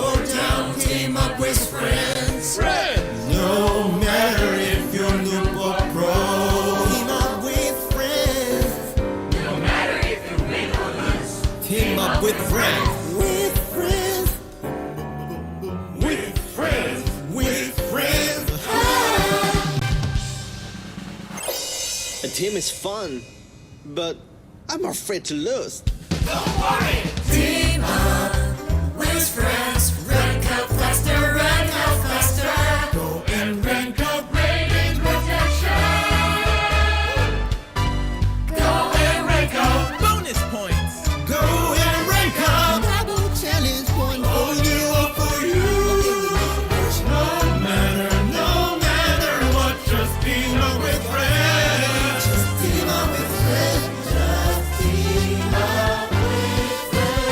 go down, team up with friends. No matter if you're noob or pro, team up with friends. No matter if you win or lose, team up with friends. With friends. With friends. With friends. A team is fun, but I'm afraid to lose. Don't worry. Team up with friends. Rank up faster, rank up faster. Go and rank up. Rating protection. Go and rank up. Bonus points! Go and rank up. Double challenge point for you or for you. No matter what, just team up with friends. Just team up with friends. Just team up with friends.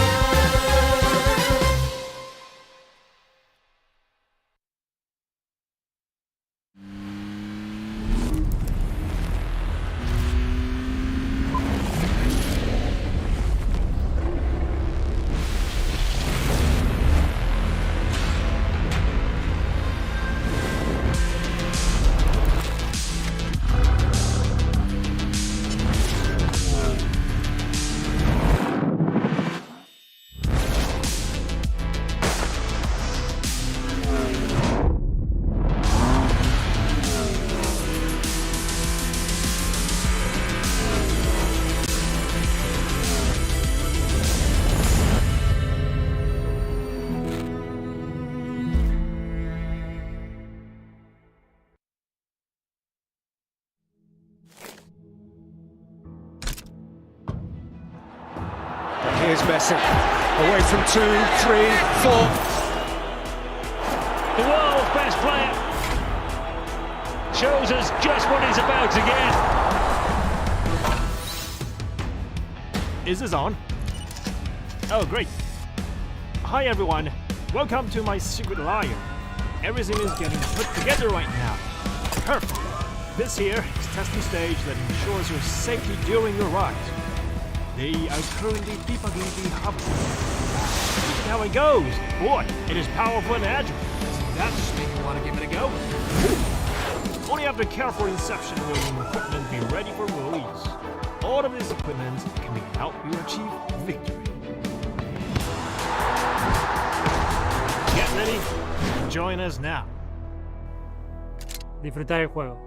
Here's Messi, away from 2, 3, 4. The world's best player shows us just what he's about to get. Is this on? Oh, great. Hi, everyone. Welcome to my secret lair. Everything is getting put together right now. Perfect. This here is testing stage that ensures your safety during your ride. They are currently debugging the hub. See how it goes. Boy, it is powerful and agile. That just makes me want to give it a go. Only after careful inception will the equipment be ready for release. All of this equipment can help you achieve victory. Get ready. Join us now. Disfrutar el juego.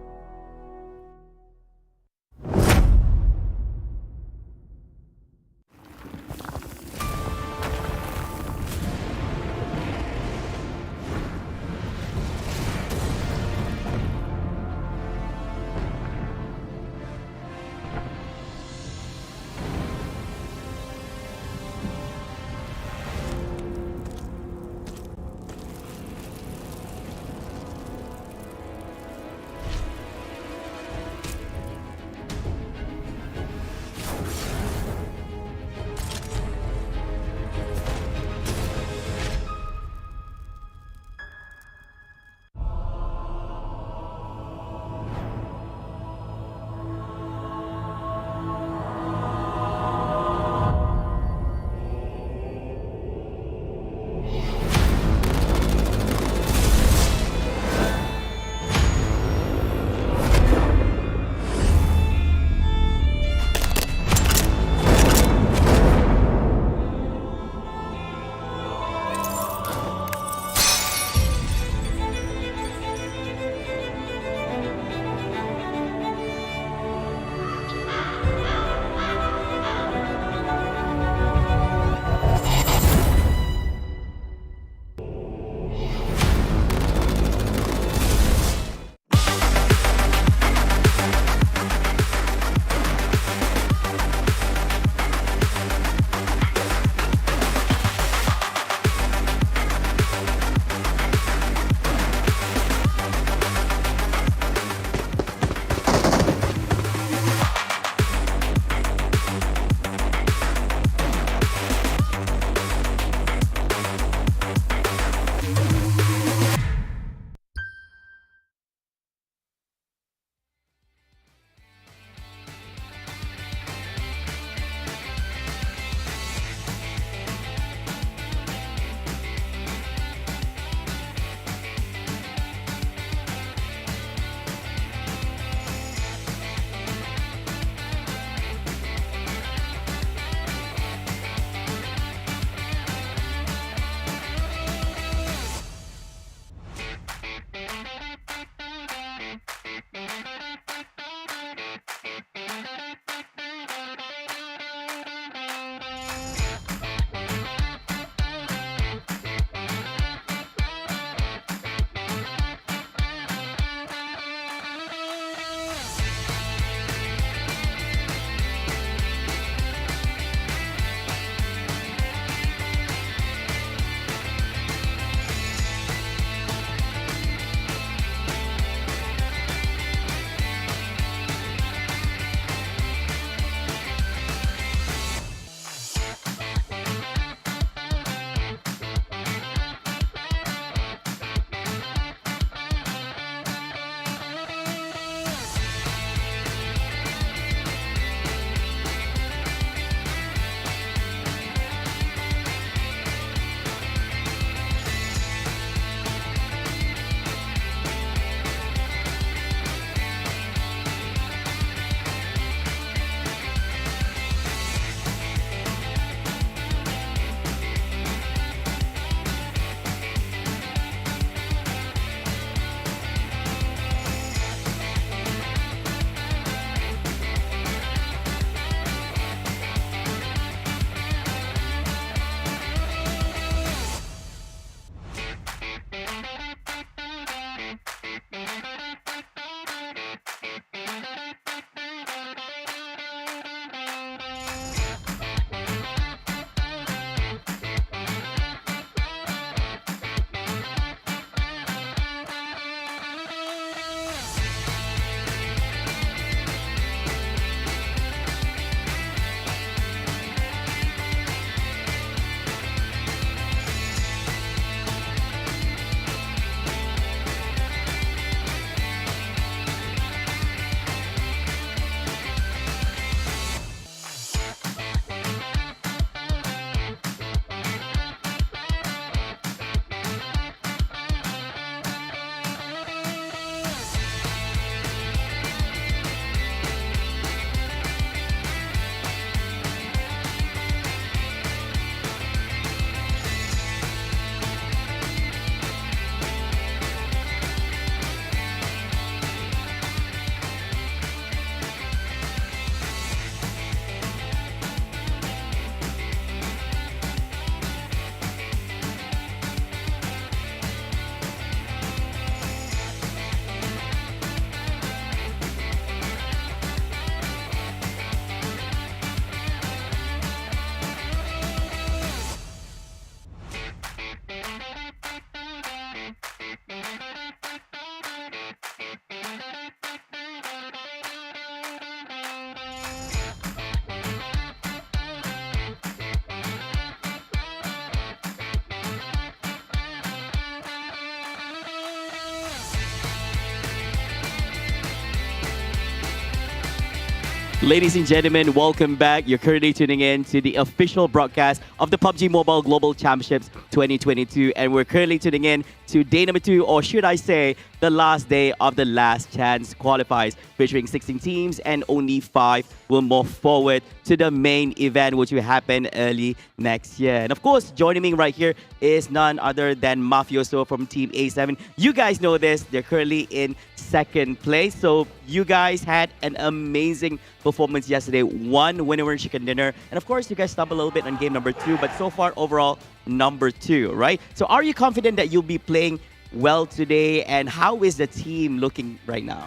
Ladies and gentlemen, welcome back. You're currently tuning in to the official broadcast of the PUBG Mobile Global Championships 2022. And we're currently tuning in to day number 2, or should I say, the last day of the Last Chance qualifiers, featuring 16 teams and only 5 will move forward to the main event, which will happen early next year. And of course, joining me right here is none other than Mafioso from Team A7. You guys know this. They're currently in second place. So you guys had an amazing performance yesterday. 1 winner chicken dinner. And of course, you guys stumbled a little bit on game number 2, but so far overall, number 2, right? So are you confident that you'll be playing well today, and how is the team looking right now?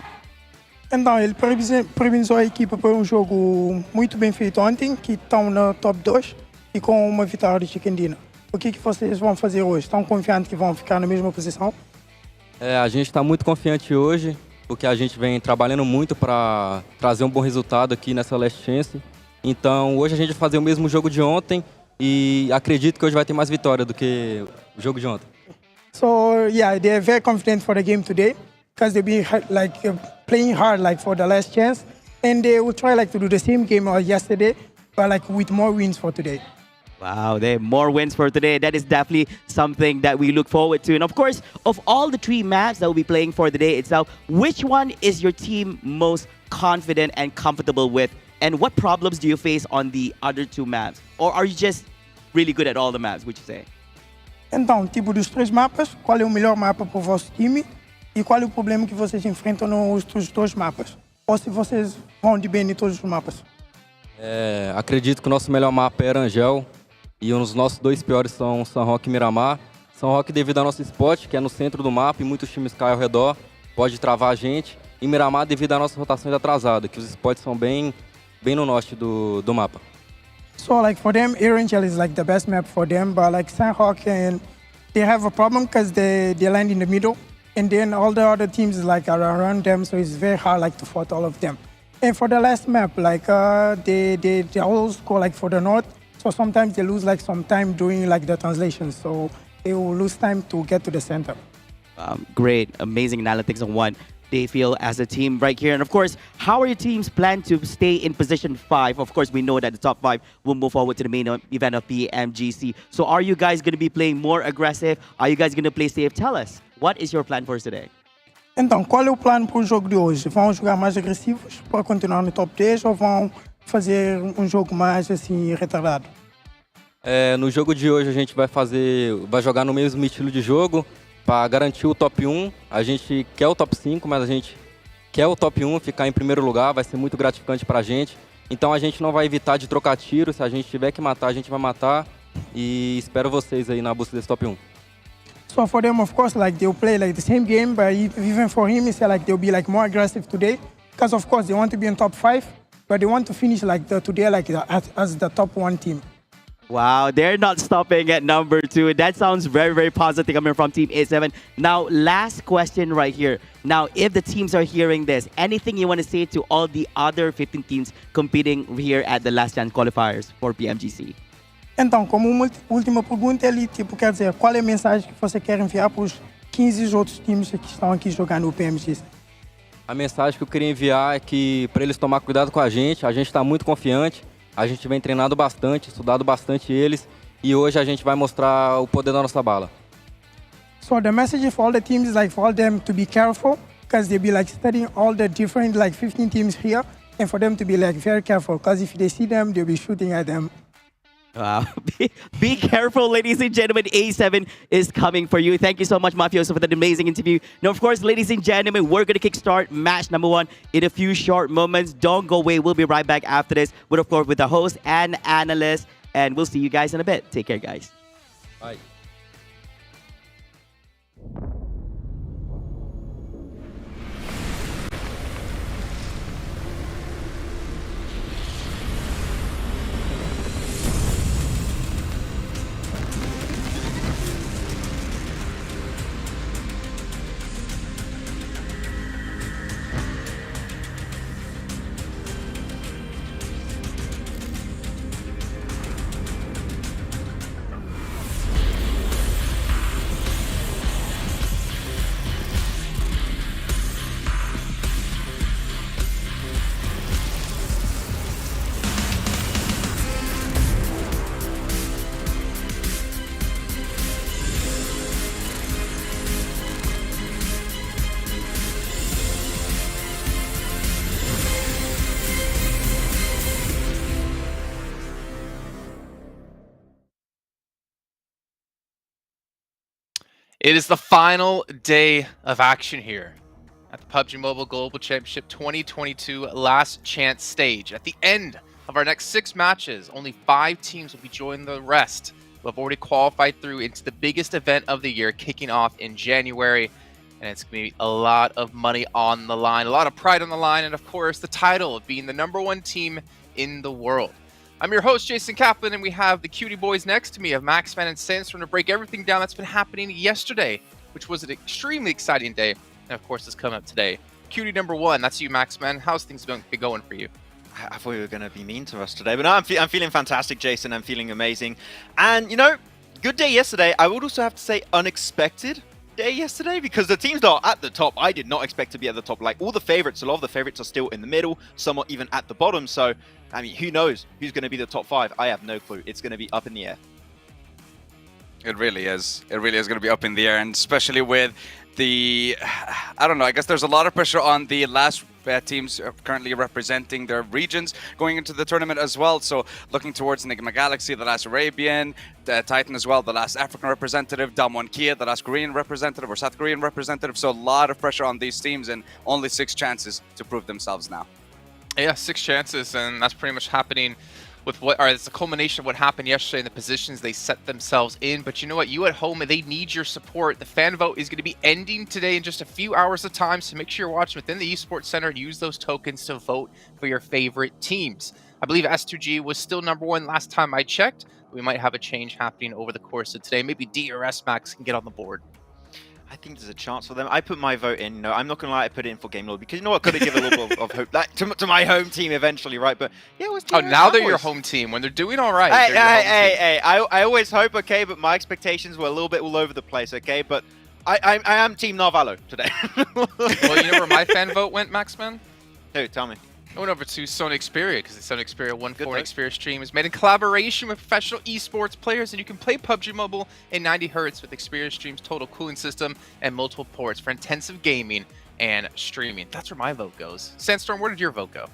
Então, ele parabenizou a equipa por jogo muito bem feito ontem, que estão no top 2 e com uma vitória de chicken dinner. O que vocês vão fazer hoje? Estão confiantes que vão ficar na mesma posição? A gente está muito confiante hoje, porque a gente vem trabalhando muito para trazer um bom resultado aqui nessa Last Chance. Então, hoje a gente vai fazer o mesmo jogo de ontem e acredito que hoje vai ter mais vitória do que o jogo de ontem. So, yeah, they're very confident for the game today because they'll be playing hard for the Last Chance, and they will try to do the same game as yesterday, but with more wins for today. Wow, there are more wins for today. That is definitely something that we look forward to. And of course, of all the 3 maps that we'll be playing for the day itself, which one is your team most confident and comfortable with? And what problems do you face on the other 2 maps? Or are you just really good at all the maps, would you say? Então, tipo dos 3 mapas, qual é o melhor mapa para o vosso time e qual é o problema que vocês enfrentam nos 2 mapas? Ou se vocês vão de bem em todos os mapas? Acredito que o nosso melhor mapa é Arangel e os nossos 2 piores são São Roque e Miramar. São Roque devido ao nosso spot, que é no centro do mapa e muitos times caem ao redor, pode travar a gente. E Miramar devido à nossa rotação atrasada, que os spots são bem no norte do mapa. So for them, Arangel is the best map for them, but Sanhok, and they have a problem because they land in the middle, and then all the other teams are around them, so it's very hard to fight all of them. And for the last map, they all go for the north, so sometimes they lose some time doing the translation, so they will lose time to get to the center. Great, amazing analytics on what they feel as a team right here. And of course, how are your teams plan to stay in position 5? Of course, we know that the top 5 will move forward to the main event of PMGC. So are you guys going to be playing more aggressive? Are you guys going to play safe? Tell us, what is your plan for today? Então, qual é o plano para o jogo de hoje? Vão jogar mais agressivos para continuar no top 10 ou vão fazer um jogo mais assim retardado? No jogo de hoje a gente vai jogar no mesmo estilo de jogo, para garantir o top 1, a gente quer o top 5, mas a gente quer o top 1, ficar em primeiro lugar, vai ser muito gratificante para a gente. Então a gente não vai evitar de trocar tiro, se a gente tiver que matar, a gente vai matar. E espero vocês aí na busca desse top 1. So for them, of course, they'll play the same game, but even for him, it's they'll be more aggressive today. Because of course, they want to be in top 5, but they want to finish today as the top 1 team. Wow, they're not stopping at number 2. That sounds very, very positive coming from Team A7. Now, last question right here. Now, if the teams are hearing this, anything you want to say to all the other 15 teams competing here at the Last Chance qualifiers for PMGC? Então, como última pergunta, ele quer dizer, qual é a mensagem que você quer enviar para os 15 outros times que estão aqui jogando o PMGC? A mensagem que eu queria enviar é que para eles tomar cuidado com a gente está muito confiante. A gente vem treinado bastante, estudado bastante eles, e hoje a gente vai mostrar o poder da nossa bala. So the message for all the teams is for all them to be careful, because they'll be studying all the different 15 teams here, and for them to be very careful, because if they see them, they'll be shooting at them. Wow. Be careful, ladies and gentlemen. A7 is coming for you. Thank you so much, Mafioso, for that amazing interview. Now, of course, ladies and gentlemen, we're going to kickstart match number 1 in a few short moments. Don't go away. We'll be right back after this with, of course, with the host and analyst. And we'll see you guys in a bit. Take care, guys. Bye. It is the final day of action here at the PUBG Mobile Global Championship 2022 last chance stage. At the end of our next 6 matches, only 5 teams will be joining the rest who have already qualified through into the biggest event of the year, kicking off in January. And it's going to be a lot of money on the line, a lot of pride on the line, and of course the title of being the #1 team in the world. I'm your host, Jason Kaplan, and we have the cutie boys next to me of Maxman and Sandstorm to break everything down that's been happening yesterday, which was an extremely exciting day, and of course is coming up today. Cutie #1, that's you, Maxman. How's things been going for you? I thought you were going to be mean to us today, but no, I'm feeling fantastic, Jason. I'm feeling amazing. And, you know, good day yesterday. I would also have to say unexpected day yesterday because the teams that are at the top, I did not expect to be at the top. Like all the favorites, a lot of the favorites are still in the middle, some are even at the bottom. So, I mean, who knows who's going to be the top 5? I have no clue. It's going to be up in the air. It really is. It really is going to be up in the air, and especially with the, I don't know, I guess there's a lot of pressure on the last teams currently representing their regions going into the tournament as well. So looking towards Enigma Galaxy, the last Arabian, the Titan as well, the last African representative, Damwon Kia, the last Korean representative or South Korean representative. So a lot of pressure on these teams and only 6 chances to prove themselves now. Yeah, 6 chances, and that's pretty much happening with what, or it's a culmination of what happened yesterday in the positions they set themselves in. But you know what? You at home, they need your support. The fan vote is going to be ending today in just a few hours of time, so make sure you're watching within the Esports Center and use those tokens to vote for your favorite teams. I believe S2G was still #1 last time I checked. We might have a change happening over the course of today. Maybe DRS Max can get on the board. I think there's a chance for them. I put my vote in. No, I'm not going to lie, I put it in for Game Lord because you know what? Could have given a little bit of hope to my home team eventually, right? But yeah, it was now they're your home team. When they're doing all right, hey, I always hope, okay, but my expectations were a little bit all over the place, okay? But I am Team Narvalo today. Well, you know where my fan vote went, Maxman? Who? Tell me. I went over to Sony Xperia because the Sony Xperia 1.4 Xperia stream is made in collaboration with professional esports players, and you can play PUBG Mobile in 90 Hz with Xperia Stream's total cooling system and multiple ports for intensive gaming and streaming. That's where my vote goes. Sandstorm, where did your vote go?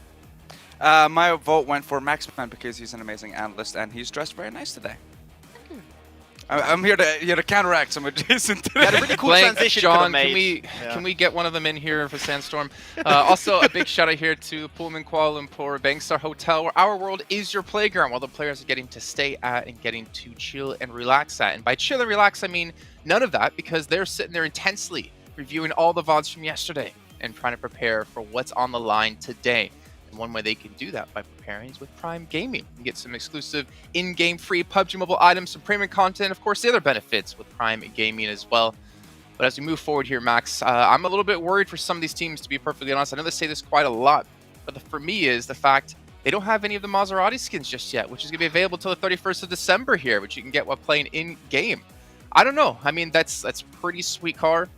My vote went for Maxman because he's an amazing analyst and he's dressed very nice today. I'm here to counteract some of Jason today. Yeah, a really cool transition John, can we get one of them in here for Sandstorm? Also, a big shout out here to Pullman Kuala Lumpur Bangstar Hotel, where our world is your playground, while the players are getting to stay at and getting to chill and relax at. And by chill and relax, I mean none of that, because they're sitting there intensely reviewing all the VODs from yesterday and trying to prepare for what's on the line today. One way they can do that by preparing is with Prime Gaming. You can get some exclusive in-game free PUBG Mobile items, some premium content, of course, the other benefits with Prime Gaming as well. But as we move forward here, Max, I'm a little bit worried for some of these teams, to be perfectly honest. I know they say this quite a lot, but for me is the fact they don't have any of the Maserati skins just yet, which is going to be available till the 31st of December here, which you can get while playing in-game. I don't know. I mean, that's pretty sweet car.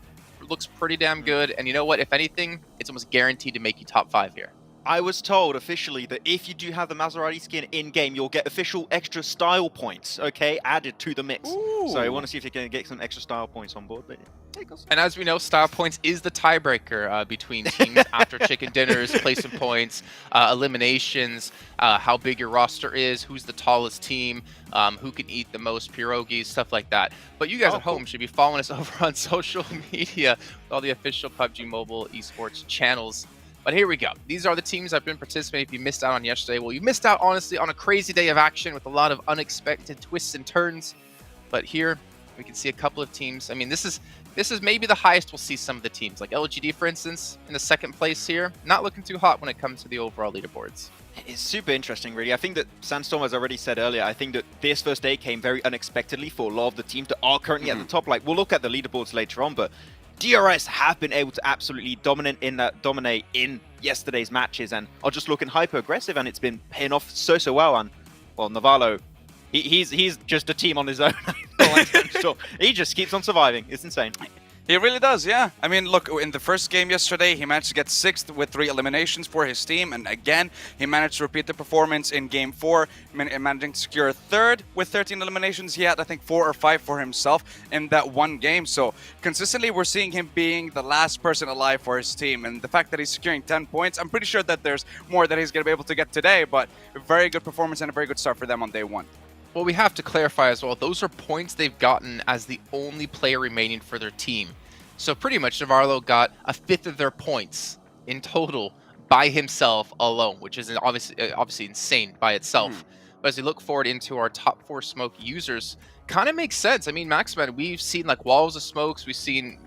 It looks pretty damn good. And you know what? If anything, it's almost guaranteed to make you top 5 here. I was told officially that if you do have the Maserati skin in-game, you'll get official extra style points, okay, added to the mix. Ooh. So I want to see if you can get some extra style points on board. But and as we know, style points is the tiebreaker between teams after chicken dinners, placing points, eliminations, how big your roster is, who's the tallest team, who can eat the most pierogies, stuff like that. But you guys at home should be following us over on social media with all the official PUBG Mobile esports channels. But here we go. These are the teams that have been participating. If you missed out on yesterday, well, you missed out, honestly, on a crazy day of action with a lot of unexpected twists and turns. But here, we can see a couple of teams. I mean, this is maybe the highest we'll see some of the teams. Like LGD, for instance, in the 2nd place here. Not looking too hot when it comes to the overall leaderboards. It's super interesting, really. I think that Sandstorm, as I already said earlier, I think that this first day came very unexpectedly for a lot of the teams that are currently at the top. Like, we'll look at the leaderboards later on, but DRS have been able to absolutely dominate in yesterday's matches and are just looking hyper aggressive, and it's been paying off so well. And well, Navarro, he's just a team on his own. He just keeps on surviving. It's insane. He really does, yeah. I mean, look, in the first game yesterday, he managed to get 6th with 3 eliminations for his team. And again, he managed to repeat the performance in game 4, managing to secure 3rd with 13 eliminations. He had, I think, 4 or 5 for himself in that one game. So consistently, we're seeing him being the last person alive for his team. And the fact that he's securing 10 points, I'm pretty sure that there's more that he's going to be able to get today. But a very good performance and a very good start for them on day 1. Well, we have to clarify as well, those are points they've gotten as the only player remaining for their team. So pretty much Navarro got a fifth of their points in total by himself alone, which is obviously insane by itself. But as we look forward into our top 4 smoke users, kind of makes sense. I mean, Maxman, we've seen like walls of smokes, we've seen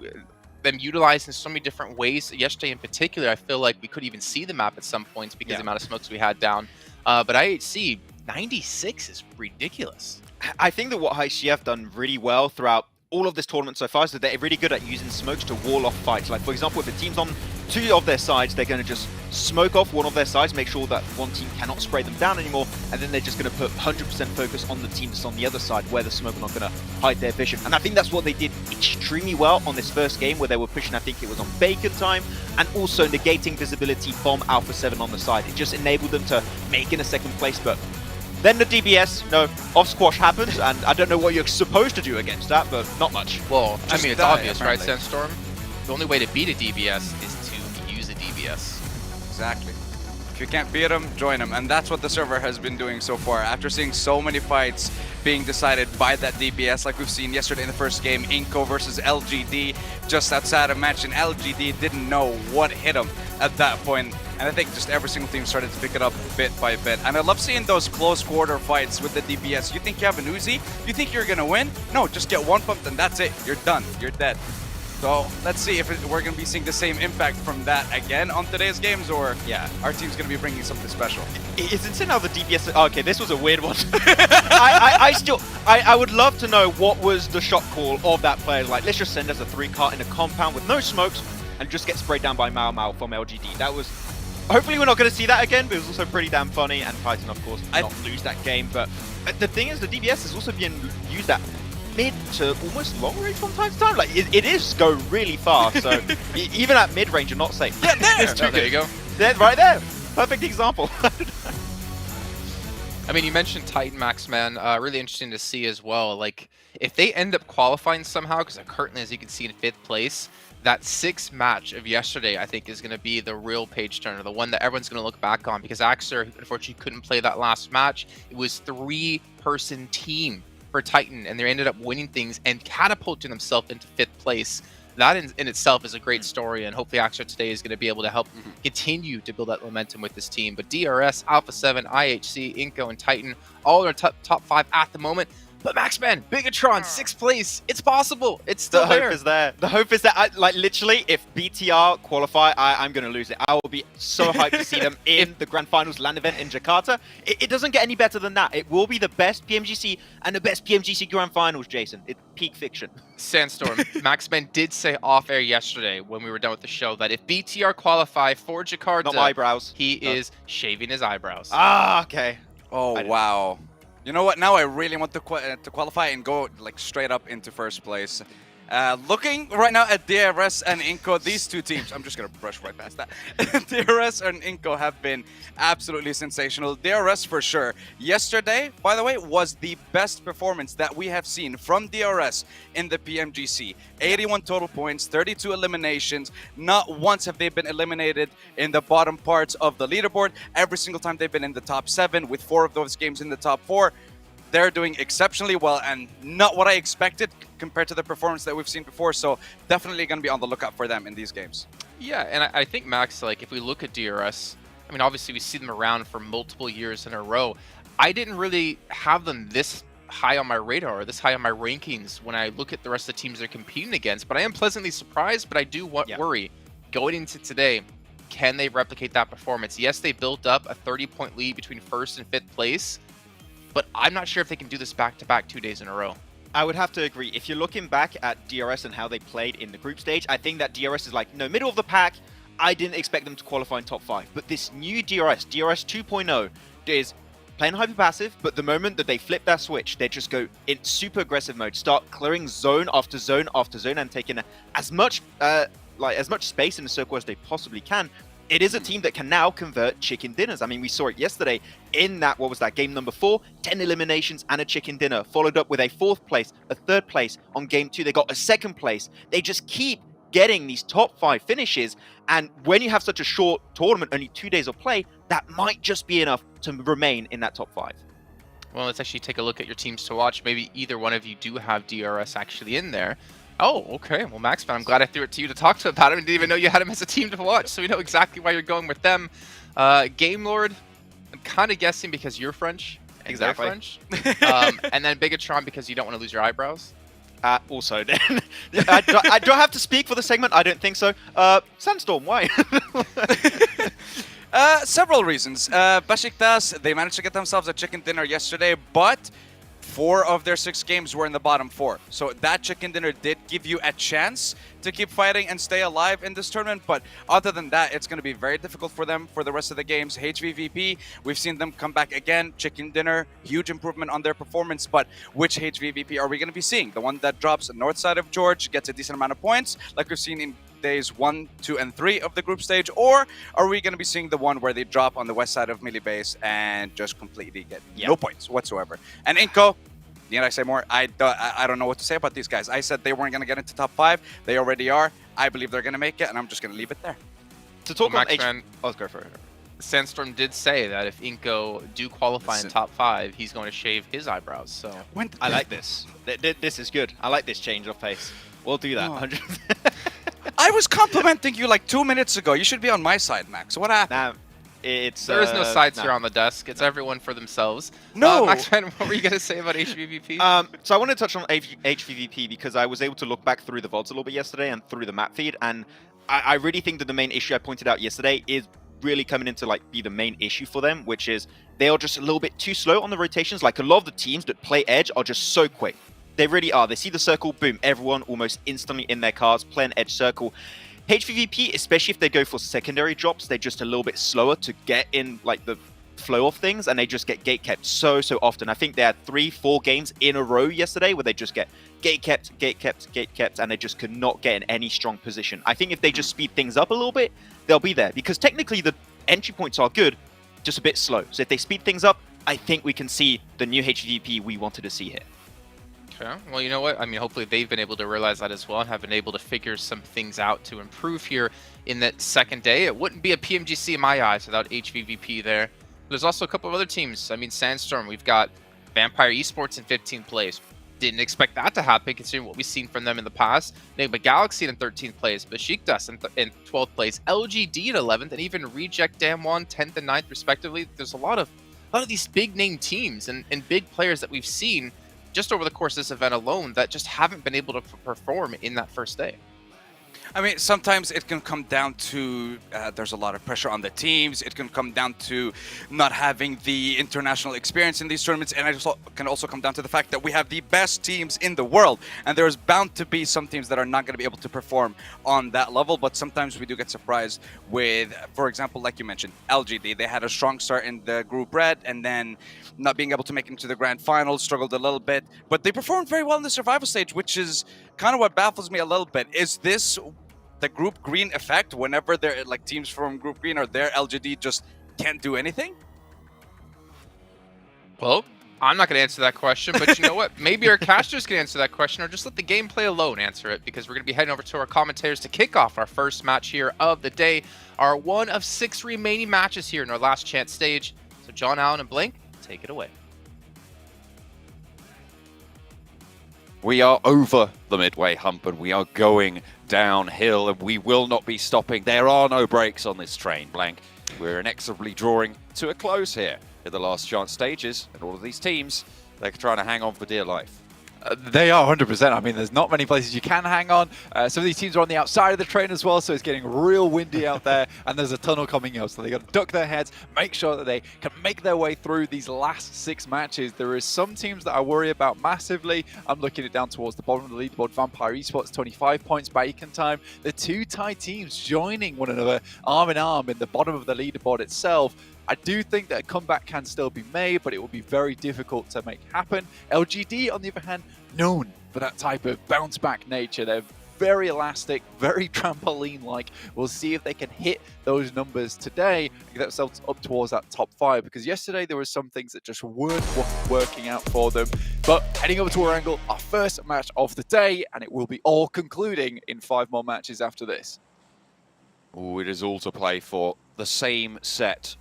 them utilized in so many different ways. Yesterday in particular, I feel like we could even see the map at some points because of the amount of smokes we had down. But IHC, 96 is ridiculous. I think that what IHC have done really well throughout all of this tournament so far is that they're really good at using smokes to wall off fights. Like, for example, if the team's on 2 of their sides, they're going to just smoke off one of their sides, make sure that one team cannot spray them down anymore, and then they're just going to put 100% focus on the team that's on the other side where the smoke are not going to hide their vision. And I think that's what they did extremely well on this first game, where they were pushing, I think it was on bacon time, and also negating visibility from Alpha 7 on the side. It just enabled them to make in a second place, but then the DBS, off squash happens, and I don't know what you're supposed to do against that, but not much. Well, I mean, it's obvious, apparently. right, Sandstorm? The only way to beat a DBS is to use a DBS. Exactly. If you can't beat them, join them. And that's what the server has been doing so far. After seeing so many fights being decided by that DBS, like we've seen yesterday in the first game, iNCO versus LGD, just outside of match, and LGD didn't know what hit them at that point. And I think just every single team started to pick it up bit by bit. And I love seeing those close quarter fights with the DBS. You think you have an Uzi? You think you're gonna win? No, just get one pump and that's it. You're done. You're dead. So let's see if we're going to be seeing the same impact from that again on today's games, or our team's going to be bringing something special. It's insane how the DPS... Oh, okay, this was a weird one. I would love to know what was the shot call of that player. Like, let's just send us a 3-cart in a compound with no smokes and just get sprayed down by Mao Mao from LGD. That was... Hopefully we're not going to see that again, but it was also pretty damn funny, and Titan, of course, did not lose that game. But the thing is, the DBS is also being used at mid to almost long range from time to time. Like, it is go really fast, so even at mid range, you're not safe. Yeah, there you go. There, right there. Perfect example. I mean, you mentioned Titan Max, man. Really interesting to see as well. Like, if they end up qualifying somehow, because they're currently, as you can see, in 5th place, that 6th match of yesterday, I think, is going to be the real page turner, the one that everyone's going to look back on, because Axer, unfortunately, couldn't play that last match. It was 3-person team for Titan, and they ended up winning things and catapulting themselves into 5th place. That in itself is a great story, and hopefully Axer today is going to be able to help continue to build that momentum with this team. But DRS, Alpha 7, IHC, iNCO, and Titan, all are top 5 at the moment. But Maxman, Bigatron, 6th place. It's possible. It's still there. The hope is there. The hope is that, like, literally, if BTR qualify, I'm going to lose it. I will be so hyped to see them in the Grand Finals LAN event in Jakarta. It doesn't get any better than that. It will be the best PMGC and the best PMGC Grand Finals, Jason. It's peak fiction. Sandstorm, Maxman did say off-air yesterday when we were done with the show that if BTR qualify for Jakarta, not my eyebrows. He is shaving his eyebrows. Ah, okay. Oh, wow. You know what? Now I really want to qualify and go like straight up into 1st place. Looking right now at DRS and iNCO, these two teams, I'm just going to brush right past that. DRS and iNCO have been absolutely sensational. DRS for sure. Yesterday, by the way, was the best performance that we have seen from DRS in the PMGC. 81 total points, 32 eliminations. Not once have they been eliminated in the bottom parts of the leaderboard. Every single time they've been in the top 7, with 4 of those games in the top 4. They're doing exceptionally well, and not what I expected compared to the performance that we've seen before. So definitely going to be on the lookout for them in these games. Yeah, and I think, Max, like, if we look at DRS, I mean, obviously we see them around for multiple years in a row. I didn't really have them this high on my radar, or this high on my rankings when I look at the rest of the teams they're competing against. But I am pleasantly surprised, but I do worry. Going into today, can they replicate that performance? Yes, they built up a 30-point lead between 1st and 5th place, but I'm not sure if they can do this back-to-back 2 days in a row. I would have to agree. If you're looking back at DRS and how they played in the group stage, I think that DRS is like, middle of the pack. I didn't expect them to qualify in top 5. But this new DRS 2.0, is playing hyper passive, but the moment that they flip that switch, they just go in super aggressive mode, start clearing zone after zone after zone, and taking as much space in the circle as they possibly can. It is a team that can now convert chicken dinners. I mean, we saw it yesterday in that, game number 4, 10 eliminations and a chicken dinner, followed up with a 4th place, a 3rd place. On game 2, they got a 2nd place. They just keep getting these top 5 finishes, and when you have such a short tournament, only 2 days of play, that might just be enough to remain in that top 5. Well, let's actually take a look at your teams to watch. Maybe either one of you do have DRS actually in there. Oh, okay. Well, Maxman, I'm glad I threw it to you to talk to about him. I didn't even know you had him as a team to watch, so we know exactly why you're going with them. Game Lord, I'm kind of guessing because you're French. And Exactly. they're French. And then Bigatron because you don't want to lose your eyebrows. Also, then I don't have to speak for the segment. I don't think so. Sandstorm, why? Several reasons. Besiktas, they managed to get themselves a chicken dinner yesterday, but 4 of their 6 games were in the bottom 4. So that chicken dinner did give you a chance to keep fighting and stay alive in this tournament. But other than that, it's going to be very difficult for them for the rest of the games. HVVP, we've seen them come back again. Chicken dinner, huge improvement on their performance. But which HVVP are we going to be seeing? The one that drops north side of George, gets a decent amount of points, like we've seen in days 1, 2, and 3 of the group stage, or are we going to be seeing the one where they drop on the west side of Millie Base and just completely get no points whatsoever? And iNCO, need I say more? I don't know what to say about these guys. I said they weren't going to get into top 5. They already are. I believe they're going to make it, and I'm just going to leave it there. To talk well, on Maxman, let's go for it. Sandstorm did say that if iNCO do qualify in top 5, he's going to shave his eyebrows. So I like this. This is good. I like this change of pace. We'll do that. I was complimenting you like 2 minutes ago. You should be on my side, Max. What happened? There is no sides here on the desk. It's everyone for themselves. No. Maxman, what were you going to say about HVVP? So I want to touch on HVVP because I was able to look back through the VODs a little bit yesterday and through the map feed, and I really think that the main issue I pointed out yesterday is really coming in to like be the main issue for them, which is they are just a little bit too slow on the rotations. Like a lot of the teams that play Edge are just so quick. They really are. They see the circle, boom, everyone almost instantly in their cars, playing Edge circle. HVVP, especially if they go for secondary drops, they're just a little bit slower to get in like the flow of things, and they just get gate kept so often. I think they had 3-4 games in a row yesterday where they just get gate kept, and they just could not get in any strong position. I think if they just speed things up a little bit, they'll be there, because technically the entry points are good, just a bit slow. So if they speed things up, I think we can see the new HVVP we wanted to see here. Okay. Well, you know what? I mean, hopefully they've been able to realize that as well and have been able to figure some things out to improve here in that second day. It wouldn't be a PMGC in my eyes without HVVP there. There's also a couple of other teams. I mean, Sandstorm, we've got Vampire Esports in 15th place. Didn't expect that to happen considering what we've seen from them in the past. Enigma Galaxy in 13th place, Besiktas in 12th place, LGD in 11th, and even Reject Damwon 10th and 9th respectively. There's a lot of these big name teams and big players that we've seen just over the course of this event alone that just haven't been able to perform in that first day. I mean, sometimes it can come down to there's a lot of pressure on the teams. It can come down to not having the international experience in these tournaments, and it can also come down to the fact that we have the best teams in the world, and there's bound to be some teams that are not going to be able to perform on that level. But sometimes we do get surprised with, for example, like you mentioned, LGD. They had a strong start in the group red, and then not being able to make it into the grand finals, struggled a little bit, but they performed very well in the survival stage, which is kind of what baffles me a little bit. Is this the group green effect? Whenever they're like teams from group green or their LGD just can't do anything? Well, I'm not going to answer that question, but you know what? Maybe our casters can answer that question, or just let the gameplay alone answer it, because we're going to be heading over to our commentators to kick off our first match here of the day, our one of 6 remaining matches here in our last chance stage. So John Allen and Blink, take it away. We are over the midway hump and we are going downhill, and we will not be stopping. There are no brakes on this train, Blank. We're inexorably drawing to a close here at the last chance stages, and all of these teams, they're trying to hang on for dear life. They are 100%. I mean, there's not many places you can hang on. Some of these teams are on the outside of the train as well, so it's getting real windy out there, and there's a tunnel coming up, so they got to duck their heads, make sure that they can make their way through these last 6 matches. There is some teams that I worry about massively. I'm looking it down towards the bottom of the leaderboard. Vampire Esports, 25 points, Bacon Time. The 2 Thai teams joining one another arm in arm in the bottom of the leaderboard itself. I do think that a comeback can still be made, but it will be very difficult to make happen. LGD, on the other hand, known for that type of bounce-back nature. They're very elastic, very trampoline-like. We'll see if they can hit those numbers today and get themselves up towards that top 5, because yesterday there were some things that just weren't working out for them. But heading over to our angle, our first match of the day, and it will be all concluding in 5 more matches after this. Oh, it is all to play for. The same set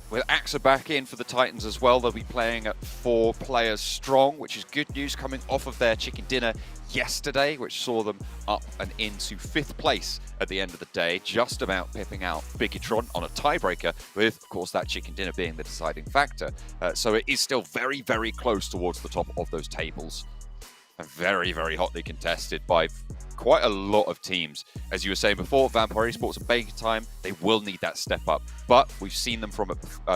With AXA back in for the Titans as well, they'll be playing at 4 players strong, which is good news coming off of their chicken dinner yesterday, which saw them up and into 5th place at the end of the day, just about pipping out Bigitron on a tiebreaker, with, of course, that chicken dinner being the deciding factor. So it is still very, very close towards the top of those tables. And very, very hotly contested by quite a lot of teams. As you were saying before, Vampire Esports and Baker Time, they will need that step up. But we've seen them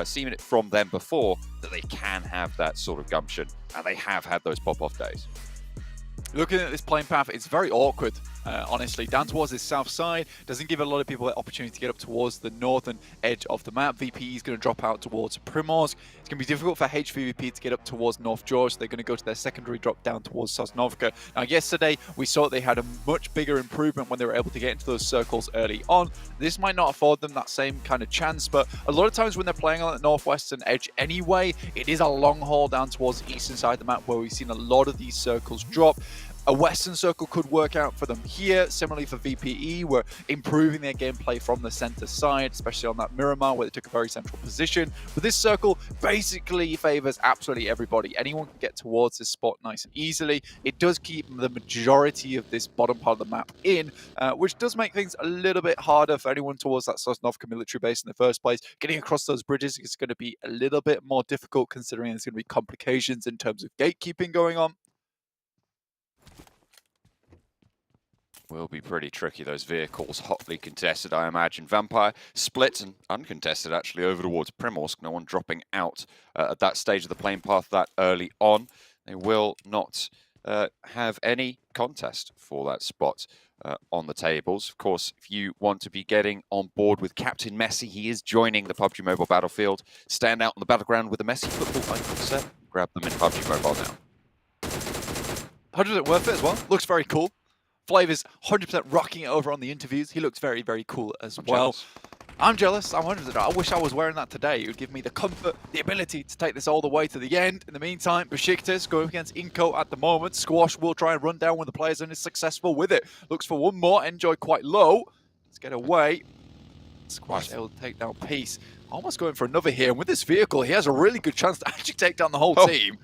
seen it from them before that they can have that sort of gumption, and they have had those pop-off days. Looking at this playing path, it's very awkward, honestly. Down towards this south side doesn't give a lot of people the opportunity to get up towards the northern edge of the map. VPE is going to drop out towards Primorsk. It's going to be difficult for HVVP to get up towards North George. They're going to go to their secondary drop down towards Sosnovka. Now, yesterday, we saw they had a much bigger improvement when they were able to get into those circles early on. This might not afford them that same kind of chance, but a lot of times when they're playing on the northwestern edge anyway, it is a long haul down towards the eastern side of the map where we've seen a lot of these circles drop. A western circle could work out for them here. Similarly for VPE, we're improving their gameplay from the center side, especially on that Miramar where they took a very central position. But this circle basically favors absolutely everybody. Anyone can get towards this spot nice and easily. It does keep the majority of this bottom part of the map in, which does make things a little bit harder for anyone towards that Sosnovka military base in the first place. Getting across those bridges is going to be a little bit more difficult considering there's going to be complications in terms of gatekeeping going on. Will be pretty tricky, those vehicles, hotly contested, I imagine. Vampire split and uncontested, actually, over towards Primorsk. No one dropping out at that stage of the playing path that early on. They will not have any contest for that spot on the tables. Of course, if you want to be getting on board with Captain Messi, he is joining the PUBG Mobile Battlefield. Stand out on the battleground with a Messi football icon set. Grab them in PUBG Mobile now. 100% worth it as well. Looks very cool. Flavor's 100% rocking it over on the interviews. He looks very, very cool as well. I'm jealous. I'm 100%. I wish I was wearing that today. It would give me the comfort, the ability to take this all the way to the end. In the meantime, Besiktas going against iNCO at the moment. Squash will try and run down one of the players and is successful with it. Looks for one more. Enjoy quite low. Let's get away. Squash able to take down Peace. Almost going for another here. And with this vehicle, he has a really good chance to actually take down the whole team.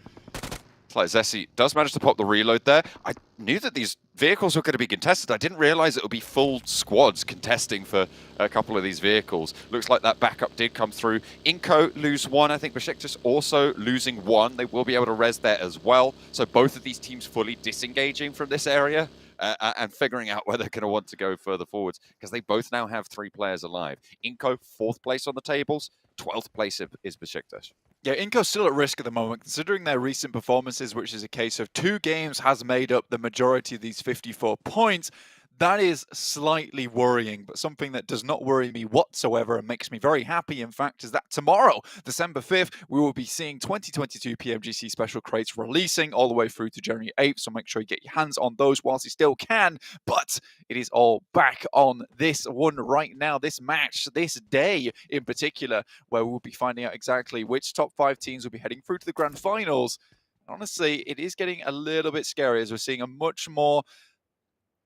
It's like Zessi does manage to pop the reload there. I knew that these vehicles were going to be contested. I didn't realize it would be full squads contesting for a couple of these vehicles. Looks like that backup did come through. iNCO lose 1. I think Besiktas also losing 1. They will be able to res there as well. So both of these teams fully disengaging from this area and figuring out where they're going to want to go further forwards, because they both now have 3 players alive. iNCO 4th place on the tables. 12th place is Besiktas. Yeah, iNCO's still at risk at the moment, considering their recent performances, which is a case of 2 games has made up the majority of these 54 points. That is slightly worrying, but something that does not worry me whatsoever and makes me very happy, in fact, is that tomorrow, December 5th, we will be seeing 2022 PMGC special crates releasing all the way through to January 8th, so make sure you get your hands on those whilst you still can. But it is all back on this one right now, this match, this day in particular, where we'll be finding out exactly which top 5 teams will be heading through to the grand finals. Honestly, it is getting a little bit scary as we're seeing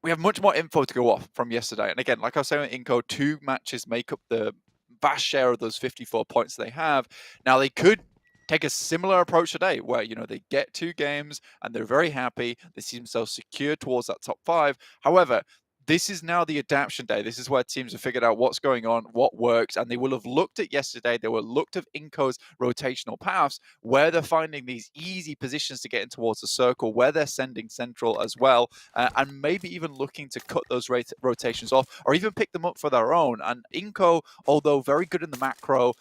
we have much more info to go off from yesterday. And again, like I was saying with iNCO, 2 matches make up the vast share of those 54 points they have. Now, they could take a similar approach today where, they get 2 games and they're very happy. They see themselves secure towards that top 5. However, this is now the adaptation day. This is where teams have figured out what's going on, what works, and they will have looked at yesterday. They will have looked at iNCO's rotational paths, where they're finding these easy positions to get in towards the circle, where they're sending central as well, and maybe even looking to cut those rotations off, or even pick them up for their own. And iNCO, although very good in the macro,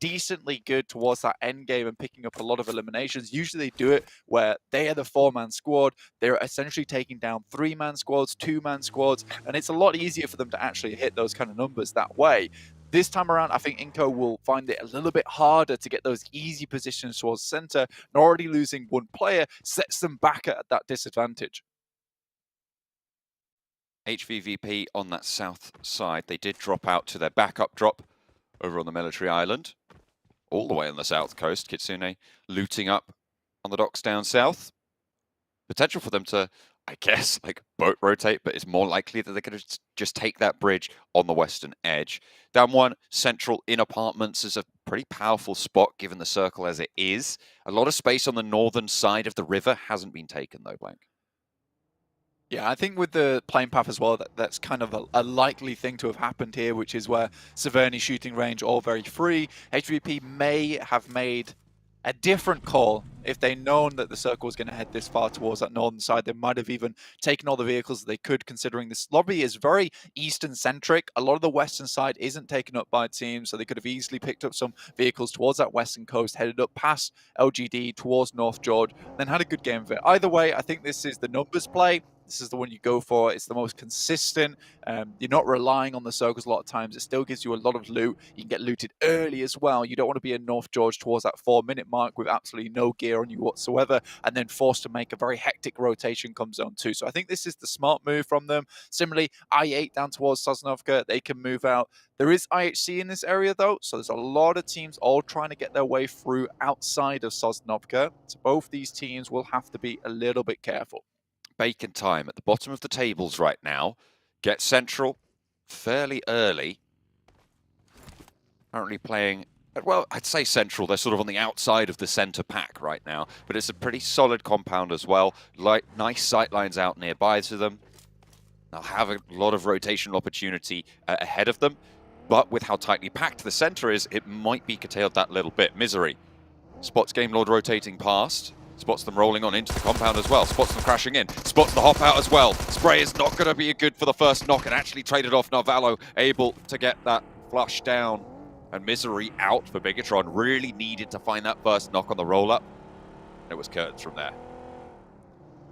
decently good towards that end game and picking up a lot of eliminations, usually they do it where they are the 4-man squad. They're essentially taking down 3-man squads, 2-man squads, and it's a lot easier for them to actually hit those kind of numbers that way. This time around, I think iNCO will find it a little bit harder to get those easy positions towards center, and already losing 1 player sets them back at that disadvantage. HVVP on that south side, they did drop out to their backup drop over on the military island, all the way on the south coast. Kitsune looting up on the docks down south. Potential for them to I guess, like boat rotate, but it's more likely that they're going to just take that bridge on the western edge. Down one, central in apartments is a pretty powerful spot given the circle as it is. A lot of space on the northern side of the river hasn't been taken though, Blank. Yeah, I think with the plane path as well, that's kind of a likely thing to have happened here, which is where Severny shooting range all very free. HVP may have made a different call if they'd known that the circle was going to head this far towards that northern side. They might have even taken all the vehicles that they could, considering this lobby is very eastern-centric. A lot of the western side isn't taken up by teams, so they could have easily picked up some vehicles towards that western coast, headed up past LGD towards North George, then had a good game of it. Either way, I think this is the numbers play. This is the one you go for. It's the most consistent. You're not relying on the circles a lot of times. It still gives you a lot of loot. You can get looted early as well. You don't want to be in North George towards that 4-minute mark with absolutely no gear on you whatsoever, and then forced to make a very hectic rotation come zone 2. So I think this is the smart move from them. Similarly, I-8 down towards Sosnovka, they can move out. There is IHC in this area though, so there's a lot of teams all trying to get their way through outside of Sosnovka. So both these teams will have to be a little bit careful. Bacon time at the bottom of the tables right now. Get central fairly early. Currently playing, well, I'd say central. They're sort of on the outside of the center pack right now, but it's a pretty solid compound as well. Nice sight lines out nearby to them. They'll have a lot of rotational opportunity ahead of them, but with how tightly packed the center is, it might be curtailed that little bit. Misery spots Game Lord rotating past. Spots them rolling on into the compound as well. Spots them crashing in. Spots the hop out as well. Spray is not going to be good for the first knock and actually traded off. Narvalo able to get that flush down. And Misery out for Bigatron. Really needed to find that first knock on the roll-up. It was curtains from there.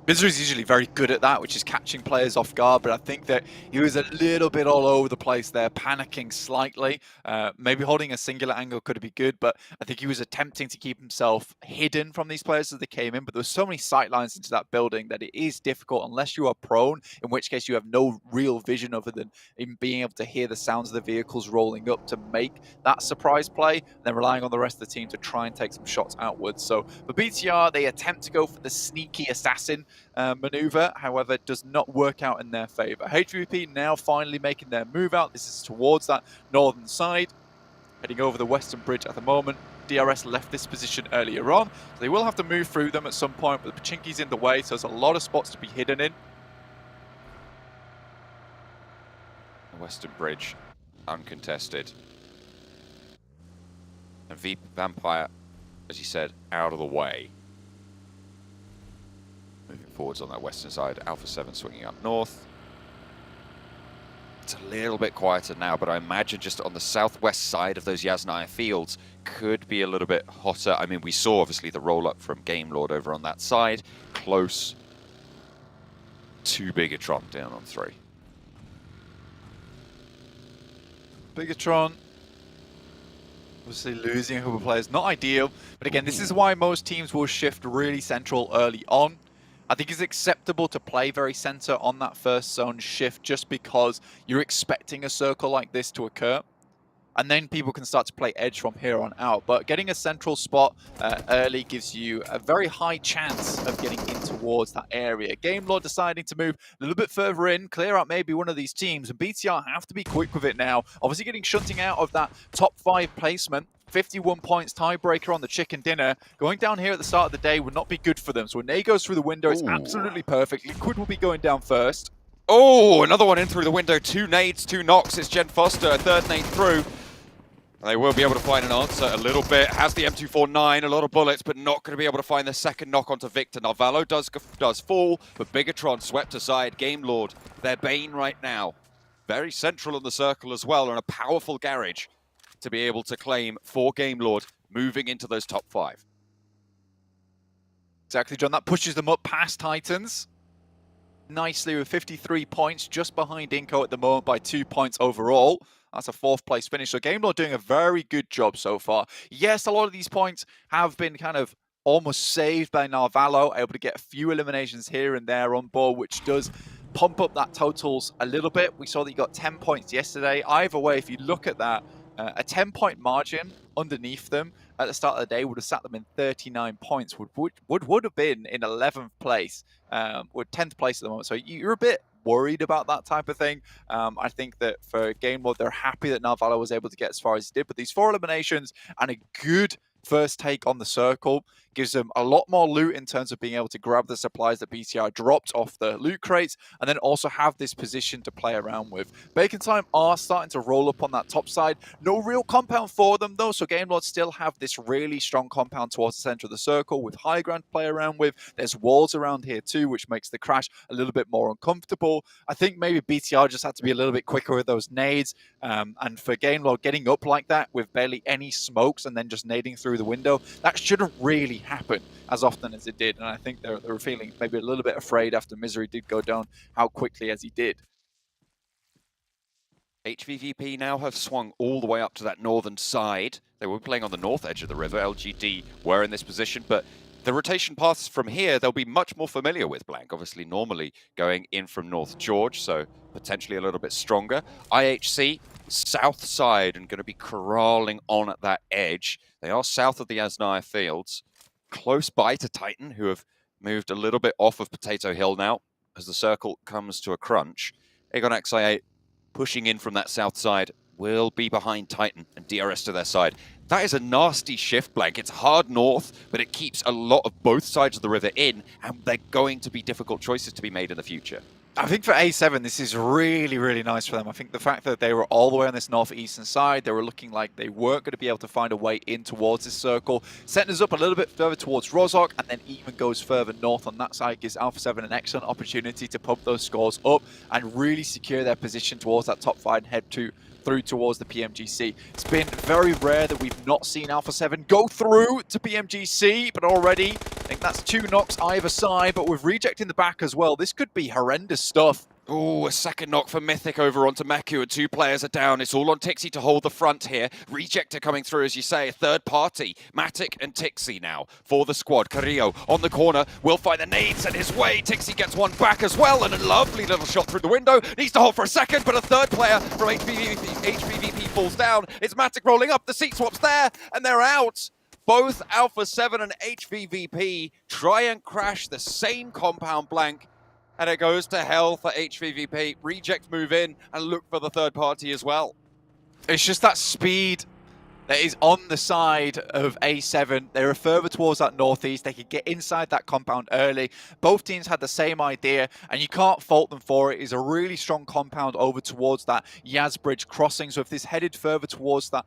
Misery's usually very good at that, which is catching players off guard, but I think that he was a little bit all over the place there, panicking slightly. Maybe holding a singular angle could be good, but I think he was attempting to keep himself hidden from these players as they came in, but there were so many sight lines into that building that it is difficult unless you are prone, in which case you have no real vision other than in being able to hear the sounds of the vehicles rolling up to make that surprise play, and then relying on the rest of the team to try and take some shots outwards. So for BTR, they attempt to go for the sneaky assassin maneuver, however, it does not work out in their favor. HVP now finally making their move out. This is towards that northern side, heading over the western bridge at the moment. DRS left this position earlier on, so they will have to move through them at some point, but the Pachinki's in the way, so there's a lot of spots to be hidden in. The western bridge uncontested. And Vampire, as you said, out of the way. Moving forwards on that western side, Alpha 7 swinging up north. It's a little bit quieter now, but I imagine just on the southwest side of those Yasnaya fields could be a little bit hotter. I mean, we saw obviously the roll-up from Game Lord over on that side, close to Bigatron down on 3. Bigatron obviously losing a couple of players, not ideal, but again, this is why most teams will shift really central early on. I think it's acceptable to play very center on that first zone shift just because you're expecting a circle like this to occur. And then people can start to play edge from here on out. But getting a central spot early gives you a very high chance of getting in towards that area. Game Lord deciding to move a little bit further in, clear out maybe one of these teams. And BTR have to be quick with it now. Obviously getting shunting out of that top 5 placement. 51 points, tiebreaker on the chicken dinner. Going down here at the start of the day would not be good for them. So when Ney goes through the window, it's absolutely perfect. Liquid will be going down first. Oh, another one in through the window. 2 nades, 2 knocks. It's Jen Foster, a third nade through. And they will be able to find an answer a little bit. Has the M249, a lot of bullets, but not going to be able to find the second knock onto Victor. Narvalo does fall, but Bigatron swept aside. Game Lord, their bane right now. Very central in the circle as well, and a powerful garage to be able to claim for Game Lord moving into those top 5. Exactly, John. That pushes them up past Titans nicely with 53 points, just behind iNCO at the moment by 2 points overall. That's a 4th place finish. So Game Lord doing a very good job so far. Yes, a lot of these points have been kind of almost saved by Narvalo, able to get a few eliminations here and there on board, which does pump up that totals a little bit. We saw that he got 10 points yesterday. Either way, if you look at that, A 10-point margin underneath them at the start of the day would have sat them in 39 points, would have been in 11th place, or 10th place at the moment. So you're a bit worried about that type of thing. I think that for Game Lord, they're happy that Nalvala was able to get as far as he did, but these 4 eliminations and a good first take on the circle gives them a lot more loot in terms of being able to grab the supplies that BTR dropped off the loot crates, and then also have this position to play around with. Bacon Time are starting to roll up on that top side. No real compound for them though, so Game Lords still have this really strong compound towards the center of the circle with high ground to play around with. There's walls around here too, which makes the crash a little bit more uncomfortable. I think maybe BTR just had to be a little bit quicker with those nades, and for Game Lord getting up like that with barely any smokes and then just nading through the window, that shouldn't really happen as often as it did, and I think they were feeling maybe a little bit afraid after Misery did go down how quickly as he did. HVVP now have swung all the way up to that northern side. They were playing on the north edge of the river. LGD were in this position, but the rotation paths from here, they'll be much more familiar with, Blank. Obviously, normally going in from North George, so potentially a little bit stronger. IHC, south side, and going to be corralling on at that edge. They are south of the Asnaya Fields, close by to Titan, who have moved a little bit off of Potato Hill now as the circle comes to a crunch. Aegon XI8 pushing in from that south side will be behind Titan and DRS to their side. That is a nasty shift, Blank. It's hard north, but it keeps a lot of both sides of the river in, and they're going to be difficult choices to be made in the future. I think for A7, this is really, really nice for them. I think the fact that they were all the way on this northeastern side, they were looking like they weren't going to be able to find a way in towards this circle, setting us up a little bit further towards Rozhok, and then even goes further north on that side, gives Alpha 7 an excellent opportunity to pump those scores up and really secure their position towards that top 5 and head through towards the PMGC. It's been very rare that we've not seen Alpha 7 go through to PMGC, but already I think that's 2 knocks either side, but with Reject in the back as well, this could be horrendous stuff. Oh, a second knock for Mythic over onto Meku, and 2 players are down. It's all on Tixie to hold the front here. Rejector coming through, as you say, a third party. Matic and Tixie now for the squad. Carrillo on the corner will find the nades in his way. Tixie gets one back as well, and a lovely little shot through the window. Needs to hold for a second, but a third player from HVVP falls down. It's Matic rolling up, the seat swap's there, and they're out. Both Alpha 7 and HVVP try and crash the same compound, Blank. And it goes to hell for HVVP. Reject move in and look for the third party as well. It's just that speed that is on the side of A7. They were further towards that northeast. They could get inside that compound early. Both teams had the same idea, and you can't fault them for it. It's a really strong compound over towards that Yaz Bridge crossing. So if this headed further towards that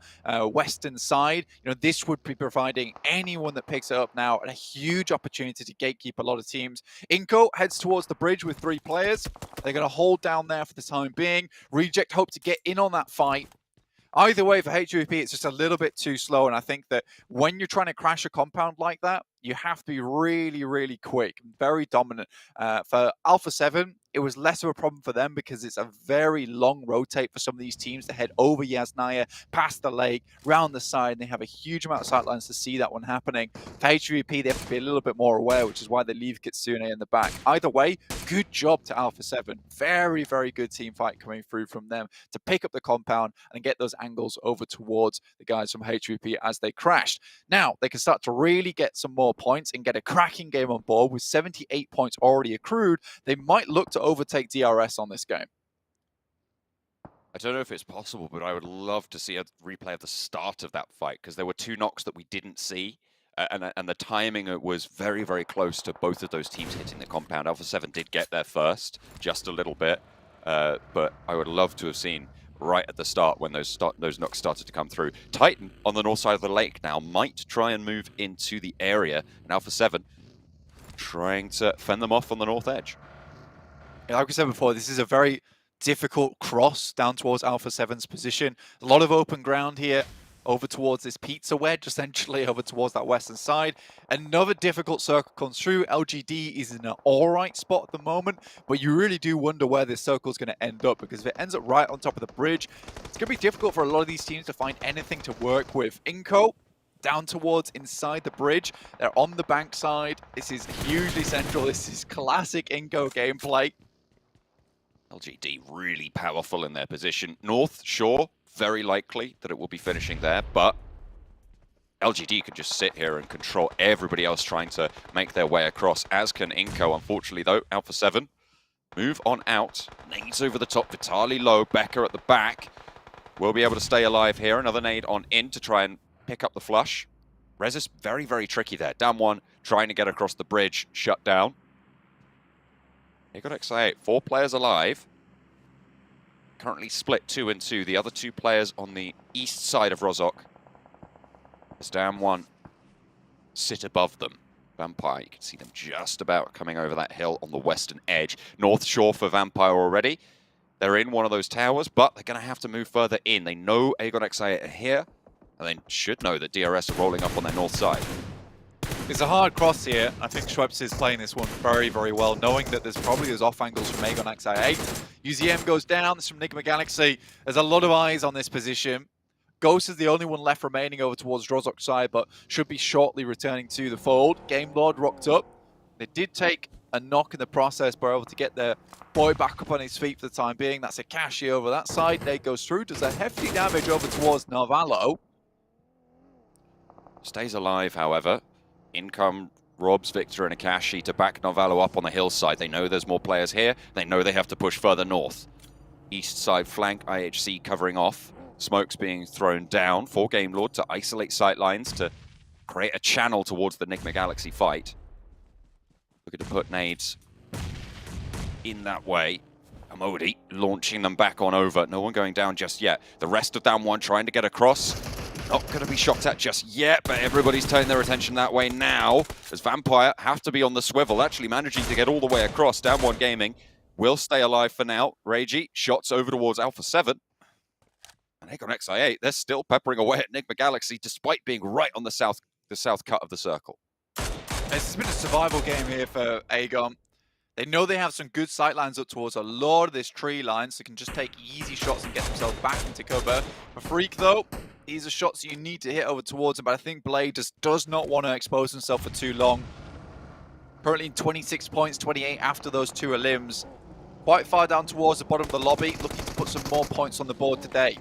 western side, this would be providing anyone that picks it up now a huge opportunity to gatekeep a lot of teams. iNCO heads towards the bridge with 3 players. They're going to hold down there for the time being. Reject hope to get in on that fight. Either way, for HVP, it's just a little bit too slow, and I think that when you're trying to crash a compound like that, you have to be really, really quick, very dominant. For Alpha 7, it was less of a problem for them because it's a very long rotate for some of these teams to head over Yasnaya, past the lake, round the side, and they have a huge amount of sightlines to see that one happening. For HVP, they have to be a little bit more aware, which is why they leave Kitsune in the back. Either way, good job to Alpha 7. Very, very good team fight coming through from them to pick up the compound and get those angles over towards the guys from HVP as they crashed. Now, they can start to really get some more points and get a cracking game on board with 78 points already accrued. They might look to overtake DRS on this game. I don't know if it's possible, but I would love to see a replay of the start of that fight, because there were 2 knocks that we didn't see, and the timing was very, very close to both of those teams hitting the compound. Alpha 7 did get there first, just a little bit, but I would love to have seen right at the start when those knocks started to come through. Titan on the north side of the lake now might try and move into the area, and Alpha 7 trying to fend them off on the north edge. Like we said before, this is a very difficult cross down towards Alpha 7's position. A lot of open ground here over towards this pizza wedge, essentially over towards that western side. Another difficult circle comes through. LGD is in an alright spot at the moment, but you really do wonder where this circle is going to end up, because if it ends up right on top of the bridge, it's going to be difficult for a lot of these teams to find anything to work with. iNCO down towards inside the bridge. They're on the bank side. This is hugely central. This is classic iNCO gameplay. LGD really powerful in their position. North Shore very likely that it will be finishing there, but LGD can just sit here and control everybody else trying to make their way across, as can iNCO. Unfortunately, though, Alpha 7 move on out. Nades over the top, Vitali low, Becker at the back. Will be able to stay alive here. Another nade on in to try and pick up the flush. Rez is very, very tricky there. Down one, trying to get across the bridge, shut down. They got XI8, 4 players alive. Currently split 2 and 2. The other 2 players on the east side of Rozhok. As down one sit above them. Vampire, you can see them just about coming over that hill on the western edge. North shore for Vampire already. They're in one of those towers, but they're going to have to move further in. They know Aegon XI8 are here, and they should know that DRS are rolling up on their north side. It's a hard cross here. I think Schweppes is playing this one very, very well, knowing that there's probably those off angles from Aegon XI8. UZM goes down, this from Enigma Galaxy. There's a lot of eyes on this position. Ghost is the only one left remaining over towards Rozhok side, but should be shortly returning to the fold. Game Lord rocked up. They did take a knock in the process, but are able to get their boy back up on his feet for the time being. That's Akashi over that side. Nate goes through, does a hefty damage over towards Narvalo. Stays alive, however. In come Robs, Victor, and Akashi to back Narvalo up on the hillside. They know there's more players here. They know they have to push further north. East side flank, IHC covering off. Smokes being thrown down for Game Lord to isolate sightlines to create a channel towards the Enigma Galaxy fight. Looking to put nades in that way. Amodi launching them back on over. No one going down just yet. The rest of down one trying to get across. Not going to be shot at just yet, but everybody's turning their attention that way now. As Vampire have to be on the swivel, actually managing to get all the way across. Down one Gaming will stay alive for now. Reiji shots over towards Alpha 7. And Aegon XI8, they're still peppering away at Enigma Galaxy despite being right on the south cut of the circle. It's been a survival game here for Aegon. They know they have some good sight lines up towards a lot of this tree line, so they can just take easy shots and get themselves back into cover. For Freak, though, these are shots you need to hit over towards him, but I think Blade just does not want to expose himself for too long. Currently in 26 points, 28 after those 2 elims. Quite far down towards the bottom of the lobby, looking to put some more points on the board today.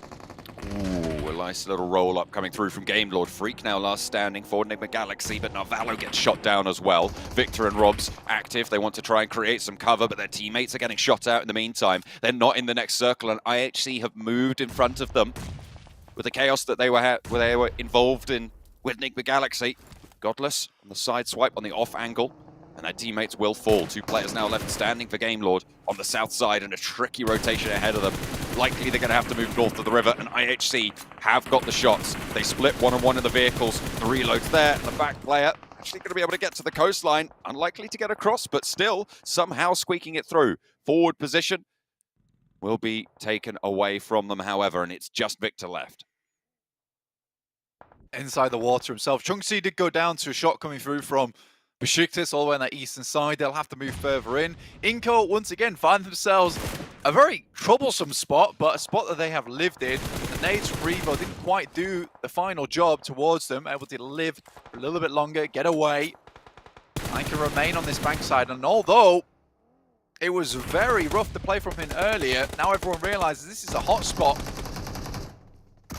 Ooh, a nice little roll-up coming through from Game Lord. Freak now last standing for Enigma Galaxy, but Narvalo gets shot down as well. Victor and Robs active. They want to try and create some cover, but their teammates are getting shot out in the meantime. They're not in the next circle, and IHC have moved in front of them with the chaos that they were involved in with Enigma Galaxy. Godless on the side swipe on the off angle, and their teammates will fall. 2 players now left standing for Game Lord on the south side, and a tricky rotation ahead of them. Likely they're going to have to move north of the river, and IHC have got the shots. They split 1-on-1 in the vehicles. The reload's there, and the back player actually going to be able to get to the coastline. Unlikely to get across, but still somehow squeaking it through. Forward position will be taken away from them, however, and it's just Victor left. Inside the water himself. Chunksy did go down to a shot coming through from Besiktas all the way on that eastern side. They'll have to move further in. iNCO once again find themselves a very troublesome spot, but a spot that they have lived in. The nades from Revo didn't quite do the final job towards them, able to live a little bit longer, get away. I can remain on this bankside, and although it was very rough to play from him earlier, now everyone realizes this is a hot spot.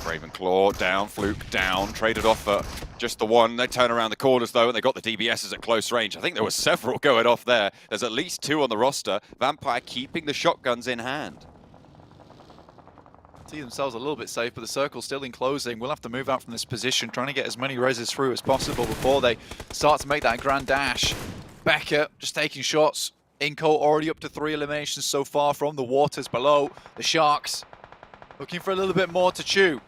Ravenclaw down, Fluke down, traded off for just the one. They turn around the corners though, and they got the DBSs at close range. I think there were several going off there. There's at least 2 on the roster. Vampire keeping the shotguns in hand. See themselves a little bit safe, but the circle's still enclosing. We'll have to move out from this position, trying to get as many reses through as possible before they start to make that grand dash. Becker just taking shots. iNCO already up to 3 eliminations so far from the waters below. The Sharks looking for a little bit more to chew.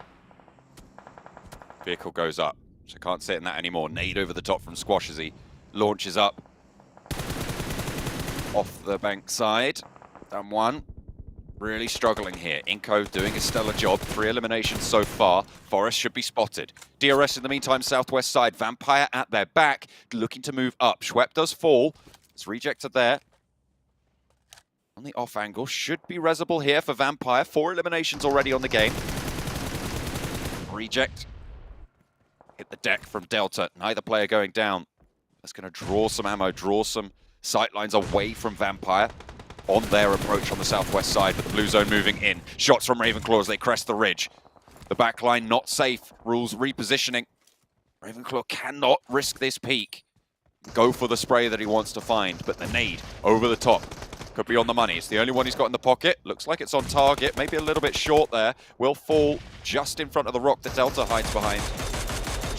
Vehicle goes up, so can't sit in that anymore. Nade over the top from Squash as he launches up. Off the bank side. Down one. Really struggling here. iNCO doing a stellar job. 3 eliminations so far. Forest should be spotted. DRS in the meantime, southwest side. Vampire at their back, looking to move up. Schwepp does fall. It's rejected there. On the off angle, should be resable here for Vampire. 4 eliminations already on the game. Reject. Hit the deck from Delta. Neither player going down. That's going to draw some ammo, draw some sightlines away from Vampire on their approach on the southwest side, but the blue zone moving in. Shots from Ravenclaw as they crest the ridge. The backline not safe. Rules repositioning. Ravenclaw cannot risk this peek. Go for the spray that he wants to find, but the nade over the top could be on the money. It's the only one he's got in the pocket. Looks like it's on target, maybe a little bit short there. Will fall just in front of the rock that Delta hides behind.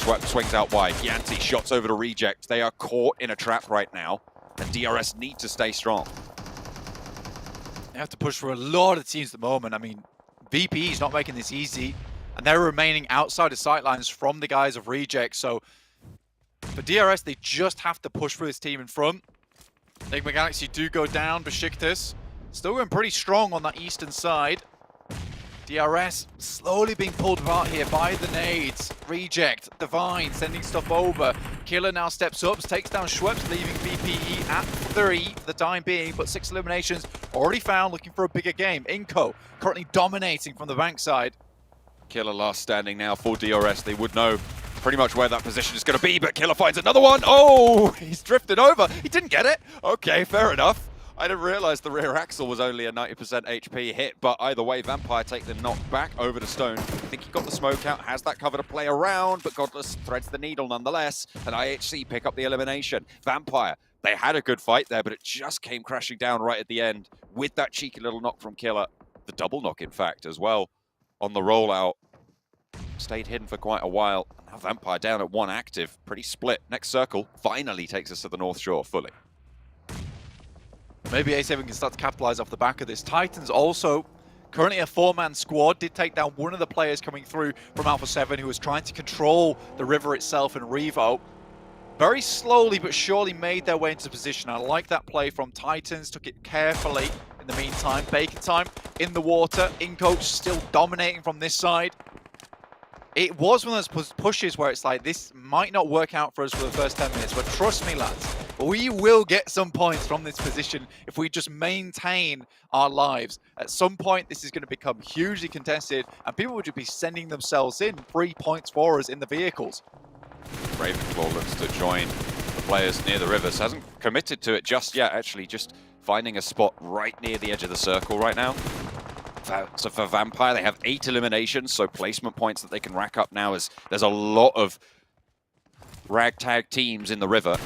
Schwepp swings out wide. Yanti shots over to Reject. They are caught in a trap right now, and DRS need to stay strong. They have to push for a lot of teams at the moment. I mean, VP is not making this easy, and they're remaining outside of sightlines from the guys of Reject. So for DRS, they just have to push for this team in front. Enigma Galaxy do go down. Besiktas still going pretty strong on that eastern side. DRS slowly being pulled apart here by the nades. Reject, Divine sending stuff over. Killer now steps up, takes down Schweppes, leaving VPE at 3 for the time being, but 6 eliminations already found, looking for a bigger game. iNCO currently dominating from the bank side. Killer last standing now for DRS. They would know pretty much where that position is going to be, but Killer finds another one. Oh, he's drifted over. He didn't get it. Okay, fair enough. I didn't realize the rear axle was only a 90% HP hit, but either way, Vampire take the knock back over to Stone. I think he got the smoke out, has that cover to play around, but Godless threads the needle nonetheless, and IHC pick up the elimination. Vampire, they had a good fight there, but it just came crashing down right at the end with that cheeky little knock from Killer. The double knock, in fact, as well, on the rollout. Stayed hidden for quite a while. Now Vampire down at 1 active, pretty split. Next circle finally takes us to the North Shore fully. Maybe A7 can start to capitalize off the back of this. Titans also currently a 4-man squad. Did take down one of the players coming through from Alpha 7 who was trying to control the river itself in Revo. Very slowly but surely made their way into position. I like that play from Titans. Took it carefully in the meantime. Bacon time in the water. iNCO still dominating from this side. It was one of those pushes where it's like, this might not work out for us for the first 10 minutes, but trust me, lads, we will get some points from this position if we just maintain our lives. At some point, this is going to become hugely contested, and people will just be sending themselves in 3 points for us in the vehicles. Ravenclaw looks to join the players near the rivers. Hasn't committed to it just yet, actually, just finding a spot right near the edge of the circle right now. So for Vampire, they have 8 eliminations, so placement points that they can rack up now as there's a lot of ragtag teams in the river.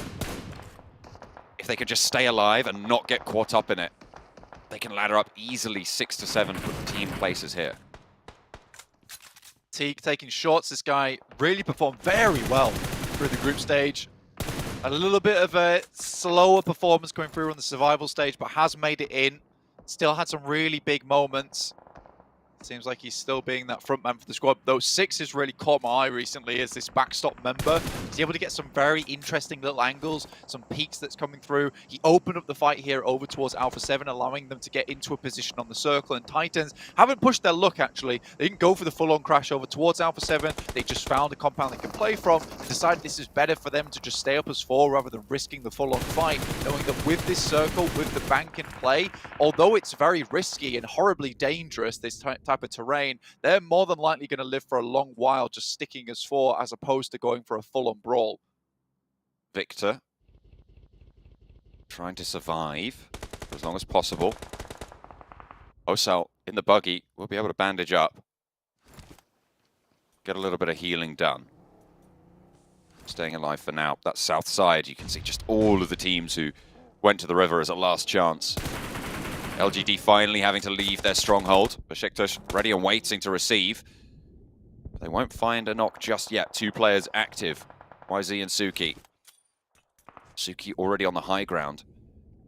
If they can just stay alive and not get caught up in it, they can ladder up easily 6 to 7 team places here. Teague taking shots. This guy really performed very well through the group stage. A little bit of a slower performance going through on the survival stage, but has made it in. Still had some really big moments. Seems like he's still being that front man for the squad. Though 6 has really caught my eye recently as this backstop member. He's able to get some very interesting little angles, some peaks that's coming through. He opened up the fight here over towards Alpha 7, allowing them to get into a position on the circle. And Titans haven't pushed their luck, actually. They didn't go for the full-on crash over towards Alpha 7. They just found a compound they can play from and decided this is better for them to just stay up as 4 rather than risking the full-on fight, knowing that with this circle, with the bank in play, although it's very risky and horribly dangerous, this type of terrain, they're more than likely going to live for a long while just sticking as 4 as opposed to going for a full-on brawl. Victor trying to survive for as long as possible. Osal in the buggy will be able to bandage up, get a little bit of healing done. Staying alive for now. That south side, you can see just all of the teams who went to the river as a last chance. LGD finally having to leave their stronghold. Besiktas ready and waiting to receive. They won't find a knock just yet. 2 players active, YZ and Suki. Suki already on the high ground.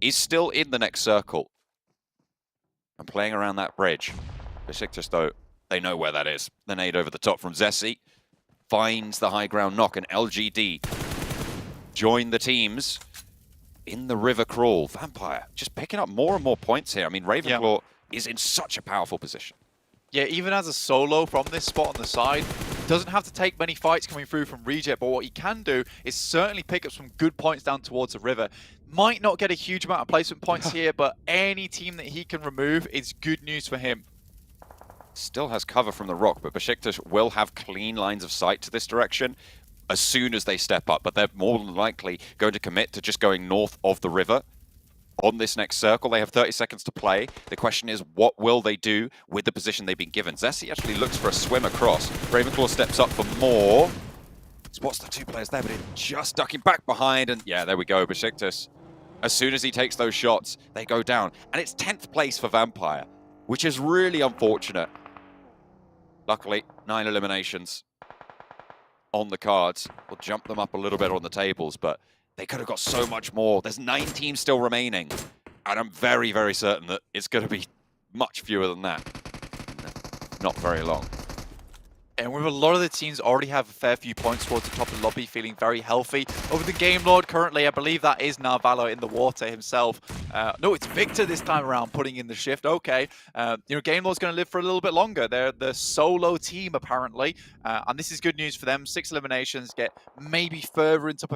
Is still in the next circle and playing around that bridge. Besiktas, though, they know where that is. The nade over the top from Zessi finds the high ground knock, and LGD join the teams in the river crawl. Vampire just picking up more and more points here. I mean, Ravenclaw is in such a powerful position. Yeah, even as a solo from this spot on the side, doesn't have to take many fights coming through from Reject, but what he can do is certainly pick up some good points down towards the river. Might not get a huge amount of placement points here, but any team that he can remove is good news for him. Still has cover from the rock, but Besiktas will have clean lines of sight to this direction as soon as they step up, but they're more than likely going to commit to just going north of the river on this next circle. They have 30 seconds to play. The question is, what will they do with the position they've been given? Zessi actually looks for a swim across. Ravenclaw steps up for more. Spots the 2 players there, but it's just ducking back behind. And yeah, there we go, Besiktas. As soon as he takes those shots, they go down. And it's 10th place for Vampire, which is really unfortunate. Luckily, 9 eliminations on the cards. We'll jump them up a little bit on the tables, but they could have got so much more. There's 9 teams still remaining, and I'm very, very certain that it's going to be much fewer than that. Not very long. And with a lot of the teams already have a fair few points towards the top of the lobby, feeling very healthy. Over the Game Lord currently, I believe that is Narvalo in the water himself. No, it's Victor this time around putting in the shift. Okay, Game Lord's going to live for a little bit longer. They're the solo team apparently, and this is good news for them. 6 eliminations, get maybe further into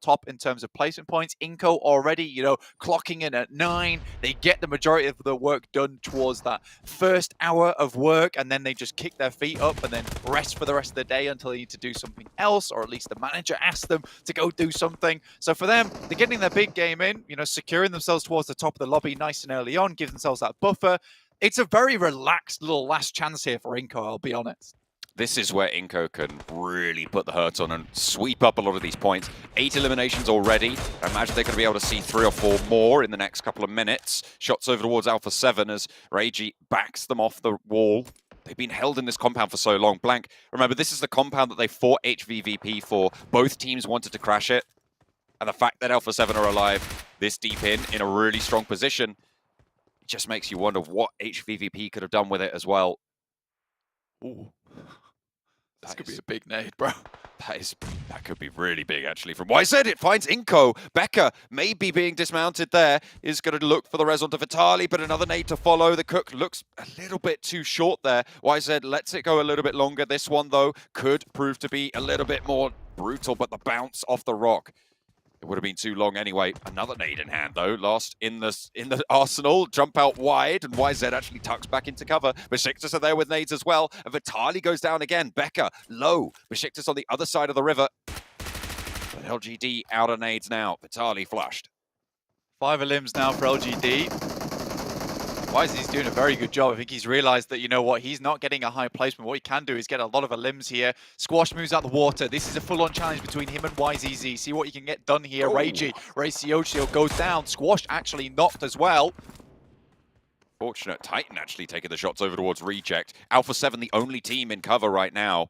top in terms of placement points. iNCO already, clocking in at 9. They get the majority of the work done towards that first hour of work, and then they just kick their feet up and then rest for the rest of the day until they need to do something else, or at least the manager asks them to go do something. So for them, they're getting their big game in, securing themselves towards the top of the lobby nice and early on, give themselves that buffer. It's a very relaxed little last chance here for iNCO, I'll be honest. This is where iNCO can really put the hurt on and sweep up a lot of these points. 8 eliminations already. I imagine they're going to be able to see 3 or 4 more in the next couple of minutes. Shots over towards Alpha 7 as Reiji backs them off the wall. They've been held in this compound for so long. Blank, remember, this is the compound that they fought HVVP for. Both teams wanted to crash it. And the fact that Alpha 7 are alive this deep in a really strong position, it just makes you wonder what HVVP could have done with it as well. Ooh. This could be a big nade, bro. That could be really big, actually. From YZ, it finds iNCO. Becca, maybe being dismounted there, is going to look for the res onto Vitali, but another nade to follow. The Cook looks a little bit too short there. YZ lets it go a little bit longer. This one, though, could prove to be a little bit more brutal, but the bounce off the rock, it would have been too long anyway. Another nade in hand, though. Lost in the arsenal. Jump out wide, and YZ actually tucks back into cover. Besiktas are there with nades as well. And Vitali goes down again. Becca, low. Besiktas on the other side of the river. But LGD out of nades now. Vitali flushed. 5 elims now for LGD. Wisey's doing a very good job. I think he's realized that, he's not getting a high placement. What he can do is get a lot of elims here. Squash moves out the water. This is a full-on challenge between him and YZZ. See what you can get done here. Reiji, Raciocio goes down. Squash actually knocked as well. Fortunate. Titan actually taking the shots over towards Reject. Alpha 7, the only team in cover right now.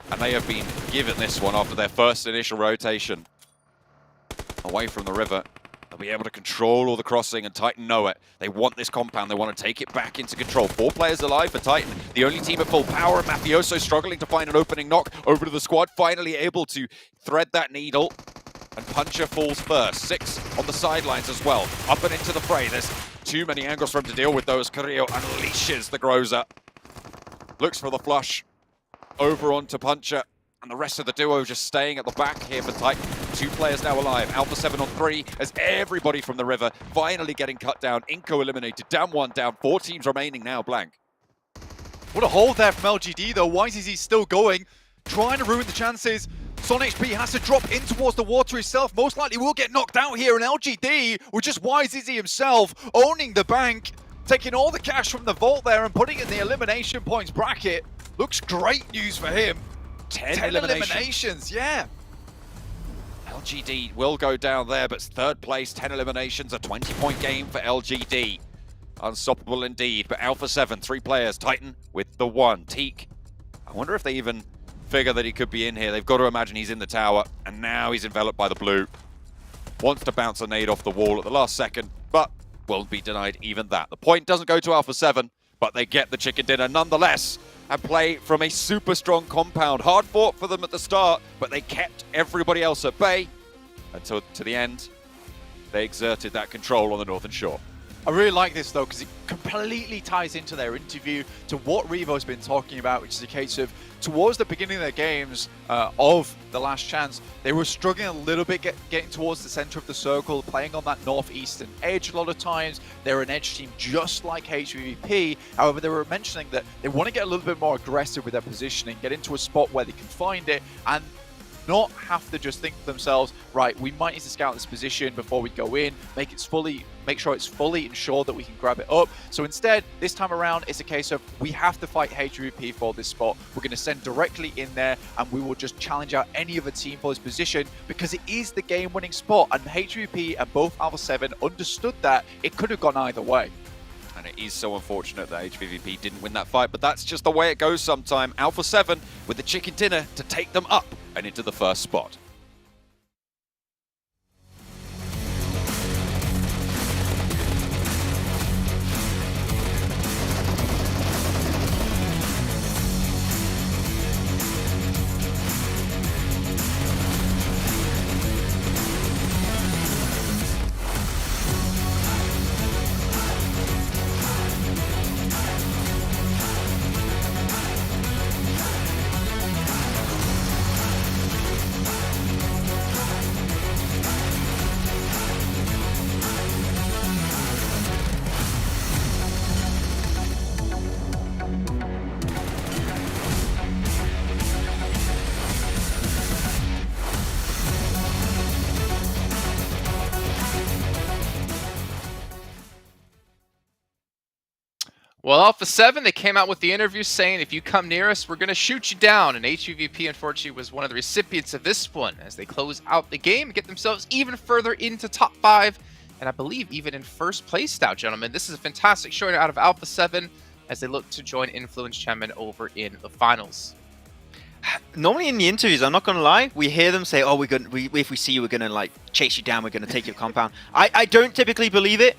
And they have been given this one after their first initial rotation. Away from the river. They'll be able to control all the crossing, and Titan know it. They want this compound. They want to take it back into control. 4 players alive for Titan. The only team at full power. Mafioso struggling to find an opening knock over to the squad. Finally able to thread that needle. And Puncher falls first. 6 on the sidelines as well. Up and into the fray. There's too many angles for him to deal with those. Carrillo unleashes the Groza. Looks for the flush. Over onto Puncher. And the rest of the duo just staying at the back here for Titan. 2 players now alive. Alpha 7 on 3 as everybody from the river finally getting cut down. iNCO eliminated. Down 1, down 4 teams remaining now. Blank. What a hold there from LGD though. YZZ still going, trying to ruin the chances. Son HP has to drop in towards the water himself. Most likely will get knocked out here. And LGD, with just YZZ himself, owning the bank, taking all the cash from the vault there and putting it in the elimination points bracket. Looks great news for him. 10 eliminations, yeah. LGD will go down there, but 3rd place, 10 eliminations, a 20-point game for LGD. Unstoppable indeed, but Alpha 7, 3 players, Titan with the 1. Teak, I wonder if they even figure that he could be in here. They've got to imagine he's in the tower, and now he's enveloped by the blue. Wants to bounce a nade off the wall at the last second, but will be denied even that. The point doesn't go to Alpha 7, but they get the chicken dinner nonetheless. And play from a super strong compound. Hard fought for them at the start, but they kept everybody else at bay until to the end. They exerted that control on the northern shore. I really like this though, because it completely ties into their interview to what Revo's been talking about, which is a case of towards the beginning of their games of the last chance, they were struggling a little bit getting towards the center of the circle, playing on that northeastern edge a lot of times. They're an edge team just like HVVP. However, they were mentioning that they want to get a little bit more aggressive with their positioning, get into a spot where they can find it, and not have to just think to themselves, right, we might need to scout this position before we go in, make sure it's fully ensured that we can grab it up. So instead, this time around, it's a case of we have to fight HVVP for this spot. We're going to send directly in there, and we will just challenge out any other team for this position because it is the game-winning spot. And HVVP and both Alpha 7 understood that it could have gone either way. And it is so unfortunate that HVVP didn't win that fight, but that's just the way it goes sometime. Alpha 7 with the chicken dinner to take them up and into the first spot. Well, Alpha 7, they came out with the interview saying, if you come near us, we're going to shoot you down. And HVVP, unfortunately, was one of the recipients of this one as they close out the game and get themselves even further into top 5. And I believe even in first place now, gentlemen. This is a fantastic showing out of Alpha 7 as they look to join Influence Chairman over in the finals. Normally in the interviews, I'm not going to lie, we hear them say, oh, if we see you, we're going to like chase you down, we're going to take your compound. I don't typically believe it.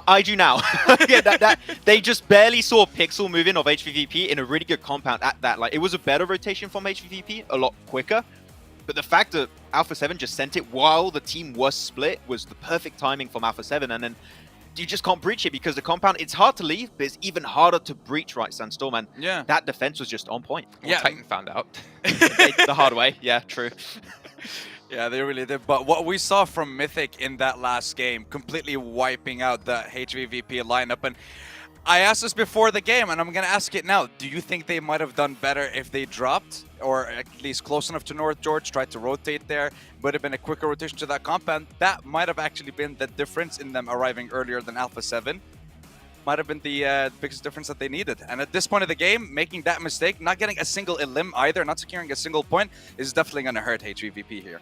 I do now. Yeah, they just barely saw Pixel move in of HVVP in a really good compound at that. Like, it was a better rotation from HVVP, a lot quicker. But the fact that Alpha 7 just sent it while the team was split was the perfect timing from Alpha 7. And then you just can't breach it because the compound, it's hard to leave, but it's even harder to breach, right, Sandstorm? And that defense was just on point. Well, Titan found out. The hard way. Yeah, true. Yeah, they really did. But what we saw from Mythic in that last game, completely wiping out the HVVP lineup. And I asked this before the game, and I'm going to ask it now. Do you think they might have done better if they dropped, or at least close enough to North George, tried to rotate there? Would have been a quicker rotation to that compound. That might have actually been the difference in them arriving earlier than Alpha 7. Might have been the biggest difference that they needed. And at this point of the game, making that mistake, not getting a single elim either, not securing a single point, is definitely going to hurt HVVP here.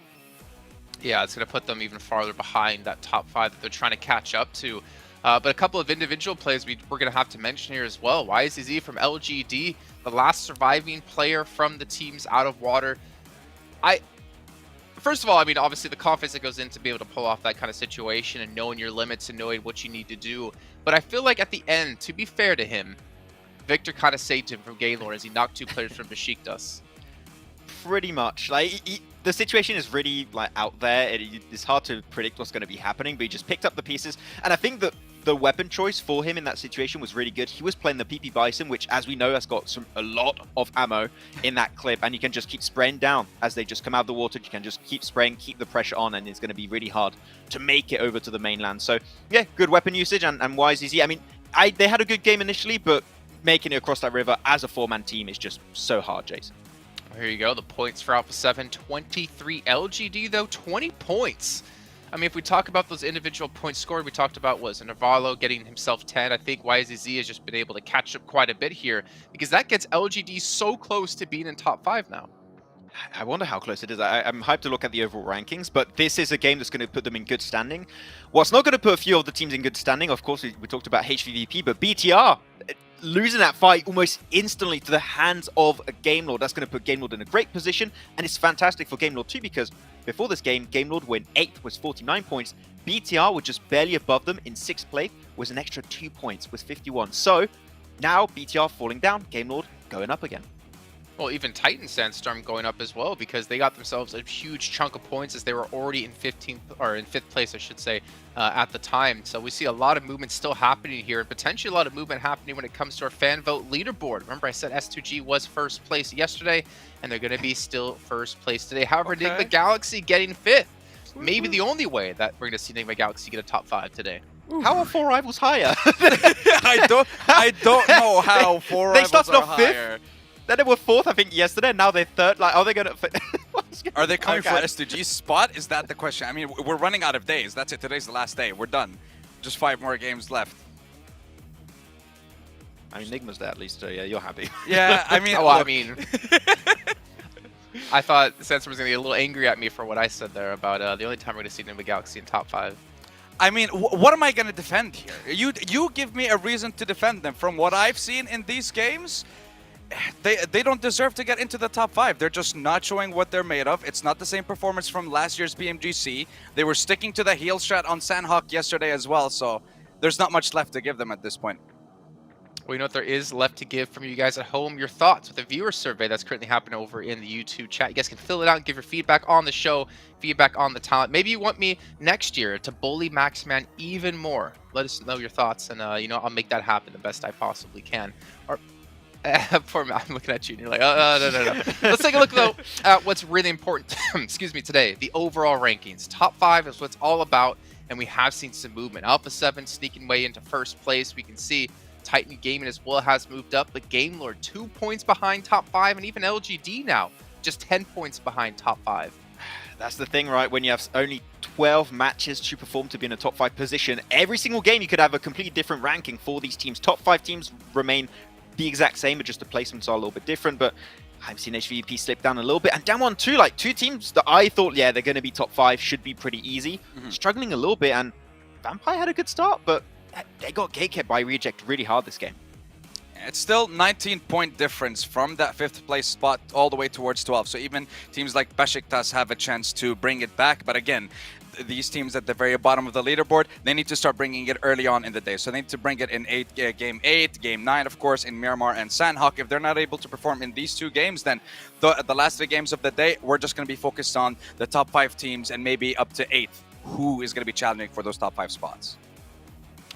Yeah, it's going to put them even farther behind that top 5 that they're trying to catch up to. But a couple of individual plays we're going to have to mention here as well. YZZ from LGD, the last surviving player from the teams out of water. First of all, I mean, obviously the confidence that goes in to be able to pull off that kind of situation and knowing your limits and knowing what you need to do. But I feel like at the end, to be fair to him, Victor kind of saved him from Gaylord as he knocked 2 players from Besiktas. Pretty much. Like, the situation is really like out there. It's hard to predict what's going to be happening, but he just picked up the pieces. And I think that the weapon choice for him in that situation was really good. He was playing the PP Bison, which, as we know, has got a lot of ammo in that clip, and you can just keep spraying down as they just come out of the water. You can just keep spraying, keep the pressure on, and it's going to be really hard to make it over to the mainland. So, yeah, good weapon usage, and YZZ. I mean, they had a good game initially, but making it across that river as a 4-man team is just so hard, Jason. Here you go, the points for Alpha 7, 23. LGD, though, 20 points. I mean, if we talk about those individual points scored, we talked about, Navarro getting himself 10. I think YZZ has just been able to catch up quite a bit here, because that gets LGD so close to being in top 5 now. I wonder how close it is. I'm hyped to look at the overall rankings, but this is a game that's going to put them in good standing. What's not going to put a few of the teams in good standing, of course, we talked about HVVP, but BTR, losing that fight almost instantly to the hands of a Game Lord. That's going to put Game Lord in a great position, and it's fantastic for Game Lord too, because before this game, Game Lord went 8th with 49 points. BTR were just barely above them in 6th place, was an extra 2 points with 51. So now BTR falling down, Game Lord going up again. Well, even Titan Sandstorm going up as well, because they got themselves a huge chunk of points as they were already in 5th place, I should say, at the time. So we see a lot of movement still happening here, and potentially a lot of movement happening when it comes to our fan vote leaderboard. Remember, I said S2G was first place yesterday, and they're going to be still first place today. However, Enigma Galaxy getting 5th. Maybe the only way that we're going to see Enigma Galaxy get a top 5 today. How are 4 rivals higher? I don't know how 4 rivals are higher. Then they were 4th, I think, yesterday. Now they're 3rd. Like, are they going to... Are they coming Okay. for S2G's spot? Is that the question? I mean, we're running out of days. That's it. Today's the last day. We're done. Just 5 more games left. I mean, Nigma's there at least, so yeah, you're happy. Yeah, I mean, Oh, I look. mean, I thought Sensor was going to get a little angry at me for what I said there about the only time we're going to see Nimba Galaxy in top 5. I mean, what am I going to defend here? You give me a reason to defend them. From what I've seen in these games, they don't deserve to get into the top 5. They're just not showing what they're made of. It's not the same performance from last year's PMGC. They were sticking to the heel strat on Sandhawk yesterday as well, so there's not much left to give them at this point. Well, you know what there is left to give from you guys at home? Your thoughts with the viewer survey that's currently happening over in the YouTube chat. You guys can fill it out and give your feedback on the show, feedback on the talent. Maybe you want me next year to bully Maxman even more. Let us know your thoughts, and you know, I'll make that happen the best I possibly can. Or poor Matt, I'm looking at you, and you're like, no. Let's take a look though at what's really important. Excuse me, today, the overall rankings. Top 5 is what it's all about, and we have seen some movement. Alpha 7 sneaking way into first place. We can see Titan Gaming as well has moved up, but Game Lord 2 points behind top 5, and even LGD now just 10 points behind top 5. That's the thing, right? When you have only 12 matches to perform to be in a top 5 position, every single game you could have a completely different ranking for these teams. Top 5 teams remain the exact same, but just the placements are a little bit different. But I've seen HVVP slip down a little bit, and Damwon too. Like 2 teams that I thought, yeah, they're going to be top 5, should be pretty easy. Struggling a little bit, and Vampire had a good start, but they got gatekept by Reject really hard this game. It's still 19-point difference from that 5th place spot all the way towards 12. So even teams like Besiktas have a chance to bring it back. But again, these teams at the very bottom of the leaderboard, they need to start bringing it early on in the day. So they need to bring it in game 8, game 9, of course, in Miramar and Sandhawk. If they're not able to perform in these 2 games, then the last 3 games of the day, we're just going to be focused on the top 5 teams and maybe up to 8th, who is going to be challenging for those top 5 spots.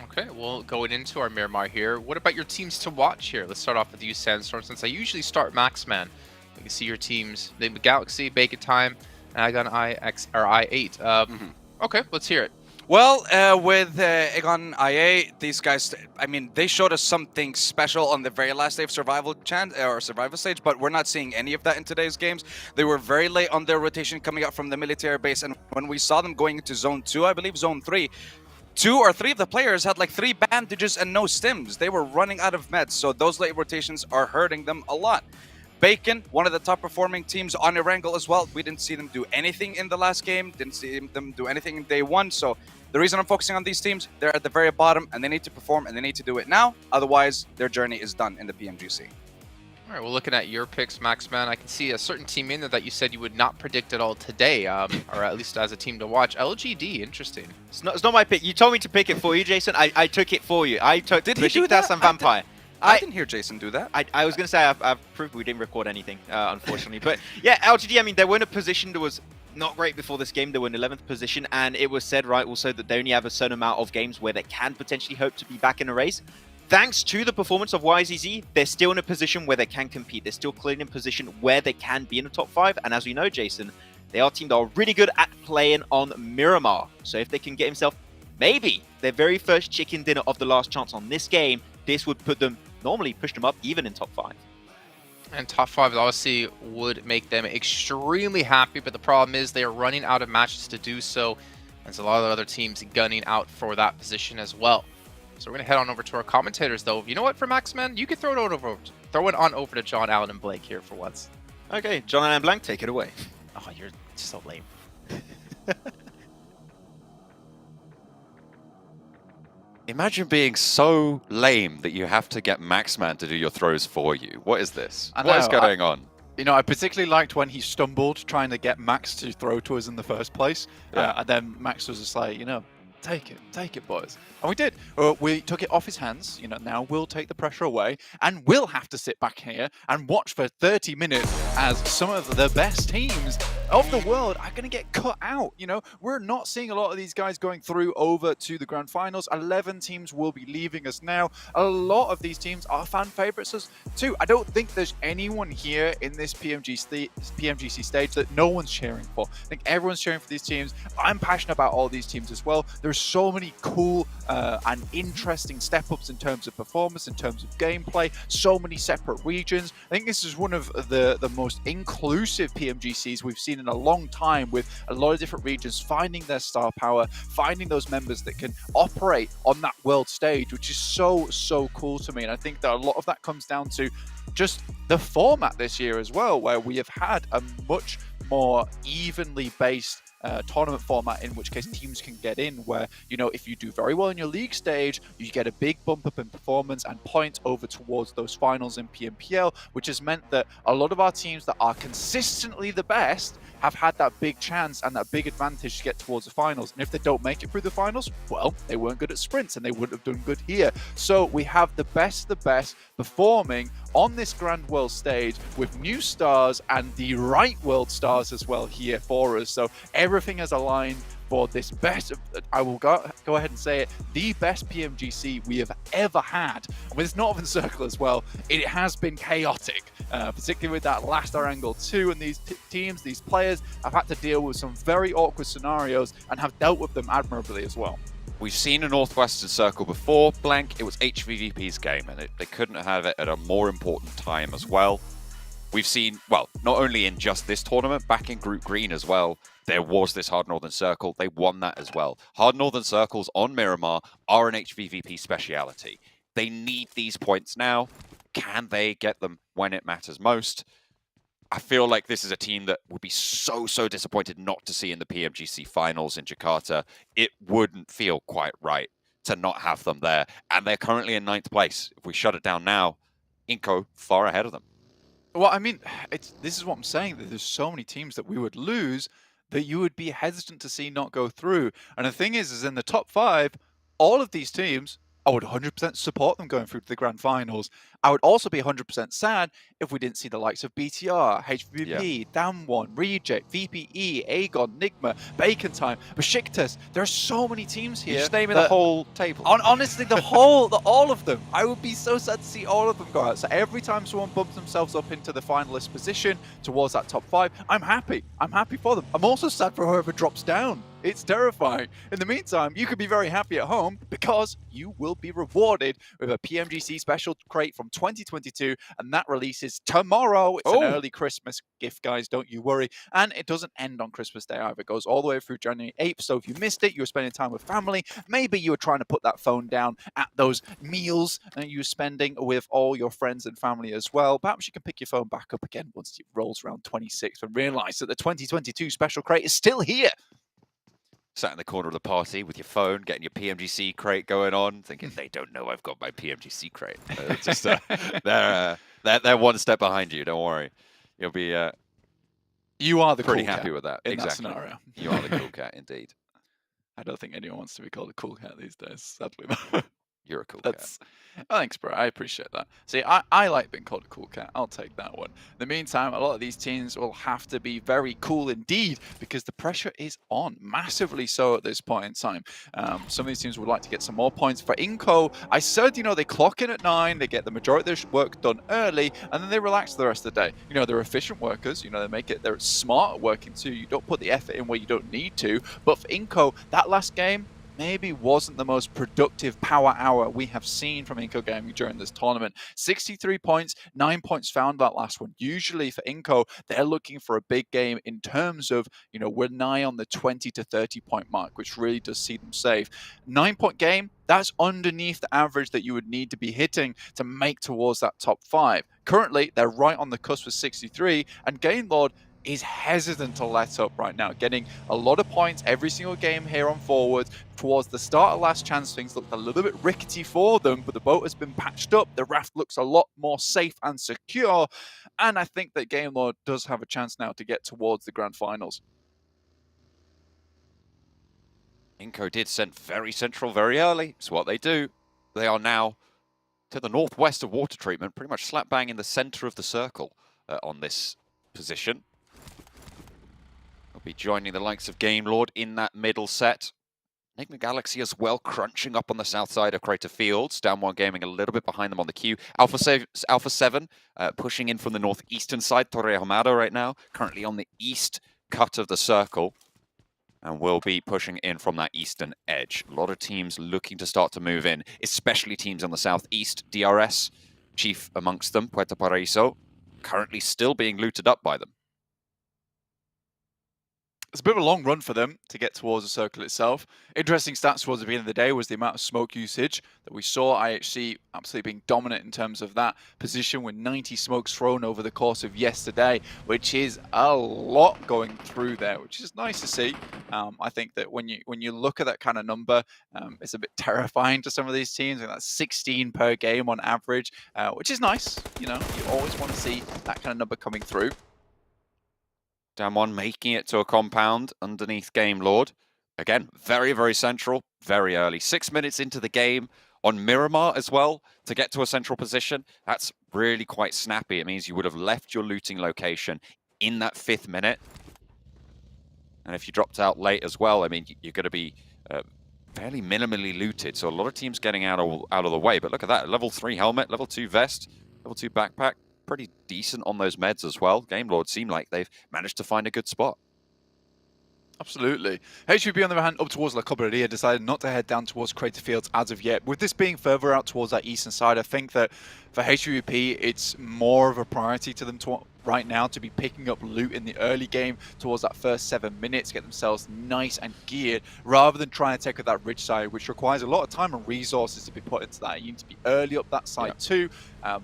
Okay, well, going into our Miramar here, what about your teams to watch here? Let's start off with you, Sandstorm, since I usually start Maxman. We can see your teams, the Galaxy, Bacon Time, and I got an I8. Okay, let's hear it. Well, with Egon IA, these guys, I mean, they showed us something special on the very last day of survival stage, but we're not seeing any of that in today's games. They were very late on their rotation coming out from the military base, and when we saw them going into Zone 2, I believe Zone 3, 2 or 3 of the players had like 3 bandages and no stims. They were running out of meds, so those late rotations are hurting them a lot. Bacon, one of the top performing teams on Erangel as well. We didn't see them do anything in the last game, didn't see them do anything in day 1. So the reason I'm focusing on these teams, they're at the very bottom and they need to perform and they need to do it now. Otherwise, their journey is done in the PMGC. All right, well, looking at your picks, Maxman, I can see a certain team in there that you said you would not predict at all today, or at least as a team to watch. LGD, interesting. It's not my pick. You told me to pick it for you, Jason. I took it for you. I took Did he do that? and Vampire. I didn't hear Jason do that. I was going to say I've proved we didn't record anything, unfortunately. But yeah, LGD, I mean, they were in a position that was not great before this game. They were in 11th position, and it was said, right, also that they only have a certain amount of games where they can potentially hope to be back in a race. Thanks to the performance of YZZ, they're still in a position where they can compete. They're still clearly in a position where they can be in the top 5. And as we know, Jason, they are a team that are really good at playing on Miramar. So if they can get himself maybe their very first chicken dinner of the last chance on this game, this would put them, normally push them up even in top 5. And top 5 obviously would make them extremely happy, but the problem is they are running out of matches to do so. There's a lot of other teams gunning out for that position as well. So we're going to head on over to our commentators, though. You know what, for Maxman? You can throw it on over to John, Allen, and Blake here for once. Okay, John, Allen, and Blank, take it away. Oh, you're so lame. Imagine being so lame that you have to get Maxman to do your throws for you. What is this? What is going on? You know, I particularly liked when he stumbled trying to get Max to throw to us in the first place. And then Max was just like, you know, take it, boys. And we did. We took it off his hands. You know, now we'll take the pressure away, and we'll have to sit back here and watch for 30 minutes as some of the best teams of the world are going to get cut out. You know, we're not seeing a lot of these guys going through over to the grand finals. 11 teams will be leaving us now. A lot of these teams are fan favorites too. I don't think there's anyone here in this PMGC stage that no one's cheering for. I think everyone's cheering for these teams. I'm passionate about all these teams as well. There's so many cool and interesting step-ups in terms of performance, in terms of gameplay, so many separate regions. I think this is one of the most inclusive PMGCs we've seen seen in a long time, with a lot of different regions finding their star power, finding those members that can operate on that world stage, which is so cool to me. And I think that a lot of that comes down to just the format this year as well, where we have had a much more evenly based tournament format, in which case teams can get in, where, you know, if you do very well in your league stage, you get a big bump up in performance and points over towards those finals in PMPL, which has meant that a lot of our teams that are consistently the best have had that big chance and that big advantage to get towards the finals. And if they don't make it through the finals, well, they weren't good at sprints and they wouldn't have done good here. So we have the best performing on this Grand World stage, with new stars and the right world stars as well here for us. So everything has aligned for this best, I will go ahead and say it, the best PMGC we have ever had. And with this Northern Circle as well, it has been chaotic, particularly with that last Angle 2, and these teams, these players have had to deal with some very awkward scenarios and have dealt with them admirably as well. We've seen a Northwestern Circle before, Blank. It was HVVP's game, and they couldn't have it at a more important time as well. We've seen, well, not only in just this tournament, back in Group Green as well, there was this Hard Northern Circle. They won that as well. Hard Northern Circles on Miramar are an HVVP speciality. They need these points now. Can they get them when it matters most? I feel like this is a team that would be so disappointed not to see in the PMGC Finals in Jakarta. It wouldn't feel quite right to not have them there. And they're currently in 9th place. If we shut it down now, iNCO far ahead of them. Well, I mean, this is what I'm saying, that there's so many teams that we would lose that you would be hesitant to see not go through. And the thing is in the top 5, all of these teams, I would 100% support them going through to the grand finals. I would also be 100% sad if we didn't see the likes of BTR, HVVP, Damwon, Reject, VPE, Aegon, Nigma, Bacon Time, Besiktas. There are so many teams here. You just name the whole table. Honestly, all of them. I would be so sad to see all of them go out. So every time someone bumps themselves up into the finalist position towards that top 5, I'm happy. I'm happy for them. I'm also sad for whoever drops down. It's terrifying. In the meantime, you could be very happy at home because you will be rewarded with a PMGC special crate from 2022, and that releases tomorrow. It's an early Christmas gift, guys, don't you worry. And it doesn't end on Christmas Day either. It goes all the way through January 8th. So if you missed it, you were spending time with family, maybe you were trying to put that phone down at those meals that you were spending with all your friends and family as well. Perhaps you can pick your phone back up again once it rolls around 26th and realize that the 2022 special crate is still here. Sat in the corner of the party with your phone, getting your PMGC crate going on, thinking they don't know I've got my PMGC crate. Just they're one step behind you. Don't worry, you'll be. You are the pretty cool happy cat with that. in Exactly. that scenario. You are the cool cat, indeed. I don't think anyone wants to be called a cool cat these days, sadly. You're a cool cat. Thanks, bro. I appreciate that. See, I like being called a cool cat. I'll take that one. In the meantime, a lot of these teams will have to be very cool indeed, because the pressure is on, massively so at this point in time. Some of these teams would like to get some more points. For iNCO, I said, you know, they clock in at 9, they get the majority of their work done early, and then they relax the rest of the day. You know, they're efficient workers. You know, they're smart at working too. You don't put the effort in where you don't need to. But for iNCO, that last game maybe wasn't the most productive power hour we have seen from iNCO Gaming during this tournament. 63 points, 9 points found that last one. Usually for iNCO, they're looking for a big game in terms of, you know, we're nigh on the 20 to 30 point mark, which really does see them safe. 9-point game, that's underneath the average that you would need to be hitting to make towards that top 5. Currently, they're right on the cusp of 63, and Gainlord is hesitant to let up right now, getting a lot of points every single game here on forward. Towards the start of last chance, things looked a little bit rickety for them, but the boat has been patched up. The raft looks a lot more safe and secure, and I think that Gainlord does have a chance now to get towards the grand finals. iNCO did send very central very early. It's what they do. They are now to the northwest of water treatment, pretty much slap bang in the center of the circle on this position. They'll be joining the likes of Gainlord in that middle set. Enigma Galaxy as well, crunching up on the south side of Crater Fields. Damwon Gaming a little bit behind them on the queue. Alpha 7 pushing in from the northeastern side. Torre Ahumada right now, currently on the east cut of the circle. And will be pushing in from that eastern edge. A lot of teams looking to start to move in, especially teams on the southeast. DRS, chief amongst them, Puerto Paraíso, currently still being looted up by them. It's a bit of a long run for them to get towards the circle itself. Interesting stats towards the beginning of the day was the amount of smoke usage that we saw. IHC absolutely being dominant in terms of that position with 90 smokes thrown over the course of yesterday, which is a lot going through there, which is nice to see. I think that when you look at that kind of number, it's a bit terrifying to some of these teams. And that's 16 per game on average, which is nice. You know, you always want to see that kind of number coming through. Damwon making it to a compound underneath Game Lord. Again, very, very central, very early. 6 minutes into the game on Miramar as well to get to a central position. That's really quite snappy. It means you would have left your looting location in that 5th minute. And if you dropped out late as well, I mean, you're going to be fairly minimally looted. So a lot of teams getting out of the way. But look at that, level 3 helmet, level 2 vest, level 2 backpack. Pretty decent on those meds as well. Game Lord seem like they've managed to find a good spot. Absolutely. HVP, on the other hand, up towards La Cobreria, decided not to head down towards Crater Fields as of yet. With this being further out towards that eastern side, I think that for HVP, it's more of a priority to them right now to be picking up loot in the early game towards that first 7 minutes, get themselves nice and geared, rather than trying to take up that ridge side, which requires a lot of time and resources to be put into that. You need to be early up that side too.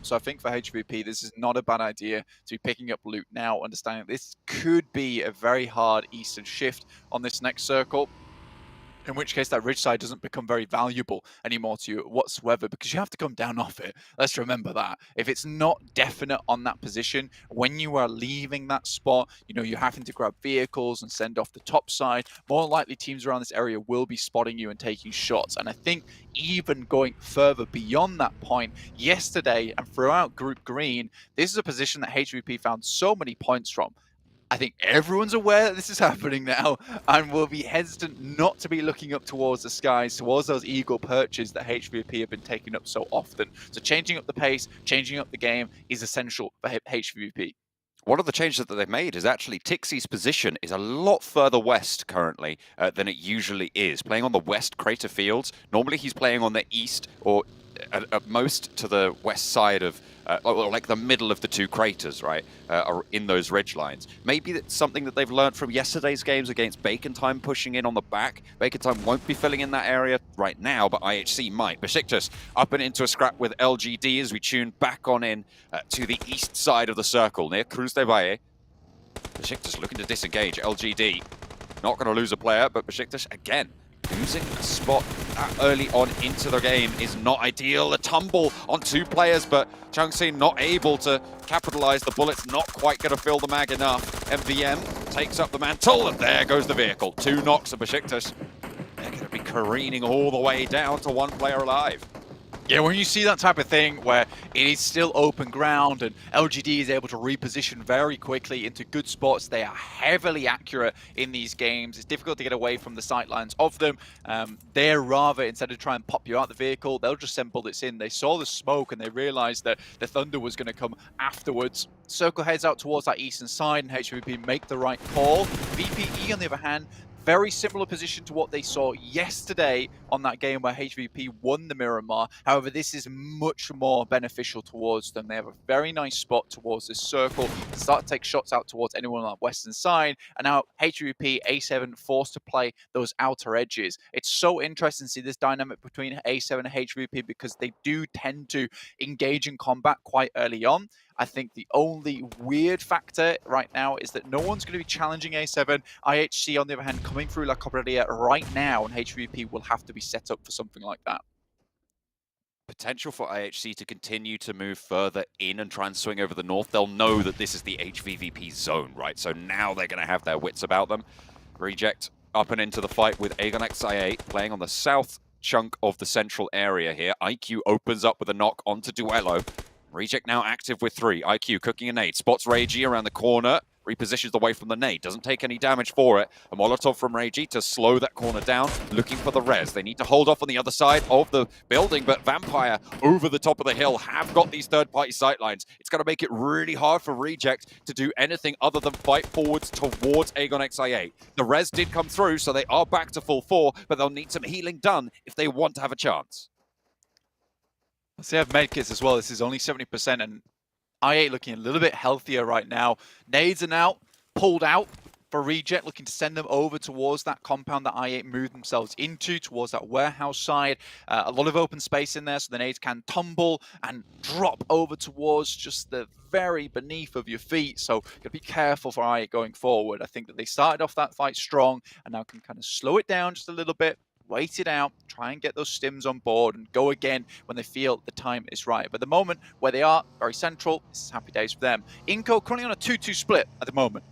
So I think for HVP, this is not a bad idea to be picking up loot now, understanding this could be a very hard eastern shift on this next circle. In which case that ridge side doesn't become very valuable anymore to you whatsoever, because you have to come down off it. Let's remember that. If it's not definite on that position, when you are leaving that spot, you know, you're having to grab vehicles and send off the top side, more likely teams around this area will be spotting you and taking shots. And I think even going further beyond that point, yesterday and throughout Group Green, this is a position that HVP found so many points from. I think everyone's aware that this is happening now and will be hesitant not to be looking up towards the skies, towards those eagle perches that HVP have been taking up so often. So changing up the pace, changing up the game is essential for HVP. One of the changes that they've made is actually Tixie's position is a lot further west currently than it usually is. Playing on the west crater fields. Normally he's playing on the east or at most to the west side of, like the middle of the 2 craters, right, in those ridge lines. Maybe that's something that they've learned from yesterday's games against Bacon Time pushing in on the back. Bacon Time won't be filling in that area right now, but IHC might. Besiktas up and into a scrap with LGD as we tune back on in to the east side of the circle near Cruz de Valle. Besiktas looking to disengage. LGD not going to lose a player, but Besiktas again losing a spot that early on into the game is not ideal. A tumble on 2 players, but Changxin not able to capitalize. The bullet's not quite going to fill the mag enough. MVM takes up the mantle, and there goes the vehicle. 2 knocks of Besiktas. They're going to be careening all the way down to 1 player alive. Yeah, when you see that type of thing where it is still open ground and LGD is able to reposition very quickly into good spots, they are heavily accurate in these games. It's difficult to get away from the sightlines of them. They're rather, instead of trying to pop you out the vehicle, they'll just send bullets in. They saw the smoke and they realized that the thunder was going to come afterwards. Circle heads out towards that eastern side and HVP make the right call. VPE, on the other hand, very similar position to what they saw yesterday on that game where HVP won the Miramar. However, this is much more beneficial towards them. They have a very nice spot towards this circle to start to take shots out towards anyone on that western side. And now HVP, A7 forced to play those outer edges. It's so interesting to see this dynamic between A7 and HVP because they do tend to engage in combat quite early on. I think the only weird factor right now is that no one's going to be challenging A7. IHC, on the other hand, coming through La Cobreria right now, and HVP will have to be set up for something like that. Potential for IHC to continue to move further in and try and swing over the north. They'll know that this is the HVVP zone, right? So now they're going to have their wits about them. Reject up and into the fight with Aegon XI8, playing on the south chunk of the central area here. iNCO opens up with a knock onto Duello. Reject now active with 3. iNCO cooking a nade. Spots Reiji around the corner. Repositions away from the nade. Doesn't take any damage for it. A Molotov from Reiji to slow that corner down. Looking for the res. They need to hold off on the other side of the building, but Vampire over the top of the hill have got these third-party sightlines. It's going to make it really hard for Reject to do anything other than fight forwards towards Aegon XI8. The res did come through, so they are back to full 4, but they'll need some healing done if they want to have a chance. So they have medkits as well. This is only 70%, and I8 looking a little bit healthier right now. Nades are now pulled out. for Reject, looking to send them over towards that compound that I8 moved themselves into, towards that warehouse side. A lot of open space in there, so the nades can tumble and drop over towards just the very beneath of your feet. So gotta be careful for I8 going forward. I think that they started off that fight strong and now can kind of slow it down just a little bit, wait it out, try and get those stims on board and go again when they feel the time is right. But at the moment, where they are, very central, this is happy days for them. iNCO currently on a 2-2 split at the moment.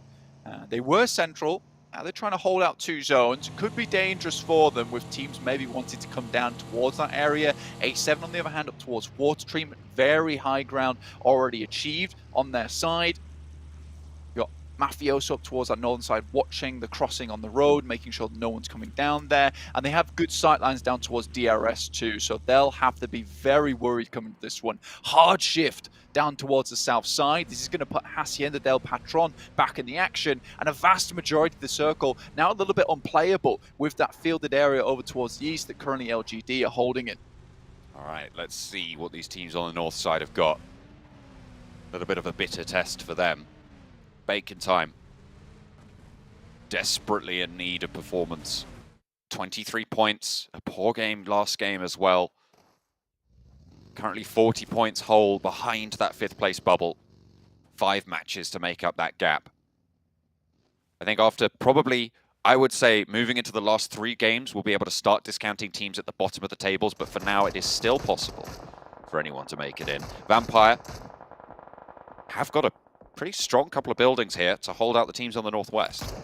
They were central, now they're trying to hold out 2 zones. Could be dangerous for them with teams maybe wanting to come down towards that area. H7 on the other hand up towards water treatment, very high ground already achieved on their side. Got Mafioso up towards that northern side, watching the crossing on the road, making sure no one's coming down there. And they have good sight lines down towards DRS too, so they'll have to be very worried coming to this one. Hard shift down towards the south side. This is going to put Hacienda del Patron back in the action, and a vast majority of the circle now a little bit unplayable with that fielded area over towards the east that currently LGD are holding it. All right, let's see what these teams on the north side have got. A little bit of a bitter test for them. Bacon time. Desperately in need of performance. 23 points, a poor game last game as well. Currently 40 points whole behind that 5th place bubble. 5 matches to make up that gap. I think after probably, I would say, moving into the last 3 games, we'll be able to start discounting teams at the bottom of the tables, but for now it is still possible for anyone to make it in. Vampire have got a pretty strong couple of buildings here to hold out the teams on the northwest.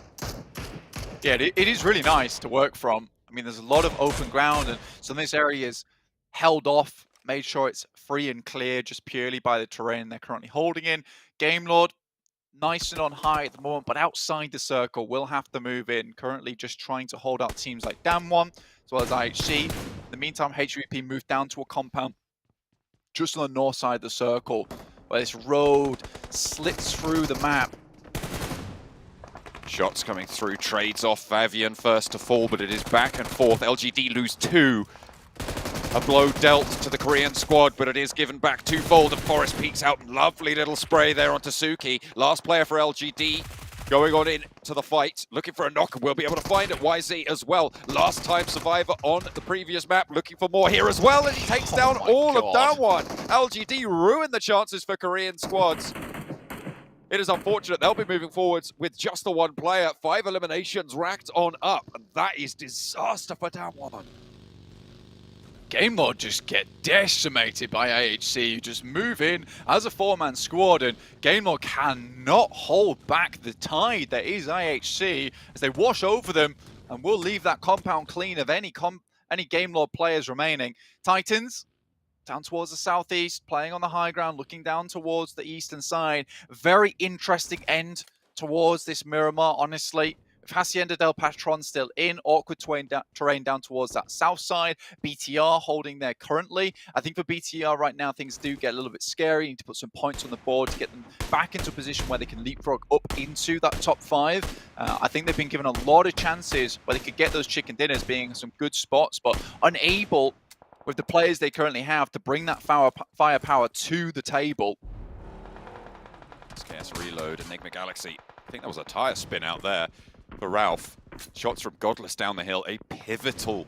Yeah, it is really nice to work from. I mean, there's a lot of open ground, and some of this area is held off, made sure it's free and clear just purely by the terrain they're currently holding in. Game Lord, nice and on high at the moment, but outside the circle, will have to move in. Currently just trying to hold out teams like Damwon, as well as IHC. In the meantime, HVVP moved down to a compound just on the north side of the circle, where this road slits through the map. Shots coming through, trades off. Vavian first to fall, but it is back and forth. LGD lose 2. A blow dealt to the Korean squad, but it is given back twofold, and Forest peeks out. Lovely little spray there onto Suki. Last player for LGD going on into the fight, looking for a knock, and we'll be able to find it. YZ as well. Last time survivor on the previous map, looking for more here as well, and he takes down all of that one. LGD ruined the chances for Korean squads. It is unfortunate. They'll be moving forwards with just the 1 player. 5 eliminations racked on up, and that is disaster for Damwon. Game Lord just get decimated by IHC. You just move in as a 4-man squad, and Game Lord cannot hold back the tide that is IHC as they wash over them, and will leave that compound clean of any Game Lord players remaining. Titans down towards the southeast, playing on the high ground, looking down towards the eastern side. Very interesting end towards this Miramar, honestly. With Hacienda del Patron still in, awkward terrain down towards that south side. BTR holding there currently. I think for BTR right now, things do get a little bit scary. You need to put some points on the board to get them back into a position where they can leapfrog up into that top 5. I think they've been given a lot of chances where they could get those chicken dinners, being some good spots, but unable with the players they currently have to bring that firepower to the table. Scarce reload, Enigma Galaxy. I think that was a tire spin out there for Ralph. Shots from Godless down the hill. A pivotal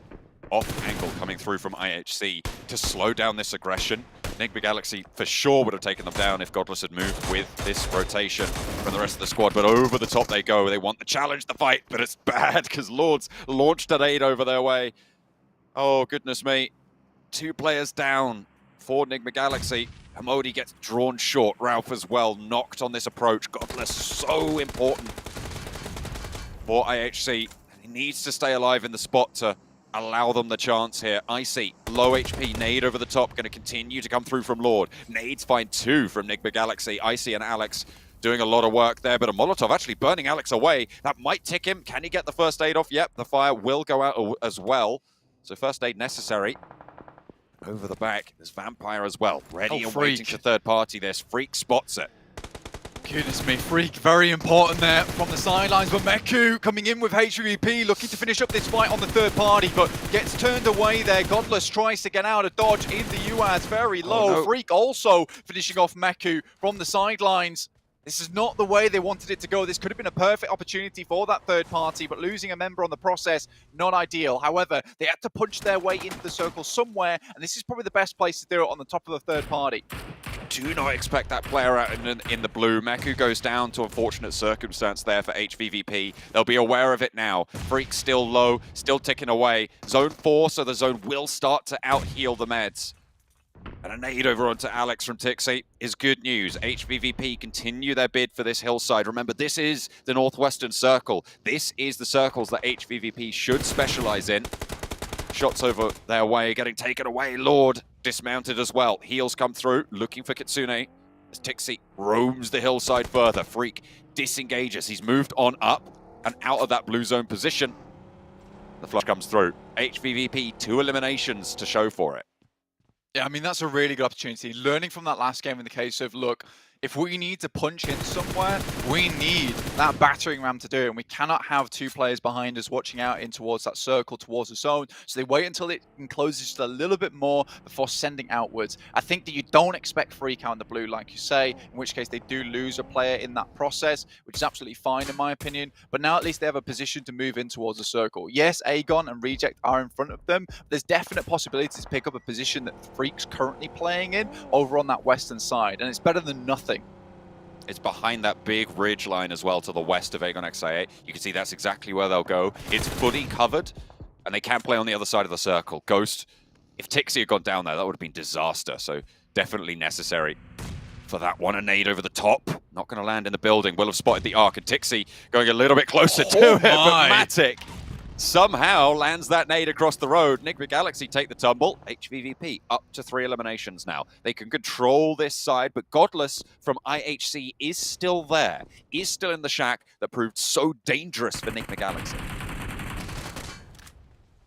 off angle coming through from IHC to slow down this aggression. Enigma Galaxy for sure would have taken them down if Godless had moved with this rotation from the rest of the squad, but over the top they go. They want the challenge, the fight, but it's bad because Lords launched an aid over their way. Oh, goodness me. 2 players down for Enigma Galaxy. Hamodi gets drawn short. Ralph as well, knocked on this approach. Godless, so important for IHC. He needs to stay alive in the spot to allow them the chance here. Icy, low HP, nade over the top, going to continue to come through from Lord. Nades find 2 from Enigma Galaxy. Icy and Alex doing a lot of work there, but a Molotov actually burning Alex away. That might tick him. Can he get the first aid off? Yep, the fire will go out as well. So first aid necessary. Over the back, there's Vampire as well. Ready and waiting for third party. There's Freak spots it. Goodness me, Freak, very important there from the sidelines. But Meku coming in with HVVP, looking to finish up this fight on the third party, but gets turned away there. Godless tries to get out of dodge in the UAS, very low. Oh, no. Freak also finishing off Meku from the sidelines. This is not the way they wanted it to go. This could have been a perfect opportunity for that third party, but losing a member on the process, not ideal. However, they had to punch their way into the circle somewhere, and this is probably the best place to do it on the top of the third party. Do not expect that player out in the blue. Meku goes down to unfortunate circumstance there for HVVP. They'll be aware of it now. Freak still low, still ticking away. Zone 4, so the zone will start to out-heal the meds. And a nade over onto Alex from Tixie is good news. HVVP continue their bid for this hillside. Remember, this is the Northwestern Circle. This is the circles that HVVP should specialize in. Shots over their way, getting taken away. Lord dismounted as well. Heals come through, looking for Kitsune. As Tixie roams the hillside further. Freak disengages. He's moved on up and out of that blue zone position. The flush comes through. HVVP, 2 eliminations to show for it. Yeah, I mean, that's a really good opportunity. Learning from that last game in the case of, look, if we need to punch in somewhere, we need that battering ram to do it. And we cannot have 2 players behind us watching out in towards that circle, towards the zone. So they wait until it encloses just a little bit more before sending outwards. I think that you don't expect Freak out in the blue, like you say, in which case they do lose a player in that process, which is absolutely fine in my opinion. But now at least they have a position to move in towards the circle. Yes, Aegon and Reject are in front of them. But there's definite possibility to pick up a position that Freak's currently playing in over on that western side. And it's better than nothing. It's behind that big ridge line as well to the west of Aegon XIA. You can see that's exactly where they'll go. It's fully covered, and they can play on the other side of the circle. Ghost, if Tixie had gone down there, that would have been disaster. So definitely necessary for that one. A nade over the top. Not going to land in the building. Will have spotted the arc, and Tixie going a little bit closer to it. But Matic somehow lands that nade across the road. Nick Galaxy take the tumble. HVVP up to 3 eliminations now. They can control this side, but Godless from IHC is still there. Is still in the shack that proved so dangerous for Nick Galaxy.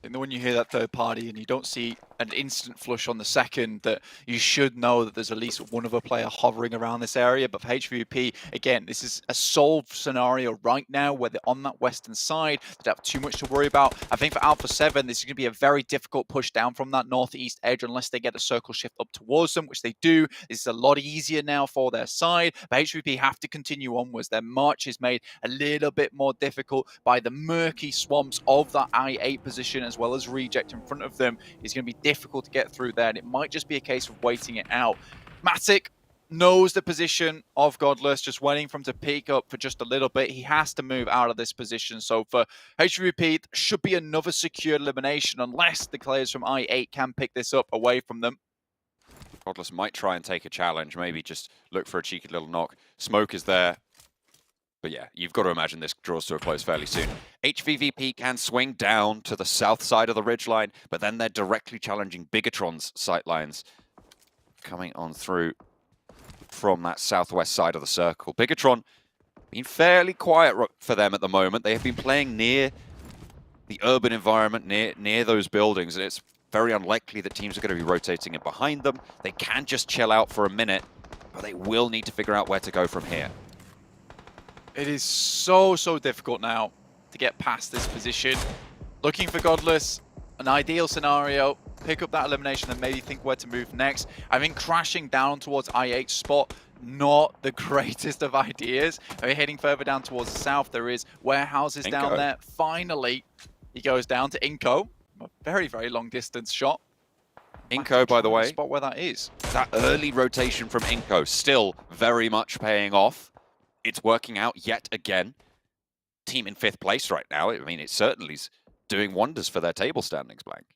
And when you hear that third party and you don't see an instant flush on the second, that you should know that there's at least one other player hovering around this area. But for HVP, again, this is a solved scenario right now where they're on that western side. They don't have too much to worry about. I think for Alpha 7, this is going to be a very difficult push down from that northeast edge unless they get a circle shift up towards them, which they do. This is a lot easier now for their side. But HVP have to continue onwards. Their march is made a little bit more difficult by the murky swamps of that I-8 position, as well as Reject in front of them. It's going to be difficult to get through there, and it might just be a case of waiting it out. Matic knows the position of Godless, just waiting for him to peek up for just a little bit. He has to move out of this position. So for HVP, should be another secure elimination unless the players from I-8 can pick this up away from them. Godless might try and take a challenge, maybe just look for a cheeky little knock. Smoke is there. But yeah, you've got to imagine this draws to a close fairly soon. HVVP can swing down to the south side of the ridgeline, but then they're directly challenging Bigatron's sightlines coming on through from that southwest side of the circle. Bigatron been fairly quiet for them at the moment. They have been playing near the urban environment, near those buildings, and it's very unlikely that teams are going to be rotating in behind them. They can just chill out for a minute, but they will need to figure out where to go from here. It is so difficult now to get past this position. Looking for Godless, an ideal scenario, pick up that elimination and maybe think where to move next. I think crashing down towards I-8 spot, not the greatest of ideas. We're heading further down towards the south. There is warehouses down there. Finally, he goes down to iNCO. A very long distance shot. iNCO, by the way, spot where that is. That early rotation from iNCO still very much paying off. It's working out yet again. Team in 5th place right now. I mean, it certainly is doing wonders for their table standings, Blank.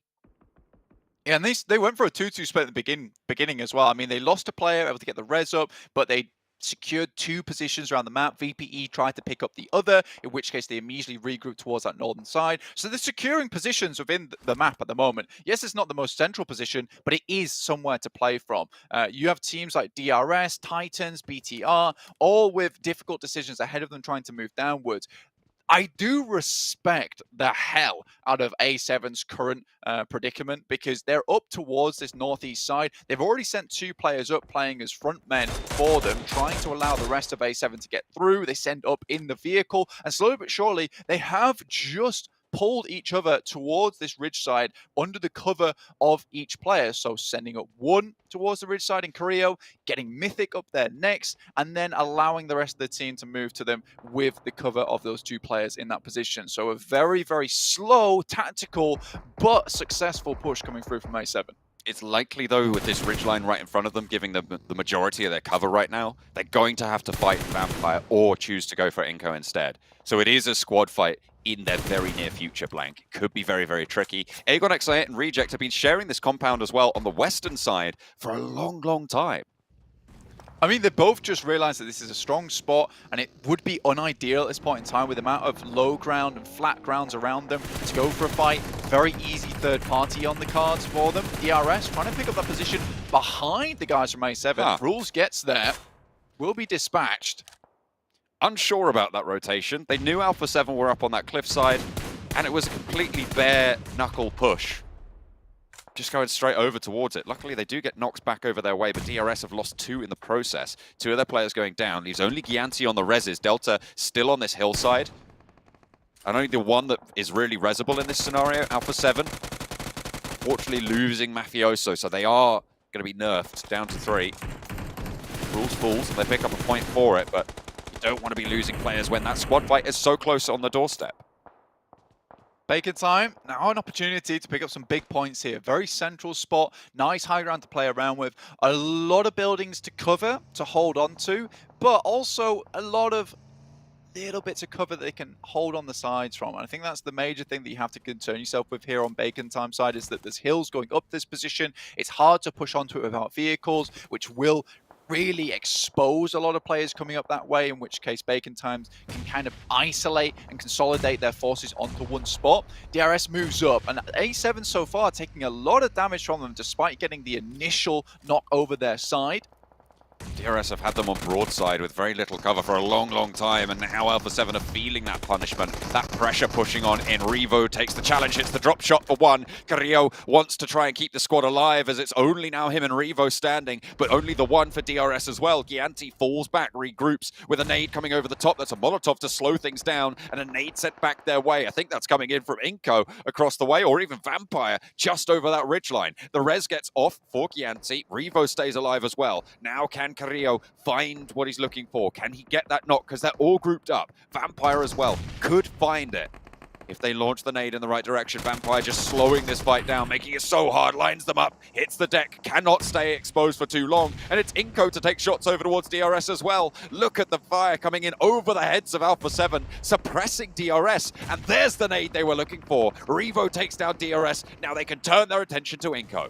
Yeah, and they went for a 2-2 split at the beginning as well. I mean, they lost a player, able to get the res up, but they secured 2 positions around the map. VPE tried to pick up the other, in which case they immediately regrouped towards that northern side. So they're securing positions within the map at the moment. Yes, it's not the most central position, but it is somewhere to play from. You have teams like DRS, Titans, BTR, all with difficult decisions ahead of them trying to move downwards. I do respect the hell out of A7's current predicament because they're up towards this northeast side. They've already sent 2 players up playing as front men for them, trying to allow the rest of A7 to get through. They send up in the vehicle, and slowly but surely, they have just pulled each other towards this ridge side under the cover of each player. So sending up one towards the ridge side in Carrillo, getting Mythic up there next, and then allowing the rest of the team to move to them with the cover of those two players in that position. So a very, very slow, tactical, but successful push coming through from A7. It's likely, though, with this ridgeline right in front of them, giving them the majority of their cover right now, they're going to have to fight Vampire or choose to go for iNCO instead. So it is a squad fight in their very near future, Blank. It could be very, very tricky. Aegon, X8, and Reject have been sharing this compound as well on the western side for a long, long time. I mean, they both just realized that this is a strong spot, and it would be unideal at this point in time with the amount of low ground and flat grounds around them to go for a fight. Very easy third party on the cards for them. DRS trying to pick up that position behind the guys from A7. Rules gets there, will be dispatched. Unsure about that rotation. They knew Alpha 7 were up on that cliffside, and it was a completely bare knuckle push. Just going straight over towards it. Luckily, they do get knocks back over their way, but DRS have lost 2 in the process. 2 of their players going down. Leaves only Gianti on the reses. Delta still on this hillside. And only the one that is really resable in this scenario, Alpha 7. Fortunately, losing Mafioso, so they are going to be nerfed down to 3. Rules falls, and they pick up a point for it, but you don't want to be losing players when that squad fight is so close on the doorstep. Bacon time, now an opportunity to pick up some big points here. Very central spot, nice high ground to play around with. A lot of buildings to cover, to hold on to, but also a lot of little bits of cover that they can hold on the sides from. And I think that's the major thing that you have to concern yourself with here on Bacon time side, is that there's hills going up this position. It's hard to push onto it without vehicles, which will really expose a lot of players coming up that way, in which case Bacon Times can kind of isolate and consolidate their forces onto one spot. DRS moves up, and A7 so far taking a lot of damage from them despite getting the initial knock over their side. DRS have had them on broadside with very little cover for a long, long time, and now Alpha 7 are feeling that punishment, that pressure pushing on in. Revo takes the challenge, hits the drop shot for one. Carrillo wants to try and keep the squad alive, as it's only now him and Revo standing, but only the one for DRS as well. Gianti falls back, regroups with a nade coming over the top. That's a Molotov to slow things down, and a nade set back their way. I think that's coming in from iNCO across the way, or even Vampire just over that ridgeline. The res gets off for Gianti. Revo stays alive as well. Now can Carrillo find what he's looking for? Can he get that knock? Because they're all grouped up. Vampire as well could find it if they launch the nade in the right direction. Vampire just slowing this fight down, making it so hard, lines them up, hits the deck, cannot stay exposed for too long, and it's iNCO to take shots over towards DRS as well. Look at the fire coming in over the heads of Alpha 7, suppressing DRS, and there's the nade they were looking for. Revo takes down DRS, now they can turn their attention to iNCO.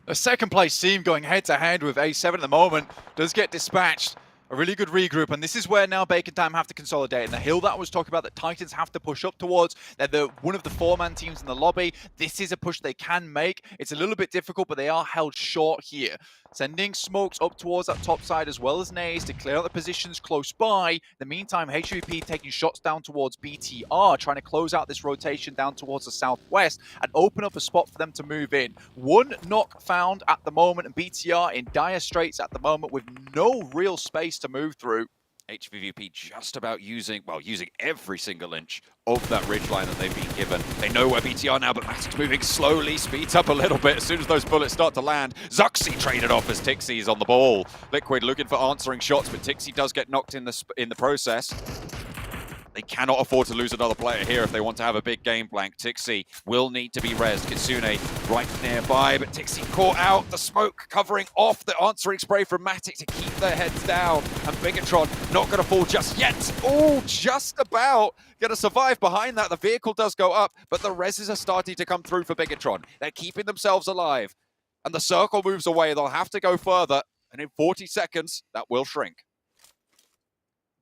A second place team going head to head with A7 at the moment does get dispatched. A really good regroup, and this is where now Bacon Time have to consolidate. And the hill that I was talking about that Titans have to push up towards, they're one of the 4-man teams in the lobby. This is a push they can make. It's a little bit difficult, but they are held short here. Sending smokes up towards that top side as well as nades to clear out the positions close by. In the meantime, HVVP taking shots down towards BTR, trying to close out this rotation down towards the southwest and open up a spot for them to move in. One knock found at the moment, and BTR in dire straits at the moment with no real space to move through. HVVP just about using every single inch of that ridgeline that they've been given. They know where BTR now, but Matic's moving slowly, speeds up a little bit as soon as those bullets start to land. Zuxi traded off as Tixie's on the ball. Liquid looking for answering shots, but Tixie does get knocked in the process. They cannot afford to lose another player here if they want to have a big game. Blank. Tixie will need to be rezzed. Kitsune right nearby, but Tixie caught out. The smoke covering off the answering spray from Matic to keep their heads down. And Bigatron not going to fall just yet. Oh, just about. Going to survive behind that. The vehicle does go up, but the reses are starting to come through for Bigatron. They're keeping themselves alive. And the circle moves away. They'll have to go further. And in 40 seconds, that will shrink.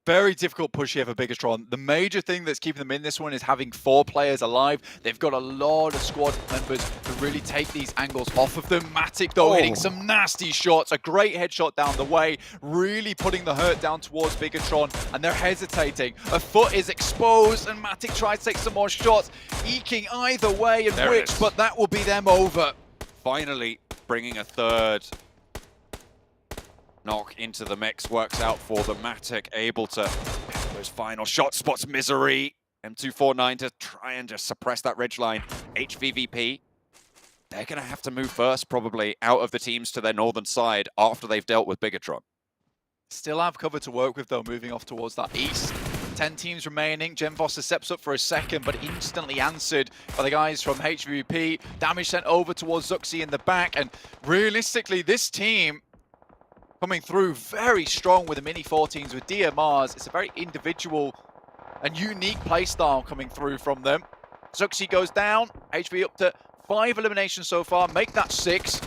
Very difficult push here for Bigatron. The major thing that's keeping them in this one is having 4 players alive. They've got a lot of squad members to really take these angles off of them. Matic, though, hitting some nasty shots. A great headshot down the way, really putting the hurt down towards Bigatron, and they're hesitating. A foot is exposed, and Matic tries to take some more shots, eking either way and which, but that will be them over. Finally, bringing a third knock into the mix works out for the Matic, able to those final shot spots. Misery M249 to try and just suppress that ridgeline. HVVP, they're going to have to move first, probably, out of the teams to their northern side after they've dealt with Bigatron. Still have cover to work with, though, moving off towards that east. 10 teams remaining. Genvoster steps up for a second, but instantly answered by the guys from HVVP. Damage sent over towards Zuxi in the back, and realistically, this team coming through very strong with the mini 14s with DMRs. It's a very individual and unique playstyle coming through from them. Zuxi goes down. HV up to 5 eliminations so far. Make that 6.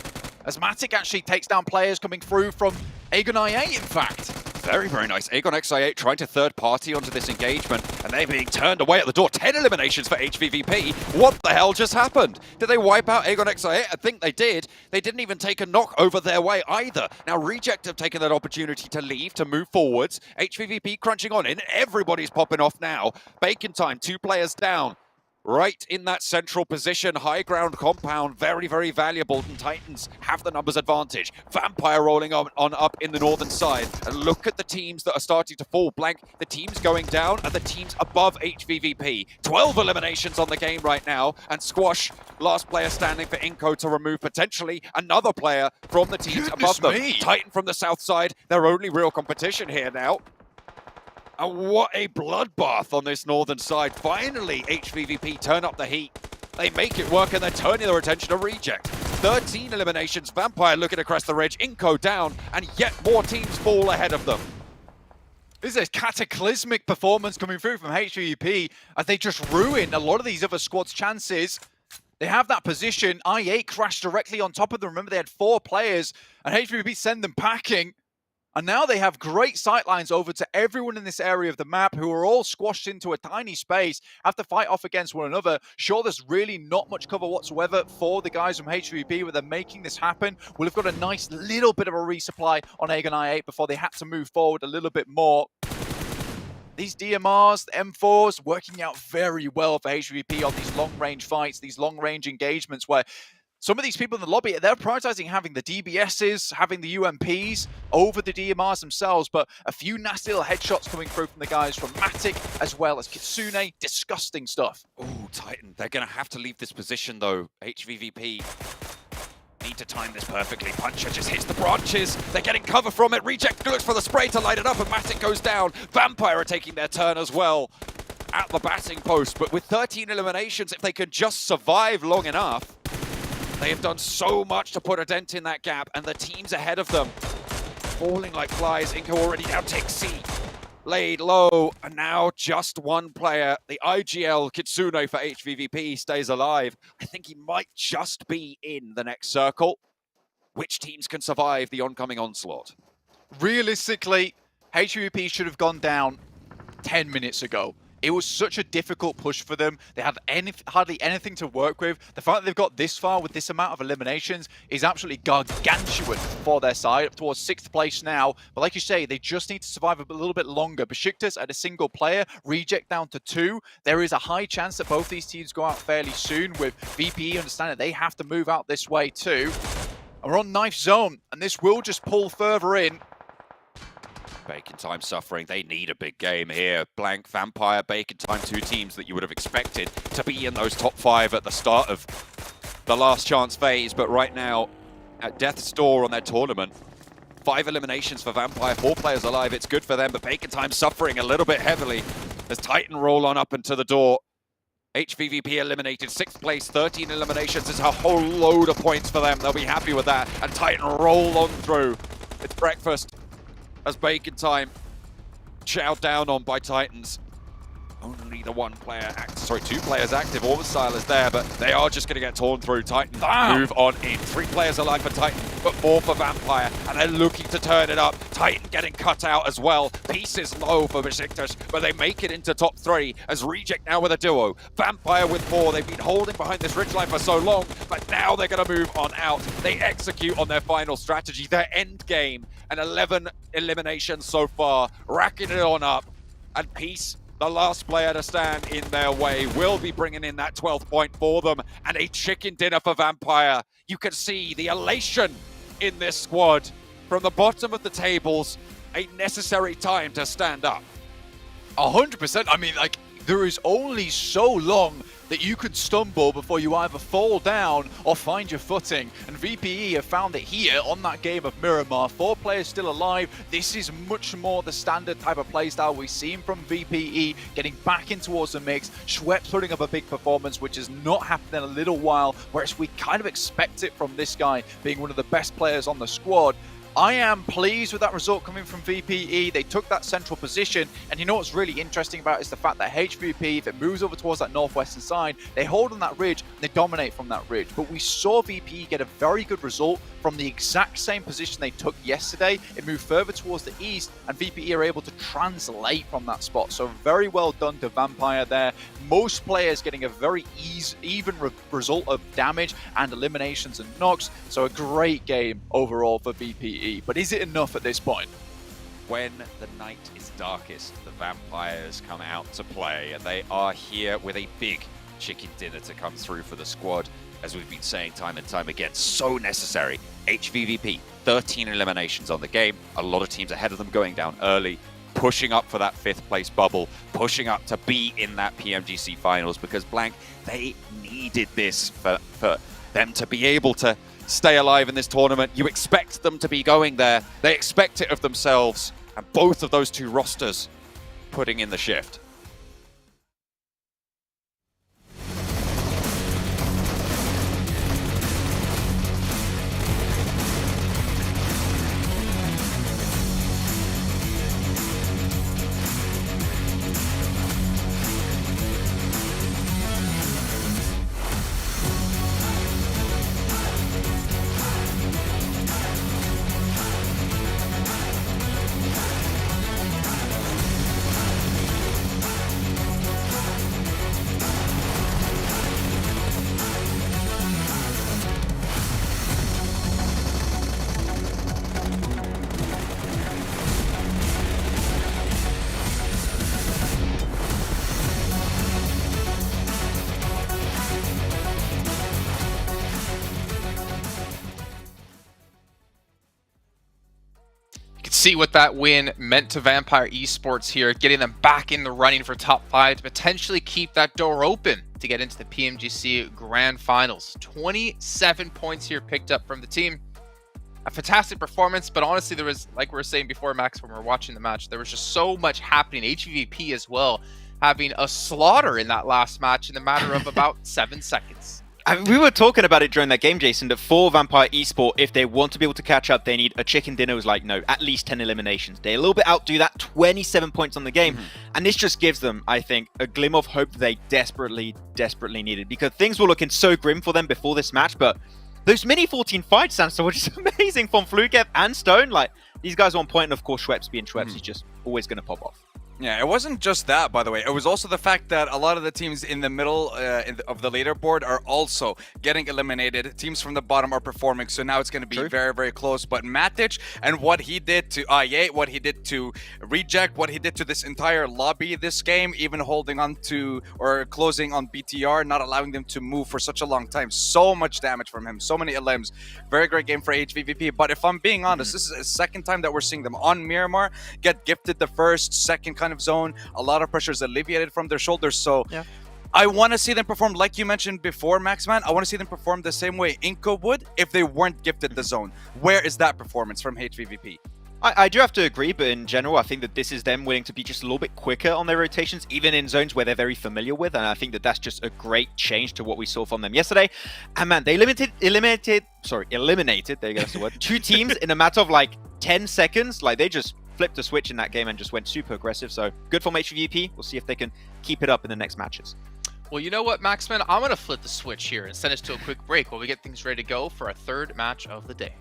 As Matic actually takes down players coming through from Aegon IA, in fact. Very, very nice. Aegon XI8 trying to third party onto this engagement, and they're being turned away at the door. 10 eliminations for HVVP. What the hell just happened? Did they wipe out Aegon XI8? I think they did. They didn't even take a knock over their way either. Now, Reject have taken that opportunity to leave, to move forwards. HVVP crunching on in. Everybody's popping off now. Bacon time, 2 players down. Right in that central position, high ground compound, very, very valuable, and Titans have the numbers advantage. Vampire rolling on up in the northern side, and look at the teams that are starting to fall. Blank, the teams going down, and the teams above HVVP. 12 eliminations on the game right now, and Squash, last player standing for iNCO to remove potentially another player from the teams above them. Titan from the south side, their only real competition here now. And what a bloodbath on this northern side. Finally, HVVP turn up the heat. They make it work, and they're turning their attention to Reject. 13 eliminations, Vampire looking across the ridge, iNCO down, and yet more teams fall ahead of them. This is a cataclysmic performance coming through from HVVP as they just ruin a lot of these other squads' chances. They have that position. I8 crashed directly on top of them. Remember, they had 4 players, and HVVP send them packing. And now they have great sightlines over to everyone in this area of the map who are all squashed into a tiny space, have to fight off against one another. Sure, there's really not much cover whatsoever for the guys from HVP, but they're making this happen. We'll have got a nice little bit of a resupply on Aegon I8 before they had to move forward a little bit more. These DMRs, the M4s, working out very well for HVP on these long-range fights, these long-range engagements where some of these people in the lobby, they're prioritizing having the DBSs, having the UMPs over the DMRs themselves, but a few nasty little headshots coming through from the guys from Matic as well as Kitsune. Disgusting stuff. Oh, Titan. They're going to have to leave this position, though. HVVP need to time this perfectly. Puncher just hits the branches. They're getting cover from it. Reject looks for the spray to light it up, and Matic goes down. Vampire are taking their turn as well at the batting post, but with 13 eliminations, if they can just survive long enough, they have done so much to put a dent in that gap, and the teams ahead of them falling like flies. iNCO already down, take C, laid low, and now just one player. The IGL Kitsune for HVVP stays alive. I think he might just be in the next circle. Which teams can survive the oncoming onslaught? Realistically, HVP should have gone down 10 minutes ago. It was such a difficult push for them. They had hardly anything to work with. The fact that they've got this far with this amount of eliminations is absolutely gargantuan for their side, up towards 6th place now. But like you say, they just need to survive a little bit longer. Besiktas at a single player, Reject down to 2. There is a high chance that both these teams go out fairly soon, with VPE understanding they have to move out this way too. And we're on knife zone, and this will just pull further in. Bacon Time suffering. They need a big game here. Blank, Vampire, Bacon Time, 2 teams that you would have expected to be in those top 5 at the start of the last chance phase. But right now, at Death's Door on their tournament, 5 eliminations for Vampire, 4 players alive. It's good for them, but Bacon Time suffering a little bit heavily as Titan roll on up into the door. HVVP eliminated, 6th place, 13 eliminations. It's a whole load of points for them. They'll be happy with that. And Titan roll on through. It's breakfast as Bacon Time chowed down on by Titans. Only the 1 player, 2 players active. Orbicile is there, but they are just going to get torn through. Titans move on in. 3 players alive for Titan, but 4 for Vampire, and they're looking to turn it up. Titan getting cut out as well. Pieces low for Besiktas, but they make it into top 3 as Reject now with a duo. Vampire with 4. They've been holding behind this ridgeline for so long, but now they're going to move on out. They execute on their final strategy, their end game, and 11 eliminations so far, racking it on up. And Peace, the last player to stand in their way, will be bringing in that 12th point for them, and a chicken dinner for Vampire. You can see the elation in this squad. From the bottom of the tables, a necessary time to stand up. 100%. I mean, like, there is only so long that you could stumble before you either fall down or find your footing. And VPE have found it here on that game of Miramar. 4 players still alive. This is much more the standard type of playstyle we've seen from VPE, getting back in towards the mix. Schweppes putting up a big performance, which has not happened in a little while, whereas we kind of expect it from this guy being one of the best players on the squad. I am pleased with that result coming from VPE. They took that central position, and you know what's really interesting about it is the fact that HVVP, if it moves over towards that northwestern side, they hold on that ridge, and they dominate from that ridge. But we saw VPE get a very good result from the exact same position they took yesterday. It moved further towards the east, and VPE are able to translate from that spot. So very well done to Vampire there. Most players getting a very even result of damage and eliminations and knocks. So a great game overall for VPE. But is it enough at this point? When the night is darkest, the Vampires come out to play, and they are here with a big chicken dinner to come through for the squad. As we've been saying time and time again, so necessary. HVVP, 13 eliminations on the game. A lot of teams ahead of them going down early, pushing up for that 5th place bubble, pushing up to be in that PMGC Finals, because Blank, they needed this for them to be able to stay alive in this tournament. You expect them to be going there. They expect it of themselves. And both of those 2 rosters putting in the shift. See what that win meant to Vampire Esports here, getting them back in the running for top 5 to potentially keep that door open to get into the PMGC Grand Finals. 27 points here picked up from the team. A fantastic performance, but honestly, there was, like we were saying before, Max, when we were watching the match, there was just so much happening. HVVP as well, having a slaughter in that last match in the matter of about 7 seconds. We were talking about it during that game, Jason, that for Vampire Esport, if they want to be able to catch up, they need a chicken dinner. It was like, no, at least 10 eliminations. They a little bit outdo that, 27 points on the game. And this just gives them, I think, a glimmer of hope they desperately needed, because things were looking so grim for them before this match. But those mini 14 fights, Sandstorm, were just amazing from Flukev and Stone. Like, these guys are on point, and of course, Schweppes being Schweppes, he's just always going to pop off. Yeah, it wasn't just that, by the way. It was also the fact that a lot of the teams in the middle of the leaderboard are also getting eliminated. Teams from the bottom are performing, so now it's going to be very, very close. But Matic and what he did to IA, what he did to Reject, what he did to this entire lobby this game, even holding on to or closing on BTR, not allowing them to move for such a long time. So much damage from him, so many elims. Very great game for HVVP. But if I'm being honest, this is the second time that we're seeing them on Miramar get gifted the first, second kind of zone. A lot of pressure is alleviated from their shoulders. So I want to see them perform, like you mentioned before, Maxman. I want to see them perform the same way iNCO would if they weren't gifted the zone. Where is that performance from HVVP? I do have to agree, but in general, I think that this is them willing to be just a little bit quicker on their rotations, even in zones where they're very familiar with, and I think that that's just a great change to what we saw from them yesterday. And man, they eliminated, there you go, that's the word, 2 teams in a matter of like 10 seconds. Like, they just flipped a switch in that game and just went super aggressive. So good from HVVP. We'll see if they can keep it up in the next matches. Well, you know what, Maxman? I'm going to flip the switch here and send us to a quick break while we get things ready to go for our 3rd match of the day.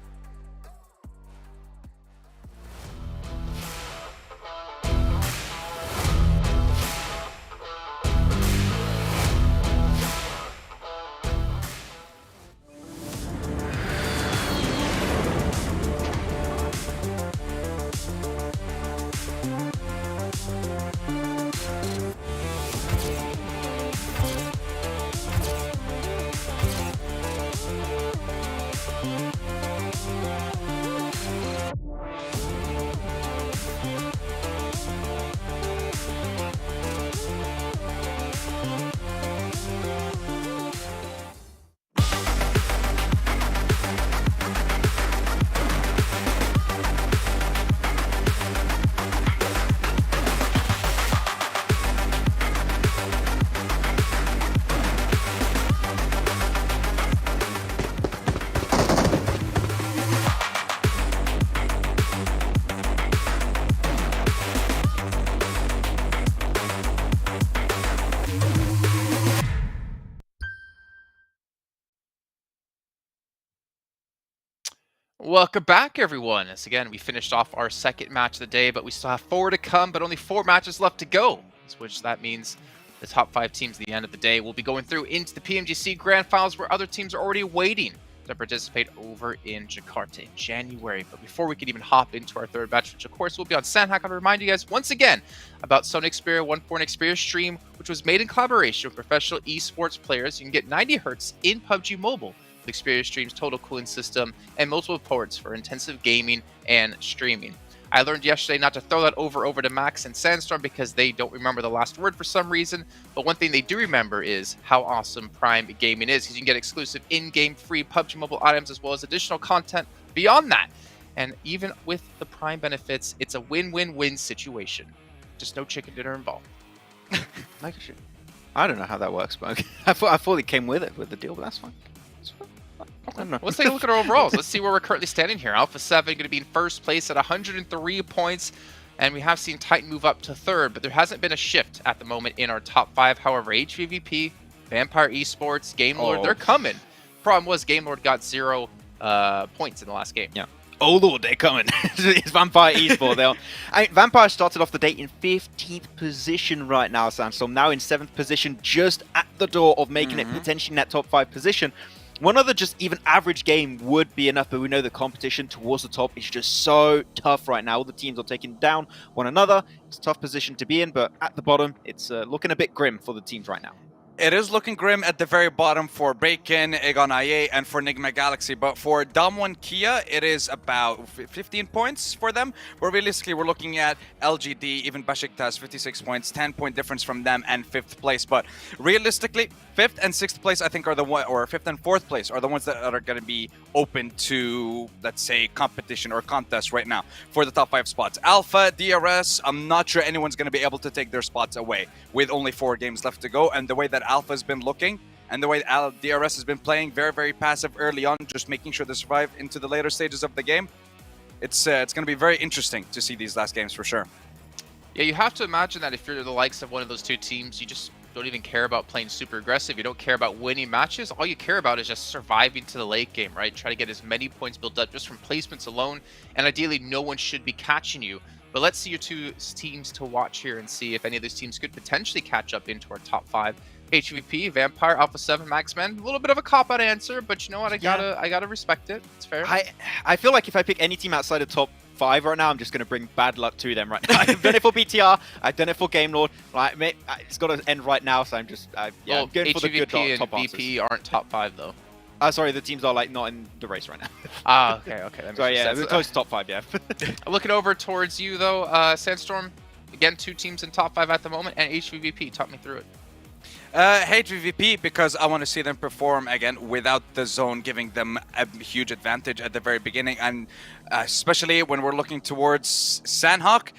Welcome back, everyone. As again, we finished off our second match of the day, but we still have 4 to come, but only 4 matches left to go, which that means the top 5 teams at the end of the day will be going through into the PMGC Grand Finals, where other teams are already waiting to participate over in Jakarta in January. But before we can even hop into our third match, which of course will be on Sandhack, I want to remind you guys once again about Sony Xperia 1.4 Xperia stream, which was made in collaboration with professional esports players. You can get 90 Hz in PUBG Mobile. Xperia streams total cooling system and multiple ports for intensive gaming and streaming. I learned yesterday not to throw that over to Max and Sandstorm because they don't remember the last word for some reason, but one thing they do remember is how awesome Prime Gaming is, because you can get exclusive in-game free PUBG Mobile items as well as additional content beyond that. And even with the Prime benefits, it's a win-win-win situation. Just no chicken dinner involved. I don't know how that works, but I thought it came with it, with the deal, but that's fine. I don't know. Let's take a look at our overalls. Let's see where we're currently standing here. Alpha 7 going to be in first place at 103 points. And we have seen Titan move up to third, but there hasn't been a shift at the moment in our top 5. However, HVVP, Vampire Esports, Game Lord, they're coming. Problem was Game Lord got 0 points in the last game. Yeah. Oh Lord, they're coming. It's Vampire Esports. Vampire started off the day in 15th position right now, Sandstorm. Now in 7th position, just at the door of making it potentially in that top 5 position. One other just even average game would be enough, but we know the competition towards the top is just so tough right now. All the teams are taking down one another. It's a tough position to be in, but at the bottom, it's looking a bit grim for the teams right now. It is looking grim at the very bottom for Bacon, Egon IA, and for Nigma Galaxy. But for Damwon Kia, it is about 15 points for them. Where realistically, we're looking at LGD, even Besiktas, 56 points, 10-point difference from them, and 5th place. But realistically, 5th and 6th place, I think, are the one, or 5th and 4th place are the ones that are going to be open to, let's say, competition or contest right now for the top 5 spots. Alpha, DRS, I'm not sure anyone's going to be able to take their spots away with only 4 games left to go. And the way that Alpha's been looking and the way DRS has been playing, very, very passive early on, just making sure they survive into the later stages of the game. It's going to be very interesting to see these last games for sure. Yeah, you have to imagine that if you're the likes of one of those 2 teams, you just don't even care about playing super aggressive. You don't care about winning matches. All you care about is just surviving to the late game, right? Try to get as many points built up just from placements alone. And ideally, no one should be catching you. But let's see your 2 teams to watch here and see if any of those teams could potentially catch up into our top 5. HVP, Vampire, Alpha 7, Maxman. A little bit of a cop-out answer, but you know what? I gotta respect it. It's fair. I feel like if I pick any team outside the top 5 right now, I'm just going to bring bad luck to them right now. I've done it for BTR. I've done it for Game Lord. Like, it's got to end right now, so I'm just I'm going for the good top and VP aren't top 5 though. Sorry, the teams are like not in the race right now. Okay. So yeah, we're close to top 5, yeah. Looking over towards you though, Sandstorm. Again, 2 teams in top 5 at the moment, and HVVP. Talk me through it. HVVP, because I want to see them perform again without the zone giving them a huge advantage at the very beginning, and especially when we're looking towards Sandhawk,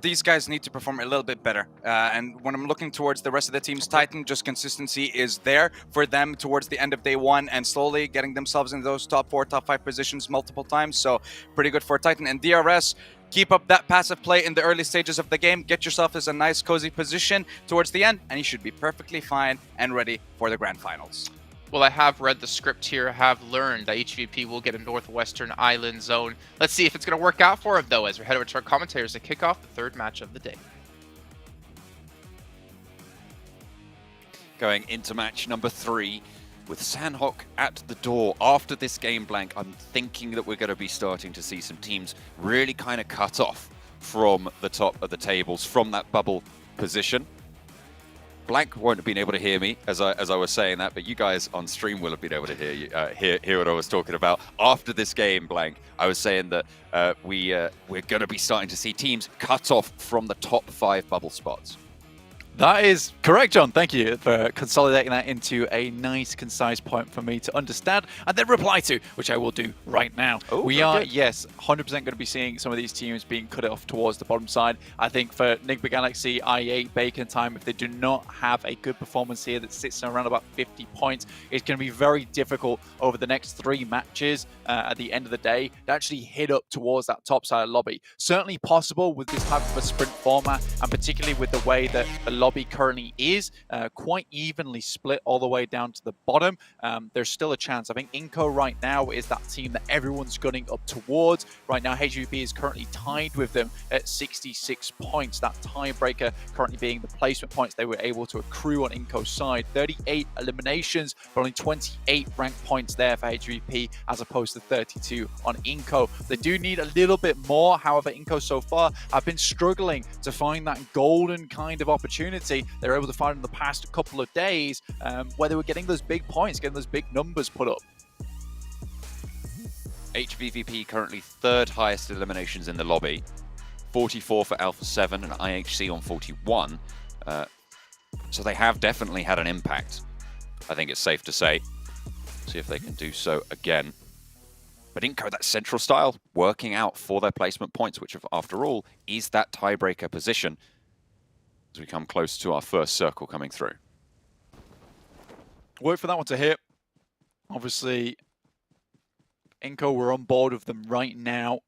these guys need to perform a little bit better. And when I'm looking towards the rest of the teams, Titan, just consistency is there for them towards the end of day 1 and slowly getting themselves in those top 4, top 5 positions multiple times. So pretty good for Titan. And DRS, keep up that passive play in the early stages of the game. Get yourself as a nice cozy position towards the end, and you should be perfectly fine and ready for the grand finals. Well, I have read the script here. I have learned that HVP will get a Northwestern Island zone. Let's see if it's going to work out for him, though, as we head over to our commentators to kick off the 3rd match of the day. Going into match number 3 with Sandhawk at the door. After this game, Blank, I'm thinking that we're going to be starting to see some teams really kind of cut off from the top of the tables, from that bubble position. Blank won't have been able to hear me as I was saying that, but you guys on stream will have been able to hear you, hear what I was talking about. After this game, Blank, I was saying that we're going to be starting to see teams cut off from the top 5 bubble spots. That is correct, John. Thank you for consolidating that into a nice, concise point for me to understand and then reply to, which I will do right now. We are, yes, 100% going to be seeing some of these teams being cut off towards the bottom side. I think for Nigma Galaxy, i8, Bacon Time, if they do not have a good performance here that sits around about 50 points, it's going to be very difficult over the next 3 matches at the end of the day to actually hit up towards that top side lobby. Certainly possible with this type of a sprint format, and particularly with the way that the lobby currently is, quite evenly split all the way down to the bottom. There's still a chance. I think iNCO right now is that team that everyone's gunning up towards. Right now, HVVP is currently tied with them at 66 points. That tiebreaker currently being the placement points they were able to accrue on iNCO's side. 38 eliminations, but only 28 rank points there for HVVP as opposed to 32 on iNCO. They do need a little bit more. However, iNCO so far have been struggling to find that golden kind of opportunity they're able to find in the past couple of days, where they were getting those big points, getting those big numbers put up. HVVP currently third highest eliminations in the lobby. 44 for Alpha 7 and IHC on 41. So they have definitely had an impact, I think it's safe to say. See if they can do so again. But iNCO, that central style, working out for their placement points, which after all is that tiebreaker position as we come close to our first circle coming through. Wait for that one to hit. Obviously, iNCO were on board with them right now,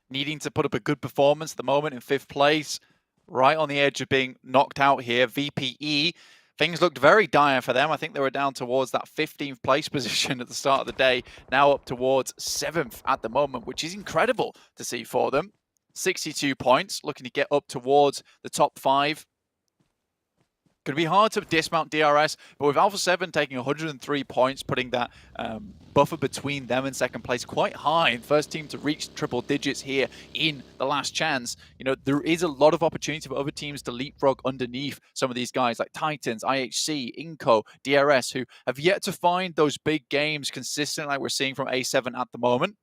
needing to put up a good performance at the moment in 5th place, right on the edge of being knocked out here. VPE, things looked very dire for them. I think they were down towards that 15th place position at the start of the day, now up towards 7th at the moment, which is incredible to see for them. 62 points, looking to get up towards the top 5. Going to be hard to dismount DRS, but with Alpha 7 taking 103 points, putting that buffer between them and second place quite high. First team to reach triple digits here in the last chance. You know, there is a lot of opportunity for other teams to leapfrog underneath some of these guys like Titans, IHC, iNCO, DRS, who have yet to find those big games consistent like we're seeing from A7 at the moment.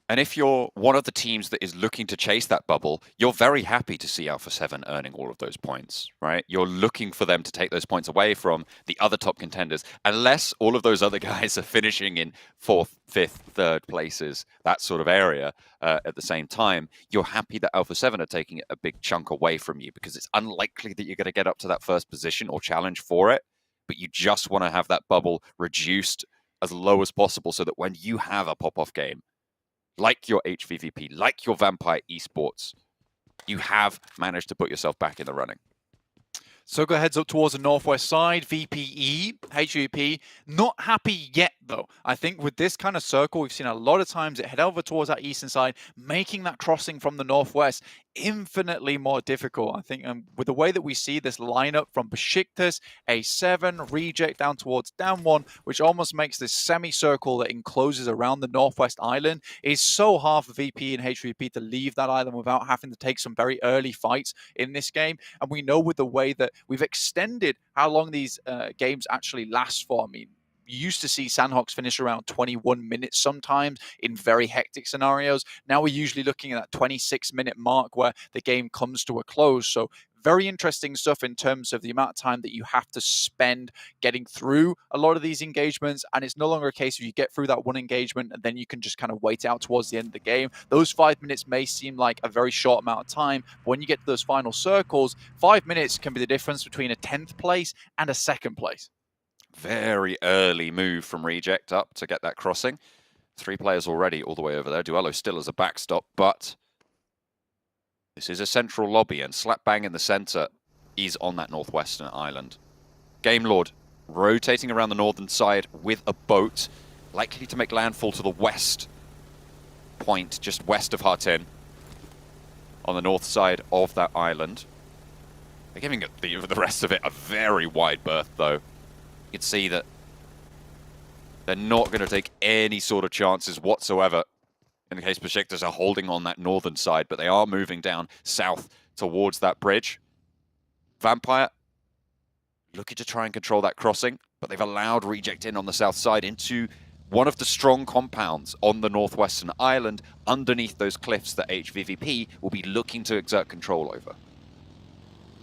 And if you're one of the teams that is looking to chase that bubble, you're very happy to see Alpha 7 earning all of those points, right? You're looking for them to take those points away from the other top contenders, unless all of those other guys are finishing in 4th, 5th, 3rd places, that sort of area at the same time. You're happy that Alpha 7 are taking a big chunk away from you because it's unlikely that you're going to get up to that first position or challenge for it, but you just want to have that bubble reduced as low as possible so that when you have a pop-off game, like your HVVP, like your Vampire Esports, you have managed to put yourself back in the running. Soka heads up towards the northwest side. VPE, HVP, not happy yet though. I think with this kind of circle, we've seen a lot of times it head over towards that eastern side, making that crossing from the northwest infinitely more difficult. I think with the way that we see this lineup from Besiktas, A7, Reject down towards Down1, which almost makes this semicircle that encloses around the northwest island, is so hard for VP and HVP to leave that island without having to take some very early fights in this game. And we know with the way that we've extended how long these games actually last for. I mean, you used to see Sandhawks finish around 21 minutes sometimes in very hectic scenarios. Now we're usually looking at that 26-minute mark where the game comes to a close. So very interesting stuff in terms of the amount of time that you have to spend getting through a lot of these engagements. And it's no longer a case of you get through that one engagement and then you can just kind of wait out towards the end of the game. Those 5 minutes may seem like a very short amount of time. But when you get to those final circles, 5 minutes can be the difference between a 10th place and a 2nd place. Very early move from Reject up to get that crossing. 3 players already all the way over there. Duello still as a backstop, but this is a central lobby, and slap bang in the center is on that northwestern island. Game Lord rotating around the northern side with a boat, likely to make landfall to the west point, just west of Hartin, on the north side of that island. They're giving the rest of it a very wide berth, though. You can see that they're not going to take any sort of chances whatsoever. In the case of Besiktas are holding on that northern side, but they are moving down south towards that bridge. Vampire looking to try and control that crossing, but they've allowed Reject in on the south side into one of the strong compounds on the northwestern island underneath those cliffs that HVVP will be looking to exert control over.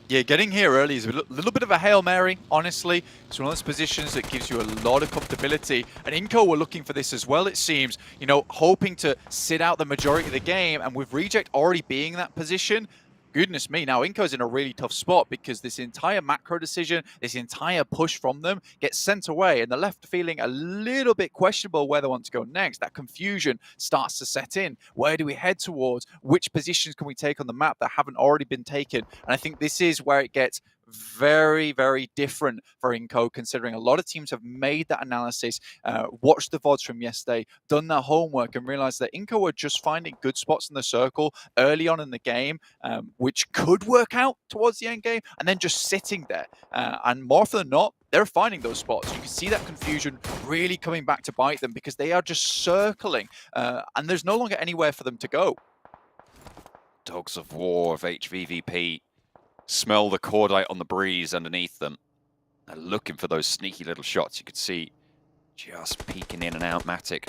Yeah, getting here early is a little bit of a Hail Mary, honestly. It's one of those positions that gives you a lot of comfortability. And iNCO were looking for this as well, it seems. You know, hoping to sit out the majority of the game. And with Reject already being in that position, goodness me, now iNCO's in a really tough spot because this entire macro decision, this entire push from them gets sent away, and they're left feeling a little bit questionable where they want to go next. That confusion starts to set in. Where do we head towards? Which positions can we take on the map that haven't already been taken? And I think this is where it gets very, very different for iNCO, considering a lot of teams have made that analysis, watched the VODs from yesterday, done their homework, and realized that iNCO are just finding good spots in the circle early on in the game, which could work out towards the end game, and then just sitting there. And more often than not, they're finding those spots. You can see that confusion really coming back to bite them because they are just circling, and there's no longer anywhere for them to go. Dogs of War of HVVP smell the cordite on the breeze underneath them. They're looking for those sneaky little shots. You could see just peeking in and out. Matic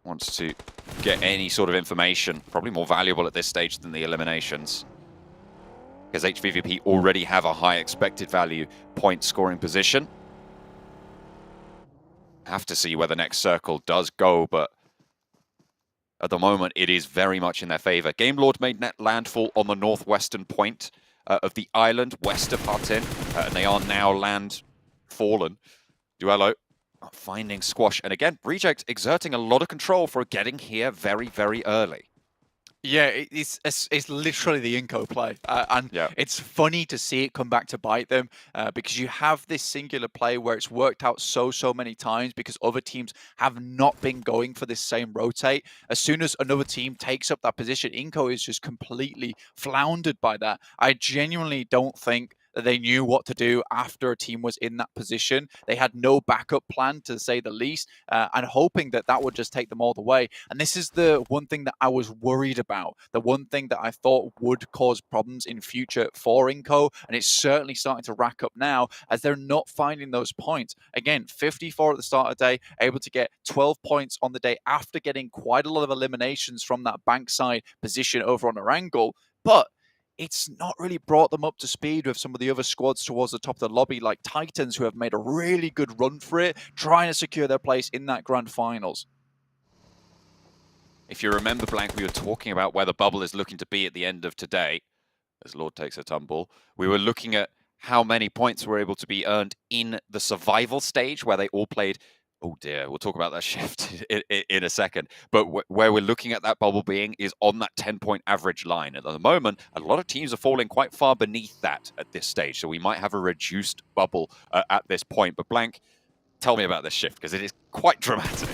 wants to get any sort of information, probably more valuable at this stage than the eliminations, because HVVP already have a high expected value point scoring position. Have to see where the next circle does go, but at the moment it is very much in their favor. Game Lord made net landfall on the northwestern point of the island west of Hatin, and they are now land fallen. Duello finding Squash, and again, Reject exerting a lot of control for getting here very, very early. Yeah, it's literally the iNCO play, and it's funny to see it come back to bite them because you have this singular play where it's worked out so many times because other teams have not been going for this same rotate. As soon as another team takes up that position, iNCO is just completely floundered by that. I genuinely don't think that they knew what to do after a team was in that position. They had no backup plan, to say the least, and hoping that that would just take them all the way. And this is the one thing that I was worried about, the one thing that I thought would cause problems in future for iNCO, and it's certainly starting to rack up now as they're not finding those points. Again, 54 at the start of the day, able to get 12 points on the day after getting quite a lot of eliminations from that bankside position over on Erangel, but it's not really brought them up to speed with some of the other squads towards the top of the lobby, like Titans, who have made a really good run for it, trying to secure their place in that grand finals. If you remember, Blank, we were talking about where the bubble is looking to be at the end of today, as Lord takes a tumble. We were looking at how many points were able to be earned in the survival stage, where they all played. Oh dear, we'll talk about that shift in a second. But where we're looking at that bubble being is on that 10-point average line. At the moment, a lot of teams are falling quite far beneath that at this stage. So we might have a reduced bubble at this point. But Blank, tell me about this shift, because it is quite dramatic.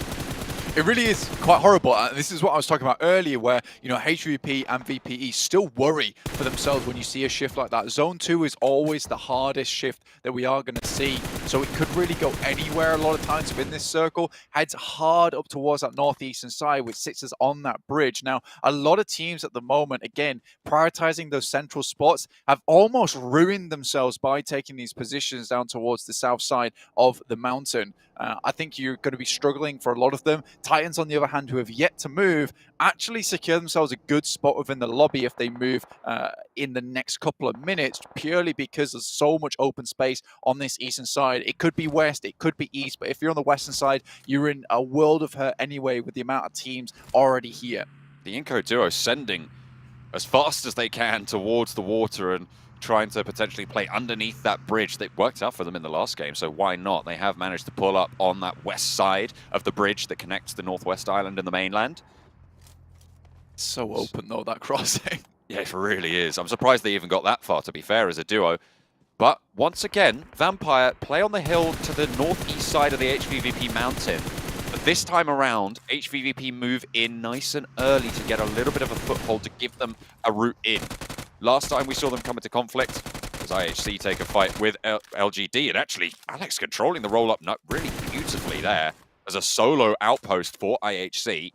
It really is quite horrible. This is what I was talking about earlier, where, you know, HVVP and VPE still worry for themselves when you see a shift like that. Zone 2 is always the hardest shift that we are going to see. So it could really go anywhere a lot of times within this circle. Heads hard up towards that northeastern side, which sits us on that bridge. Now, a lot of teams at the moment, again, prioritizing those central spots, have almost ruined themselves by taking these positions down towards the south side of the mountain. I think you're going to be struggling for a lot of them. Titans, on the other hand, who have yet to move, actually secure themselves a good spot within the lobby if they move in the next couple of minutes, purely because there's so much open space on this eastern side. It could be west, it could be east, but if you're on the western side, you're in a world of hurt anyway with the amount of teams already here. The iNCO duo sending as fast as they can towards the water and trying to potentially play underneath that bridge that worked out for them in the last game, so why not? They have managed to pull up on that west side of the bridge that connects the northwest island and the mainland. So open though, that crossing. Yeah, it really is. I'm surprised they even got that far, to be fair, as a duo. But once again, Vampire play on the hill to the northeast side of the HVVP mountain. But this time around, HVVP move in nice and early to get a little bit of a foothold to give them a route in. Last time we saw them come into conflict as IHC take a fight with LGD, and actually Alex controlling the roll-up nut really beautifully there as a solo outpost for IHC.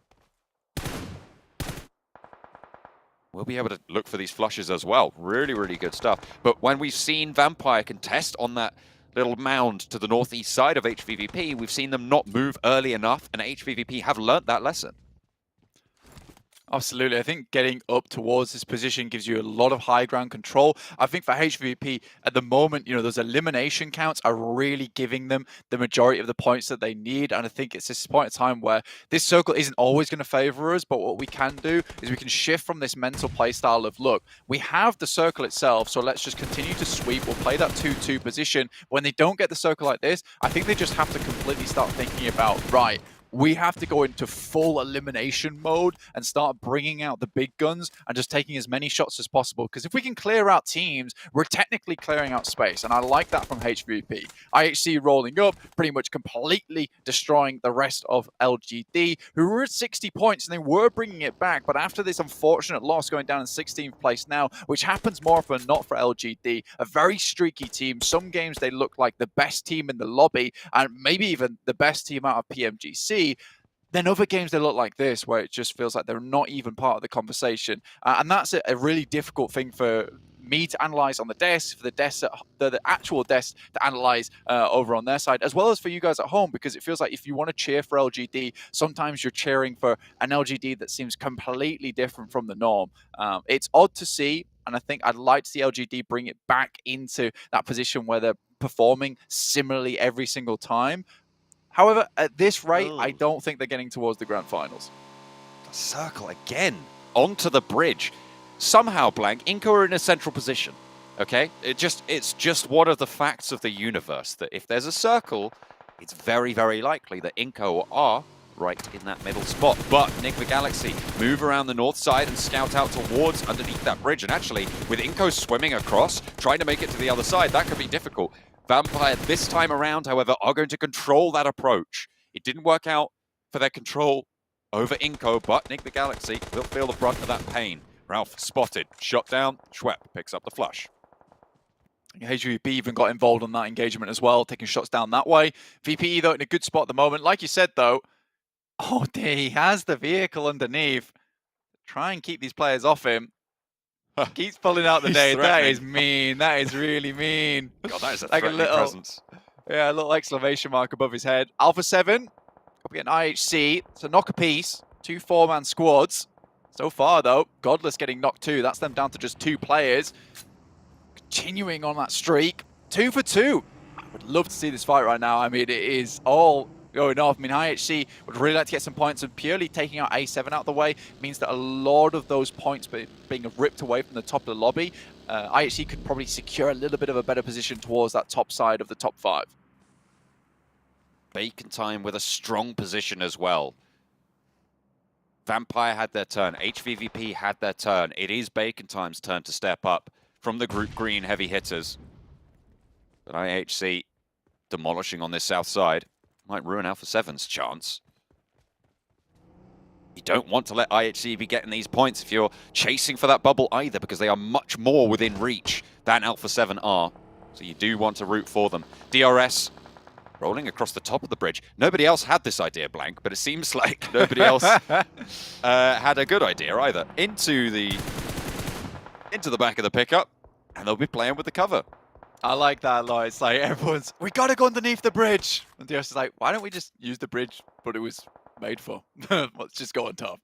We'll be able to look for these flushes as well. Really, really good stuff. But when we've seen Vampire contest on that little mound to the northeast side of HVVP, we've seen them not move early enough, and HVVP have learnt that lesson. Absolutely. I think getting up towards this position gives you a lot of high ground control. I think for HVVP at the moment, those elimination counts are really giving them the majority of the points that they need. And I think it's this point in time where this circle isn't always going to favor us, but what we can do is we can shift from this mental play style of, look, we have the circle itself, so let's just continue to sweep. We'll play that 2-2 position. When they don't get the circle like this, I think they just have to completely start thinking about, right, we have to go into full elimination mode and start bringing out the big guns and just taking as many shots as possible. Because if we can clear out teams, we're technically clearing out space. And I like that from HVP. IHC rolling up, pretty much completely destroying the rest of LGD, who were at 60 points and they were bringing it back. But after this unfortunate loss, going down in 16th place now, which happens more often than not for LGD, a very streaky team. Some games they look like the best team in the lobby and maybe even the best team out of PMGC. Then other games they look like this, where it just feels like they're not even part of the conversation. And that's a really difficult thing for me to analyze on the desk, for the actual desk to analyze over on their side, as well as for you guys at home, because it feels like if you want to cheer for LGD, sometimes you're cheering for an LGD that seems completely different from the norm. It's odd to see, and I think I'd like to see LGD bring it back into that position where they're performing similarly every single time. However, at this rate, I don't think they're getting towards the grand finals. The circle again onto the bridge. Somehow, Blank, iNCO are in a central position. Okay, it's just one of the facts of the universe that if there's a circle, it's very, very likely that iNCO are right in that middle spot. But Nick the Galaxy move around the north side and scout out towards underneath that bridge. And actually, with iNCO swimming across, trying to make it to the other side, that could be difficult. Vampire this time around, however, are going to control that approach. It didn't work out for their control over iNCO, but Nick the Galaxy will feel the brunt of that pain. Ralph spotted, shot down, Schwepp picks up the flush. HVP even got involved on that engagement as well, taking shots down that way. VPE, though, in a good spot at the moment. Like you said, though, oh, he has the vehicle underneath. Try and keep these players off him. Keeps pulling out the nade. That is mean. That is really mean. God, that is a like threatening presence. Yeah, a little exclamation mark above his head. Alpha 7, up against IHC. It's a knock apiece. 2 4-man squads. So far, though, Godless getting knocked too. That's them down to just 2 players. Continuing on that streak. 2 for 2. I would love to see this fight right now. I mean, it is all going off. I mean, IHC would really like to get some points, and purely taking out A7 out the way means that a lot of those points being ripped away from the top of the lobby, IHC could probably secure a little bit of a better position towards that top side of the top 5. Bacon time with a strong position as well. Vampire had their turn. HVVP had their turn. It is Bacon time's turn to step up from the group green heavy hitters. But IHC demolishing on this south side might ruin Alpha 7's chance. You don't want to let IHC be getting these points if you're chasing for that bubble either, because they are much more within reach than Alpha 7 are. So you do want to root for them. DRS rolling across the top of the bridge. Nobody else had this idea, Blank, but it seems like nobody else had a good idea either. Into the back of the pickup, and they'll be playing with the cover. I like that a lot. It's like everyone's, we got to go underneath the bridge. And DRS is like, why don't we just use the bridge what it was made for? Let's just go on top.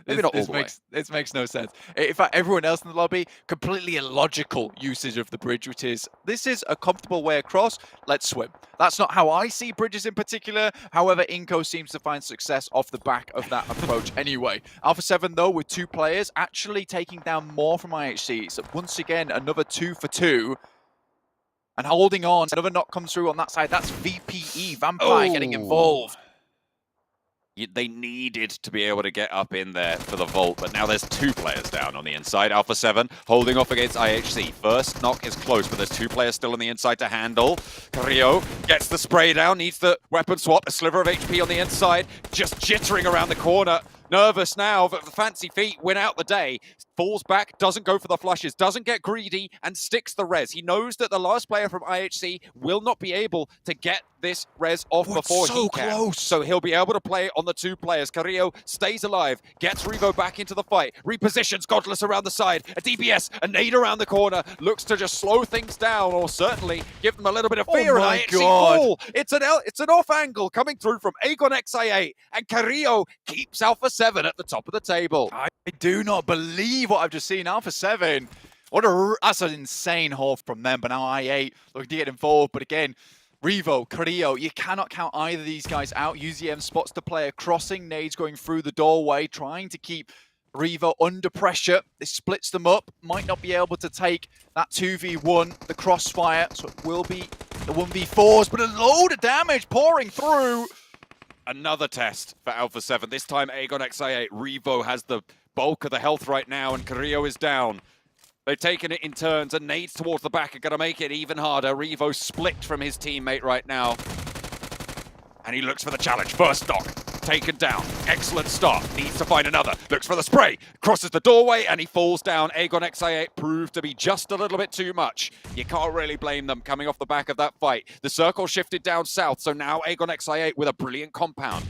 Maybe not all the way. This makes no sense. In fact, everyone else in the lobby, completely illogical usage of the bridge, which is, this is a comfortable way across, let's swim. That's not how I see bridges in particular. However, iNCO seems to find success off the back of that approach anyway. Alpha 7, though, with 2 players, actually taking down more from IHC. So once again, another 2 for 2. And holding on. Another knock comes through on that side. That's VPE, Vampire, getting involved. They needed to be able to get up in there for the vault, but now there's 2 players down on the inside. Alpha 7 holding off against IHC. First knock is close, but there's 2 players still on the inside to handle. Carrillo gets the spray down, needs the weapon swap, a sliver of HP on the inside, just jittering around the corner. Nervous now, but the fancy feet win out the day. Falls back, doesn't go for the flushes, doesn't get greedy, and sticks the res. He knows that the last player from IHC will not be able to get this res off before he can. Close. So he'll be able to play on the 2 players. Carrillo stays alive, gets Revo back into the fight, repositions Godless around the side, a DPS, a nade around the corner, looks to just slow things down, or certainly give them a little bit of fear. Oh my and IHC God. fall. It's an off angle coming through from Aegon XI8, and Carrillo keeps Alpha 7 at the top of the table. I do not believe what I've just seen. Alpha 7. That's an insane haul from them, but now I8 looking to get involved. But again, Revo, Carrillo, you cannot count either of these guys out. UZM spots the player crossing, nades going through the doorway, trying to keep Revo under pressure. This splits them up, might not be able to take that 2v1, the crossfire, so it will be the 1v4s, but a load of damage pouring through. Another test for Alpha 7. This time Aegon XI8. Revo has the bulk of the health right now, and Carrillo is down. They've taken it in turns, and nades towards the back are going to make it even harder. Revo split from his teammate right now. And he looks for the challenge. First knock, taken down. Excellent start. Needs to find another. Looks for the spray. Crosses the doorway, and he falls down. Aegon XI8 proved to be just a little bit too much. You can't really blame them coming off the back of that fight. The circle shifted down south, so now Aegon XI8 with a brilliant compound.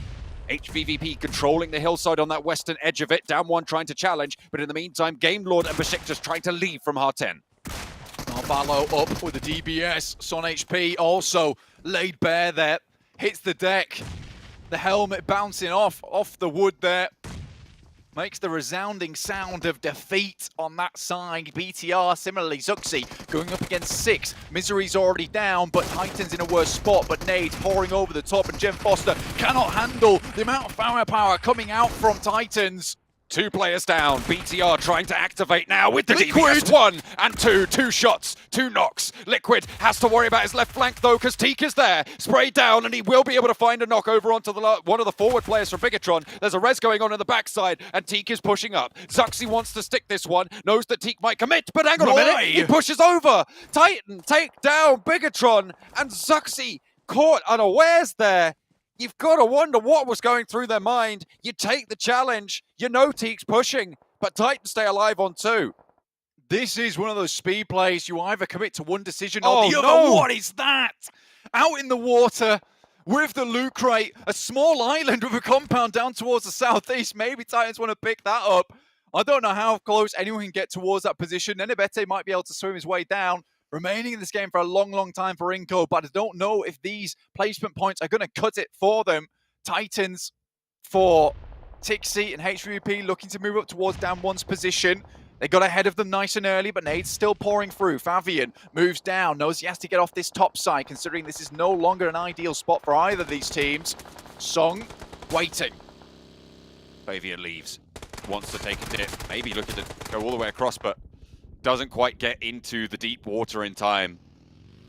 HVVP controlling the hillside on that western edge of it. Down one trying to challenge, but in the meantime, Game Lord and Besiktas trying to leave from Harten. Narvalo up with the DBS. Son HP also laid bare there. Hits the deck. The helmet bouncing off the wood there. Makes the resounding sound of defeat on that side. BTR, similarly, Zuxi going up against 6. Misery's already down, but Titan's in a worse spot. But nades pouring over the top, and Jem Foster cannot handle the amount of firepower coming out from Titans. 2 players down. BTR trying to activate now with the DBS. 1 and 2. 2 shots, 2 knocks. Liquid has to worry about his left flank though, because Teak is there. Sprayed down, and he will be able to find a knock over onto one of the forward players from Bigatron. There's a res going on in the backside, and Teak is pushing up. Zuxi wants to stick this one, knows that Teak might commit, but hang on a minute. He pushes over. Titan take down Bigatron, and Zuxi caught unawares there. You've got to wonder what was going through their mind. You take the challenge. You know Teak's pushing, but Titan stay alive on 2. This is one of those speed plays. You either commit to one decision or the other. No. What is that? Out in the water with the loot crate, a small island with a compound down towards the southeast. Maybe Titans want to pick that up. I don't know how close anyone can get towards that position. Nenebete might be able to swim his way down. Remaining in this game for a long, long time for iNCO, but I don't know if these placement points are going to cut it for them. Titans for Tixi and HVVP looking to move up towards down one's position. They got ahead of them nice and early, but nades still pouring through. Favian moves down, knows he has to get off this top side, considering this is no longer an ideal spot for either of these teams. Song waiting. Favian leaves. Wants to take a dip. Maybe looking to go all the way across, but doesn't quite get into the deep water in time.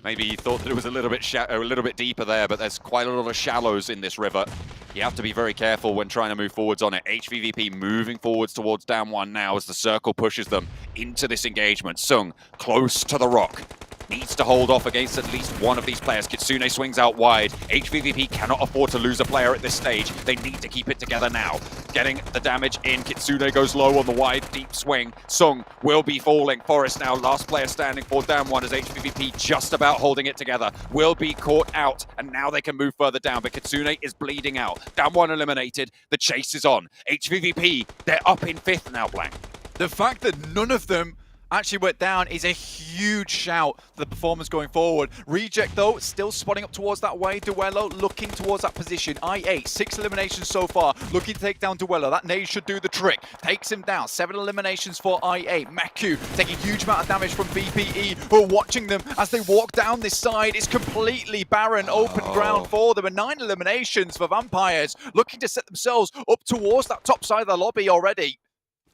Maybe he thought that it was a little bit deeper there, but there's quite a lot of shallows in this river. You have to be very careful when trying to move forwards on it. HVVP moving forwards towards down 1 now as the circle pushes them into this engagement. Sung close to the rock. Needs to hold off against at least one of these players. Kitsune swings out wide. HVVP cannot afford to lose a player at this stage. They need to keep it together now. Getting the damage in. Kitsune goes low on the wide, deep swing. Sung will be falling. Forest now, last player standing for down 1 as HVVP just about holding it together. Will be caught out, and now they can move further down, but Kitsune is bleeding out. Down 1 eliminated. The chase is on. HVVP, they're up in 5th now, Blank. The fact that none of them actually went down is a huge shout for the performance going forward. Reject, though, still spotting up towards that way. Duello looking towards that position. I8, 6 eliminations so far, looking to take down Duello. That nade should do the trick. Takes him down. 7 eliminations for I8. Maku taking a huge amount of damage from BPE, who are watching them as they walk down this side. It's completely barren, open ground for them. And 9 eliminations for Vampires, looking to set themselves up towards that top side of the lobby already.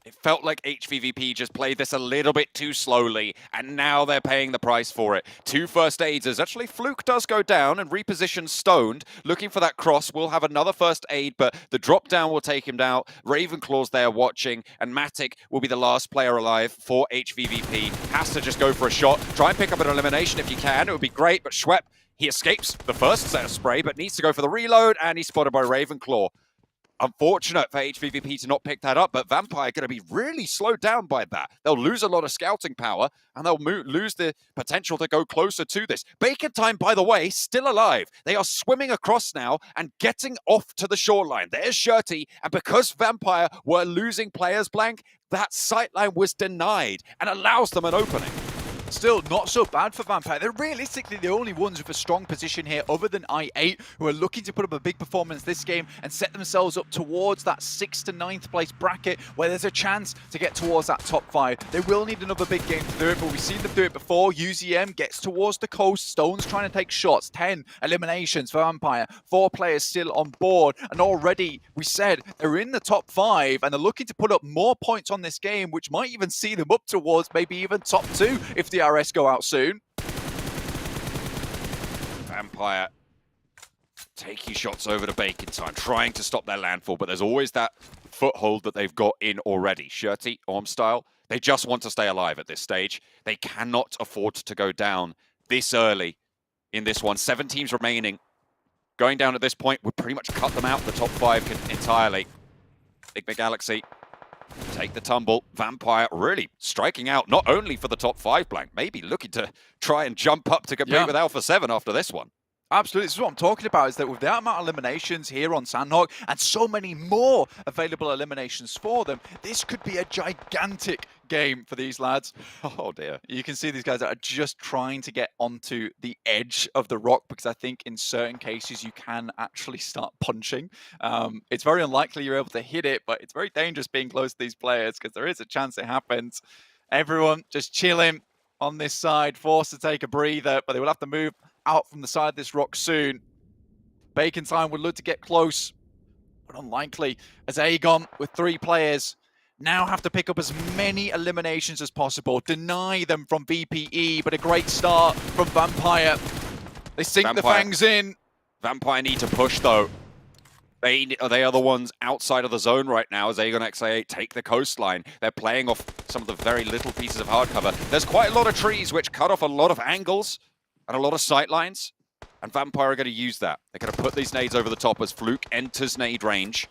It felt like HVVP just played this a little bit too slowly, and now they're paying the price for it. 2 first aids as actually Fluke does go down and repositions Stoned. Looking for that cross, will have another first aid, but the drop down will take him down. Ravenclaw's there watching, and Matic will be the last player alive for HVVP. Has to just go for a shot. Try and pick up an elimination if you can. It would be great, but Schwepp, he escapes the first set of spray, but needs to go for the reload, and he's spotted by Ravenclaw. Unfortunate for HVVP to not pick that up, but Vampire going to be really slowed down by that. They'll lose a lot of scouting power, and they'll lose the potential to go closer to this. Bacon Time, by the way, still alive. They are swimming across now and getting off to the shoreline. There's Shirty, and because Vampire were losing players, Blank, that sightline was denied and allows them an opening. still not so bad for Vampire. They're realistically the only ones with a strong position here other than I8 who are looking to put up a big performance this game and set themselves up towards that 6th to 9th place bracket where there's a chance to get towards that top 5. They will need another big game to do it, but we've seen them do it before. UZM gets towards the coast. Stone's trying to take shots. 10 eliminations for Vampire. 4 players still on board, and already we said they're in the top 5 and they're looking to put up more points on this game, which might even see them up towards maybe even top 2 if the RS go out soon. Vampire taking shots over to Bacon Time, trying to stop their landfall, but there's always that foothold that they've got in already. Shirty, Orm style, they just want to stay alive at this stage. They cannot afford to go down this early in this one. 7 teams remaining. Going down at this point would pretty much cut them out the top 5 entirely. Big Galaxy take the tumble. Vampire really striking out, not only for the top 5 blank, maybe looking to try and jump up to compete with Alpha 7 after this one. Absolutely, this is what I'm talking about, is that with the amount of eliminations here on Sandhawk and so many more available eliminations for them, this could be a gigantic game for these lads. Oh dear. You can see these guys are just trying to get onto the edge of the rock, because I think in certain cases you can actually start punching. It's very unlikely you're able to hit it, but it's very dangerous being close to these players because there is a chance it happens. Everyone just chilling on this side, forced to take a breather, but they will have to move out from the side of this rock soon. Bacon Time would look to get close, but unlikely, as Aegon with 3 players now have to pick up as many eliminations as possible, deny them from VPE, but a great start from Vampire. They sink the fangs in. Vampire need to push though. They are the ones outside of the zone right now as Aegon XA8 take the coastline. They're playing off some of the very little pieces of hard cover. There's quite a lot of trees which cut off a lot of angles and a lot of sight lines, and Vampire are going to use that. They're going to put these nades over the top as Fluke enters nade range.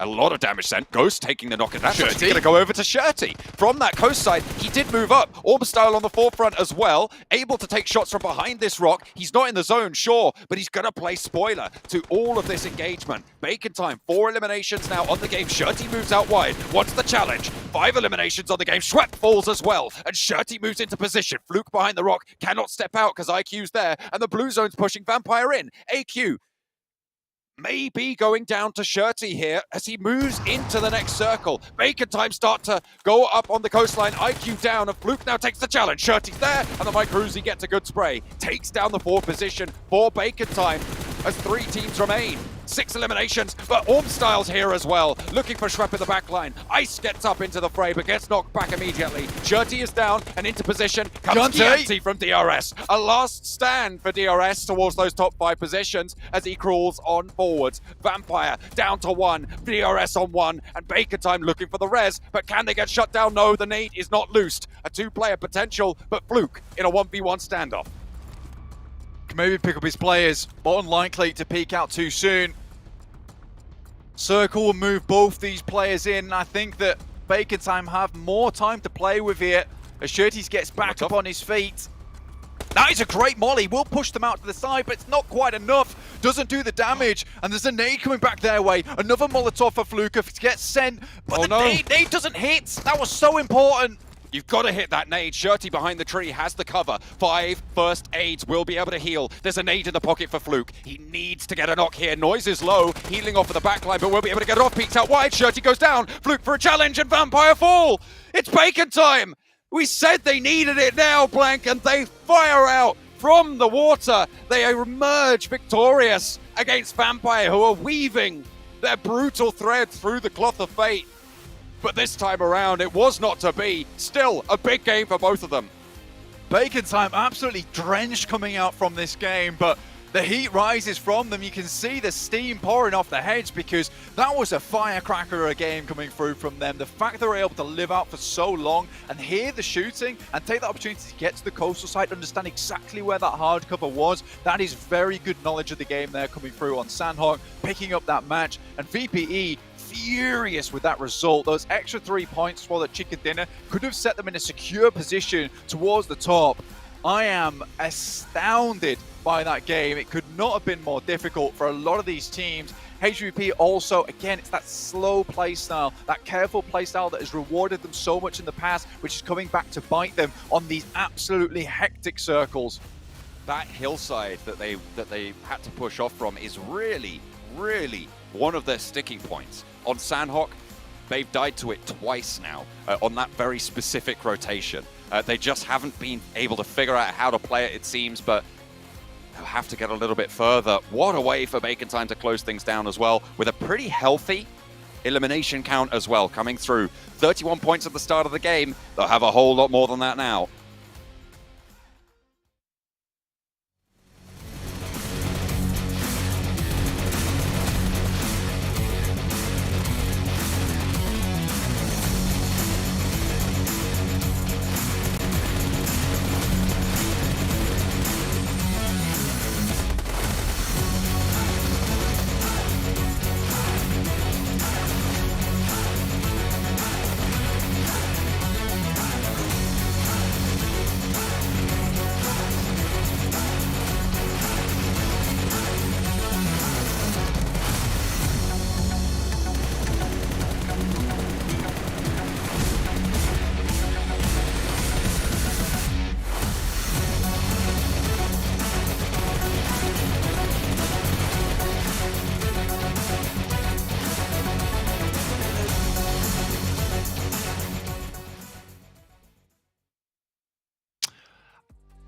A lot of damage sent. Ghost taking the knock, and that's actually going to go over to Shirty. From that coast side, he did move up. Orb style on the forefront as well, able to take shots from behind this rock. He's not in the zone, sure, but he's going to play spoiler to all of this engagement. Bacon Time, 4 eliminations now on the game. Shirty moves out wide. What's the challenge? 5 eliminations on the game. Schwepp falls as well, and Shirty moves into position. Fluke behind the rock, cannot step out because IQ's there, and the blue zone's pushing Vampire in. AQ maybe going down to Shirty here as he moves into the next circle. Bacon Time start to go up on the coastline. IQ down, and Fluke now takes the challenge. Shirty's there, and the Mike Ruzi gets a good spray. Takes down the 4th position for Bacon Time as 3 teams remain. 6 eliminations, but Orm Styles here as well, looking for Schwepp in the back line. Ice gets up into the fray, but gets knocked back immediately. Shirty is down and into position. Comes Chianti from DRS. A last stand for DRS towards those top 5 positions as he crawls on forwards. Vampire down to 1, DRS on 1, and Bacon Time looking for the res, but can they get shut down? No, the nade is not loosed. A 2-player potential, but Fluke in a 1v1 standoff. Can maybe pick up his players, but unlikely to peek out too soon. Circle will move both these players in. I think that Bacon Time have more time to play with here as Shirty gets back up on his feet. That is a great molly. Will push them out to the side, but it's not quite enough. Doesn't do the damage, and there's a nade coming back their way. Another Molotov for Fluke gets sent, but nade doesn't hit. That was so important. You've got to hit that nade. Shirty behind the tree has the cover. 5 first aids will be able to heal. There's a nade in the pocket for Fluke. He needs to get a knock here. Noise is low. Healing off of the backline, but will be able to get it off. Peeks out wide. Shirty goes down. Fluke for a challenge, and Vampire fall. It's Bacon Time. We said they needed it now, Blank, and they fire out from the water. They emerge victorious against Vampire, who are weaving their brutal thread through the cloth of fate. But this time around, it was not to be. Still, a big game for both of them. Bacon Time absolutely drenched coming out from this game, but the heat rises from them. You can see the steam pouring off their heads because that was a firecracker of a game coming through from them. The fact they were able to live out for so long and hear the shooting and take the opportunity to get to the coastal side, understand exactly where that hard cover was, that is very good knowledge of the game there coming through on Sandhawk, picking up that match. And VPE furious with that result. Those extra 3 points for the chicken dinner could have set them in a secure position towards the top. I am astounded by that game. It could not have been more difficult for a lot of these teams. HVVP also, again, it's that slow play style, that careful play style that has rewarded them so much in the past, which is coming back to bite them on these absolutely hectic circles. That hillside that they had to push off from is really one of their sticking points. On Sandhawk, they've died to it twice now on that very specific rotation. They just haven't been able to figure out how to play it seems, but they'll have to get a little bit further. What a way for Bacon Time to close things down as well, with a pretty healthy elimination count as well coming through. 31 points at the start of the game. They'll have a whole lot more than that now.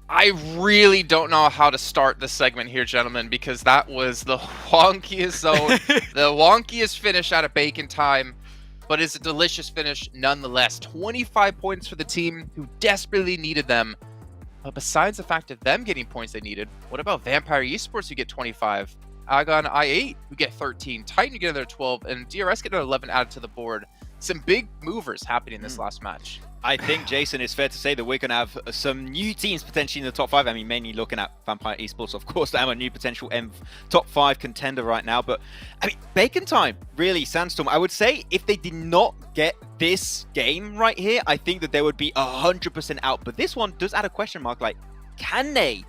I really don't know how to start this segment here, gentlemen, because that was the wonkiest zone, the wonkiest finish out of Bacon Time, but it's a delicious finish nonetheless. 25 points for the team who desperately needed them. But besides the fact of them getting points they needed, what about Vampire Esports who get 25? Agon I8 who get 13, Titan who get another 12, and DRS get another 11 added to the board. Some big movers happening in this last match. I think, Jason, it's fair to say that we're going to have some new teams potentially in the top 5. I mean, mainly looking at Vampire Esports, of course. I'm a new potential top 5 contender right now. But, I mean, Bacon Time, really, Sandstorm. I would say if they did not get this game right here, I think that they would be 100% out. But this one does add a question mark, like, can they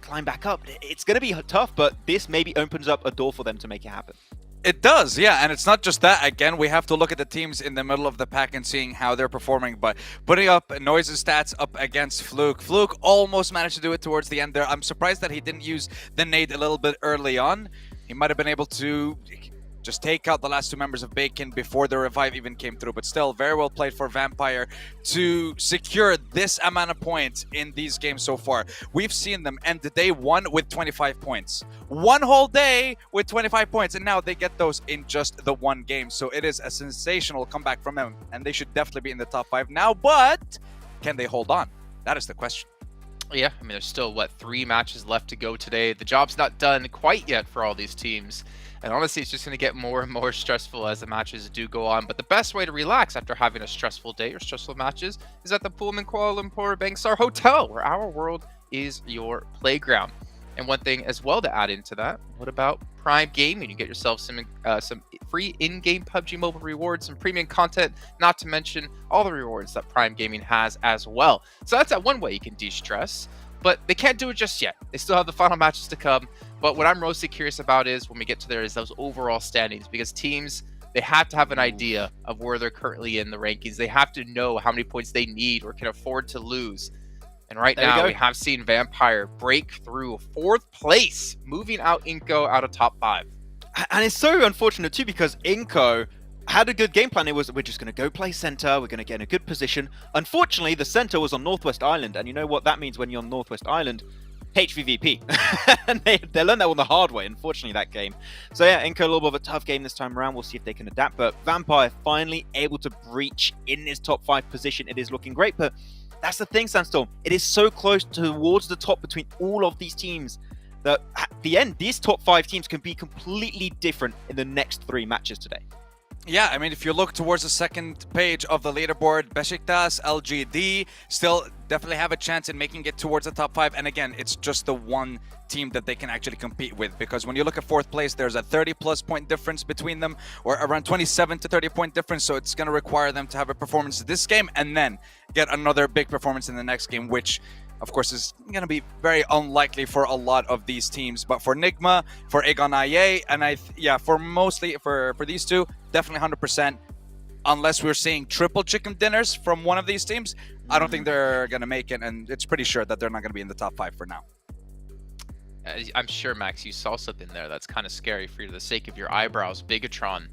climb back up? It's going to be tough, but this maybe opens up a door for them to make it happen. It does, yeah, and it's not just that. Again, we have to look at the teams in the middle of the pack and seeing how they're performing, but putting up Noise's stats up against Fluke. Fluke almost managed to do it towards the end there. I'm surprised that he didn't use the nade a little bit early on. He might have been able to just take out the last two members of Bacon before the revive even came through, but still very well played for Vampire to secure this amount of points in these games so far. We've seen them end the day one with 25 points. One whole day with 25 points, and now they get those in just the one game. So it is a sensational comeback from them, and they should definitely be in the top 5 now, but can they hold on? That is the question. Yeah, I mean, there's still, 3 matches left to go today. The job's not done quite yet for all these teams. And honestly, it's just going to get more and more stressful as the matches do go on. But the best way to relax after having a stressful day or stressful matches is at the Pullman Kuala Lumpur Bangstar Hotel, where our world is your playground. And one thing as well to add into that, what about Prime Gaming? You get yourself some free in-game PUBG Mobile rewards, some premium content, not to mention all the rewards that Prime Gaming has as well. So that's one way you can de-stress. But they can't do it just yet. They still have the final matches to come. But what I'm mostly curious about is when we get to there is those overall standings, because teams, they have to have an idea of where they're currently in the rankings. They have to know how many points they need or can afford to lose. And right now we have seen Vampire break through 4th place, moving out iNCO out of top 5. And it's so unfortunate too, because iNCO had a good game plan. It was, we're just going to go play center, we're going to get in a good position. Unfortunately, the center was on Northwest Island, and you know what that means when you're on Northwest Island? HVVP. And they learned that on the hard way, unfortunately, that game. So yeah, iNCO a little bit of a tough game this time around. We'll see if they can adapt, but Vampire finally able to breach in this top 5 position. It is looking great, but that's the thing, Sandstorm. It is so close towards the top between all of these teams that at the end, these top 5 teams can be completely different in the next 3 matches today. Yeah, I mean, if you look towards the second page of the leaderboard, Besiktas, LGD still definitely have a chance in making it towards the top 5. And again, it's just the one team that they can actually compete with, because when you look at 4th place, there's a 30+ point difference between them, or around 27 to 30 point difference. So it's going to require them to have a performance this game and then get another big performance in the next game, which of course, is going to be very unlikely for a lot of these teams. But for Nigma, for Aegon IA, and for these two, definitely 100%. Unless we're seeing triple chicken dinners from one of these teams, I don't think they're going to make it, and it's pretty sure that they're not going to be in the top 5 for now. I'm sure, Max, you saw something there that's kind of scary for the sake of your eyebrows. Bigatron.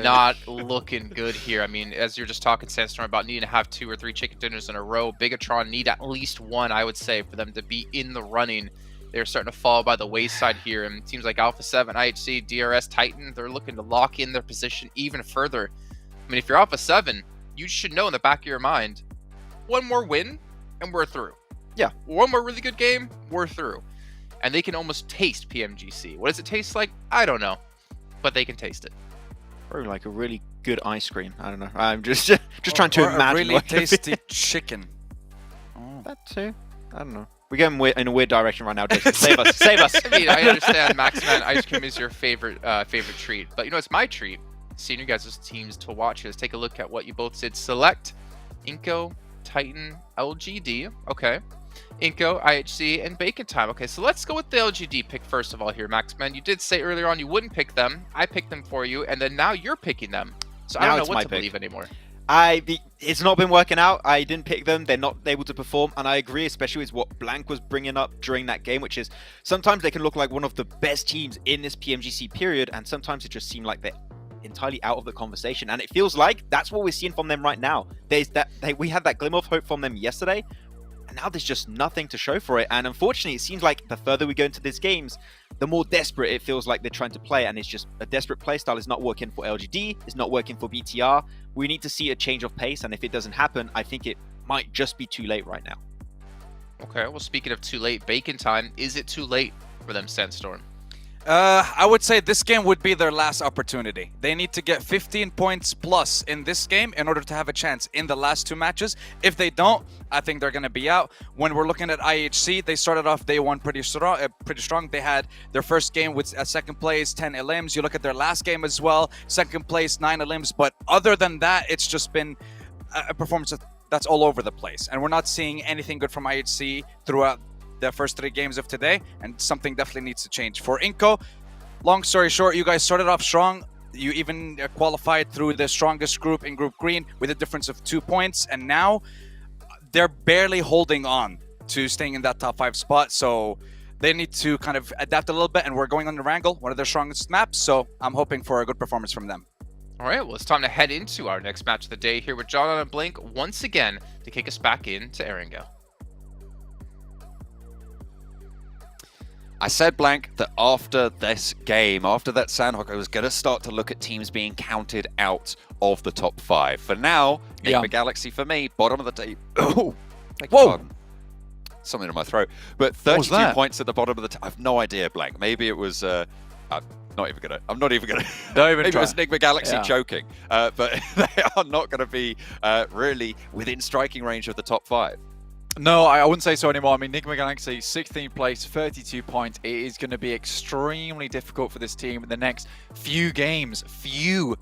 Not looking good here. I mean, as you're just talking, Sandstorm, about needing to have 2 or 3 chicken dinners in a row, Bigatron need at least 1, I would say, for them to be in the running. They're starting to fall by the wayside here, and it seems like Alpha 7, IHC, DRS, Titan, they're looking to lock in their position even further. I mean, if you're Alpha 7, you should know in the back of your mind, 1 more win, and we're through. Yeah. 1 more really good game, we're through. And they can almost taste PMGC. What does it taste like? I don't know. But they can taste it. Probably like a really good ice cream. I don't know. I'm just trying to imagine. A really tasty chicken. That too. I don't know. We're going in a weird direction right now, Jason. Save us. Save us. I mean, I understand, Max, man, ice cream is your favorite treat. But, you know, it's my treat, seeing you guys' teams to watch. Let's take a look at what you both did. Select, iNCO, Titan, LGD. Okay. iNCO, IHC, and Bacon Time. Okay, so let's go with the LGD pick first of all here, Max. Man, you did say earlier on you wouldn't pick them. I picked them for you, and then now you're picking them. So I don't know what to believe anymore. It's not been working out. I didn't pick them. They're not able to perform. And I agree, especially with what Blank was bringing up during that game, which is sometimes they can look like one of the best teams in this PMGC period. And sometimes it just seemed like they're entirely out of the conversation. And it feels like that's what we're seeing from them right now. We had that glimmer of hope from them yesterday. And now there's just nothing to show for it. And unfortunately, it seems like the further we go into these games, the more desperate it feels like they're trying to play. And it's just a desperate play style is not working for LGD. It's not working for BTR. We need to see a change of pace. And if it doesn't happen, I think it might just be too late right now. Okay, well, speaking of too late, Bacon Time, is it too late for them, Sandstorm? I would say this game would be their last opportunity. They need to get 15 points plus in this game in order to have a chance in the last 2 matches. If they don't, I think they're going to be out. When we're looking at IHC, they started off day 1 pretty strong. They had their first game with second place, 10 elims. You look at their last game as well, second place, 9 elims. But other than that, it's just been a performance that's all over the place. And we're not seeing anything good from IHC throughout the first 3 games of today, and something definitely needs to change. For iNCO, long story short, you guys started off strong. You even qualified through the strongest group in Group Green with a difference of 2 points, and now they're barely holding on to staying in that top 5 spot. So they need to kind of adapt a little bit, and we're going on the Wrangle, one of their strongest maps, so I'm hoping for a good performance from them. All right, well, it's time to head into our next match of the day here with John and Blink once again to kick us back into Erangel. I said, Blank, that after this game, after that Sandhawk, I was going to start to look at teams being counted out of the top 5. For now, Enigma Galaxy for me, bottom of the table. Oh, whoa! Something in my throat. But 32 points at the bottom of the table. I have no idea, Blank. Maybe it was... I'm not even gonna. Maybe it was Enigma Galaxy choking. But they are not going to be really within striking range of the top 5. No, I wouldn't say so anymore. I mean, Enigma Galaxy, 16th place, 32 points. It is going to be extremely difficult for this team in the next few games to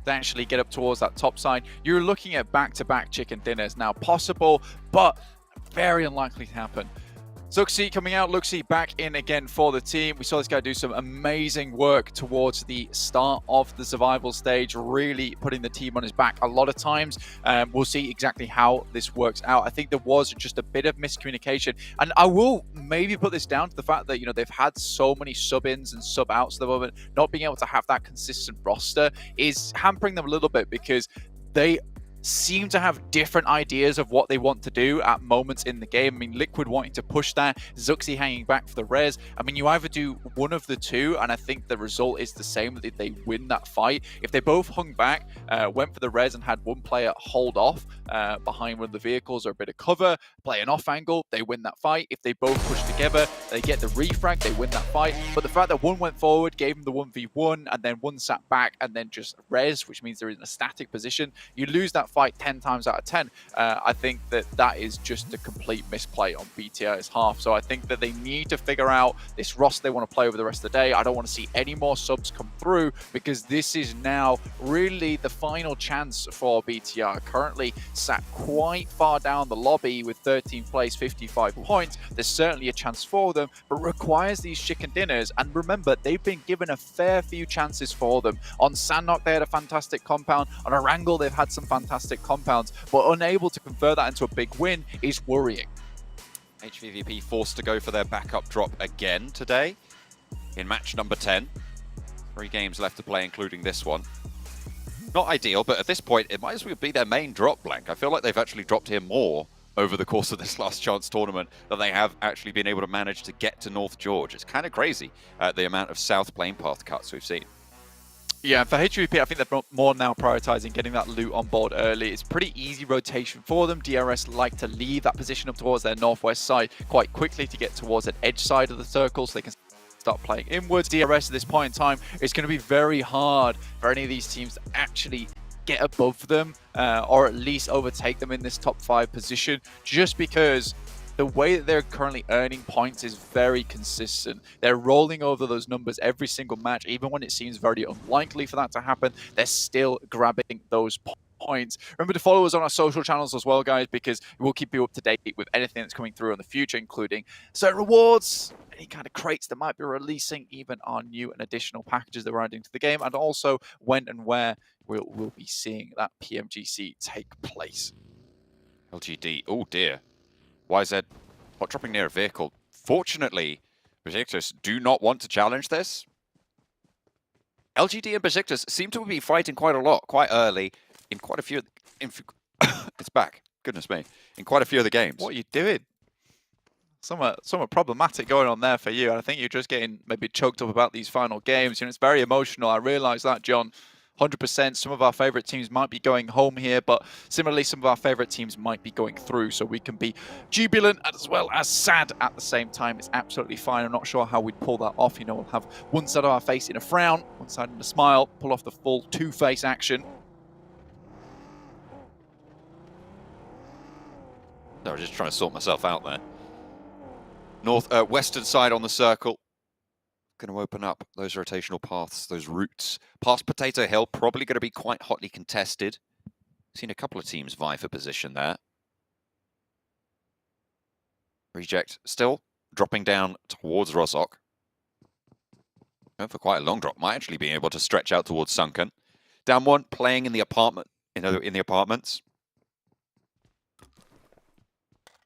actually get up towards that top side. You're looking at back-to-back chicken dinners. Now, possible, but very unlikely to happen. Zuxi coming out, Luxi back in again for the team. We saw this guy do some amazing work towards the start of the survival stage, really putting the team on his back a lot of times. We'll see exactly how this works out. I think there was just a bit of miscommunication, and I will maybe put this down to the fact that, you know, they've had so many sub-ins and sub-outs at the moment. Not being able to have that consistent roster is hampering them a little bit, because they seem to have different ideas of what they want to do at moments in the game. I mean, Liquid wanting to push that, Zuxi hanging back for the res. I mean, you either do one of the two, and I think the result is the same, that they win that fight. If they both hung back, went for the res and had one player hold off behind one of the vehicles or a bit of cover, play an off angle, they win that fight. If they both push together, they get the refrag, they win that fight. But the fact that one went forward, gave them the 1v1, and then one sat back and then just res, which means they're in a static position, you lose that fight 10 times out of 10. I think that is just a complete misplay on BTR's half. So I think that they need to figure out this roster they want to play over the rest of the day. I don't want to see any more subs come through, because this is now really the final chance for BTR. Currently sat quite far down the lobby with 13th place, 55 points. There's certainly a chance for them, but requires these chicken dinners. And remember, they've been given a fair few chances for them. On Sandknock, they had a fantastic compound. On Erangel, they've had some fantastic compounds, but unable to convert that into a big win is worrying. HVVP forced to go for their backup drop again today in match number 10. 3 games left to play, including this one. Not ideal, but at this point, it might as well be their main drop, Blank. I feel like they've actually dropped here more over the course of this last chance tournament than they have actually been able to manage to get to North George. It's kind of crazy, the amount of South Plane Path cuts we've seen. Yeah, for HVP, I think they're more now prioritizing getting that loot on board early. It's pretty easy rotation for them. DRS like to leave that position up towards their northwest side quite quickly to get towards an edge side of the circle so they can start playing inwards. DRS at this point in time, it's going to be very hard for any of these teams to actually get above them or at least overtake them in this top 5 position, just because the way that they're currently earning points is very consistent. They're rolling over those numbers every single match. Even when it seems very unlikely for that to happen, they're still grabbing those points. Remember to follow us on our social channels as well, guys, because we'll keep you up to date with anything that's coming through in the future, including certain rewards, any kind of crates that might be releasing, even our new and additional packages that we're adding to the game, and also when and where we'll be seeing that PMGC take place. LGD, oh dear. YZ, hot dropping near a vehicle. Fortunately, Besiktas do not want to challenge this. LGD and Besiktas seem to be fighting quite a lot, quite early, in quite a few... it's back. Goodness me. In quite a few of the games. What are you doing? Somewhat problematic going on there for you. And I think you're just getting maybe choked up about these final games. You know, it's very emotional. I realise that, John. 100%. Some of our favourite teams might be going home here, but similarly, some of our favourite teams might be going through, so we can be jubilant as well as sad at the same time. It's absolutely fine. I'm not sure how we'd pull that off. You know, we'll have one side of our face in a frown, one side in a smile, pull off the full two-face action. No, I was just trying to sort myself out there. Western side on the circle. Going to open up those rotational paths, those routes. Past Potato Hill, probably going to be quite hotly contested. Seen a couple of teams vie for position there. Reject still dropping down towards Rozok. Going for quite a long drop. Might actually be able to stretch out towards Sunken. Down one, playing in the apartment, in the apartments.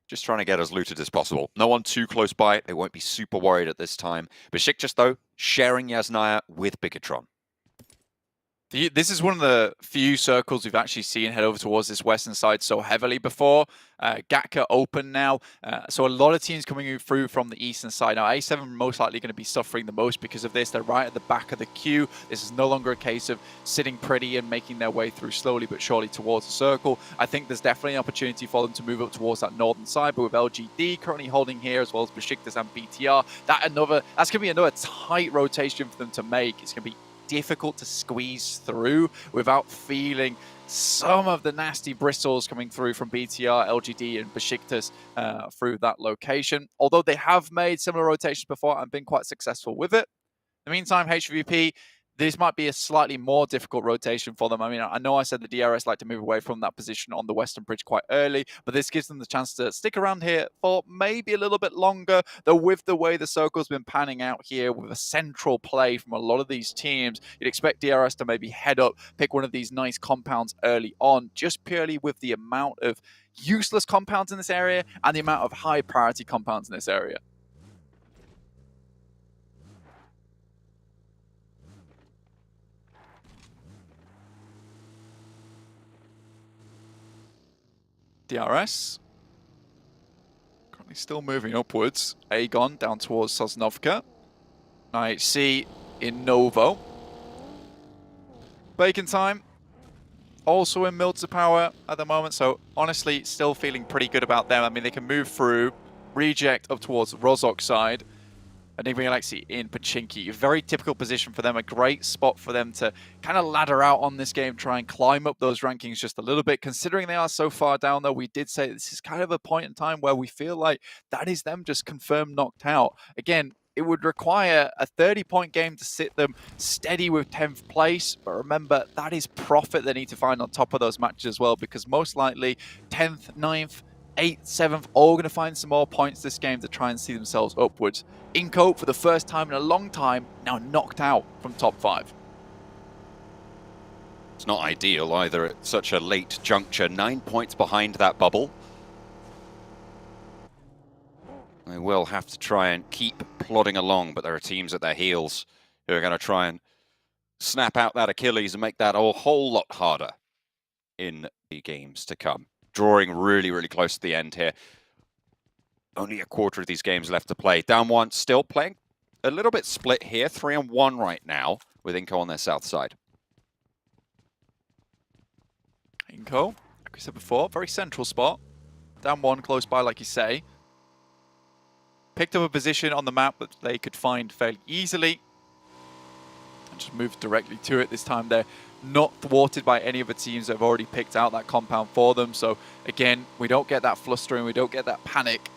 Just trying to get as looted as possible. No one too close by. They won't be super worried at this time. Besiktas, though, sharing Yasnaya with Bigatron. This is one of the few circles we've actually seen head over towards this western side so heavily before. Gatka open now, so a lot of teams coming through from the eastern side. Now, A7 are most likely going to be suffering the most because of this. They're right at the back of the queue. This is no longer a case of sitting pretty and making their way through slowly but surely towards the circle. I think there's definitely an opportunity for them to move up towards that northern side, but with LGD currently holding here, as well as Besiktas and BTR, that's going to be another tight rotation for them to make. It's going to be difficult to squeeze through without feeling some of the nasty bristles coming through from BTR, LGD, and Besiktas through that location. Although they have made similar rotations before and been quite successful with it. In the meantime, HVVP, this might be a slightly more difficult rotation for them. I mean, I know I said the DRS like to move away from that position on the western bridge quite early, but this gives them the chance to stick around here for maybe a little bit longer. Though with the way the circle's been panning out here, with a central play from a lot of these teams, you'd expect DRS to maybe head up, pick one of these nice compounds early on, just purely with the amount of useless compounds in this area and the amount of high priority compounds in this area. DRS. Currently still moving upwards. Aegon down towards Sosnovka. IHC in Novo. Bacon time. Also in Milter Power at the moment. So honestly, still feeling pretty good about them. I mean, they can move through. Reject up towards Rozok side. Enigma Galaxy in Pachinki. A very typical position for them, a great spot for them to kind of ladder out on this game, try and climb up those rankings just a little bit. Considering they are so far down, though, we did say this is kind of a point in time where we feel like that is them just confirmed knocked out. Again, it would require a 30-point game to sit them steady with 10th place. But remember, that is profit they need to find on top of those matches as well, because most likely 10th, 9th, 8th, 7th, all going to find some more points this game to try and see themselves upwards. iNCO, for the first time in a long time, now knocked out from top 5. It's not ideal either at such a late juncture. 9 points behind that bubble. They will have to try and keep plodding along, but there are teams at their heels who are going to try and snap out that Achilles and make that a whole lot harder in the games to come. Drawing really, really close to the end here. Only a quarter of these games left to play. Down 1, still playing a little bit split here. 3-1 right now with iNCO on their south side. iNCO, like we said before, very central spot. Down 1, close by, like you say. Picked up a position on the map that they could find fairly easily. And just moved directly to it. This time they're not thwarted by any of the teams that have already picked out that compound for them. So again, we don't get that flustering, we don't get that panic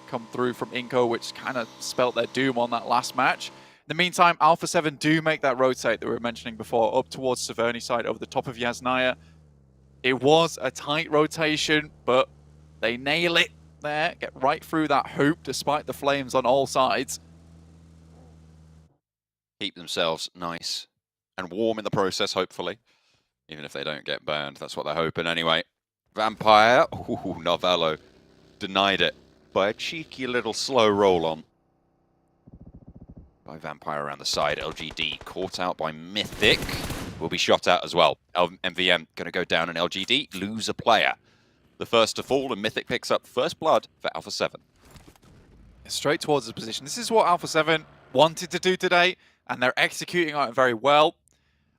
come through from iNCO, which kind of spelt their doom on that last match. In the meantime, Alpha 7 do make that rotate that we were mentioning before, up towards Severny side over the top of Yasnaya. It was a tight rotation, but they nail it there, get right through that hoop despite the flames on all sides. Keep themselves nice and warm in the process, hopefully. Even if they don't get burned, that's what they're hoping anyway. Vampire, ooh, Novello denied it by a cheeky little slow roll on. By Vampire around the side, LGD caught out by Mythic. Will be shot out as well. MVM going to go down and LGD lose a player. The first to fall, and Mythic picks up first blood for Alpha 7. Straight towards the position. This is what Alpha 7 wanted to do today, and they're executing on it very well.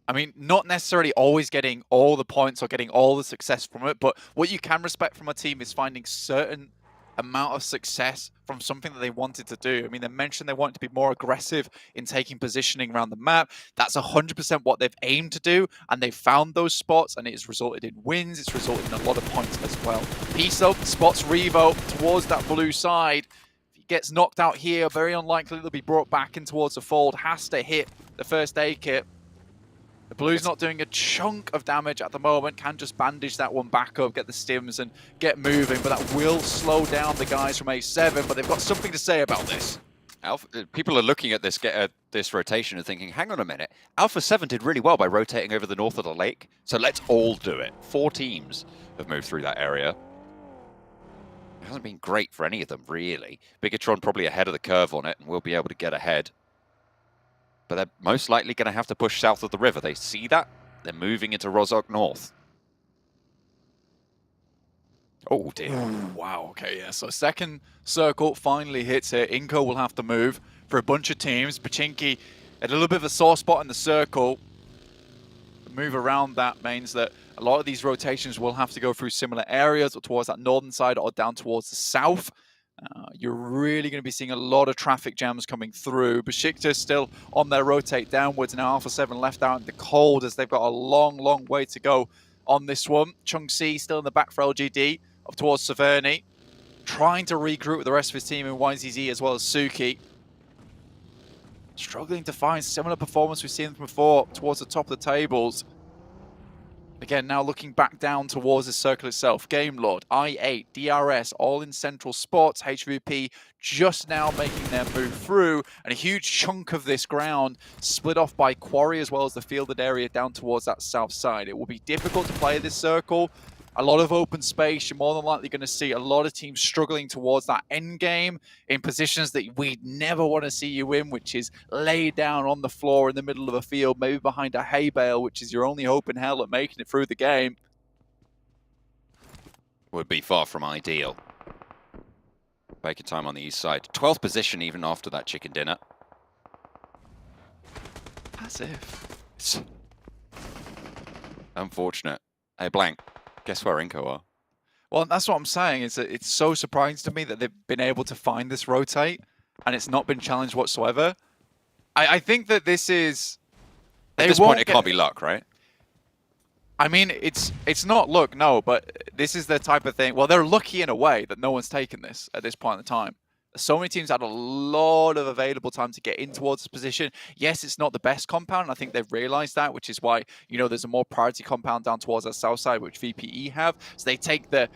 I mean, not necessarily always getting all the points or getting all the success from it, but what you can respect from a team is finding certain amount of success from something that they wanted to do. I mean, they mentioned they wanted to be more aggressive in taking positioning around the map. That's 100% what they've aimed to do, and they've found those spots, and it has resulted in wins. It's resulted in a lot of points as well. Piso spots Revo towards that blue side. If he gets knocked out here, very unlikely they'll be brought back in towards the fold. Has to hit the first aid kit. The blue's not doing a chunk of damage at the moment, can just bandage that one back up, get the stims and get moving, but that will slow down the guys from A7, but they've got something to say about this. People are looking at this rotation and thinking, hang on a minute, Alpha 7 did really well by rotating over the north of the lake, so let's all do it. 4 teams have moved through that area. It hasn't been great for any of them, really. Bigatron probably ahead of the curve on it and will be able to get ahead. But they're most likely going to have to push south of the river. They see that. They're moving into Rozhok North. Oh, dear. Wow, okay, yeah. So second circle finally hits here. iNCO will have to move for a bunch of teams. Pachinki at a little bit of a sore spot in the circle. The move around that means that a lot of these rotations will have to go through similar areas or towards that northern side or down towards the south. You're really going to be seeing a lot of traffic jams coming through. Besiktas still on their rotate downwards, and Alpha 7 left out in the cold as they've got a long, long way to go on this one. Chung Si still in the back for LGD, up towards Severny, trying to regroup with the rest of his team in YZZ as well as Suki. Struggling to find similar performance we've seen before towards the top of the tables. Again, now looking back down towards the circle itself. Game Lord, I8, DRS, all in central spots. HVVP just now making their move through. And a huge chunk of this ground split off by Quarry as well as the fielded area down towards that south side. It will be difficult to play this circle. A lot of open space. You're more than likely going to see a lot of teams struggling towards that end game in positions that we'd never want to see you in, which is laid down on the floor in the middle of a field, maybe behind a hay bale, which is your only hope in hell at making it through the game. Would be far from ideal. Baking time on the east side. 12th position even after that chicken dinner. As if. It's unfortunate. Hey, Blank. Guess where iNCO are? Well, that's what I'm saying. Is that it's so surprising to me that they've been able to find this rotate. and it's not been challenged whatsoever. I think that this is... At this point, it can't be luck, right? I mean, it's not luck, no, but this is the type of thing... Well, they're lucky in a way that no one's taken this at this point in time. So many teams had a lot of available time to get in towards this position. Yes, it's not the best compound, and I think they've realized that, which is why, you know, there's a more priority compound down towards the south side, which VPE have. So they take the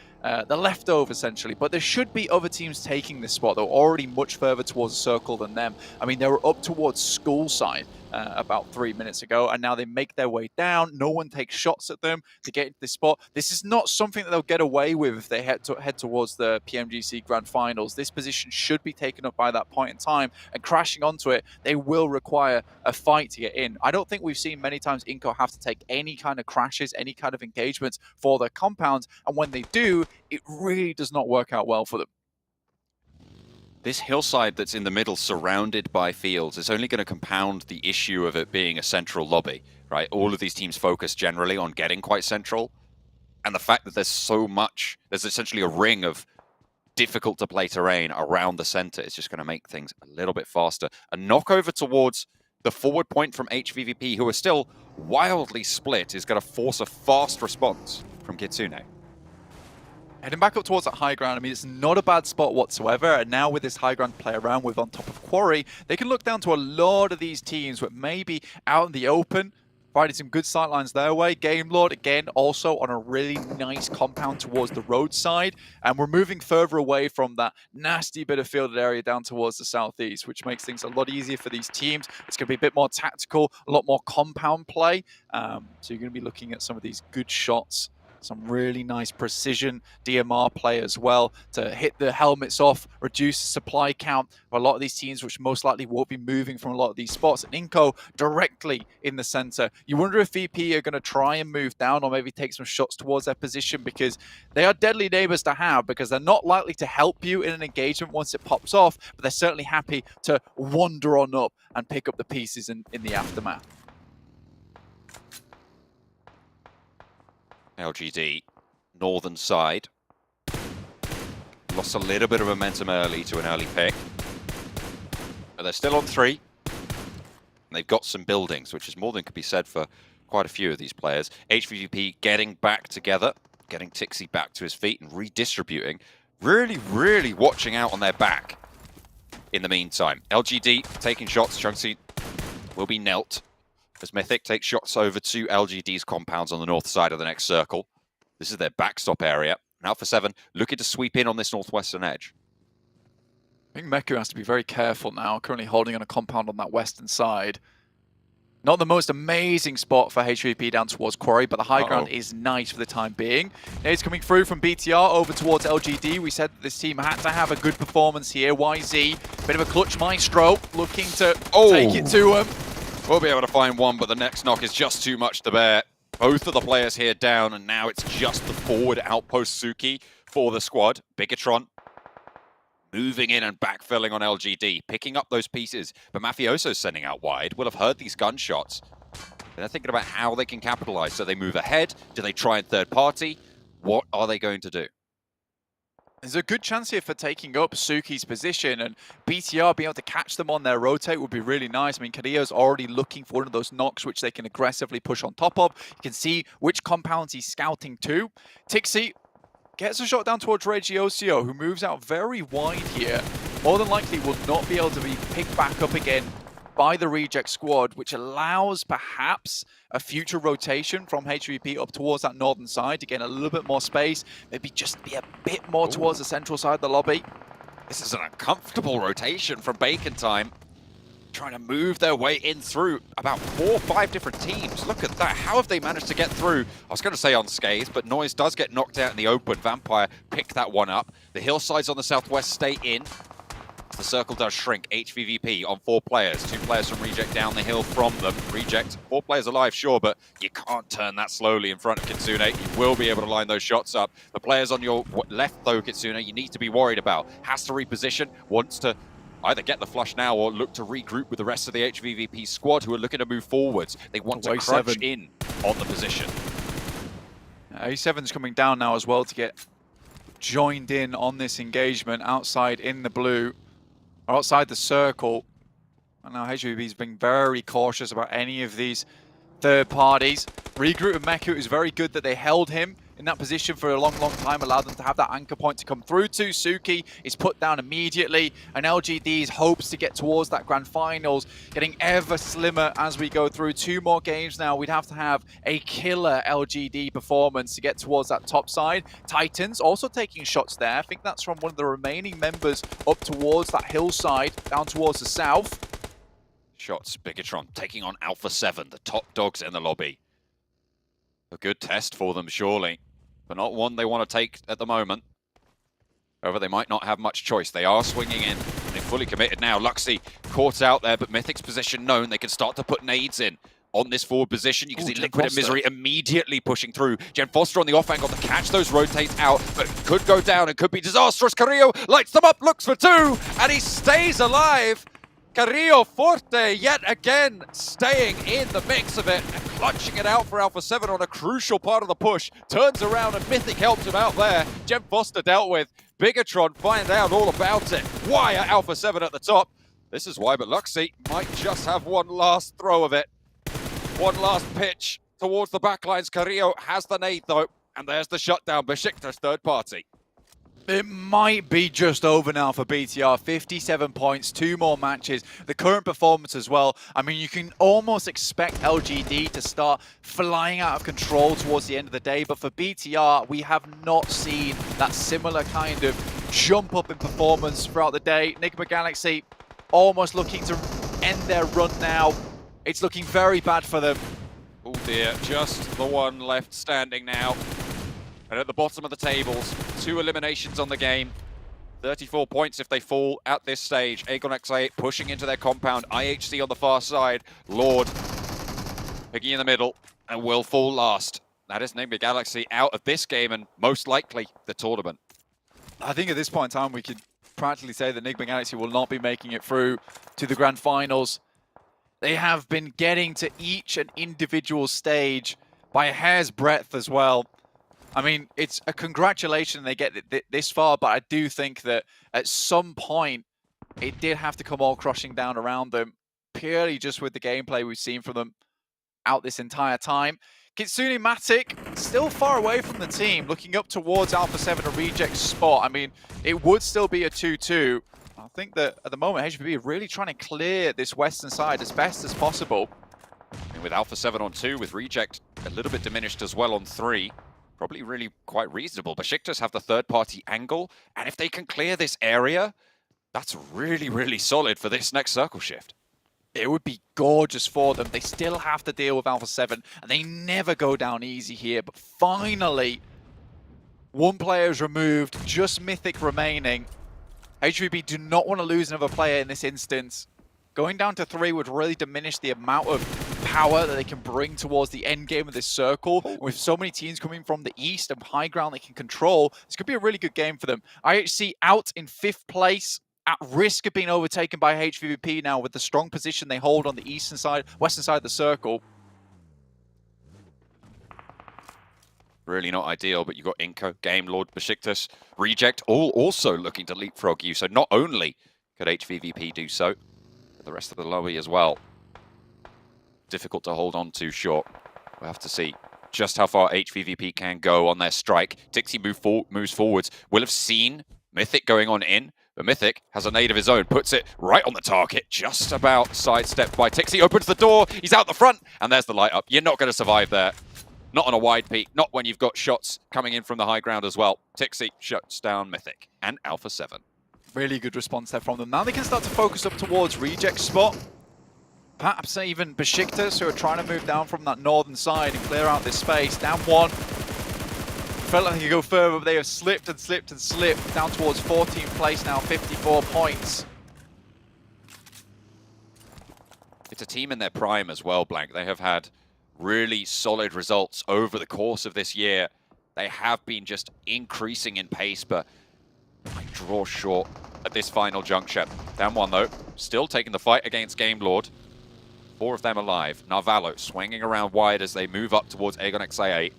leftover, essentially. But there should be other teams taking this spot. They're already much further towards the circle than them. I mean, they were up towards school side about 3 minutes ago, and now they make their way down. No one takes shots at them to get into this spot. This is not something that they'll get away with if they head towards the PMGC Grand Finals. This position should be taken up by that point in time, and crashing onto it, they will require a fight to get in. I don't think we've seen many times iNCO have to take any kind of crashes, any kind of engagements for their compounds, and when they do, it really does not work out well for them. This hillside that's in the middle, surrounded by fields, is only going to compound the issue of it being a central lobby, right? All of these teams focus generally on getting quite central, and the fact that there's essentially a ring of difficult to play terrain around the center is just going to make things a little bit faster. A knockover towards the forward point from HVVP, who are still wildly split, is going to force a fast response from Kitsune. Heading back up towards that high ground, I mean, it's not a bad spot whatsoever. And now with this high ground to play around with on top of Quarry, they can look down to a lot of these teams that may be out in the open, providing some good sightlines their way. Game Lord, again, also on a really nice compound towards the roadside. And we're moving further away from that nasty bit of fielded area down towards the southeast, which makes things a lot easier for these teams. It's going to be a bit more tactical, a lot more compound play. So you're going to be looking at some of these good shots. Some really nice precision DMR play as well to hit the helmets off, reduce the supply count for a lot of these teams, which most likely won't be moving from a lot of these spots. And iNCO directly in the center. You wonder if VP are going to try and move down or maybe take some shots towards their position, because they are deadly neighbors to have, because they're not likely to help you in an engagement once it pops off, but they're certainly happy to wander on up and pick up the pieces in the aftermath. LGD, northern side. Lost a little bit of momentum early to an early pick. But they're still on 3. And they've got some buildings, which is more than could be said for quite a few of these players. HVVP getting back together, getting Tixi back to his feet and redistributing. Really, really watching out on their back in the meantime. LGD taking shots. Chunksy will be knelt as Mythic takes shots over to LGD's compounds on the north side of the next circle. This is their backstop area. Now for 7, looking to sweep in on this northwestern edge. I think Meku has to be very careful now, currently holding on a compound on that western side. Not the most amazing spot for HVP down towards Quarry, but the high ground is nice for the time being. Nades coming through from BTR over towards LGD. We said that this team had to have a good performance here. YZ, bit of a clutch maestro, looking to take it to him. We'll be able to find one, but the next knock is just too much to bear. Both of the players here down, and now it's just the forward outpost Suki for the squad. Bigatron moving in and backfilling on LGD, picking up those pieces. But Mafioso's sending out wide. Will have heard these gunshots. They're thinking about how they can capitalize. So they move ahead. Do they try and third party? What are they going to do? There's a good chance here for taking up Suki's position, and BTR being able to catch them on their rotate would be really nice. I mean, Carrillo's already looking for one of those knocks which they can aggressively push on top of. You can see which compounds he's scouting to. Tixi gets a shot down towards Regiosio, who moves out very wide here. More than likely will not be able to be picked back up again by the reject squad, which allows perhaps a future rotation from HVP up towards that northern side to gain a little bit more space, maybe just be a bit more towards the central side of the lobby. This is an uncomfortable rotation from Bacon Time, trying to move their way in through about 4 or 5 different teams. Look at that. How have they managed to get through? I was going to say unscathed, but Noise does get knocked out in the open. Vampire picked that one up. The hillsides on the southwest stay in. The circle does shrink. HVVP on 4 players. 2 players from Reject down the hill from them. Reject, 4 players alive, sure, but you can't turn that slowly in front of Kitsune. You will be able to line those shots up. The players on your left, though, Kitsune, you need to be worried about. Has to reposition, wants to either get the flush now or look to regroup with the rest of the HVVP squad who are looking to move forwards. They want to crunch in on the position. A7's coming down now as well to get joined in on this engagement outside in the blue. are outside the circle. And now HVVP's been very cautious about any of these third parties. Regroup with Meku is very good that they held him in that position for a long time, allowed them to have that anchor point to come through to. Suki is put down immediately, and LGD's hopes to get towards that grand finals getting ever slimmer as we go through. 2 more games now. We'd have to have a killer LGD performance to get towards that top side. Titans also taking shots there. I think that's from one of the remaining members up towards that hillside, down towards the south. Shots, Bigatron taking on Alpha 7, the top dogs in the lobby. A good test for them, surely, but not one they want to take at the moment. However, they might not have much choice. They are swinging in. They're fully committed now. Luxy caught out there, but Mythic's position known. They can start to put nades in on this forward position. You can see Liquid and Misery immediately pushing through. Gen Foster on the off angle to catch those rotates out, but could go down and could be disastrous. Carrillo lights them up, looks for 2, and he stays alive. Carrillo Forte yet again staying in the mix of it and clutching it out for Alpha 7 on a crucial part of the push. Turns around and Mythic helps him out there. Gem Foster dealt with. Bigatron find out all about it. Why are Alpha 7 at the top? This is why, but Luxy might just have one last throw of it. One last pitch towards the backlines. Carrillo has the nade though, and there's the shutdown. Besiktas third party. It might be just over now for BTR. 57 points, 2 more matches. The current performance as well. I mean, you can almost expect LGD to start flying out of control towards the end of the day. But for BTR, we have not seen that similar kind of jump up in performance throughout the day. Enigma Galaxy almost looking to end their run now. It's looking very bad for them. Oh dear, just the one left standing now. And at the bottom of the tables, 2 eliminations on the game. 34 points if they fall at this stage. Aegon XA pushing into their compound. IHC on the far side. Lord picking in the middle and will fall last. That is Enigma Galaxy out of this game and most likely the tournament. I think at this point in time, we could practically say that Enigma Galaxy will not be making it through to the grand finals. They have been getting to each and individual stage by a hair's breadth as well. I mean, it's a congratulation they get this far, but I do think that at some point, it did have to come all crushing down around them, purely just with the gameplay we've seen from them out this entire time. Kitsune Matic still far away from the team, looking up towards Alpha 7 and Reject's spot. I mean, it would still be a 2-2. I think that at the moment, HVVP are really trying to clear this western side as best as possible. And with Alpha 7 on 2, with Reject a little bit diminished as well on 3. Probably really quite reasonable. Besiktas have the third-party angle, and if they can clear this area, that's really, really solid for this next circle shift. It would be gorgeous for them. They still have to deal with Alpha 7, and they never go down easy here. But finally, one player is removed, just Mythic remaining. HVVP do not want to lose another player in this instance. Going down to 3 would really diminish the amount of power that they can bring towards the end game of this circle. With so many teams coming from the east and high ground they can control, this could be a really good game for them. IHC out in 5th place, at risk of being overtaken by HVVP now with the strong position they hold on the eastern side, western side of the circle. Really not ideal, but you've got iNCO, Game Lord, Besiktas, Reject, all also looking to leapfrog you. So not only could HVVP do so, but the rest of the lobby as well. Difficult to hold on to, sure. We'll have to see just how far HVVP can go on their strike. Tixie moves forwards. Will have seen Mythic going on in, but Mythic has a nade of his own, puts it right on the target, just about sidestepped by Tixie, opens the door, he's out the front, and there's the light up. You're not going to survive there. Not on a wide peak, not when you've got shots coming in from the high ground as well. Tixie shuts down Mythic and Alpha 7. Really good response there from them. Now they can start to focus up towards Reject's spot. Perhaps even Besiktas, who are trying to move down from that northern side and clear out this space. Down 1. Felt like they could go further, but they have slipped and slipped and slipped. Down towards 14th place now, 54 points. It's a team in their prime as well, Blank. They have had really solid results over the course of this year. They have been just increasing in pace, but might draw short at this final juncture. Down 1 though, still taking the fight against Game Lord. 4 of them alive. Narvalo swinging around wide as they move up towards Aegon XA8.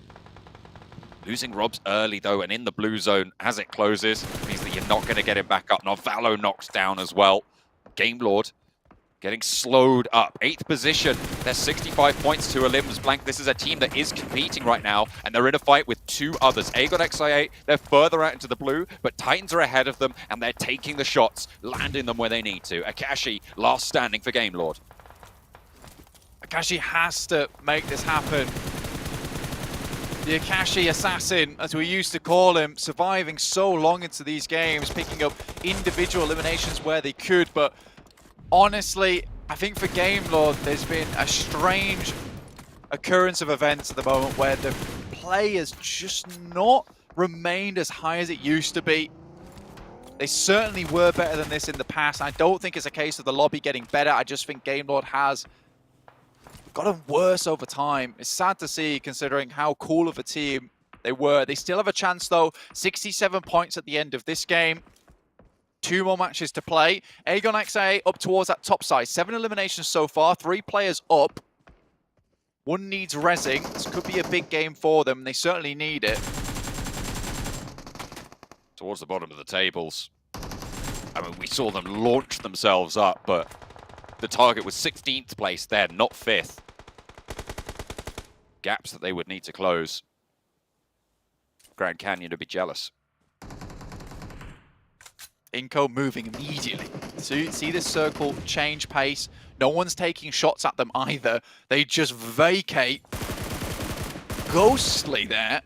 Losing Robs early though, and in the blue zone as it closes means that you're not going to get him back up. Narvalo knocks down as well. Game Lord getting slowed up. 8th position. They're 65 points to Elims. Blank, this is a team that is competing right now, and they're in a fight with 2 others. Aegon XI8, they're further out into the blue, but Titans are ahead of them, and they're taking the shots, landing them where they need to. Akashi, last standing for Game Lord. Akashi has to make this happen. The Akashi assassin, as we used to call him, surviving so long into these games, picking up individual eliminations where they could, but honestly, I think for Game Lord, there's been a strange occurrence of events at the moment where the play has just not remained as high as it used to be. They certainly were better than this in the past. I don't think it's a case of the lobby getting better. I just think Game Lord has gotten worse over time. It's sad to see, considering how cool of a team they were. They still have a chance, though. 67 points at the end of this game. 2 more matches to play. Aegon XA up towards that top side. 7 eliminations so far. 3 players up. 1 needs rezzing. This could be a big game for them. They certainly need it. Towards the bottom of the tables. I mean, we saw them launch themselves up, but the target was 16th place there, not 5th. Gaps that they would need to close. Grand Canyon to be jealous. iNCO moving immediately. See this circle change pace. No one's taking shots at them either. They just vacate. Ghostly there.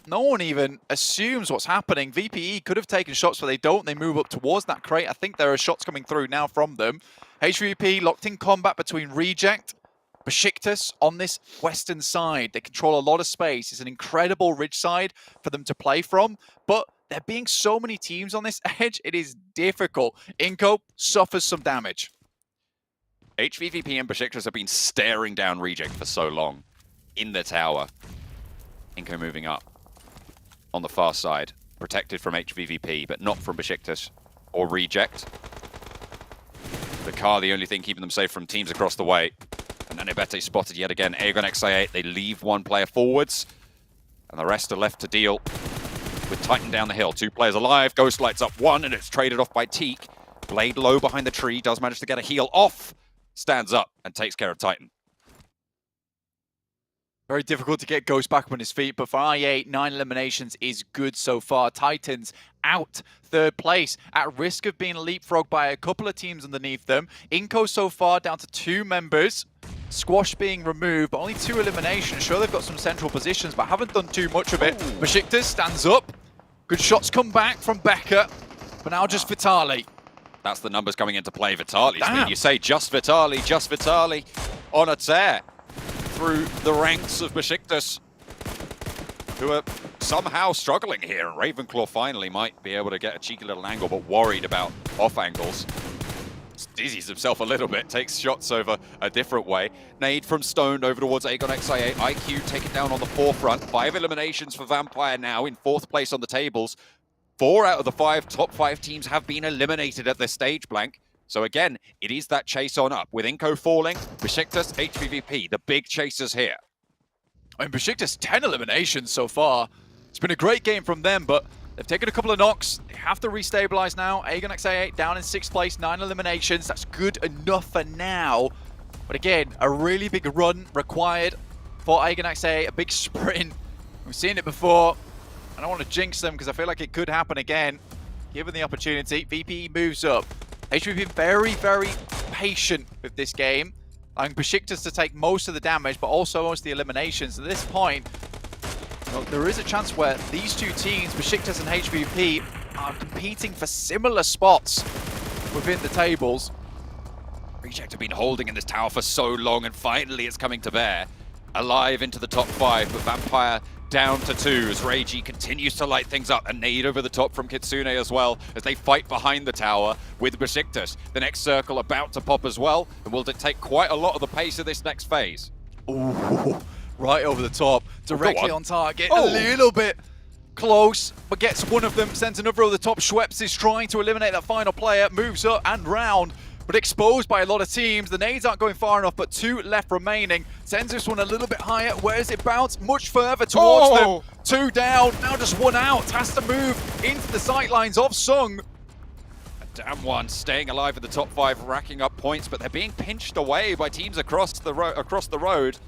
No one even assumes what's happening. VPE could have taken shots, but they don't. They move up towards that crate. I think there are shots coming through now from them. HVVP locked in combat between Reject, Besiktas on this western side. They control a lot of space. It's an incredible ridge side for them to play from, but there being so many teams on this edge, it is difficult. iNCO suffers some damage. HVVP and Besiktas have been staring down Reject for so long in the tower. iNCO moving up on the far side, protected from HVVP, but not from Besiktas or Reject. The car, the only thing keeping them safe from teams across the way. And Nanibete spotted yet again. Aegon XI8, they leave 1 player forwards, and the rest are left to deal with Titan down the hill. 2 players alive. Ghost lights up 1, and it's traded off by Teak. Blade low behind the tree, does manage to get a heal off. Stands up and takes care of Titan. Very difficult to get Ghost back on his feet, but for I8, 9 eliminations is good so far. Titans out 3rd place, at risk of being leapfrogged by a couple of teams underneath them. iNCO so far down to 2 members. Squash being removed, but only 2 eliminations. Sure, they've got some central positions, but haven't done too much of it. Besiktas stands up. Good shots come back from Becker, but now just Vitali. That's the numbers coming into play. Vitali's speed. You say just Vitali on a tear through the ranks of Besiktas, who are somehow struggling here. And Ravenclaw finally might be able to get a cheeky little angle, but worried about off angles. Dizzies himself a little bit, takes shots over a different way. Nade from Stoned over towards Aegon XI8. IQ taken down on the forefront. 5 eliminations for Vampire now in 4th place on the tables. 4 out of the top 5 teams have been eliminated at this stage, Blank. So again, it is that chase on up. With iNCO falling, Besiktas, HVVP, the big chasers here. I mean, Besiktas, 10 eliminations so far. It's been a great game from them, but they've taken a couple of knocks. They have to restabilize now. Aegon XI8 down in 6th place, 9 eliminations. That's good enough for now. But again, a really big run required for Aegon XI8, a big sprint. We've seen it before. I don't want to jinx them because I feel like it could happen again, given the opportunity. VPE moves up. HVP very, very patient with this game. Allowing Besiktas to take most of the damage, but also most of the eliminations. At this point, well, there is a chance where these 2 teams, Besiktas and HVP, are competing for similar spots within the tables. Reject have been holding in this tower for so long, and finally it's coming to bear. Alive into the top 5, but Vampire down to 2 as Reiji continues to light things up. A nade over the top from Kitsune as well as they fight behind the tower with Besiktas. The next circle about to pop as well, and will dictate quite a lot of the pace of this next phase. Ooh, right over the top, directly on target, a little bit close, but gets one of them, sends another over the top. Schweppes is trying to eliminate that final player, moves up and round, but exposed by a lot of teams. The nades aren't going far enough, but 2 left remaining. Sends this one a little bit higher. Where does it bounce? Much further towards them. 2 down, now just 1 out. Has to move into the sightlines of Sung. Damwon staying alive in the top 5, racking up points, but they're being pinched away by teams across the road.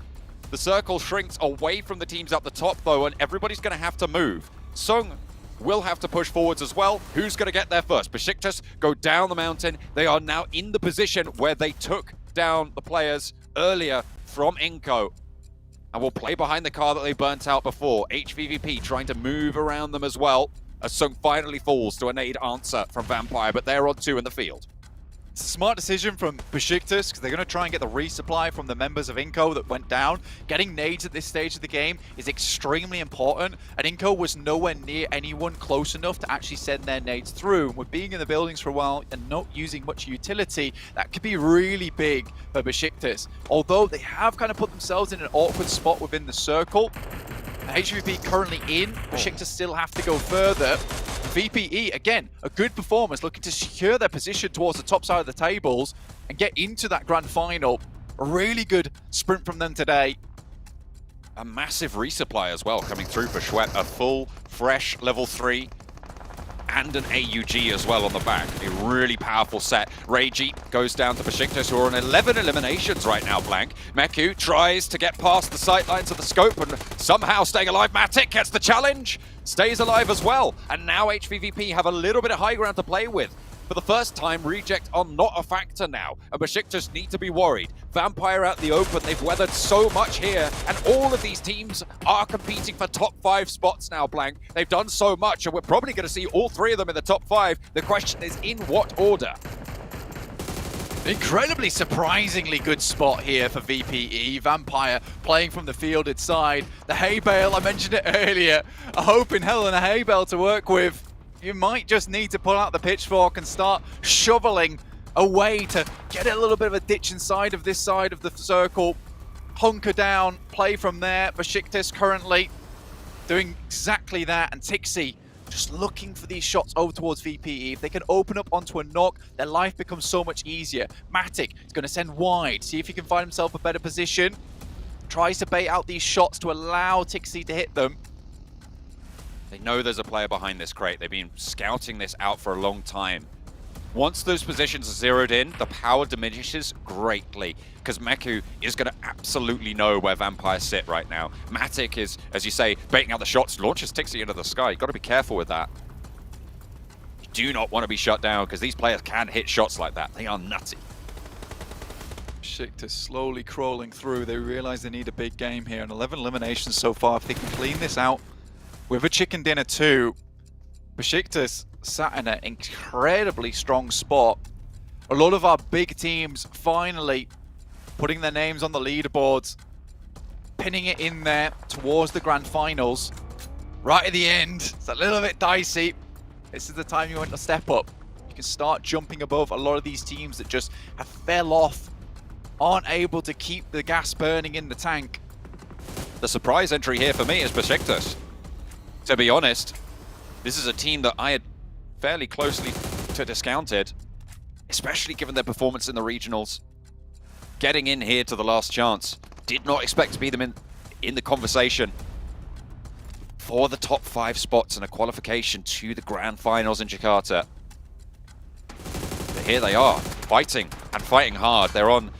The circle shrinks away from the teams up the top, though, and everybody's going to have to move. Sung will have to push forwards as well. Who's going to get there first? Besiktas go down the mountain. They are now in the position where they took down the players earlier from iNCO. And will play behind the car that they burnt out before. HVVP trying to move around them as well, as Sung finally falls to a nade answer from Vampire, but they're on 2 in the field. It's a smart decision from Besiktas because they're going to try and get the resupply from the members of iNCO that went down. Getting nades at this stage of the game is extremely important, and iNCO was nowhere near anyone close enough to actually send their nades through. And with being in the buildings for a while and not using much utility, that could be really big for Besiktas. Although they have kind of put themselves in an awkward spot within the circle. HVP currently in, Besiktas still have to go further. VPE, again, a good performance, looking to secure their position towards the top side of the tables and get into that grand final. A really good sprint from them today. A massive resupply as well coming through for Schwep. A full, fresh level 3 and an AUG as well on the back. A really powerful set. Reiji goes down to Besiktas, who are on 11 eliminations right now, Blank. Meku tries to get past the sightlines of the scope and somehow staying alive. Matic gets the challenge, stays alive as well. And now HVVP have a little bit of high ground to play with. For the first time, reject are not a factor now, and Besiktas need to be worried. Vampire out the open, they've weathered so much here, and all of these teams are competing for top 5 spots now, Blank. They've done so much, and we're probably going to see all 3 of them in the top 5. The question is, in what order? Incredibly surprisingly good spot here for VPE. Vampire playing from the fielded side. The hay bale, I mentioned it earlier. A hope in hell and a hay bale to work with. You might just need to pull out the pitchfork and start shoveling away to get a little bit of a ditch inside of this side of the circle. Hunker down, play from there. Besiktas currently doing exactly that, and Tixi just looking for these shots over towards VPE. If they can open up onto a knock, their life becomes so much easier. Matic is going to send wide, see if he can find himself a better position. Tries to bait out these shots to allow Tixi to hit them. They know there's a player behind this crate. They've been scouting this out for a long time. Once those positions are zeroed in, the power diminishes greatly, because Meku is going to absolutely know where Vampires sit right now. Matic is, as you say, baiting out the shots, launches Tixi into the sky. You've got to be careful with that. You do not want to be shut down, because these players can hit shots like that. They are nutty. Besiktas slowly crawling through. They realize they need a big game here, and 11 eliminations so far. If they can clean this out with a chicken dinner too, Besiktas sat in an incredibly strong spot. A lot of our big teams finally putting their names on the leaderboards, pinning it in there towards the grand finals. Right at the end, it's a little bit dicey. This is the time you want to step up. You can start jumping above a lot of these teams that just have fell off, aren't able to keep the gas burning in the tank. The surprise entry here for me is Besiktas. To be honest, this is a team that I had fairly closely discounted, especially given their performance in the regionals. Getting in here to the last chance. Did not expect to be them in the conversation for the top 5 spots and a qualification to the grand finals in Jakarta. But here they are, fighting and fighting hard. They're on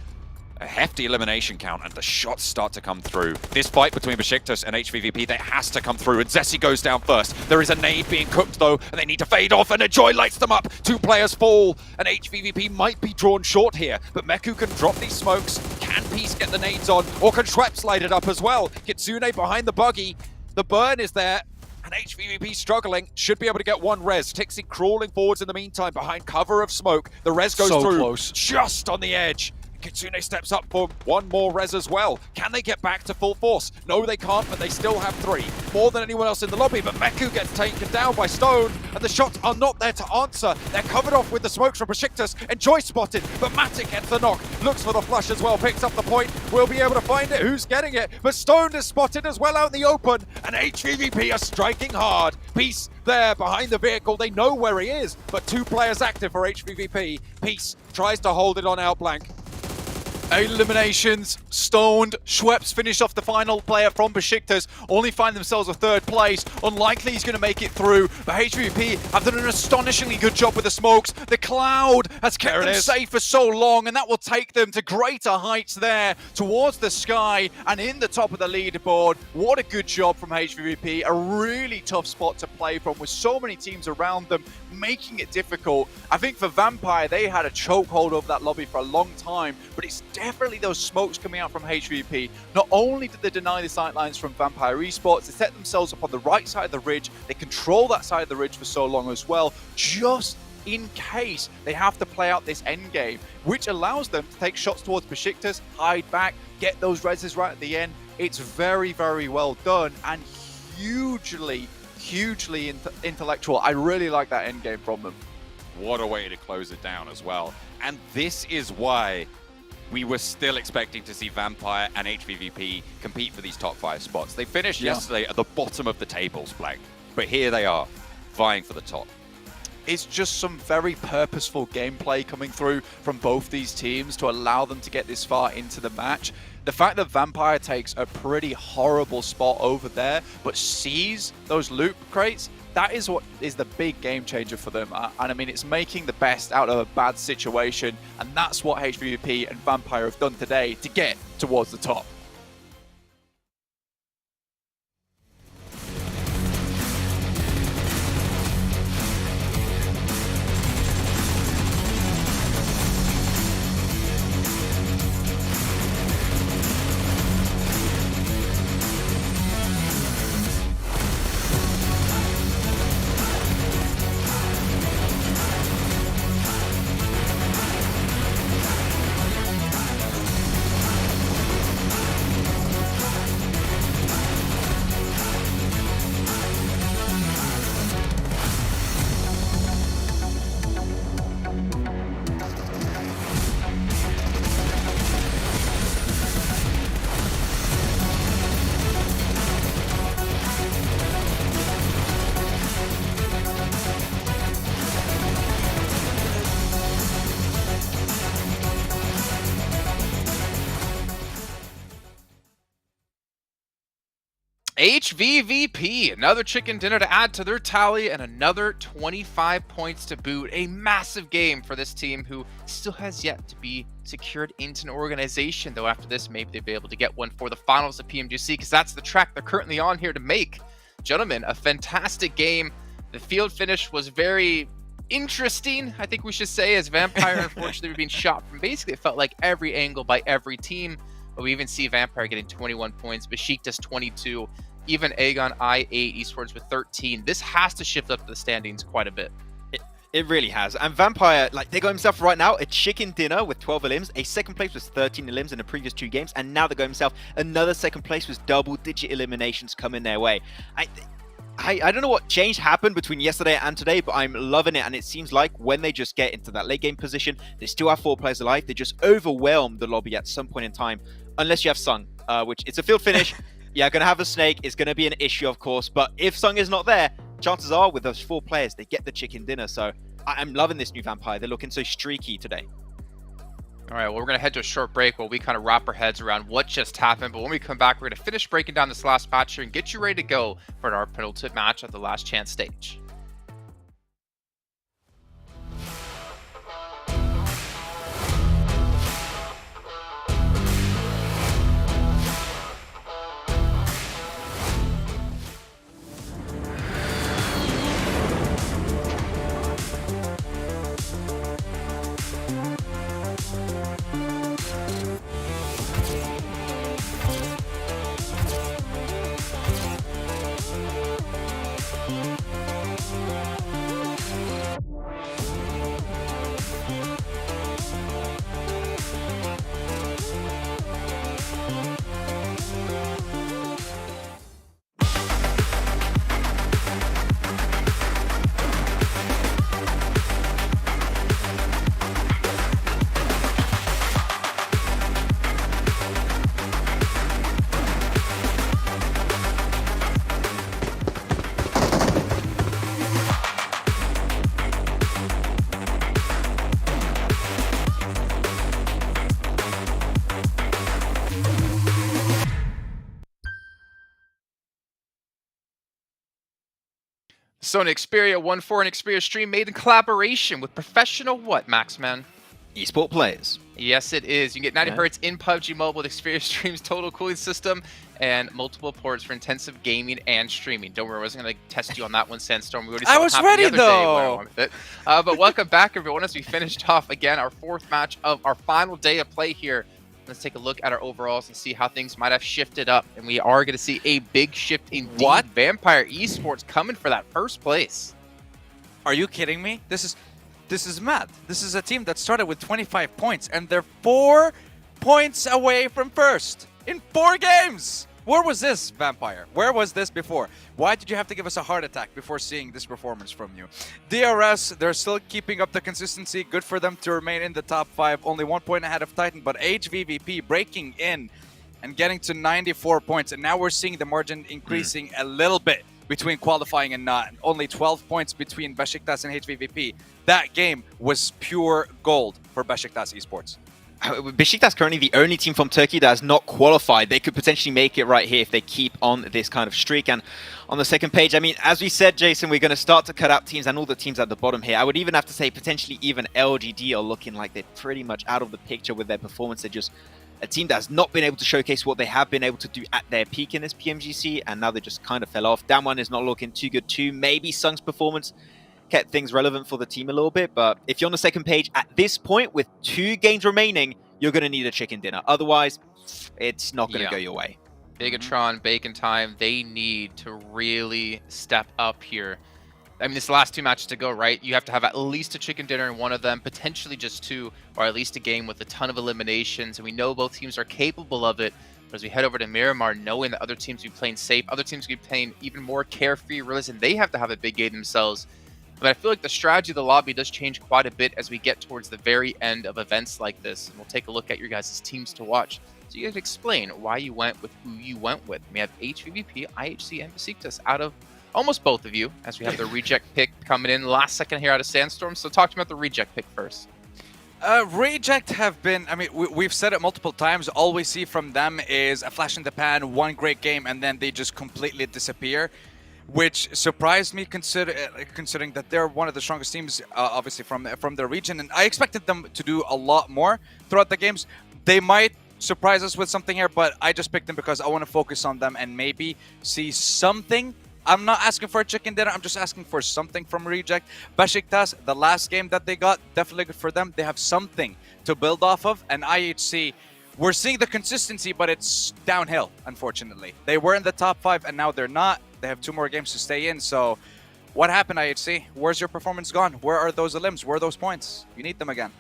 a hefty elimination count, and the shots start to come through. This fight between Besiktas and HVVP, that has to come through, and Zessi goes down first. There is a nade being cooked though, and they need to fade off, and Enjoy lights them up. 2 players fall, and HVVP might be drawn short here, but Meku can drop these smokes. Can Peace get the nades on, or can Schwepp slide it up as well? Kitsune behind the buggy. The burn is there, and HVVP struggling. Should be able to get 1 res. Tixi crawling forwards in the meantime behind cover of smoke. The res goes so through, close. Just on the edge. Kitsune steps up for 1 more res as well. Can they get back to full force? No, they can't, but they still have 3. More than anyone else in the lobby, but Meku gets taken down by Stone, and the shots are not there to answer. They're covered off with the smokes from Besiktas. Enjoy spotted, but Matic gets the knock. Looks for the flush as well, picks up the point. We'll be able to find it. Who's getting it? But Stone is spotted as well out in the open, and HVVP are striking hard. Peace there behind the vehicle. They know where he is, but 2 players active for HVVP. Peace tries to hold it on Outblank. 8 eliminations, stoned. Schweppes finished off the final player from Besiktas, only find themselves a 3rd place. Unlikely he's going to make it through, but HVVP have done an astonishingly good job with the smokes. The cloud has kept them safe for so long, and that will take them to greater heights there, towards the sky, and in the top of the leaderboard. What a good job from HVVP. A really tough spot to play from, with so many teams around them, making it difficult. I think for Vampire, they had a chokehold over that lobby for a long time, but it's definitely those smokes coming out from HVP. Not only did they deny the sightlines from Vampire Esports, they set themselves up on the right side of the ridge. They control that side of the ridge for so long as well, just in case they have to play out this end game, which allows them to take shots towards Besiktas, hide back, get those reses right at the end. It's very, very well done and hugely intellectual. I really like that end game from them. What a way to close it down as well. And this is why we were still expecting to see Vampire and HVVP compete for these top 5 spots. They finished yesterday at the bottom of the tables, Blank, but here they are, vying for the top. It's just some very purposeful gameplay coming through from both these teams to allow them to get this far into the match. The fact that Vampire takes a pretty horrible spot over there, but sees those loot crates, that is what is the big game changer for them. And I mean, it's making the best out of a bad situation, and that's what HVVP and Vampire have done today to get towards the top. HVVP, another chicken dinner to add to their tally and another 25 points to boot. A massive game for this team who still has yet to be secured into an organization, though after this maybe they'll be able to get one for the finals of PMGC, because that's the track they're currently on here to make. Gentlemen, a fantastic game. The field finish was very interesting, I think we should say, as Vampire unfortunately were being shot from basically, it felt like every angle by every team. But we even see Vampire getting 21 points, Besiktas 22, even Aegon I8, Esports with 13. This has to shift up the standings quite a bit. It really has. And Vampire, like, they got himself right now a chicken dinner with 12 elims. A second place was 13 elims in the previous 2 games. And now they got himself another second place with double-digit eliminations coming their way. I don't know what change happened between yesterday and today, but I'm loving it. And it seems like when they just get into that late game position, they still have 4 players alive. They just overwhelm the lobby at some point in time, unless you have Sung, which it's a field finish. Yeah, going to have a snake. It's going to be an issue, of course. But if Sung is not there, chances are with those 4 players, they get the chicken dinner. So I'm loving this new Vampire. They're looking so streaky today. All right, well, we're going to head to a short break while we kind of wrap our heads around what just happened. But when we come back, we're going to finish breaking down this last match here and get you ready to go for our penultimate match at the last chance stage. So an Xperia 1-4 and Xperia stream made in collaboration with professional what, Maxman? Esport players. Yes, it is. You can get 90 hertz in PUBG Mobile with Xperia Stream's total cooling system and multiple ports for intensive gaming and streaming. Don't worry, I wasn't going to test you on that one, Sandstorm. We already saw I what was happened ready, the other day though. where I went with it. But welcome back, everyone, as we finished off, again, our 4th match of our final day of play here. Let's take a look at our overalls and see how things might have shifted up. And we are going to see a big shift indeed. What? Vampire Esports coming for that first place. Are you kidding me? This is mad. This is a team that started with 25 points, and they're 4 points away from first in 4 games. Where was this, Vampire? Where was this before? Why did you have to give us a heart attack before seeing this performance from you? DRS, they're still keeping up the consistency. Good for them to remain in the top 5. Only 1 point ahead of Titan, but HVVP breaking in and getting to 94 points. And now we're seeing the margin increasing a little bit between qualifying and not. Only 12 points between Besiktas and HVVP. That game was pure gold for Besiktas Esports. Besiktas currently the only team from Turkey that has not qualified. They could potentially make it right here if they keep on this kind of streak. And on the second page, I mean, as we said, Jason, we're going to start to cut out teams and all the teams at the bottom here. I would even have to say potentially even LGD are looking like they're pretty much out of the picture with their performance. They're just a team that has not been able to showcase what they have been able to do at their peak in this PMGC, and now they just kind of fell off. Damwon is not looking too good too. Maybe Sung's performance kept things relevant for the team a little bit, but if you're on the second page at this point with 2 games remaining, you're going to need a chicken dinner. Otherwise, it's not going to go your way. Bigatron, Bacon Time, they need to really step up here. I mean, it's the last 2 matches to go, right? You have to have at least a chicken dinner in one of them, potentially just 2, or at least a game with a ton of eliminations. And we know both teams are capable of it. But as we head over to Miramar, knowing that other teams will be playing safe, other teams will be playing even more carefree, realizing they have to have a big game themselves. But I feel like the strategy of the lobby does change quite a bit as we get towards the very end of events like this. And we'll take a look at your guys' teams to watch. So you guys explain why you went with who you went with. We have HVVP, IHC, and Besiktas out of almost both of you, as we have the reject pick coming in last second here out of Sandstorm. So talk to me about the reject pick first. Reject have been, I mean, we've said it multiple times. All we see from them is a flash in the pan, one great game, and then they just completely disappear, which surprised me considering that they're one of the strongest teams, obviously, from their region. And I expected them to do a lot more throughout the games. They might surprise us with something here, but I just picked them because I want to focus on them and maybe see something. I'm not asking for a chicken dinner. I'm just asking for something from Reject. Besiktas, the last game that they got, definitely good for them. They have something to build off of. And IHC, we're seeing the consistency, but it's downhill, unfortunately. They were in the top 5, and now they're not. They have 2 more games to stay in. So what happened, IHC? Where's your performance gone? Where are those elims? Where are those points? You need them again.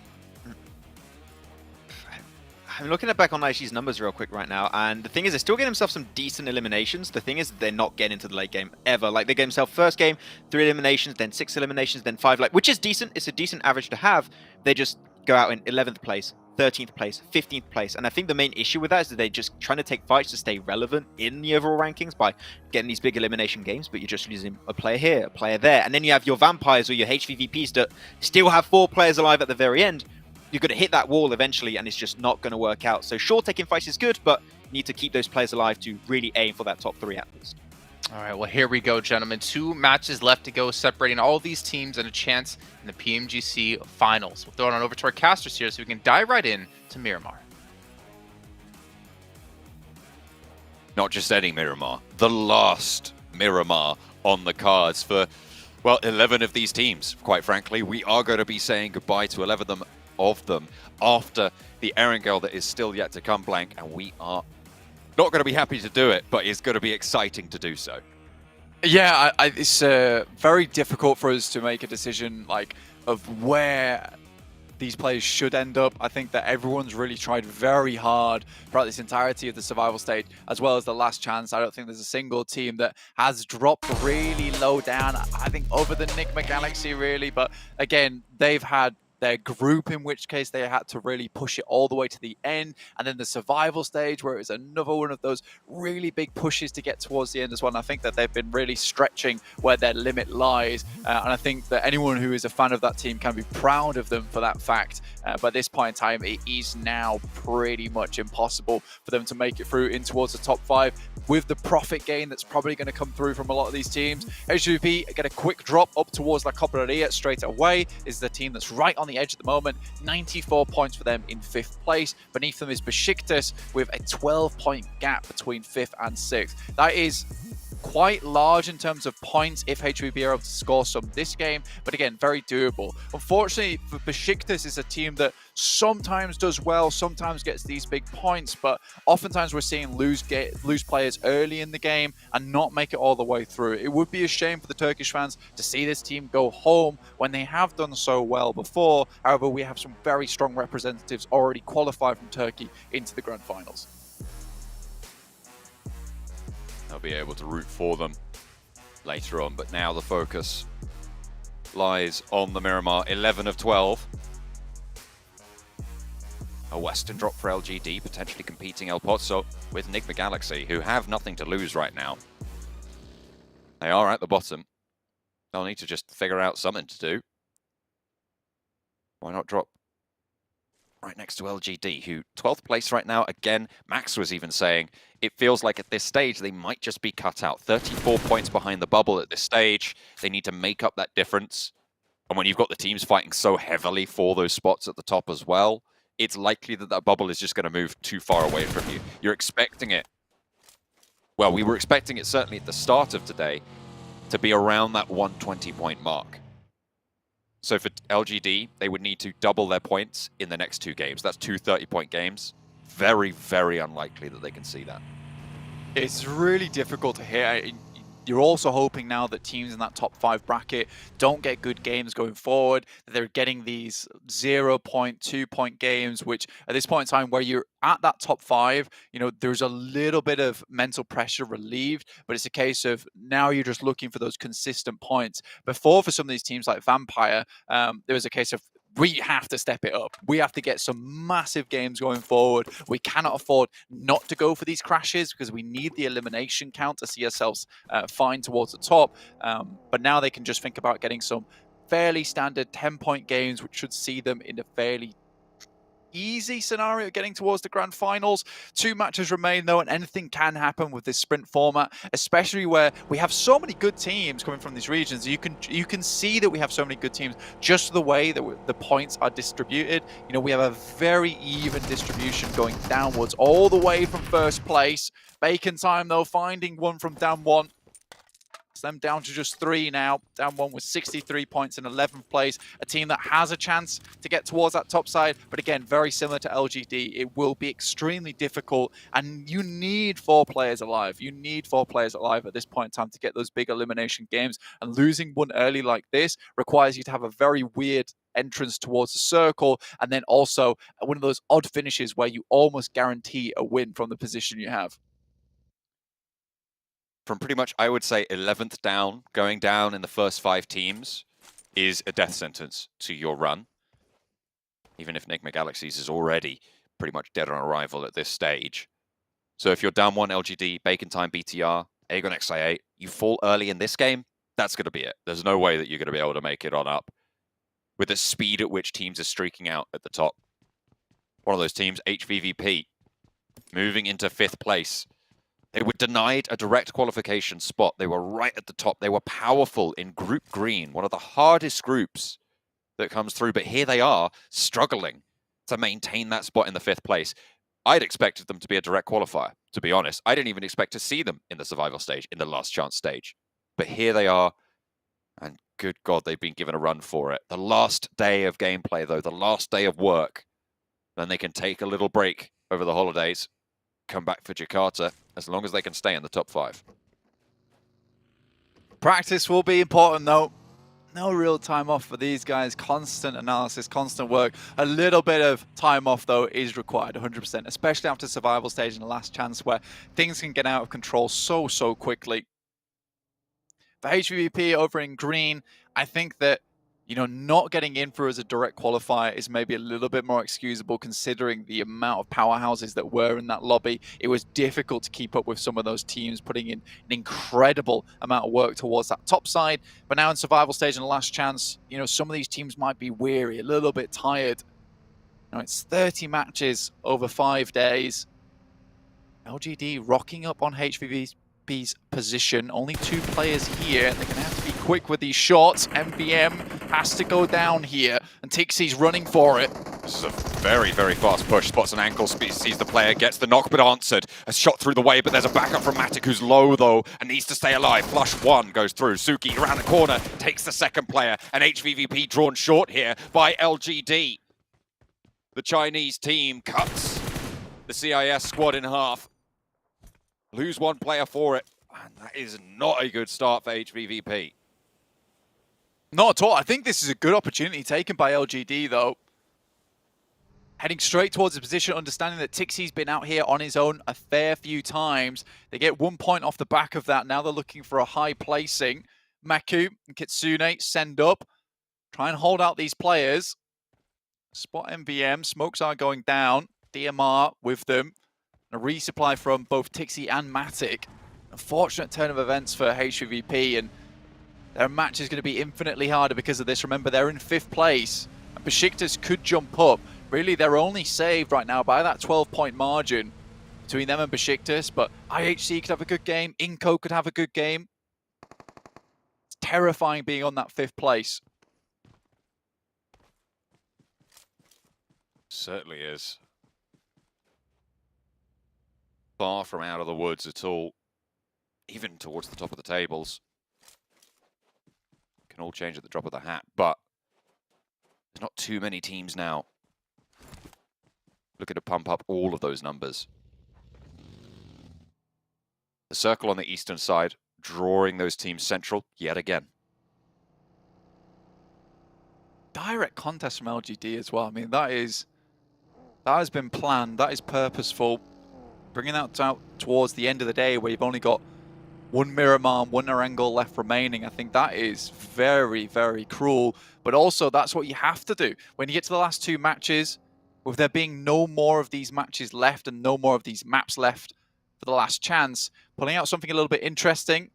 I'm looking back on IHC's numbers real quick right now, and the thing is, they're still getting themselves some decent eliminations. The thing is, they're not getting into the late game ever. Like, they get themselves first game, 3 eliminations, then 6 eliminations, then 5, like, which is decent. It's a decent average to have. They just go out in 11th place, 13th place, 15th place, and I think the main issue with that is that they're just trying to take fights to stay relevant in the overall rankings by getting these big elimination games, but you're just losing a player here, a player there, and then you have your Vampires or your HVVPs that still have 4 players alive at the very end. You're going to hit that wall eventually, and it's just not going to work out. So sure, taking fights is good, but you need to keep those players alive to really aim for that top 3 at least. All right, well, here we go, gentlemen. 2 matches left to go, separating all these teams and a chance in the PMGC Finals. We'll throw it on over to our casters here so we can dive right in to Miramar. Not just any Miramar, the last Miramar on the cards for, well, 11 of these teams. Quite frankly, we are going to be saying goodbye to 11 of them after the Erangel that is still yet to come, Blank, and we are not going to be happy to do it, but it's going to be exciting to do so. Yeah, it's very difficult for us to make a decision of where these players should end up. I think that everyone's really tried very hard throughout this entirety of the survival stage, as well as the last chance. I don't think there's a single team that has dropped really low down, I think, over the Nigma Galaxy, really. But again, they've had their group, in which case they had to really push it all the way to the end, and then the survival stage where it was another one of those really big pushes to get towards the end as well. And I think that they've been really stretching where their limit lies, and I think that anyone who is a fan of that team can be proud of them for that fact. But at this point in time, it is now pretty much impossible for them to make it through in towards the top 5. with the profit gain that's probably going to come through from a lot of these teams. HVVP get a quick drop up towards La Copperia straight away. Is the team that's right on the edge at the moment. 94 points for them in 5th place. Beneath them is Besiktas with a 12-point gap between 5th and 6th. That is quite large in terms of points if HVB are able to score some this game, but again, very doable. Unfortunately, for Besiktas is a team that sometimes does well, sometimes gets these big points, but oftentimes we're seeing lose players early in the game and not make it all the way through. It would be a shame for the Turkish fans to see this team go home when they have done so well before. However, we have some very strong representatives already qualified from Turkey into the Grand Finals. They'll be able to root for them later on, but now the focus lies on the Miramar. 11 of 12. A Western drop for LGD, potentially competing El Pozzo with Enigma Galaxy, who have nothing to lose right now. They are at the bottom. They'll need to just figure out something to do. Why not drop right next to LGD, who 12th place right now? Again, Max was even saying it feels like at this stage they might just be cut out. 34 points behind the bubble at this stage. They need to make up that difference. And when you've got the teams fighting so heavily for those spots at the top as well, it's likely that that bubble is just going to move too far away from you. You're expecting it. Well, we were expecting it certainly at the start of today to be around that 120-point mark. So for LGD, they would need to double their points in the next 2 games. That's 2 30-point games. Very, very unlikely that they can see that. It's really difficult to hit. You're also hoping now that teams in that top 5 bracket don't get good games going forward, that they're getting these 0-point, 2-point games, which at this point in time where you're at that top 5, you know, there's a little bit of mental pressure relieved, but it's a case of now you're just looking for those consistent points. Before, for some of these teams like Vampire, there was a case of we have to step it up. We have to get some massive games going forward. We cannot afford not to go for these crashes because we need the elimination count to see ourselves fine towards the top. But now they can just think about getting some fairly standard 10-point games, which should see them in a fairly easy scenario getting towards the grand finals. 2 matches remain though, and anything can happen with this sprint format, especially where we have so many good teams coming from these regions. You can see that we have so many good teams just the way that the points are distributed. You know, we have a very even distribution going downwards all the way from 1st place. Bacon Time though, finding one from down 1. Them down to just 3 now. Down 1 with 63 points in 11th place. A team that has a chance to get towards that top side, but again, very similar to LGD. It will be extremely difficult, and you need 4 players alive. You need 4 players alive at this point in time to get those big elimination games, and losing one early like this requires you to have a very weird entrance towards the circle, and then also one of those odd finishes where you almost guarantee a win from the position you have. From pretty much, I would say, 11th down, going down in the first 5 teams is a death sentence to your run. Even if Enigma Galaxies is already pretty much dead on arrival at this stage. So if you're down 1 LGD, Bacon Time, BTR, Aegon XI8, you fall early in this game, that's going to be it. There's no way that you're going to be able to make it on up. With the speed at which teams are streaking out at the top. One of those teams, HVVP, moving into 5th place. They were denied a direct qualification spot. They were right at the top. They were powerful in Group Green, one of the hardest groups that comes through. But here they are, struggling to maintain that spot in the 5th place. I'd expected them to be a direct qualifier, to be honest. I didn't even expect to see them in the survival stage, in the last chance stage. But here they are, and good God, they've been given a run for it. The last day of gameplay, though, the last day of work, then they can take a little break over the holidays, come back for Jakarta, as long as they can stay in the top 5. Practice will be important though. No real time off for these guys. Constant analysis, constant work. A little bit of time off though is required, 100%, especially after survival stage and the last chance where things can get out of control so quickly. For HVVP over in green, I think that, you know, not getting in for as a direct qualifier is maybe a little bit more excusable considering the amount of powerhouses that were in that lobby. It was difficult to keep up with some of those teams putting in an incredible amount of work towards that top side. But now in survival stage and the last chance, you know, some of these teams might be weary, a little bit tired. You know, it's 30 matches over 5 days. LGD rocking up on HVVP's position. Only 2 players here. They're going to have to be quick with these shots. MBM has to go down here, and Tixie's running for it. This is a very, very fast push. Spots an ankle, sees the player, gets the knock, but answered. A shot through the way, but there's a backup from Matic, who's low, though, and needs to stay alive. Flush 1 goes through. Suki around the corner, takes the second player, and HVVP drawn short here by LGD. The Chinese team cuts the CIS squad in half. Lose 1 player for it, and that is not a good start for HVVP. Not at all. I think this is a good opportunity taken by LGD, though. Heading straight towards the position, understanding that Tixie's been out here on his own a fair few times. They get 1 point off the back of that. Now they're looking for a high placing. Maku and Kitsune send up. Try and hold out these players. Spot MVM. Smokes are going down. DMR with them. A resupply from both Tixie and Matic. Unfortunate turn of events for HVVP, and their match is going to be infinitely harder because of this. Remember, they're in 5th place, and Besiktas could jump up. Really, they're only saved right now by that 12-point margin between them and Besiktas, but IHC could have a good game. iNCO could have a good game. It's terrifying being on that 5th place. Certainly is. Far from out of the woods at all, even towards the top of the tables. Can all change at the drop of the hat, but there's not too many teams now looking to pump up all of those numbers. The circle on the eastern side, drawing those teams central yet again. Direct contest from LGD as well. I mean, that has been planned. That is purposeful. Bringing that out towards the end of the day where you've only got 1 Miramar, 1 Erangel left remaining. I think that is very, very cruel. But also, that's what you have to do. When you get to the last 2 matches, with there being no more of these matches left and no more of these maps left for the last chance, pulling out something a little bit interesting,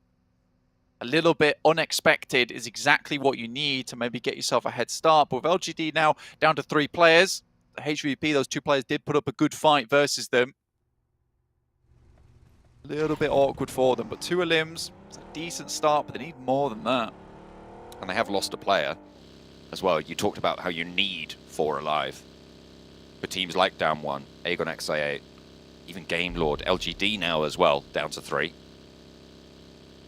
a little bit unexpected is exactly what you need to maybe get yourself a head start. But with LGD now down to 3 players, the HVP, those 2 players did put up a good fight versus them. A little bit awkward for them, but 2 elims, it's a decent start, but they need more than that. And they have lost a player as well. You talked about how you need 4 alive. For teams like Down 1, Aegon XIA, even Game Lord, LGD now as well, down to 3.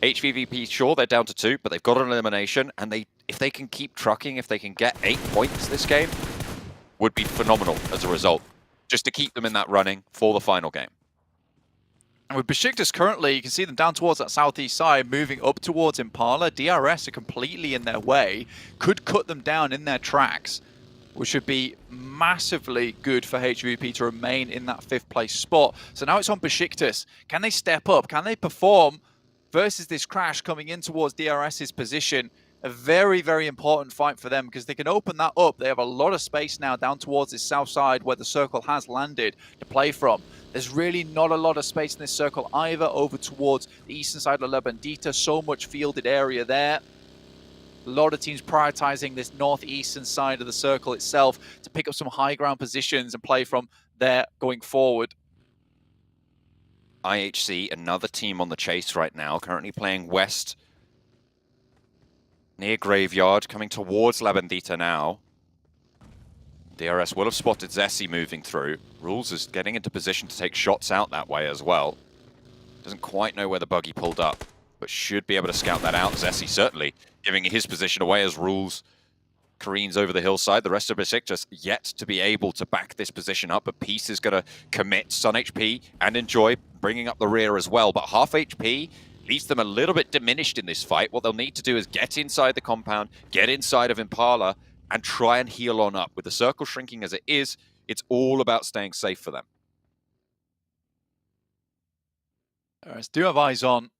HVVP, sure, they're down to 2, but they've got an elimination, and if they can keep trucking, if they can get 8 points this game, would be phenomenal as a result, just to keep them in that running for the final game. And with Besiktas currently, you can see them down towards that southeast side, moving up towards Impala. DRS are completely in their way, could cut them down in their tracks, which would be massively good for HVP to remain in that 5th place spot. So now it's on Besiktas. Can they step up? Can they perform versus this crash coming in towards DRS's position? A very, very important fight for them because they can open that up. They have a lot of space now down towards this south side where the circle has landed to play from. There's really not a lot of space in this circle either over towards the eastern side of La Bandita. So much fielded area there. A lot of teams prioritizing this northeastern side of the circle itself to pick up some high ground positions and play from there going forward. IHC, another team on the chase right now, currently playing west near Graveyard, coming towards La Bandita now. DRS will have spotted Zessi moving through. Rules is getting into position to take shots out that way as well. Doesn't quite know where the buggy pulled up, but should be able to scout that out. Zessi certainly giving his position away as Rules careens over the hillside. The rest of Besiktas yet to be able to back this position up, but Peace is going to commit Sun HP and Enjoy bringing up the rear as well. But half HP leaves them a little bit diminished in this fight. What they'll need to do is get inside the compound, get inside of Impala, and try and heal on up. With the circle shrinking as it is, it's all about staying safe for them. Alright, do have eyes on.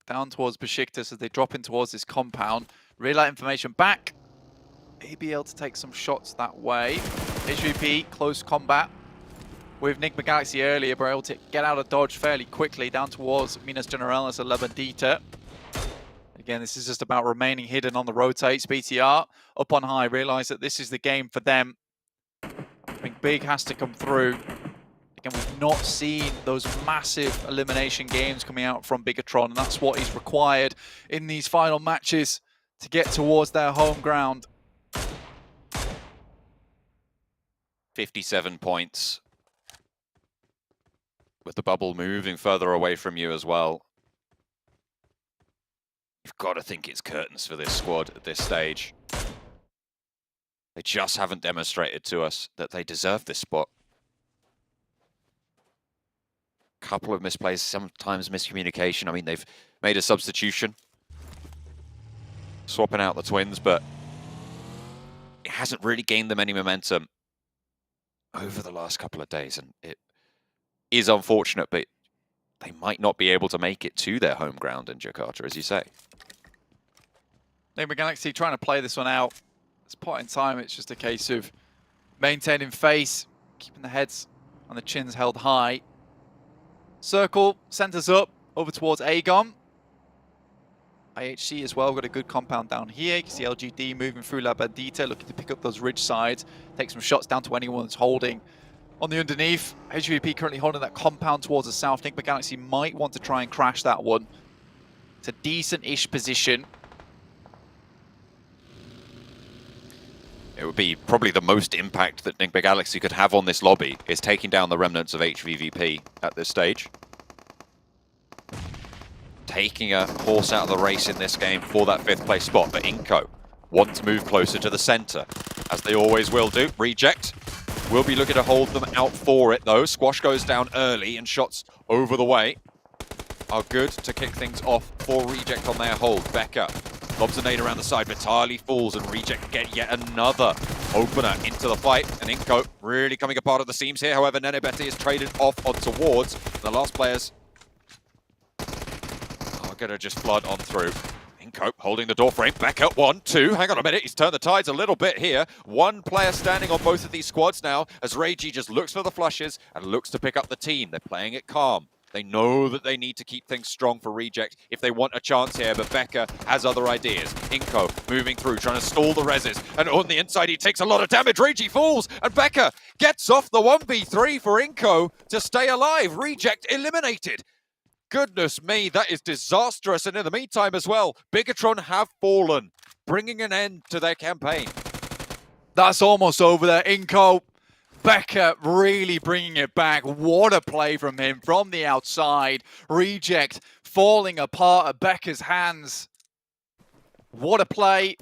Down towards Besiktas as they drop in towards this compound. Relay information back. Maybe able to take some shots that way. HVP, close combat with Enigma Galaxy earlier, but able to get out of dodge fairly quickly down towards Minas Generalis and La Bandita. Again, this is just about remaining hidden on the rotates. BTR up on high, realize that this is the game for them. I think big has to come through. Again, we've not seen those massive elimination games coming out from Bigatron, and that's what is required in these final matches to get towards their home ground. 57 points. With the bubble moving further away from you as well. You've got to think it's curtains for this squad at this stage. They just haven't demonstrated to us that they deserve this spot. Couple of misplays, sometimes miscommunication. I mean, they've made a substitution, swapping out the twins, but it hasn't really gained them any momentum over the last couple of days, and it is unfortunate, but they might not be able to make it to their home ground in Jakarta, as you say. Nigma Galaxy trying to play this one out. At this point in time, it's just a case of maintaining face, keeping the heads and the chins held high. Circle centers up over towards Aegon. IHC as well, got a good compound down here. You can see LGD moving through La Bandita, looking to pick up those ridge sides, take some shots down to anyone that's holding on the underneath. HVVP currently holding that compound towards the south. Nigma Galaxy might want to try and crash that one. It's a decent-ish position. It would be probably the most impact that Nigma Galaxy could have on this lobby is taking down the remnants of HVVP at this stage. Taking a horse out of the race in this game for that 5th place spot, but iNCO want to move closer to the center, as they always will do. Reject will be looking to hold them out for it though. Squash goes down early and shots over the way are good to kick things off for Reject on their hold. Becca lobs a nade around the side, Vitali falls and Reject get yet another opener into the fight. And iNCO really coming apart at the seams here. However, Nenebete is traded off on towards the last players. Are going to just flood on through. iNCO holding the door frame. Back at 1, 2. Hang on a minute. He's turned the tides a little bit here. One player standing on both of these squads now as Reiji just looks for the flushes and looks to pick up the team. They're playing it calm. They know that they need to keep things strong for Reject if they want a chance here, but Becca has other ideas. iNCO moving through, trying to stall the reses, and on the inside he takes a lot of damage. Reiji falls, and Becca gets off the 1v3 for iNCO to stay alive. Reject eliminated. Goodness me, that is disastrous. And in the meantime as well, Bigatron have fallen, bringing an end to their campaign. That's almost over there. iNCO, Becca really bringing it back. What a play from him from the outside. Reject falling apart at Becca's hands. What a play.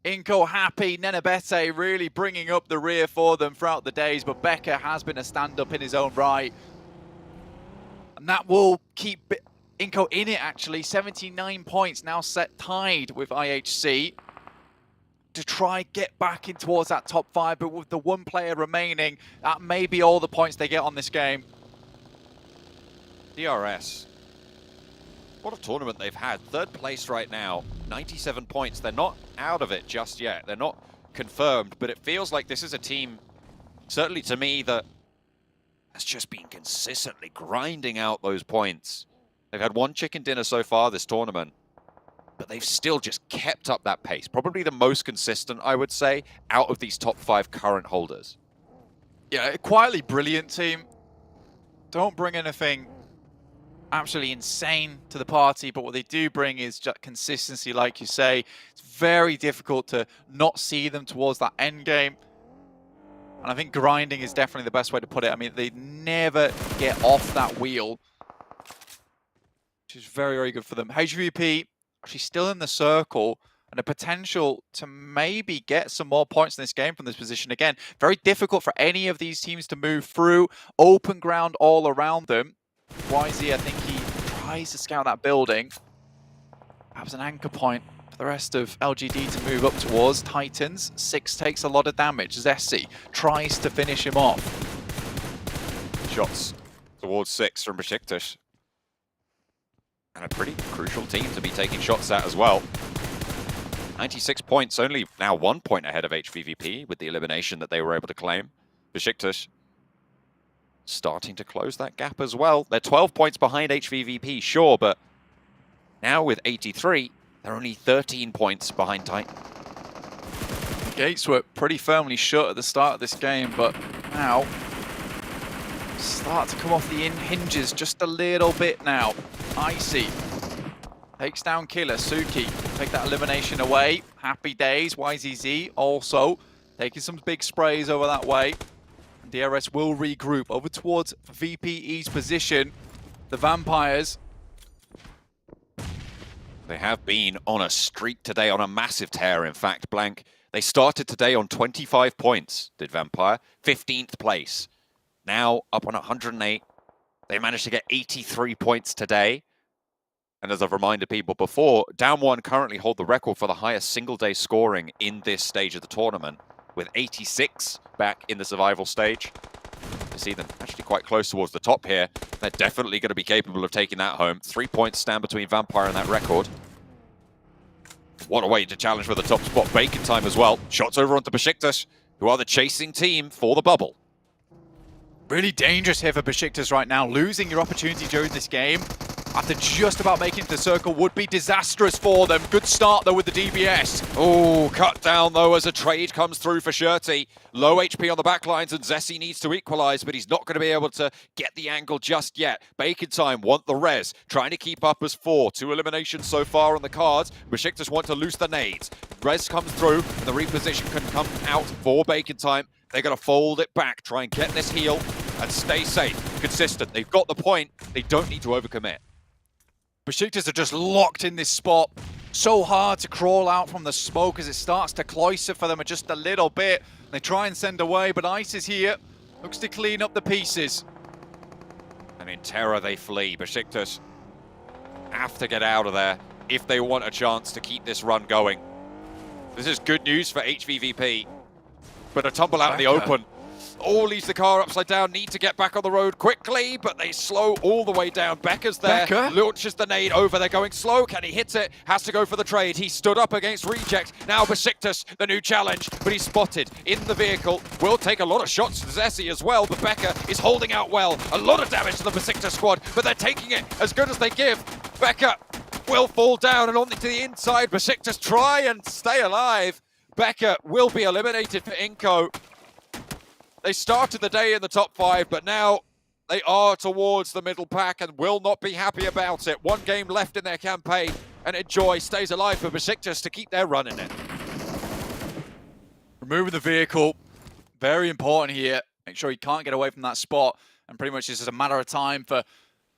iNCO happy. Nenebete really bringing up the rear for them throughout the days, but Becca has been a stand-up in his own right. And that will keep iNCO in it, actually. 79 points now set tied with IHC to try get back in towards that top 5, but with the one player remaining, that may be all the points they get on this game. DRS. What a tournament they've had. 3rd place right now, 97 points. They're not out of it just yet. They're not confirmed, but it feels like this is a team, certainly to me, that has just been consistently grinding out those points. They've had one chicken dinner so far this tournament, but they've still just kept up that pace. Probably the most consistent, I would say, out of these top 5 current holders. Yeah, a quietly brilliant team. Don't bring anything absolutely insane to the party, but what they do bring is just consistency, like you say. It's very difficult to not see them towards that end game. And I think grinding is definitely the best way to put it. I mean, they never get off that wheel, which is very, very good for them. HVVP actually still in the circle and a potential to maybe get some more points in this game from this position. Again, very difficult for any of these teams to move through. Open ground all around them. YZ, I think he tries to scout that building. That was an anchor point for the rest of LGD to move up towards. Titans, 6 takes a lot of damage. Zessi tries to finish him off. Shots towards 6 from Besiktas. And a pretty crucial team to be taking shots at as well. 96 points, only now 1 point ahead of HVVP with the elimination that they were able to claim. Besiktas starting to close that gap as well. They're 12 points behind HVVP, sure, but now with 83, they're only 13 points behind Titan. Gates were pretty firmly shut at the start of this game, but now start to come off the hinges just a little bit now. Icy takes down Killer. Suki take that elimination away. Happy days. YZZ also taking some big sprays over that way. DRS will regroup over towards VPE's position. The Vampires. They have been on a streak today, on a massive tear, in fact, Blank. They started today on 25 points, did Vampire. 15th place. Now up on 108. They managed to get 83 points today. And as I've reminded people before, Down One currently hold the record for the highest single-day scoring in this stage of the tournament, with 86 back in the survival stage. You see them actually quite close towards the top here. They're definitely going to be capable of taking that home. 3 points stand between Vampire and that record. What a way to challenge for the top spot. Bacon time as well. Shots over onto Besiktas, who are the chasing team for the bubble. Really dangerous here for Besiktas right now. Losing your opportunity during this game after just about making it to the circle would be disastrous for them. Good start, though, with the DBS. Oh, cut down, though, as a trade comes through for Shirty. Low HP on the backlines, and Zessi needs to equalize, but he's not going to be able to get the angle just yet. Bacon time want the res, trying to keep up as 4. 2 eliminations so far on the cards. Besiktas want to loose the nades. Res comes through, and the reposition can come out for Bacon time. They're going to fold it back, try and get this heal, and stay safe, consistent. They've got the point. They don't need to overcommit. Besiktas are just locked in this spot. So hard to crawl out from the smoke as it starts to cloister for them just a little bit. They try and send away, but Ice is here. Looks to clean up the pieces. And in terror they flee. Besiktas have to get out of there if they want a chance to keep this run going. This is good news for HVVP. But a tumble out in the open. Oh, leaves the car upside down. Need to get back on the road quickly, but they slow all the way down. Becker's there. Becker launches the nade over. They're going slow. Can he hit it? Has to go for the trade. He stood up against Reject. Now Besiktas, the new challenge, but he's spotted in the vehicle. Will take a lot of shots to Zessi as well, but Becker is holding out well. A lot of damage to the Besiktas squad, but they're taking it as good as they give. Becker will fall down and on to the inside. Besiktas try and stay alive. Becker will be eliminated for iNCO. They started the day in the top 5, but now they are towards the middle pack and will not be happy about it. 1 game left in their campaign, and Enjoy stays alive for Besiktas to keep their run in it. Removing the vehicle, very important here. Make sure he can't get away from that spot, and pretty much this is a matter of time for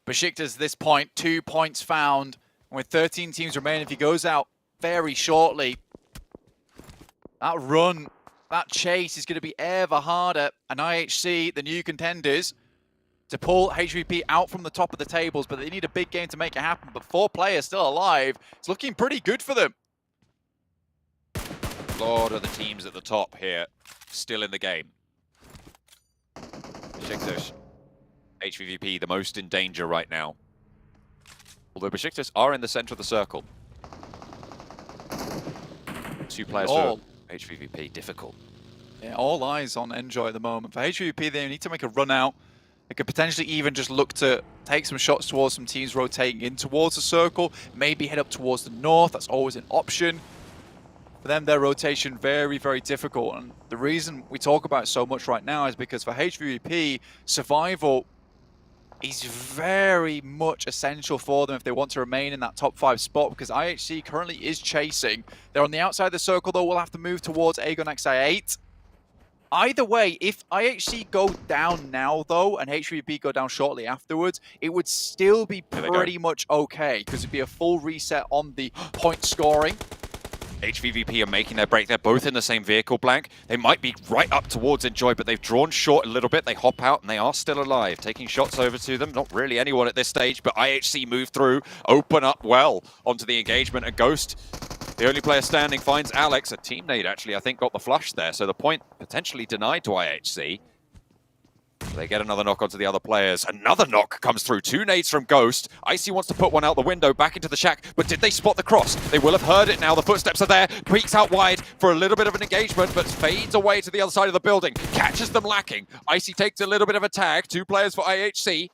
Besiktas at this point. 2 points found, and with 13 teams remaining, if he goes out very shortly, that run, that chase is going to be ever harder. And IHC, the new contenders, to pull HVP out from the top of the tables, but they need a big game to make it happen. But 4 players still alive. It's looking pretty good for them. A lot of the teams at the top here still in the game. Besiktas, HVVP, the most in danger right now. Although Besiktas are in the center of the circle. 2 players for HVVP, difficult. Yeah, all eyes on Enjoy at the moment. For HVP, they need to make a run out. They could potentially even just look to take some shots towards some teams rotating in towards the circle. Maybe head up towards the north. That's always an option. For them, their rotation very, very difficult. And the reason we talk about it so much right now is because for HVP, survival is very much essential for them if they want to remain in that top 5 spot, because IHC currently is chasing. They're on the outside of the circle, though. We'll have to move towards Aegon XI8. Either way, if IHC go down now, though, and HVP go down shortly afterwards, it would still be pretty much okay, because it'd be a full reset on the point scoring. HVVP are making their break. They're both in the same vehicle, Blank. They might be right up towards Enjoy, but they've drawn short a little bit. They hop out, and they are still alive. Taking shots over to them. Not really anyone at this stage, but IHC move through, open up well onto the engagement. And Ghost, the only player standing, finds Alex. A teammate, actually, I think, got the flush there. So the point potentially denied to IHC. They get another knock onto the other players. Another knock comes through. 2 nades from Ghost. Icy wants to put one out the window, back into the shack. But did they spot the cross? They will have heard it now. The footsteps are there. Peeks out wide for a little bit of an engagement, but fades away to the other side of the building. Catches them lacking. Icy takes a little bit of a tag. 2 players for IHC.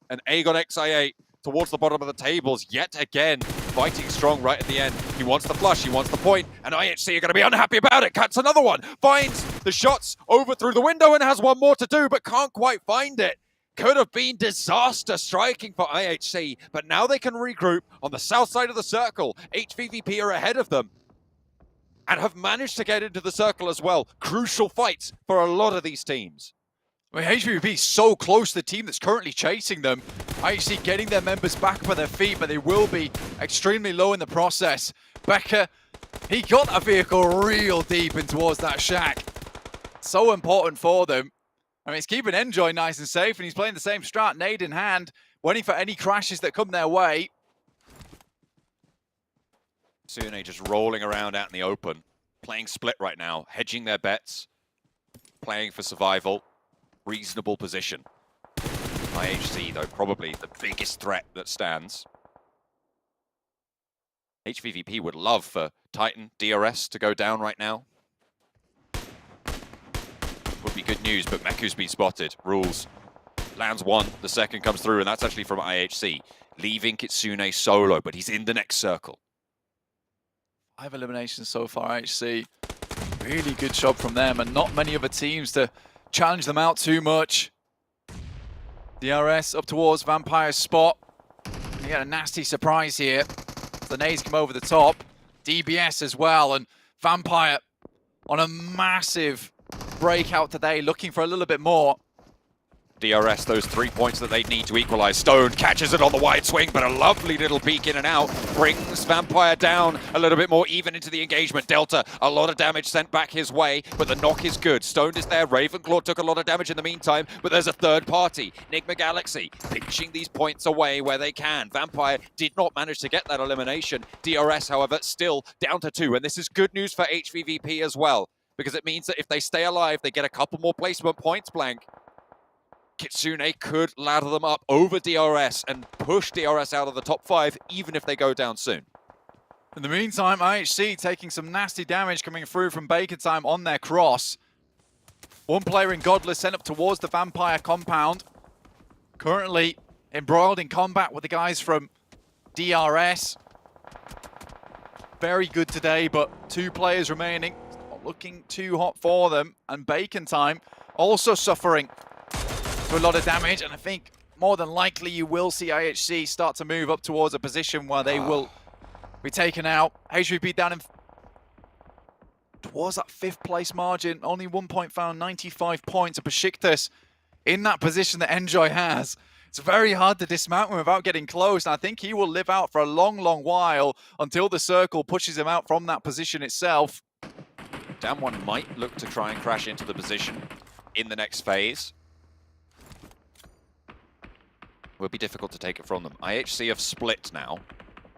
And Aegon XI8 towards the bottom of the tables yet again. Fighting strong right at the end. He wants the flush, he wants the point, and IHC are going to be unhappy about it. Cuts another one, finds the shots over through the window and has one more to do, but can't quite find it. Could have been disaster striking for IHC, but now they can regroup on the south side of the circle. HVVP are ahead of them and have managed to get into the circle as well. Crucial fights for a lot of these teams. I mean, HVVP is so close to the team that's currently chasing them. IHC getting their members back up on their feet, but they will be extremely low in the process. Becker, he got that vehicle real deep in towards that shack. So important for them. I mean, he's keeping Enjoy nice and safe, and he's playing the same strat, nade in hand, waiting for any crashes that come their way. Sune just rolling around out in the open, playing split right now, hedging their bets, playing for survival, reasonable position. IHC, though, probably the biggest threat that stands. HVVP would love for Titan, DRS to go down right now. Would be good news, but Meku's been spotted. Rules. Lands one, the second comes through, and that's actually from IHC. Leaving Kitsune solo, but he's in the next circle. 5 eliminations so far, IHC. Really good job from them, and not many other teams to challenge them out too much. DRS up towards Vampire's spot. You get a nasty surprise here. The nades come over the top. DBS as well, and Vampire on a massive breakout today, looking for a little bit more. DRS, those 3 points that they need to equalize. Stone catches it on the wide swing, but a lovely little peek in and out. Brings Vampire down a little bit more even into the engagement. Delta, a lot of damage sent back his way, but the knock is good. Stone is there. Ravenclaw took a lot of damage in the meantime, but there's a third party. Enigma Galaxy pinching these points away where they can. Vampire did not manage to get that elimination. DRS, however, still down to 2, and this is good news for HVVP as well, because it means that if they stay alive, they get a couple more placement points, Blank. Kitsune could ladder them up over DRS and push DRS out of the top 5, even if they go down soon. In the meantime, IHC taking some nasty damage coming through from Bacon Time on their cross. One player in Godless sent up towards the Vampire compound. Currently embroiled in combat with the guys from DRS. Very good today, but 2 players remaining. It's not looking too hot for them. And Bacon Time also suffering a lot of damage, and I think more than likely you will see IHC start to move up towards a position where they will be taken out. HVP down in towards that 5th place margin, only 1 point found, 95 points. And Besiktas in that position that Enjoy has. It's very hard to dismount him without getting close, and I think he will live out for a long, long while until the circle pushes him out from that position itself. Damwon might look to try and crash into the position in the next phase. Will be difficult to take it from them. IHC have split now,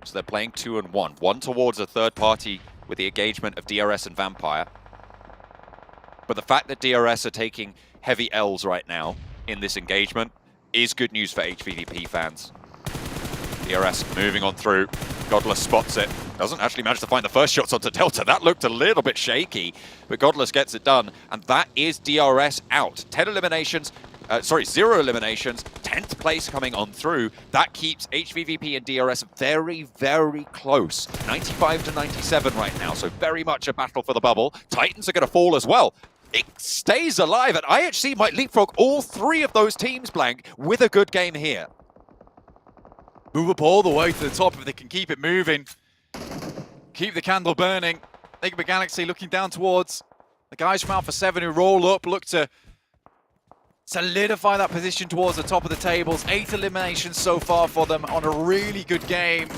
so they're playing 2 and 1. One towards a third party with the engagement of DRS and Vampire. But the fact that DRS are taking heavy L's right now in this engagement is good news for HVVP fans. DRS moving on through. Godless spots it. Doesn't actually manage to find the first shots onto Delta. That looked a little bit shaky, but Godless gets it done, and that is DRS out. 10 eliminations. 0 eliminations, 10th place coming on through. That keeps HVVP and DRS very, very close. 95 to 97 right now, so very much a battle for the bubble. Titans are going to fall as well. It stays alive, and IHC might leapfrog all 3 of those teams, Blank, with a good game here. Move up all the way to the top if they can keep it moving. Keep the candle burning. Enigma Galaxy looking down towards the guys from Alpha 7 who roll up, look to solidify that position towards the top of the tables. 8 eliminations so far for them on a really good game.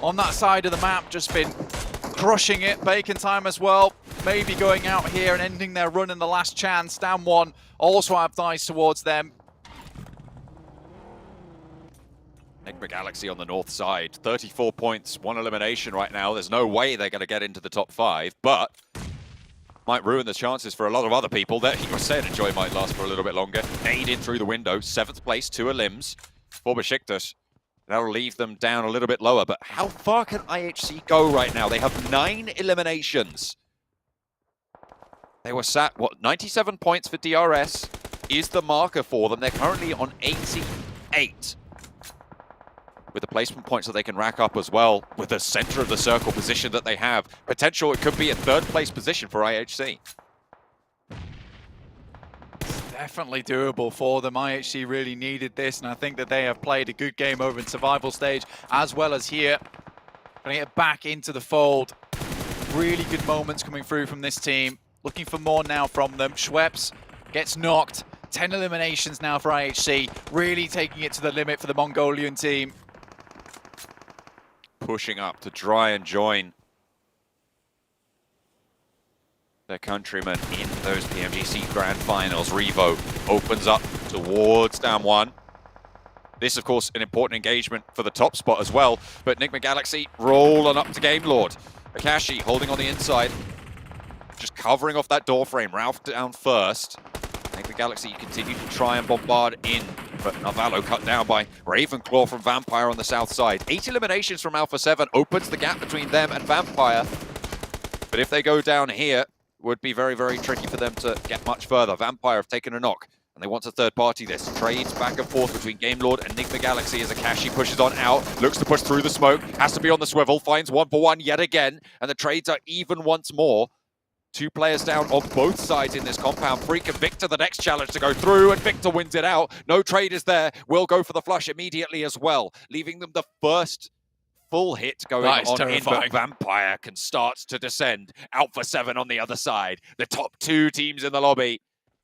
On that side of the map, just been crushing it. Bacon Time as well. Maybe going out here and ending their run in the last chance. Down 1, also have dice towards them. Enigma Galaxy on the north side. 34 points, 1 elimination right now. There's no way they're going to get into the top 5, but might ruin the chances for a lot of other people. That he was saying Enjoy might last for a little bit longer. Nade in through the window. 7th place, 2 elims for Besiktas. That'll leave them down a little bit lower. But how far can IHC go right now? They have 9 eliminations. They were sat, 97 points for DRS is the marker for them. They're currently on 88. With the placement points that they can rack up as well, with the center of the circle position that they have. Potential, it could be a 3rd place position for IHC. Definitely doable for them. IHC really needed this, and I think that they have played a good game over in survival stage, as well as here. Bring it back into the fold. Really good moments coming through from this team. Looking for more now from them. Schweppes gets knocked. 10 eliminations now for IHC. Really taking it to the limit for the Mongolian team. Pushing up to try and join their countrymen in those PMGC Grand Finals. Revo opens up towards down one. This, of course, an important engagement for the top spot as well, but Enigma Galaxy rolling up to Game Lord. Akashi holding on the inside, just covering off that door frame. Ralph down first. Enigma Galaxy continue to try and bombard in, but Navalo cut down by Ravenclaw from Vampire on the south side. 8 eliminations from Alpha 7 opens the gap between them and Vampire, but if they go down here, would be very, very tricky for them to get much further. Vampire have taken a knock, and they want to third party this. Trades back and forth between Game Lord and Enigma Galaxy as Akashi pushes on out, looks to push through the smoke, has to be on the swivel, finds 1-for-1 yet again, and the trades are even once more. 2 players down on both sides in this compound. Freak and Victor the next challenge to go through, and Victor wins it out. No trade is there. Will go for the flush immediately as well, leaving them the first full hit going on in, but Vampire can start to descend. Alpha 7 on the other side. The top 2 teams in the lobby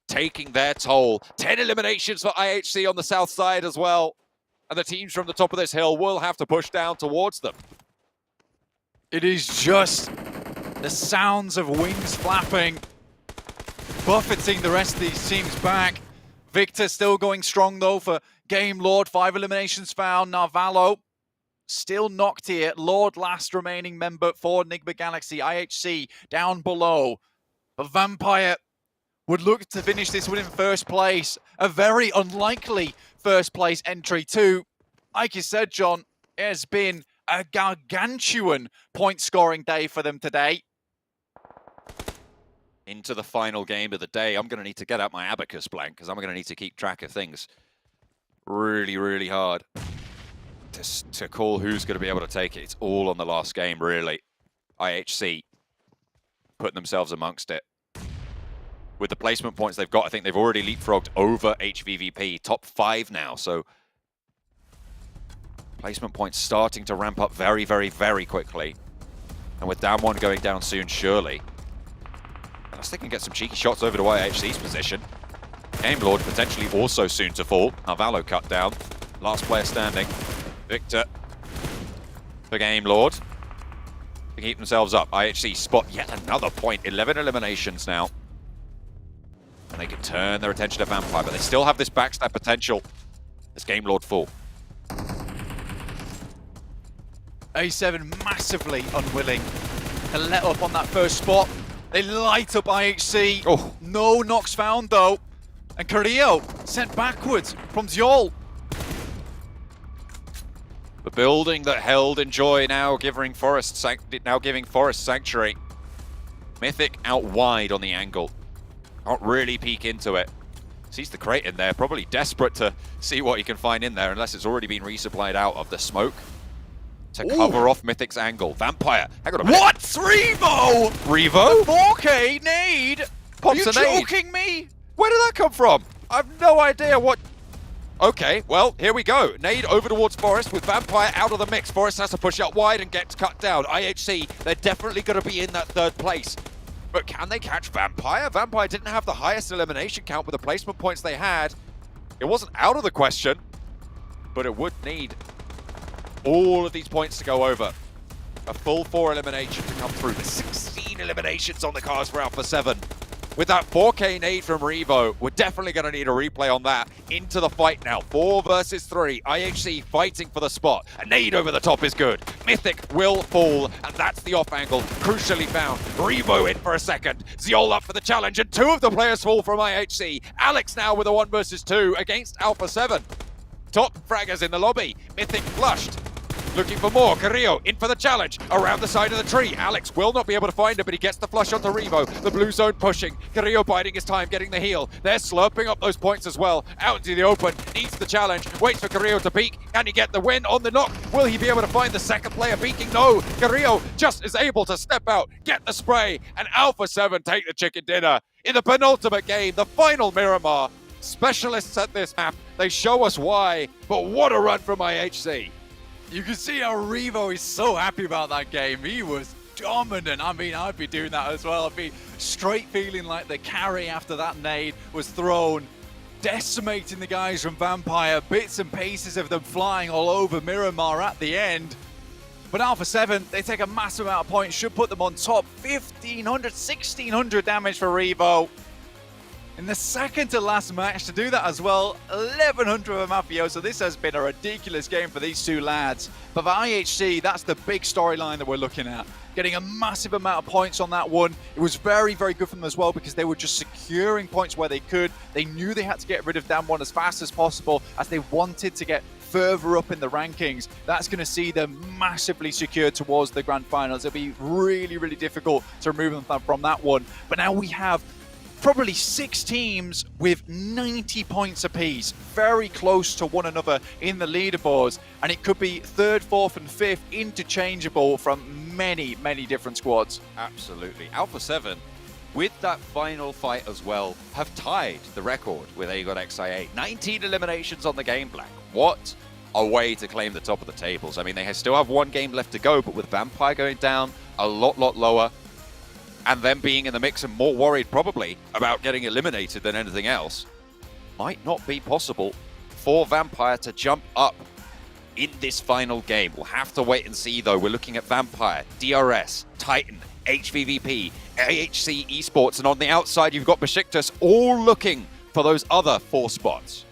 taking their toll. 10 eliminations for IHC on the south side as well. And the teams from the top of this hill will have to push down towards them. It is just the sounds of wings flapping, buffeting the rest of these teams back. Victor still going strong though for Game Lord. 5 eliminations found. Narvalo still knocked here. Lord, last remaining member for Enigma Galaxy. IHC down below. But Vampire would look to finish this one in first place. A very unlikely first place entry too. Like you said, John, it has been a gargantuan point scoring day for them today. Into the final game of the day. I'm going to need to get out my abacus blank because I'm going to need to keep track of things really, really hard to call who's going to be able to take it. It's all on the last game, really. IHC putting themselves amongst it. With the placement points they've got, I think they've already leapfrogged over HVVP. Top 5 now, so placement points starting to ramp up very, very, very quickly. And with down 1 going down soon, surely. Unless they can get some cheeky shots over to IHC's position. Game Lord potentially also soon to fall. Narvalo cut down. Last player standing. Victor for Game Lord. To keep themselves up. IHC spot yet another point. 11 eliminations now. And they can turn their attention to Vampire, but they still have this backstab potential. This Game Lord full. A7 massively unwilling to let up on that first spot. They light up IHC. Oh. No knocks found though. And Carrillo sent backwards from Zjol. The building that held Enjoy now giving Forest Sanctuary. Mythic out wide on the angle. Can't really peek into it. Sees the crate in there, probably desperate to see what he can find in there, unless it's already been resupplied out of the smoke to cover off Mythic's angle. Vampire, hang on a minute. What? Revo? Revo? 4K nade? Pops Are you a nade. joking me? Where did that come from? I have no idea what... Okay, well, here we go. Nade over towards Forest with Vampire out of the mix. Forest has to push out wide and gets cut down. IHC, they're definitely going to be in that third place. But can they catch Vampire? Vampire didn't have the highest elimination count with the placement points they had. It wasn't out of the question, but it would need all of these points to go over. A full 4 elimination to come through. The 16 eliminations on the cards for Alpha 7. With that 4K nade from Revo, we're definitely going to need a replay on that. Into the fight now. 4 versus 3. IHC fighting for the spot. A nade over the top is good. Mythic will fall, and that's the off angle. Crucially found. Revo in for a second. Zjol up for the challenge, and 2 of the players fall from IHC. Alex now with a 1 versus 2 against Alpha 7. Top fraggers in the lobby. Mythic flushed. Looking for more. Carrillo in for the challenge. Around the side of the tree. Alex will not be able to find him, but he gets the flush onto Revo. The blue zone pushing. Carrillo biding his time, getting the heal. They're slurping up those points as well. Out into the open. Needs the challenge. Waits for Carrillo to peek. Can he get the win on the knock? Will he be able to find the second player peeking? No. Carrillo just is able to step out, get the spray, and Alpha 7 take the chicken dinner. In the penultimate game, the final Miramar, specialists at this map. They show us why, but what a run from IHC. You can see how Revo is so happy about that game. He was dominant. I mean, I'd be doing that as well. I'd be straight feeling like the carry after that nade was thrown, decimating the guys from Vampire, bits and pieces of them flying all over Miramar at the end. But Alpha 7, they take a massive amount of points, should put them on top. 1,500, 1,600 damage for Revo. In the second to last match to do that as well, 1,100 of a Mafioso. This has been a ridiculous game for these two lads. But for IHC, that's the big storyline that we're looking at. Getting a massive amount of points on that one. It was very, very good for them as well because they were just securing points where they could. They knew they had to get rid of Damwon as fast as possible as they wanted to get further up in the rankings. That's going to see them massively secured towards the grand finals. It'll be really, really difficult to remove them from that one. But now we have probably 6 teams with 90 points apiece, very close to one another in the leaderboards, and it could be 3rd, 4th and 5th interchangeable from many, many different squads. Absolutely. Alpha 7, with that final fight as well, have tied the record with AGOD XIA. 19 eliminations on the game, Black. What a way to claim the top of the tables. I mean, they still have 1 game left to go, but with Vampire going down a lot lower, and them being in the mix and more worried probably about getting eliminated than anything else, might not be possible for Vampire to jump up in this final game. We'll have to wait and see though. We're looking at Vampire, DRS, Titan, HVVP, AHC Esports, and on the outside you've got Besiktas all looking for those other 4 spots.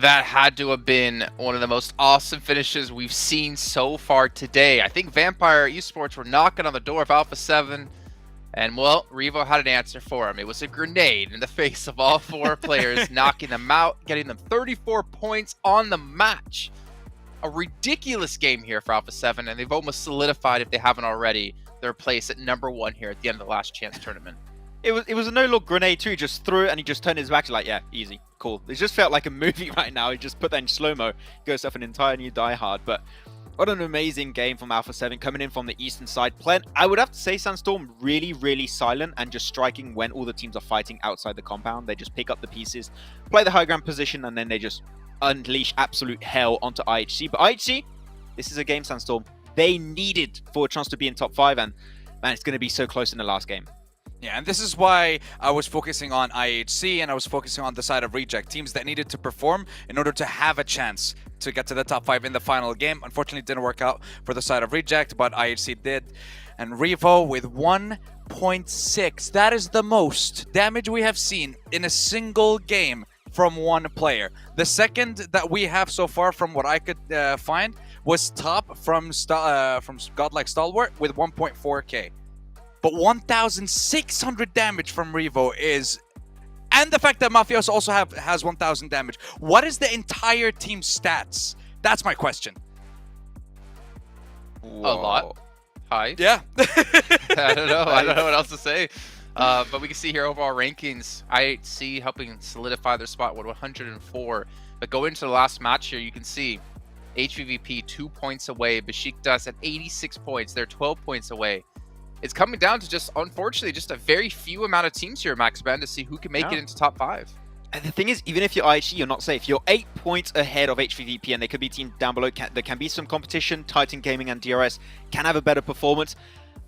That had to have been one of the most awesome finishes we've seen so far today. I think Vampire Esports were knocking on the door of Alpha 7, and well, Revo had an answer for him. It was a grenade in the face of all 4 players, knocking them out, getting them 34 points on the match. A ridiculous game here for Alpha 7, and they've almost solidified, if they haven't already, their place at #1 here at the end of the last chance tournament. It was a no-look grenade too. He just threw it and he just turned his back. Like, yeah, easy, cool. It just felt like a movie right now. He just put that in slow-mo, goes off an entire new Die Hard. But what an amazing game from Alpha 7 coming in from the eastern side. Playing, I would have to say, Sandstorm really, really silent and just striking when all the teams are fighting outside the compound. They just pick up the pieces, play the high ground position, and then they just unleash absolute hell onto IHC. But IHC, this is a game, Sandstorm, they needed for a chance to be in top 5, and man, it's going to be so close in the last game. Yeah, and this is why I was focusing on IHC and I was focusing on the side of Reject, teams that needed to perform in order to have a chance to get to the top 5 in the final game. Unfortunately, it didn't work out for the side of Reject, but IHC did. And Revo with 1.6. That is the most damage we have seen in a single game from one player. The second that we have so far, from what I could find, was Top from Godlike Stalwart with 1.4k. But 1,600 damage from Revo is... And the fact that Mafioso also has 1,000 damage. What is the entire team's stats? That's my question. Whoa. A lot. High. Yeah. I don't know. I don't know what else to say. But we can see here overall rankings. IHC helping solidify their spot with 104. But go into the last match here, you can see HVVP 2 points away. Besiktas at 86 points. They're 12 points away. It's coming down to just, unfortunately, just a very few amount of teams here, Max Ben, to see who can make it into top 5. And the thing is, even if you're IHC, you're not safe. You're 8 points ahead of HVVP, and there could be teams down below. There can be some competition. Titan Gaming and DRS can have a better performance.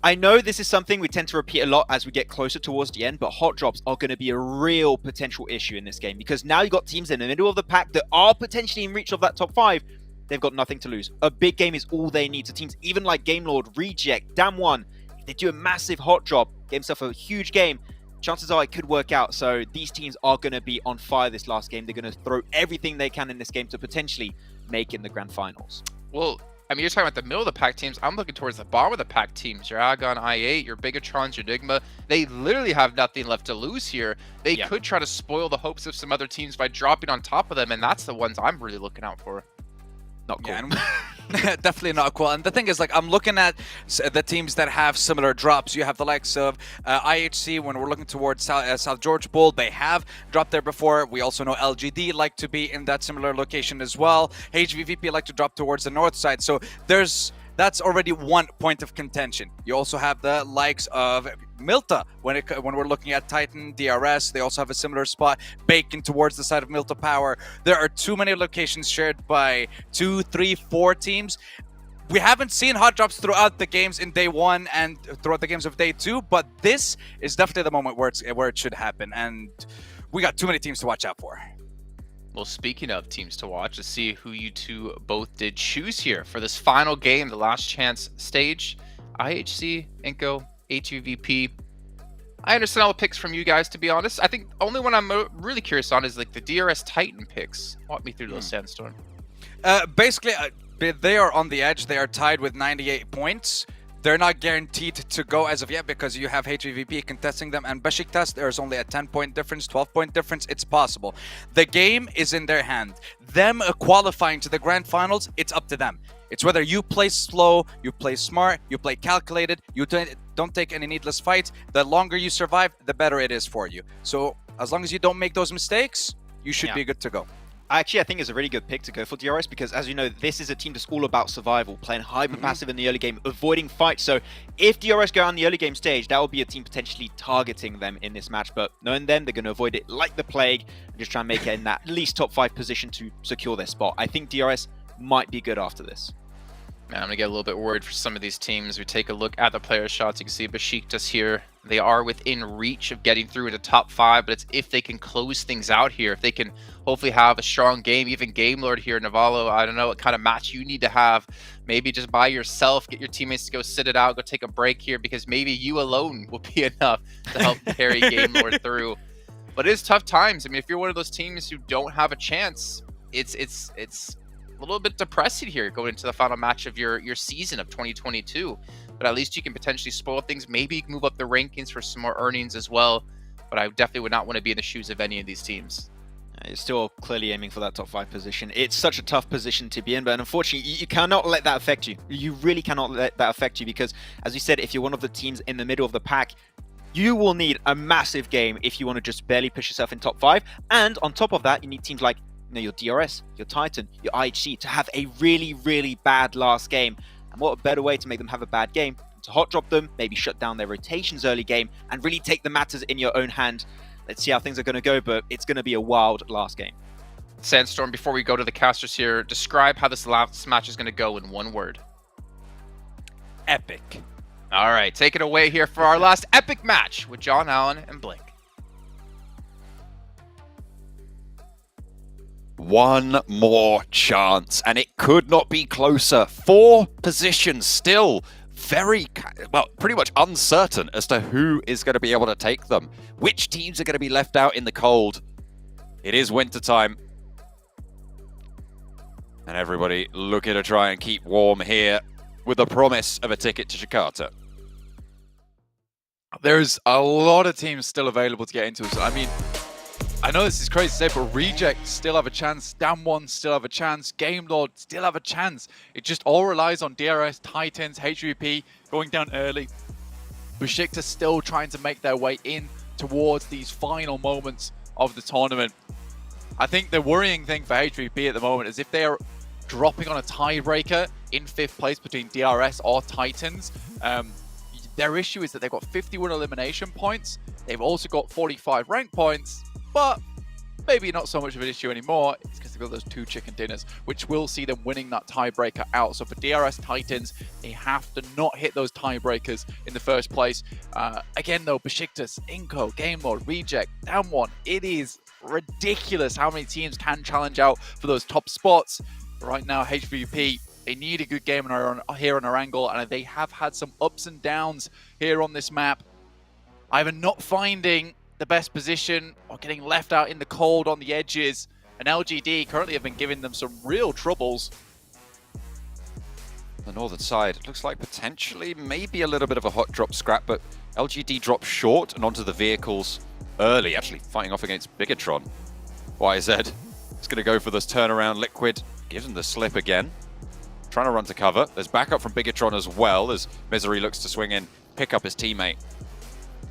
I know this is something we tend to repeat a lot as we get closer towards the end, but hot drops are going to be a real potential issue in this game, because now you've got teams in the middle of the pack that are potentially in reach of that top 5. They've got nothing to lose. A big game is all they need. So teams even like Game Lord, Reject, Damn1, if they do a massive hot drop, get themselves a huge game, chances are it could work out. So these teams are going to be on fire this last game. They're going to throw everything they can in this game to potentially make it in the grand finals. Well, I mean, you're talking about the middle of the pack teams. I'm looking towards the bottom of the pack teams. Your Agon, I8, your Bigotrons, your Enigma. They literally have nothing left to lose here. They could try to spoil the hopes of some other teams by dropping on top of them, and that's the ones I'm really looking out for. Not cool. Yeah, definitely not cool. And the thing is, like, I'm looking at the teams that have similar drops. You have the likes of IHC. When we're looking towards South George Bowl, they have dropped there before. We also know LGD like to be in that similar location as well. HVVP like to drop towards the north side. So that's already 1 point of contention. You also have the likes of Milta when we're looking at Titan, DRS. They also have a similar spot, Bacon towards the side of Milta Power. There are too many locations shared by 2, 3, 4 teams. We haven't seen hot drops throughout the games in day 1 and throughout the games of day 2, but this is definitely the moment where it should happen, and we got too many teams to watch out for. Well, speaking of teams to watch, let's see who you two both did choose here for this final game, the last chance stage. IHC, iNCO, HVVP. I understand all the picks from you guys, to be honest. I think the only one I'm really curious on is like the DRS Titan picks. Walk me through those, Sandstorm. Basically, they are on the edge. They are tied with 98 points. They're not guaranteed to go as of yet because you have HVVP contesting them, and Besiktas, there's only a 10-point difference, 12-point difference. It's possible. The game is in their hand. Them qualifying to the grand finals, it's up to them. It's whether you play slow, you play smart, you play calculated, you don't take any needless fights. The longer you survive, the better it is for you. So as long as you don't make those mistakes, you should be good to go. Actually, I think it's a really good pick to go for DRS because, as you know, this is a team that's all about survival, playing hyper-passive in the early game, avoiding fights. So if DRS go on the early game stage, that will be a team potentially targeting them in this match. But knowing them, they're going to avoid it like the plague and just try and make it in that at least top 5 position to secure their spot. I think DRS might be good after this. Now, I'm going to get a little bit worried for some of these teams. We take a look at the player shots. You can see Besiktas here. They are within reach of getting through into top 5, but it's if they can close things out here, if they can hopefully have a strong game, even Game Lord here, Navallo, I don't know what kind of match you need to have. Maybe just by yourself, get your teammates to go sit it out, go take a break here, because maybe you alone will be enough to help carry Game Lord through. But it is tough times. I mean, if you're one of those teams who don't have a chance, it's a little bit depressing here going into the final match of your season of 2022, but at least you can potentially spoil things. Maybe you can move up the rankings for some more earnings as well, but I definitely would not want to be in the shoes of any of these teams. You're still clearly aiming for that top 5 position. It's such a tough position to be in, but unfortunately, you cannot let that affect you. You really cannot let that affect you because, as you said, if you're one of the teams in the middle of the pack, you will need a massive game if you want to just barely push yourself in top 5. And on top of that, you need teams like your DRS, your Titan, your IHC to have a really, really bad last game. And what a better way to make them have a bad game than to hot drop them, maybe shut down their rotations early game, and really take the matters in your own hand. Let's see how things are going to go, but it's going to be a wild last game. Sandstorm, before we go to the casters here, describe how this last match is going to go in one word. Epic. All right, take it away here for our last epic match with John Allen and Blink. One more chance, and it could not be closer. 4 positions still very, well, pretty much uncertain as to who is going to be able to take them. Which teams are going to be left out in the cold? It is wintertime. And everybody looking to try and keep warm here with the promise of a ticket to Jakarta. There's a lot of teams still available to get into. So, I mean, I know this is crazy to say, but Reject still have a chance, Damn1 still have a chance, Game Lord still have a chance. It just all relies on DRS, Titans, HVP going down early. Besiktas still trying to make their way in towards these final moments of the tournament. I think the worrying thing for HVP at the moment is if they are dropping on a tiebreaker in 5th place between DRS or Titans, their issue is that they've got 51 elimination points. They've also got 45 rank points. But maybe not so much of an issue anymore. It's because they've got those 2 chicken dinners, which will see them winning that tiebreaker out. So for DRS Titans, they have to not hit those tiebreakers in the first place. Again, though, Besiktas, iNCO, Game Mode, Reject, down 1. It is ridiculous how many teams can challenge out for those top spots. Right now, HVVP, they need a good game here on our angle, and they have had some ups and downs here on this map. Either not finding the best position or getting left out in the cold on the edges. And LGD currently have been giving them some real troubles. The northern side, it looks like potentially maybe a little bit of a hot drop scrap, but LGD dropped short and onto the vehicles early, actually fighting off against Bigatron. YZ is going to go for this turnaround. Liquid gives him the slip again. Trying to run to cover. There's backup from Bigatron as well as Misery looks to swing in, pick up his teammate.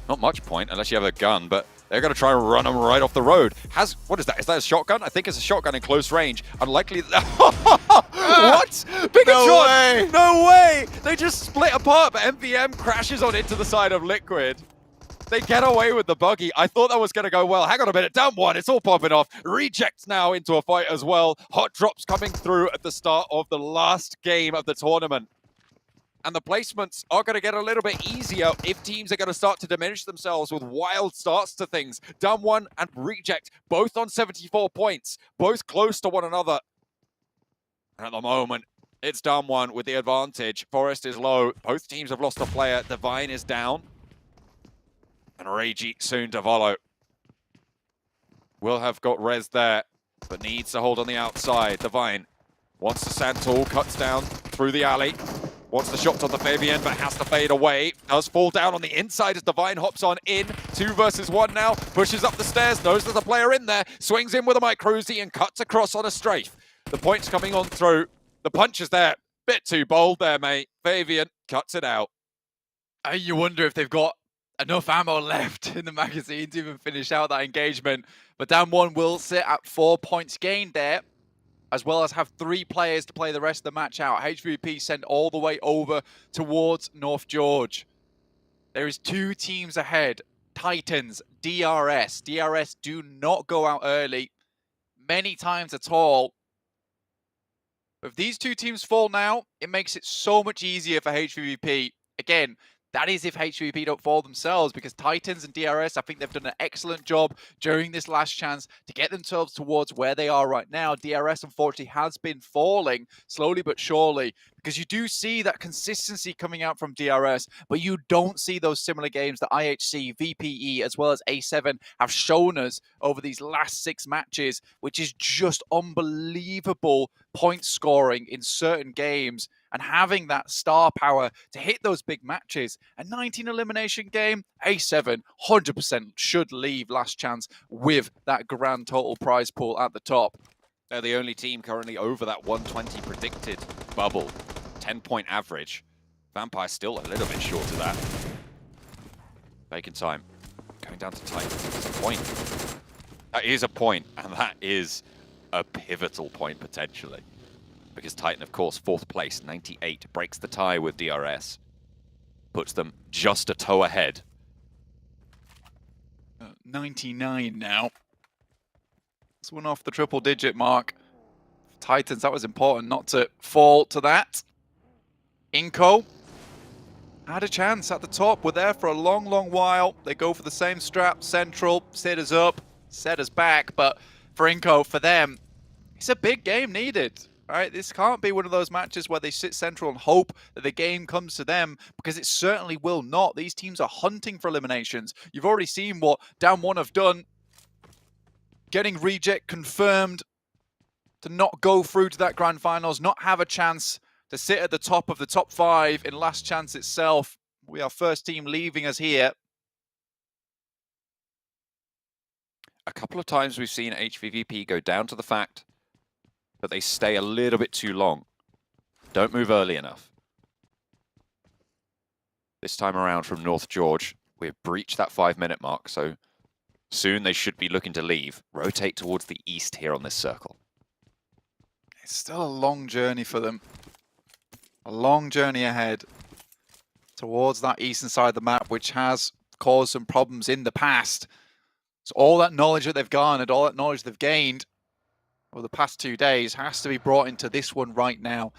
Not much point unless you have a gun, but they're going to try and run him right off the road. What is that? Is that a shotgun? I think it's a shotgun in close range. Unlikely. What? Bigatron! No way! No way! They just split apart, but MVM crashes on into the side of Liquid. They get away with the buggy. I thought that was going to go well. Hang on a minute. Down 1. It's all popping off. Rejects now into a fight as well. Hot drops coming through at the start of the last game of the tournament. And the placements are going to get a little bit easier if teams are going to start to diminish themselves with wild starts to things. Down 1 and Reject, both on 74 points, both close to one another. And at the moment, it's Down 1 with the advantage. Forest is low. Both teams have lost a player. Divine is down. And Reiji soon to follow. Will have got Rez there, but needs to hold on the outside. Divine wants to Santal, cuts down through the alley. Wants the shot on the Fabian, but has to fade away. Does fall down on the inside as Divine hops on in. 2 versus 1 now. Pushes up the stairs, knows there's a player in there. Swings in with a Mike Cruzy and cuts across on a strafe. The points coming on through. The punch is there. Bit too bold there, mate. Fabian cuts it out. You wonder if they've got enough ammo left in the magazine to even finish out that engagement. But Down 1 will sit at 4 points gained there, as well as have 3 players to play the rest of the match out. HVP sent all the way over towards North George. There is 2 teams ahead. Titans, DRS. DRS do not go out early, many times at all. If these 2 teams fall now, it makes it so much easier for HVP. Again, that is if HVP don't fall themselves, because Titans and DRS, I think they've done an excellent job during this last chance to get themselves towards where they are right now. DRS, unfortunately, has been falling slowly but surely, because you do see that consistency coming out from DRS, but you don't see those similar games that IHC, VPE, as well as A7 have shown us over these last 6 matches, which is just unbelievable point scoring in certain games. And having that star power to hit those big matches. A 19 elimination game, A7 100% should leave last chance with that grand total prize pool at the top. They're the only team currently over that 120 predicted bubble. 10-point average. Vampire still a little bit short of that. Bacon time. Going down to Titans. It's a point. That is a point, and that is a pivotal point potentially. Because Titan, of course, 4th place, 98, breaks the tie with DRS. Puts them just a toe ahead. 99 now. It's one off the triple-digit mark. Titans, that was important not to fall to that. iNCO had a chance at the top. We're there for a long, long while. They go for the same strap, central, set us up, set us back. But for iNCO, for them, it's a big game needed. Right, this can't be one of those matches where they sit central and hope that the game comes to them, because it certainly will not. These teams are hunting for eliminations. You've already seen what Down 1 have done. Getting Reject confirmed to not go through to that grand finals, not have a chance to sit at the top of the top 5 in last chance itself. We are first team leaving us here. A couple of times we've seen HVVP go down to the fact that they stay a little bit too long. Don't move early enough. This time around from North George, we've breached that 5-minute mark, so soon they should be looking to leave. Rotate towards the east here on this circle. It's still a long journey for them. A long journey ahead towards that eastern side of the map, which has caused some problems in the past. So all that knowledge that they've garnered, all that knowledge they've gained over the past 2 days has to be brought into this one right now.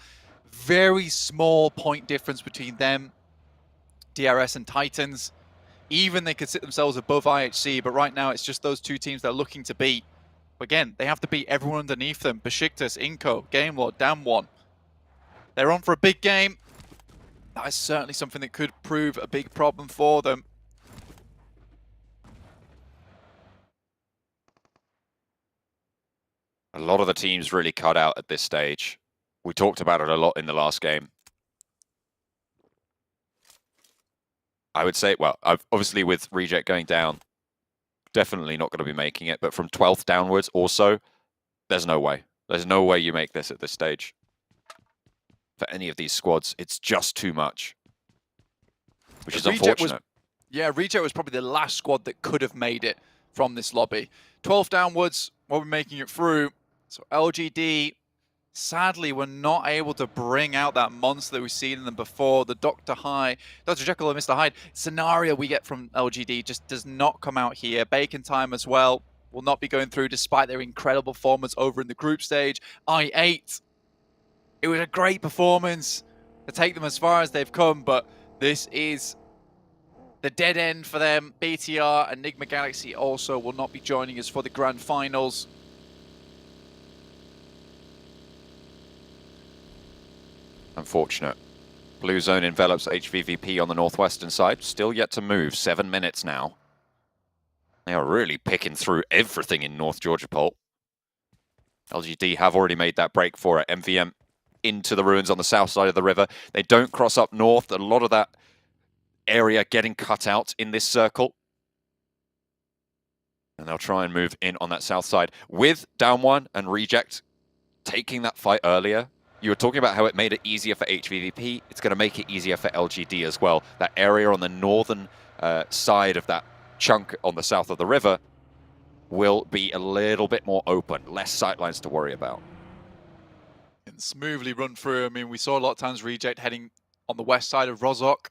Very small point difference between them, DRS and Titans. Even they could sit themselves above IHC, but right now it's just those two teams they're looking to beat. Again, they have to beat everyone underneath them. Besiktas, iNCO, GameLord, Damwon. They're on for a big game. That is certainly something that could prove a big problem for them. A lot of the teams really cut out at this stage. We talked about it a lot in the last game. I would say, well, obviously with Reject going down, definitely not going to be making it, but from 12th downwards also, there's no way. There's no way you make this at this stage. For any of these squads, it's just too much. Which is unfortunate. Reject was probably the last squad that could have made it from this lobby. 12th downwards, while we're making it through. So LGD, sadly, were not able to bring out that monster that we've seen in them before. The Dr. Jekyll and Mr. Hyde scenario we get from LGD just does not come out here. Bacon Time as well will not be going through despite their incredible performance over in the group stage. I8, it was a great performance to take them as far as they've come, but this is the dead end for them. BTR, Enigma Galaxy also will not be joining us for the grand finals. Unfortunate. Blue zone envelops HVVP on the northwestern side. Still yet to move. 7 minutes now. They are really picking through everything in North Georgia Pole. LGD have already made that break for it. MVM into the ruins on the south side of the river. They don't cross up north. A lot of that area getting cut out in this circle. And they'll try and move in on that south side. With Down One and Reject taking that fight earlier, you were talking about how it made it easier for HVVP. It's going to make it easier for LGD as well. That area on the northern side of that chunk on the south of the river will be a little bit more open, less sightlines to worry about. And smoothly run through. I mean, we saw a lot of times Reject heading on the west side of Rozhok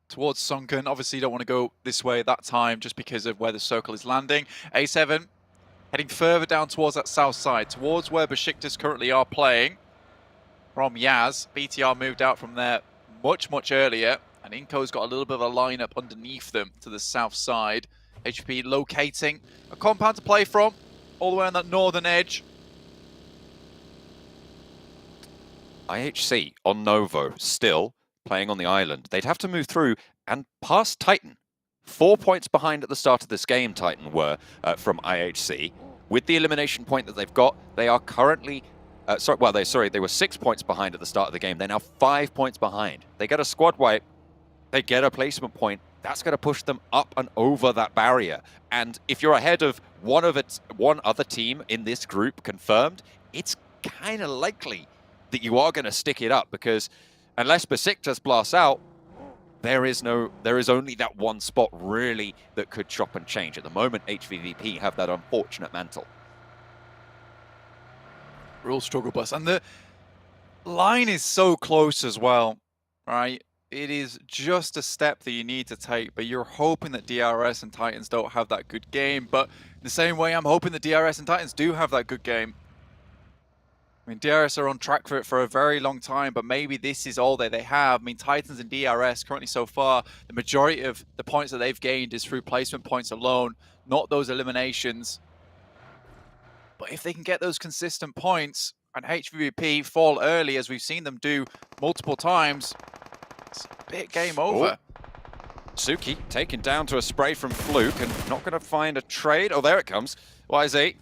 towards Sunken. Obviously, you don't want to go this way at that time just because of where the circle is landing. A7 heading further down towards that south side, towards where Besiktas currently are playing. From Yaz, BTR moved out from there much, much earlier, and iNCO's got a little bit of a lineup underneath them to the south side. HVP locating a compound to play from, all the way on that northern edge. IHC on Novo, still playing on the island. They'd have to move through and pass Titan. 4 points behind at the start of this game, Titan were from IHC. With the elimination point that they've got, they are currently... they were 6 points behind at the start of the game. They're now 5 points behind. They get a squad wipe, they get a placement point. That's going to push them up and over that barrier. And if you're ahead of one other team in this group confirmed, it's kind of likely that you are going to stick it up, because unless Besiktas blasts out, there is only that one spot really that could chop and change. At the moment, HVVP have that unfortunate mantle. Real struggle bus. And the line is so close as well, right? It is just a step that you need to take, but you're hoping that DRS and Titans don't have that good game. But in the same way, I'm hoping that DRS and Titans do have that good game. I mean, DRS are on track for it for a very long time, but maybe this is all that they have. I mean, Titans and DRS currently so far, the majority of the points that they've gained is through placement points alone, not those eliminations. But if they can get those consistent points and HVVP fall early, as we've seen them do multiple times, it's a bit game over. Suki taken down to a spray from Fluke and not going to find a trade. Oh, there it comes. YZ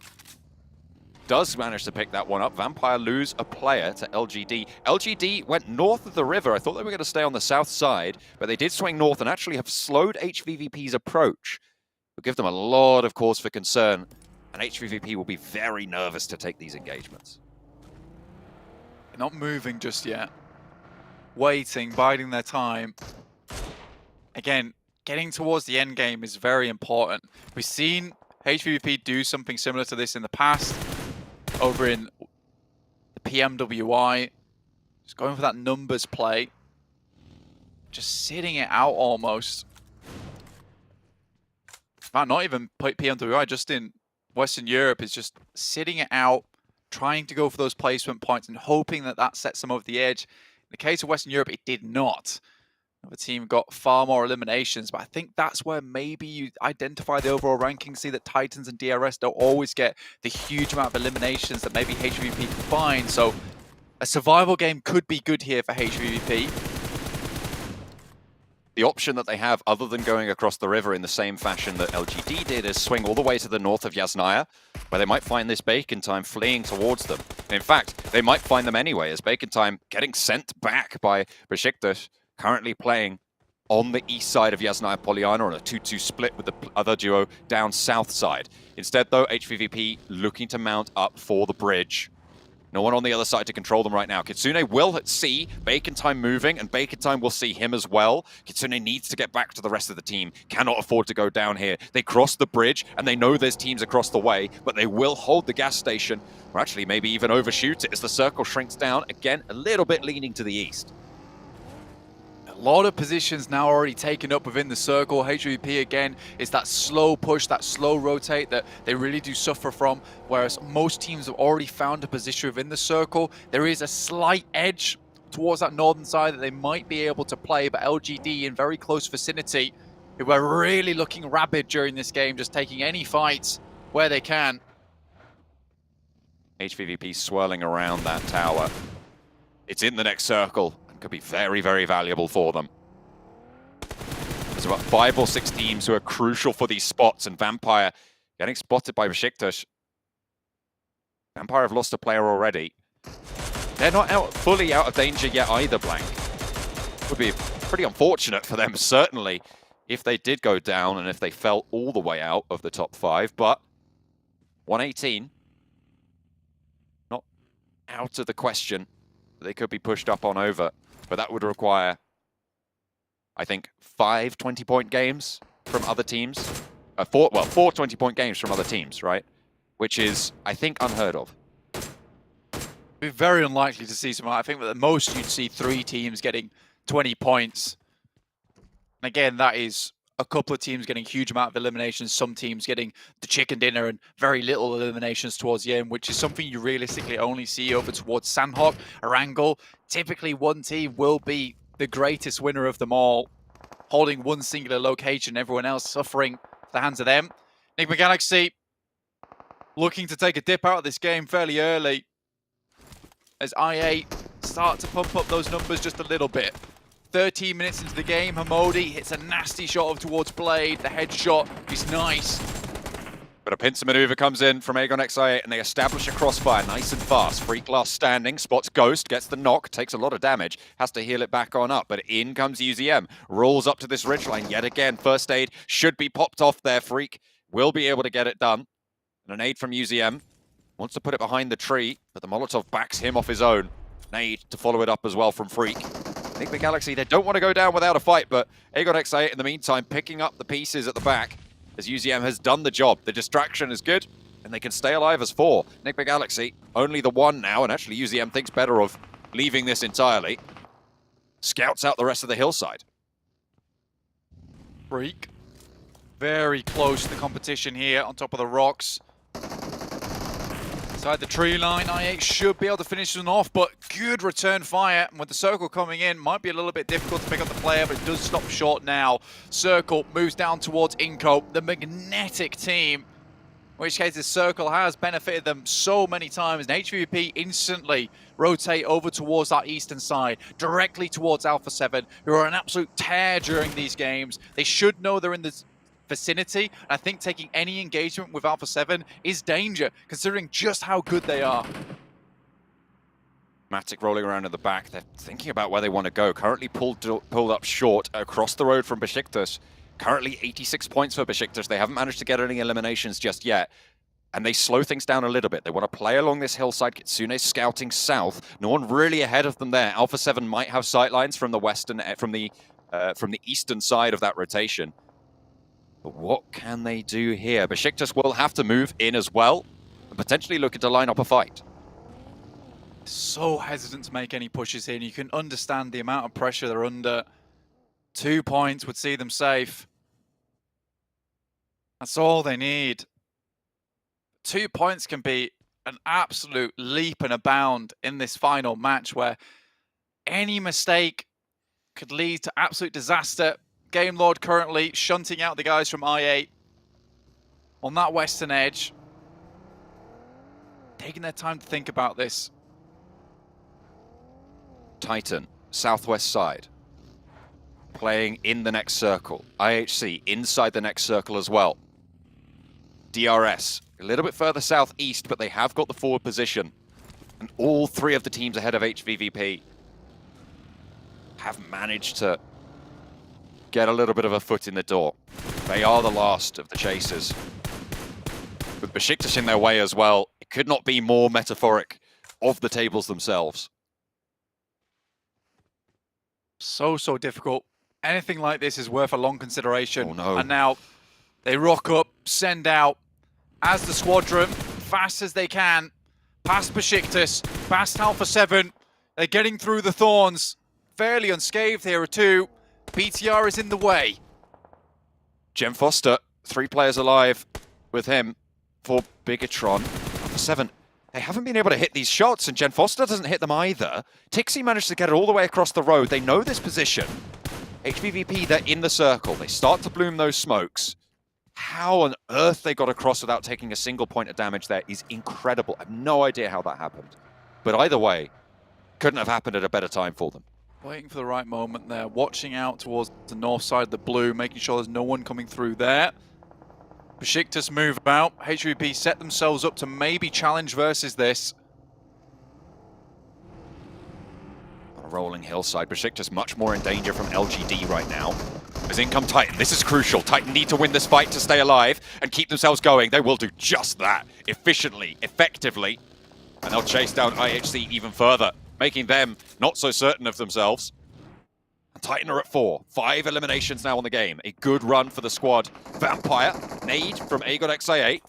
does manage to pick that one up. Vampire lose a player to LGD. LGD went north of the river. I thought they were going to stay on the south side, but they did swing north and actually have slowed HVVP's approach. Will give them a lot of cause for concern, and HVVP will be very nervous to take these engagements. They're not moving just yet. Waiting, biding their time. Again, getting towards the end game is very important. We've seen HVVP do something similar to this in the past. Over in the PMWI, just going for that numbers play, just sitting it out almost. fact, not even PMWI, just in Western Europe, is just sitting it out, trying to go for those placement points and hoping that that sets them over the edge. In the case of Western Europe, it did not. The team got far more eliminations, but I think that's where maybe you identify the overall ranking, see that Titans and DRS don't always get the huge amount of eliminations that maybe HVVP can find. So a survival game could be good here for HVVP. The option that they have, other than going across the river in the same fashion that LGD did, is swing all the way to the north of Yasnaya, where they might find this Bacon Time fleeing towards them. In fact, they might find them anyway, as Bacon Time getting sent back by Besiktas, currently playing on the east side of Yasnaya Poliana on a 2-2 split with the other duo down south side. Instead, though, HVVP looking to mount up for the bridge. No one on the other side to control them right now. Kitsune will see Bacon Time moving, and Bacon Time will see him as well. Kitsune needs to get back to the rest of the team. Cannot afford to go down here. They cross the bridge, and they know there's teams across the way, but they will hold the gas station, or actually maybe even overshoot it as the circle shrinks down. Again, a little bit leaning to the east. A lot of positions now already taken up within the circle. HVP again is that slow push, that slow rotate that they really do suffer from, whereas most teams have already found a position within the circle. There is a slight edge towards that northern side that they might be able to play, but LGD in very close vicinity, who are really looking rabid during this game, just taking any fights where they can. HVVP swirling around that tower. It's in the next circle. Could be very, very valuable for them. There's about 5 or 6 teams who are crucial for these spots, and Vampire getting spotted by Besiktas. Vampire have lost a player already. They're not fully out of danger yet either, Blank. Would be pretty unfortunate for them, certainly, if they did go down and if they fell all the way out of the top 5, but 118, not out of the question. They could be pushed up on over. But that would require, I think, 5 20-point games from other teams. 4 20-point games from other teams, right? Which is, I think, unheard of. It'd be very unlikely to see some. I think at the most you'd see 3 teams getting 20 points. And again, that is a couple of teams getting a huge amount of eliminations, some teams getting the chicken dinner and very little eliminations towards the end, which is something you realistically only see over towards Sandhawk, Erangel. Typically, one team will be the greatest winner of them all, holding one singular location, everyone else suffering at the hands of them. Enigma Galaxy looking to take a dip out of this game fairly early as IA start to pump up those numbers just a little bit. 13 minutes into the game, Hamodi hits a nasty shot over towards Blade. The headshot is nice. But a pincer maneuver comes in from Aegon XIA, and they establish a crossfire nice and fast. Freak last standing, spots Ghost, gets the knock, takes a lot of damage, has to heal it back on up, but in comes UZM, rolls up to this ridgeline yet again. First aid should be popped off there. Freak will be able to get it done. And an aid from UZM, wants to put it behind the tree, but the Molotov backs him off his own. Nade to follow it up as well from Freak. Enigma Galaxy, they don't want to go down without a fight, but Aegon XIA in the meantime picking up the pieces at the back as UZM has done the job. The distraction is good, and they can stay alive as 4. Enigma Galaxy, only the 1 now, and actually UZM thinks better of leaving this entirely. Scouts out the rest of the hillside. Freak. Very close to the competition here on top of the rocks. Inside the tree line, IA should be able to finish one off, but good return fire. And with the circle coming in, might be a little bit difficult to pick up the player, but it does stop short now. Circle moves down towards iNCO, the magnetic team, in which case the circle has benefited them so many times. And HVP instantly rotate over towards that eastern side, directly towards Alpha 7, who are an absolute tear during these games. They should know they're in this vicinity. I think taking any engagement with Alpha 7 is danger, considering just how good they are. Matic rolling around in the back. They're thinking about where they want to go. Currently pulled up short across the road from Besiktas. Currently 86 points for Besiktas. They haven't managed to get any eliminations just yet. And they slow things down a little bit. They want to play along this hillside. Kitsune's scouting south. No one really ahead of them there. Alpha 7 might have sightlines from the western, from the eastern side of that rotation. But what can they do here? Besiktas will have to move in as well and potentially looking to line up a fight. So hesitant to make any pushes here, and you can understand the amount of pressure they're under. 2 points would see them safe. That's all they need. 2 points can be an absolute leap and a bound in this final match where any mistake could lead to absolute disaster. Game Lord currently shunting out the guys from I8 on that western edge. Taking their time to think about this. Titan, southwest side, playing in the next circle. IHC inside the next circle as well. DRS, a little bit further southeast, but they have got the forward position. And all three of the teams ahead of HVVP have managed to get a little bit of a foot in the door. They are the last of the chasers. With Besiktas in their way as well, it could not be more metaphoric of the tables themselves. So difficult. Anything like this is worth a long consideration. Oh no. And now they rock up, send out as the squadron, fast as they can, past Besiktas, past Alpha 7. They're getting through the thorns. Fairly unscathed here too. BTR is in the way. Jem Foster, 3 players alive with him for Bigatron. Alpha 7, they haven't been able to hit these shots, and Jen Foster doesn't hit them either. Tixie managed to get it all the way across the road. They know this position. HVVP, they're in the circle. They start to bloom those smokes. How on earth they got across without taking a single point of damage there is incredible. I have no idea how that happened. But either way, couldn't have happened at a better time for them. Waiting for the right moment there, watching out towards the north side of the blue, making sure there's no one coming through there. Besiktas move out. HVP set themselves up to maybe challenge versus this. On a rolling hillside, Besiktas much more in danger from LGD right now. As in come Titan, this is crucial. Titan need to win this fight to stay alive and keep themselves going. They will do just that, efficiently, effectively. And they'll chase down IHC even further, making them not so certain of themselves. And Titan are at 4. 5 eliminations now on the game. A good run for the squad. Vampire, nade from Agon XI8.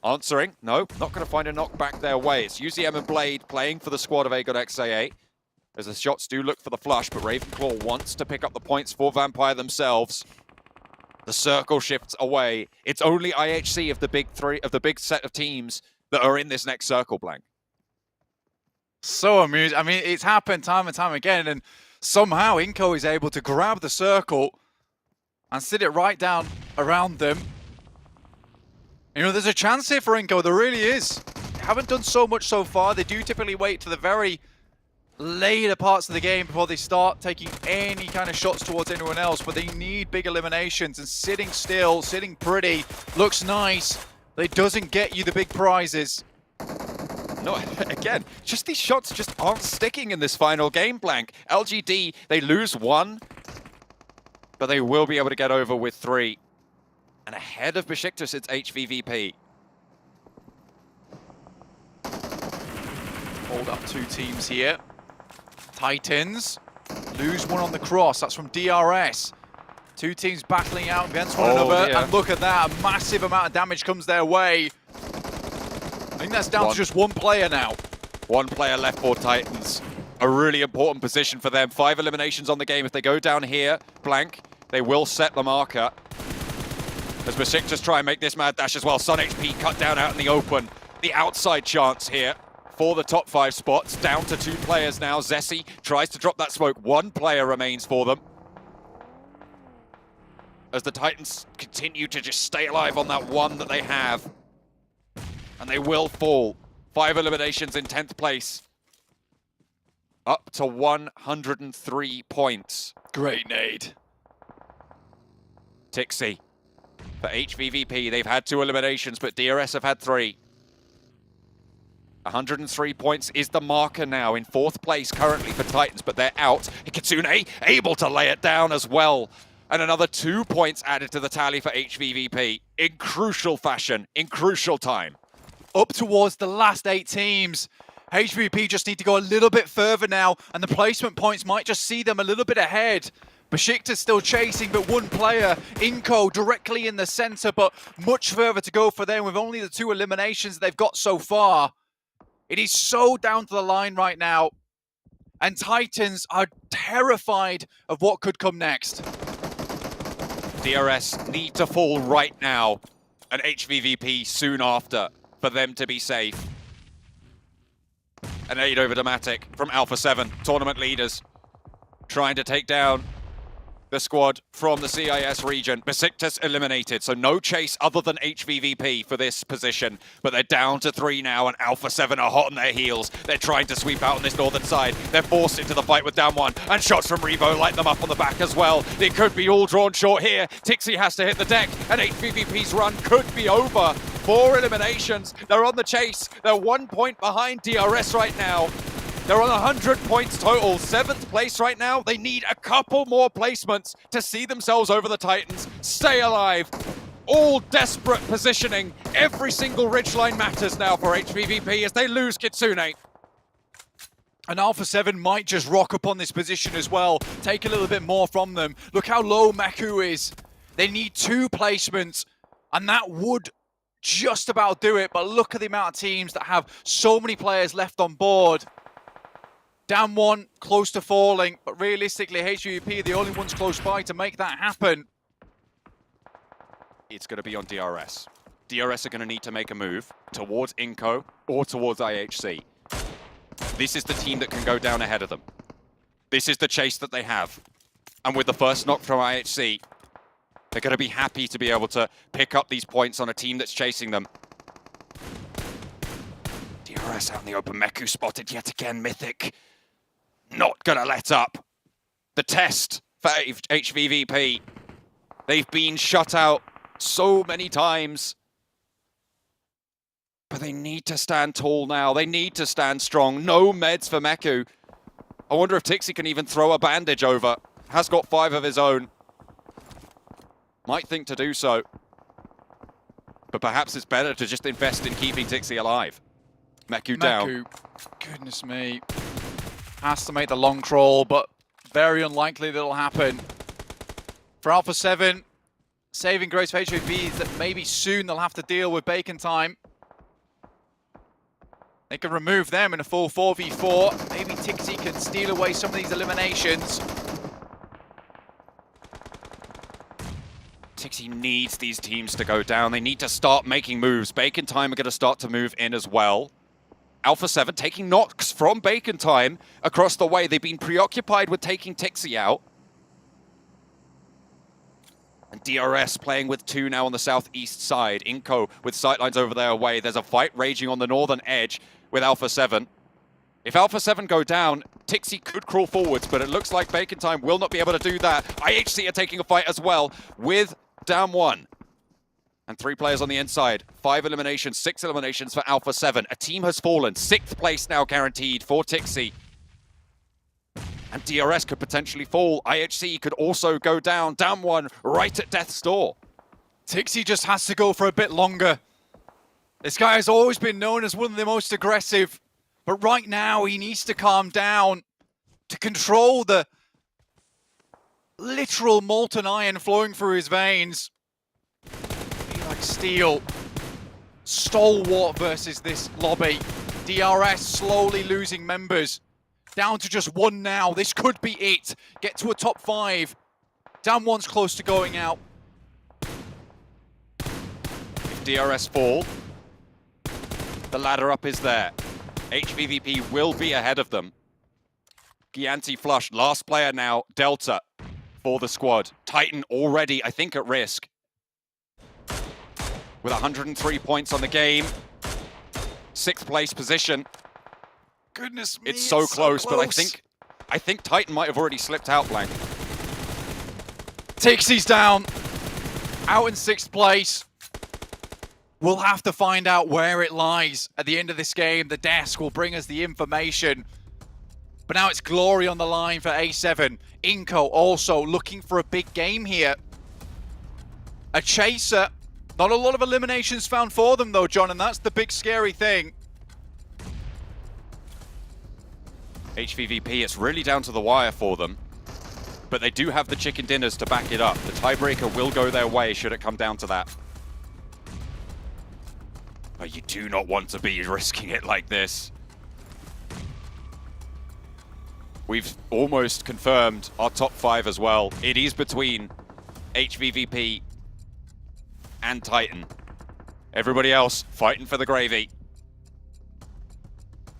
Answering, no, not going to find a knockback their way. It's UZM and Blade playing for the squad of Agon XI8. As the shots do look for the flush, but Ravenclaw wants to pick up the points for Vampire themselves. The circle shifts away. It's only IHC of the big three, of the big set of teams that are in this next circle, Blank. So amusing. I mean, it's happened time and time again, and somehow iNCO is able to grab the circle and sit it right down around them. You know, there's a chance here for iNCO. There really is. They haven't done so much so far. They do typically wait to the very later parts of the game before they start taking any kind of shots towards anyone else, but they need big eliminations, and sitting still, sitting pretty, looks nice, but it doesn't get you the big prizes. No, again, just these shots just aren't sticking in this final game, Blank. LGD, they lose 1, but they will be able to get over with 3. And ahead of Besiktas, it's HVVP. Hold up 2 teams here. Titans lose 1 on the cross. That's from DRS. 2 teams battling out against one another. Dear. And look at that. A massive amount of damage comes their way. I think that's down to just 1 player now. 1 player left for Titans. A really important position for them. 5 eliminations on the game. If they go down here, Blank, they will set the marker. As Besiktas try and make this mad dash as well. Sun HP cut down out in the open. The outside chance here for the top 5 spots. Down to 2 players now. Zessi tries to drop that smoke. 1 player remains for them. As the Titans continue to just stay alive on that 1 that they have. And they will fall. 5 eliminations in 10th place. Up to 103 points. Great nade. Tixie. For HVVP, they've had 2 eliminations, but DRS have had 3. 103 points is the marker now in 4th place currently for Titans, but they're out. Kitsune able to lay it down as well. And another 2 points added to the tally for HVVP in crucial fashion, in crucial time. Up towards the last 8 teams. HVP just need to go a little bit further now, and the placement points might just see them a little bit ahead. Besiktas still chasing, but 1 player, iNCO, directly in the center, but much further to go for them with only the 2 eliminations they've got so far. It is so down to the line right now, and Titans are terrified of what could come next. DRS need to fall right now, and HVVP soon after for them to be safe. An aid over Dematic from Alpha 7, tournament leaders, trying to take down the squad from the CIS region. Besiktas eliminated, so no chase other than HVVP for this position. But they're down to 3 now, and Alpha 7 are hot on their heels. They're trying to sweep out on this northern side. They're forced into the fight with down 1, and shots from Revo light them up on the back as well. It could be all drawn short here. Tixi has to hit the deck, and HVVP's run could be over. 4 eliminations. They're on the chase. They're 1 point behind DRS right now. They're on 100 points total, 7th place right now. They need a couple more placements to see themselves over the Titans, stay alive. All desperate positioning. Every single ridgeline matters now for HVVP as they lose Kitsune. And Alpha 7 might just rock up on this position as well, take a little bit more from them. Look how low Meku is. They need 2 placements, and that would just about do it. But look at the amount of teams that have so many players left on board. Down 1, close to falling, but realistically, HVVP are the only ones close by to make that happen. It's going to be on DRS. DRS are going to need to make a move towards iNCO or towards IHC. This is the team that can go down ahead of them. This is the chase that they have. And with the first knock from IHC, they're going to be happy to be able to pick up these points on a team that's chasing them. DRS out in the open. Meku spotted yet again. Mythic not going to let up. The test for HVVP. They've been shut out so many times. But they need to stand tall now. They need to stand strong. No meds for Meku. I wonder if Tixi can even throw a bandage over. Has got 5 of his own. Might think to do so. But perhaps it's better to just invest in keeping Tixi alive. Meku down. Goodness me. Has to make the long crawl, but very unlikely that'll happen. For Alpha 7, saving grace for HVP is that maybe soon they'll have to deal with Bacon Time. They can remove them in a full 4v4. Maybe Tixi can steal away some of these eliminations. Tixi needs these teams to go down. They need to start making moves. Bacon Time are going to start to move in as well. Alpha 7 taking knocks from Bacon Time across the way. They've been preoccupied with taking Tixi out. And DRS playing with 2 now on the southeast side. iNCO with sightlines over their way. There's a fight raging on the northern edge with Alpha 7. If Alpha 7 go down, Tixi could crawl forwards, but it looks like Bacon Time will not be able to do that. IHC are taking a fight as well with down 1. And 3 players on the inside. 5 eliminations, 6 eliminations for Alpha 7. A team has fallen. 6th place now guaranteed for Tixi. And DRS could potentially fall. IHC could also go down. Down 1 right at death's door. Tixi just has to go for a bit longer. This guy has always been known as one of the most aggressive. But right now, he needs to calm down to control the literal molten iron flowing through his veins. Be like steel. Stalwart versus this lobby. DRS slowly losing members. Down to just 1 now. This could be it. Get to a top 5. Down 1's close to going out. If DRS fall, the ladder up is there. HVVP will be ahead of them. Gianti flush, last player now, Delta for the squad. Titan already, I think, at risk. With 103 points on the game. 6th place position. Goodness me, it's so close, but I think Titan might have already slipped out, Blank. Tixi's down. Out in 6th place. We'll have to find out where it lies at the end of this game. The desk will bring us the information. But now it's glory on the line for A7. iNCO also looking for a big game here. A chaser. Not a lot of eliminations found for them though, John, and that's the big scary thing. HVVP, it's really down to the wire for them. But they do have the chicken dinners to back it up. The tiebreaker will go their way should it come down to that. But you do not want to be risking it like this. We've almost confirmed our top 5 as well. It is between HVVP, and Titan. Everybody else fighting for the gravy.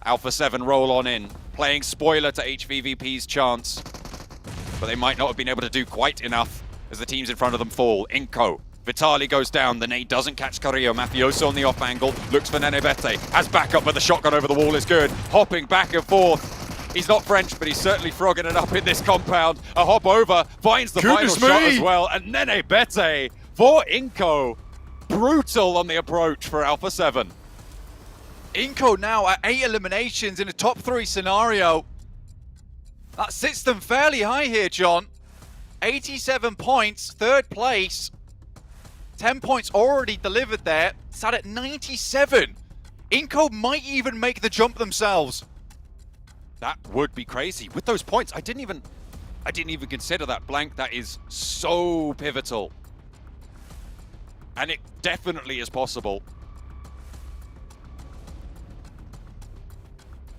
Alpha 7 roll on in, playing spoiler to HVVP's chance. But they might not have been able to do quite enough as the teams in front of them fall. iNCO. Vitali goes down, the nade doesn't catch Carrillo. Mafioso on the off angle, looks for Nenebete. Has backup, but the shotgun over the wall is good. Hopping back and forth. He's not French, but he's certainly frogging it up in this compound. A hop over, finds the final shot as well. And Nenebete for iNCO. Brutal on the approach for Alpha 7. iNCO now at 8 eliminations in a top 3 scenario. That sits them fairly high here, John. 87 points, 3rd place. 10 points already delivered there. Sat at 97. iNCO might even make the jump themselves. That would be crazy. With those points, I didn't even consider that blank. That is so pivotal. And it definitely is possible.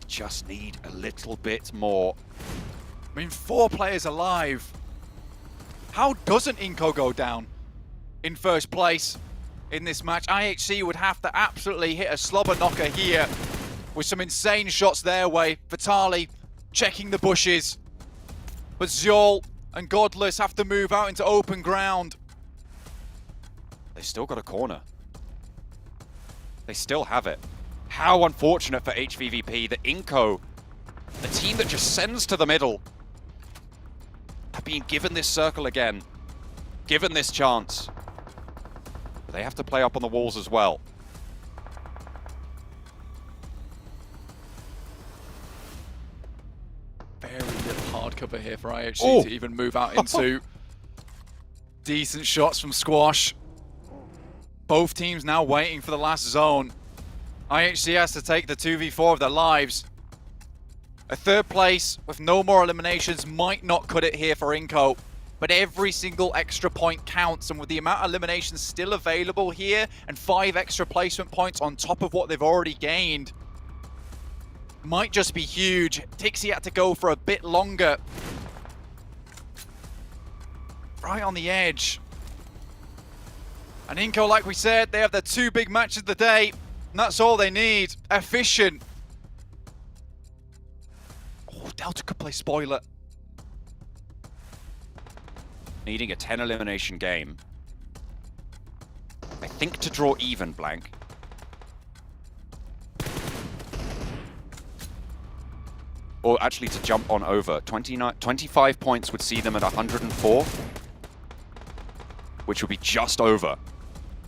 Just need a little bit more. I mean, 4 players alive. How doesn't iNCO go down in 1st place in this match? IHC would have to absolutely hit a slobber knocker here with some insane shots their way. Vitali checking the bushes. But Zyol and Godless have to move out into open ground. They still got a corner. They still have it. How unfortunate for HVVP that iNCO, the team that just sends to the middle, are being given this circle again, given this chance. But they have to play up on the walls as well. Very little hard cover here for IHC to even move out into. Decent shots from Squash. Both teams now waiting for the last zone. IHC has to take the 2v4 of their lives. A 3rd place with no more eliminations might not cut it here for iNCO, but every single extra point counts, and with the amount of eliminations still available here and 5 extra placement points on top of what they've already gained, might just be huge. Tixie had to go for a bit longer. Right on the edge. And iNCO, like we said, they have their 2 big matches of the day, and that's all they need. Efficient. Oh, Delta could play spoiler. Needing a 10 elimination game. I think to draw even, blank. Or actually to jump on over. 25 points would see them at 104. Which would be just over.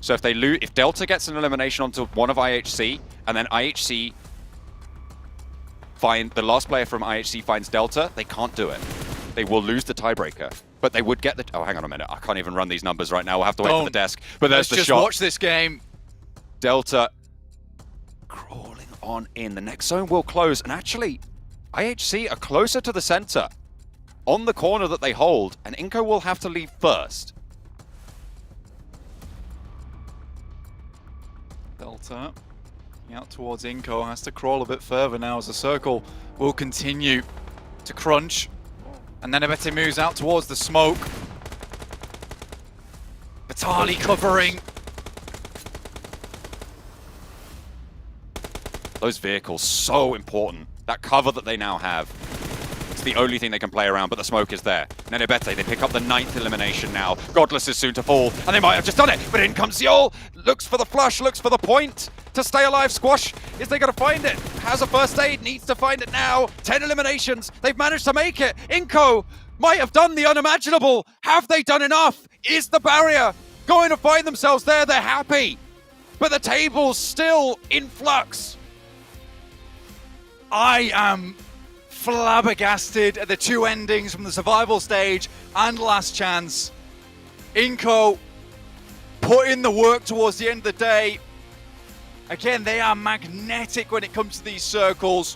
So if they lose, if Delta gets an elimination onto one of IHC, and then IHC the last player from IHC finds Delta, they can't do it. They will lose the tiebreaker. But they would get the... Oh, hang on a minute. I can't even run these numbers right now. We'll have to wait for the desk. But there's the shot. Let's just watch this game. Delta crawling on in. The next zone will close. And actually, IHC are closer to the center on the corner that they hold. And iNCO will have to leave first. Delta out towards iNCO, has to crawl a bit further now as the circle will continue to crunch. And then Abete moves out towards the smoke. Vitali covering. Those vehicles, so important. That cover that they now have. It's the only thing they can play around, but the smoke is there. Nenebete, they pick up the 9th elimination now. Godless is soon to fall, and they might have just done it, but in comes Zyol. Looks for the flush, looks for the point to stay alive. Squash, is they gonna find it? Has a first aid, needs to find it now. 10 eliminations, they've managed to make it. iNCO might have done the unimaginable. Have they done enough? Is the barrier going to find themselves there? They're happy, but the table's still in flux. I am flabbergasted at the 2 endings from the survival stage and last chance. iNCO put in the work towards the end of the day. Again, they are magnetic when it comes to these circles.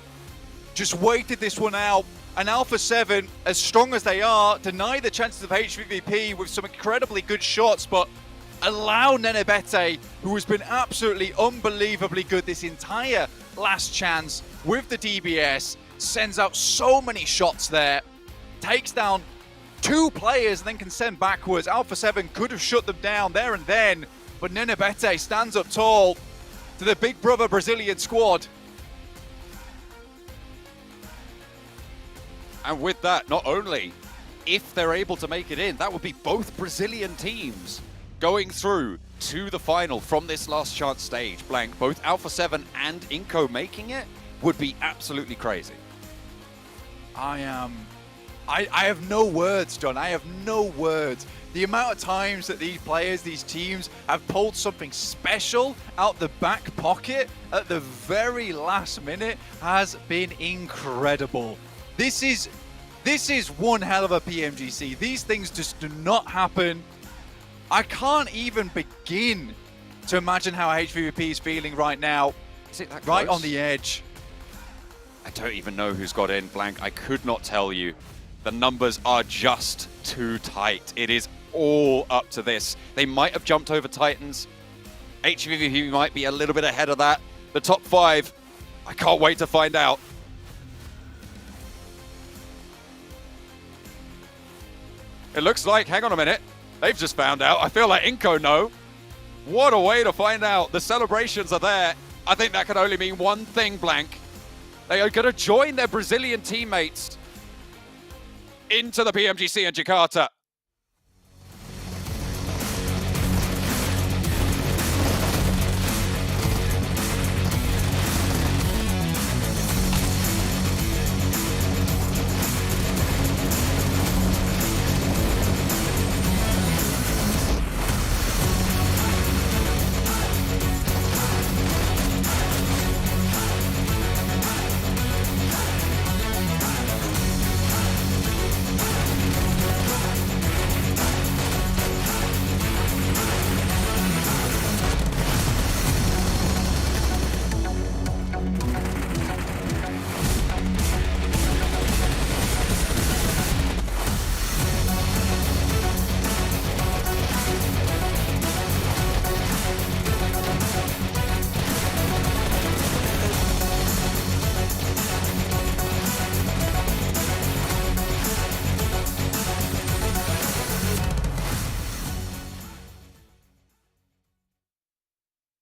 Just waited this one out. And Alpha 7, as strong as they are, deny the chances of HVVP with some incredibly good shots, but allow Nenebete, who has been absolutely unbelievably good this entire last chance with the DBS, sends out so many shots there, takes down 2 players and then can send backwards. Alpha 7 could have shut them down there and then, but Nenebete stands up tall to the big brother Brazilian squad. And with that, not only if they're able to make it in, that would be both Brazilian teams going through to the final from this last chance stage. Blank, both Alpha 7 and iNCO making it would be absolutely crazy. I have no words, John. I have no words. The amount of times that these players, these teams, have pulled something special out the back pocket at the very last minute has been incredible. This is one hell of a PMGC. These things just do not happen. I can't even begin to imagine how HVVP is feeling right now. Is it that right close? On the edge. I don't even know who's got in, Blank. I could not tell you. The numbers are just too tight. It is all up to this. They might have jumped over Titans. HVVP might be a little bit ahead of that. The top 5, I can't wait to find out. It looks like, hang on a minute, they've just found out. I feel like iNCO know. What a way to find out. The celebrations are there. I think that can only mean one thing, Blank. They are going to join their Brazilian teammates into the PMGC in Jakarta.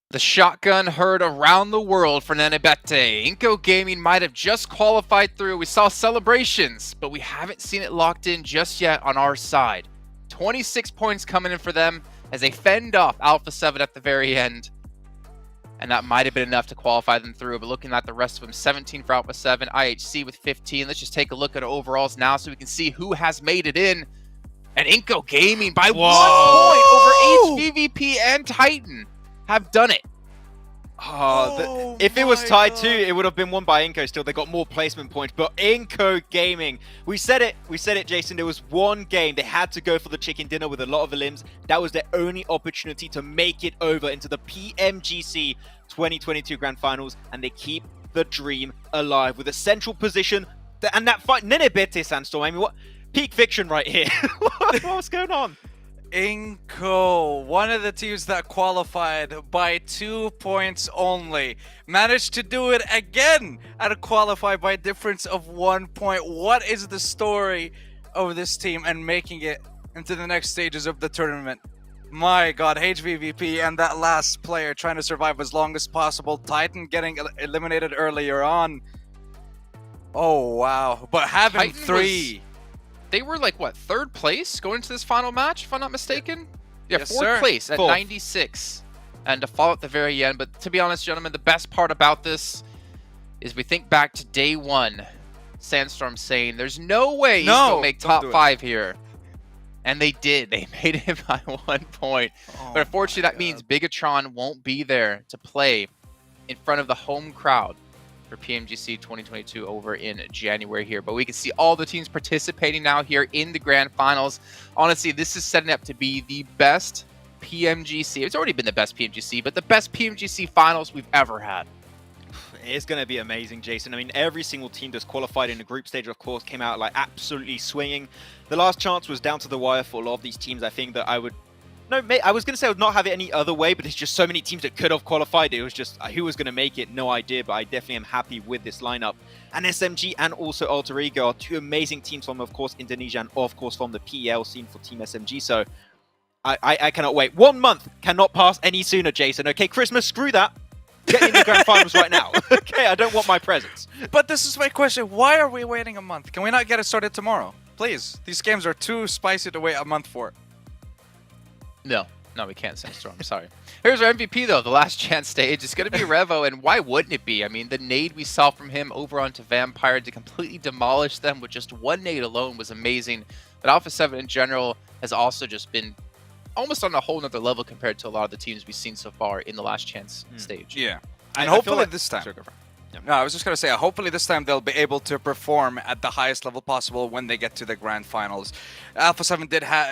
The shotgun heard around the world for Nenebete. iNCO Gaming might have just qualified through. We saw celebrations, but we haven't seen it locked in just yet on our side. 26 points coming in for them as they fend off Alpha 7 at the very end. And that might have been enough to qualify them through. But looking at the rest of them, 17 for Alpha 7, IHC with 15. Let's just take a look at overalls now so we can see who has made it in. And iNCO Gaming by 1 point over HVVP and Titan have done it. If it was tied 2, it would have been won by iNCO still. They got more placement points, but iNCO Gaming, we said it, Jason, there was one game. They had to go for the chicken dinner with a lot of the limbs. That was their only opportunity to make it over into the PMGC 2022 Grand Finals, and they keep the dream alive with a central position. And that fight, Nenebete Sandstorm, I mean, what? Peak fiction right here. What's going on? iNCO, one of the teams that qualified by 2 points only, managed to do it again and qualify by a difference of 1 point. What is the story of this team and making it into the next stages of the tournament? My god, HVVP and that last player trying to survive as long as possible. Titan getting eliminated earlier on. Oh wow, but having Titan 3... They were like, what, 3rd place going into this final match, if I'm not mistaken? Yeah, Yes, 4th sir. place at 4th. 96. And to fall at the very end. But to be honest, gentlemen, the best part about this is we think back to day 1. Sandstorm saying, there's no way he's going to make top 5 here. And they did. They made it by 1 point. But unfortunately, that means Bigatron won't be there to play in front of the home crowd for PMGC 2022 over in January here. But we can see all the teams participating now here in the Grand Finals. Honestly, this is setting up to be the best PMGC. It's already been the best PMGC, but the best PMGC Finals we've ever had. It's going to be amazing, Jason. I mean, every single team that's qualified in the group stage, of course, came out like absolutely swinging. The last chance was down to the wire for a lot of these teams. I think that I would No, mate, I was going to say I would not have it any other way, but it's just so many teams that could have qualified. It was just who was going to make it, no idea, but I definitely am happy with this lineup. And SMG and also Alter Ego are two amazing teams from, of course, Indonesia and, of course, from the PL scene for Team SMG. So I cannot wait. 1 month cannot pass any sooner, Jason. Okay, Christmas, screw that. Get in the grand finals right now. Okay, I don't want my presents. But this is my question. Why are we waiting a month? Can we not get it started tomorrow? Please. These games are too spicy to wait a month for. No, we can't, Sandstorm. I'm sorry. Here's our MVP, though, the last chance stage. It's going to be Revo, and why wouldn't it be? I mean, the nade we saw from him over onto Vampire to completely demolish them with just one nade alone was amazing. But Alpha 7 in general has also just been almost on a whole nother level compared to a lot of the teams we've seen so far in the last chance stage. Yeah. And hopefully this time. No, I was just going to say, hopefully this time they'll be able to perform at the highest level possible when they get to the grand finals. Alpha 7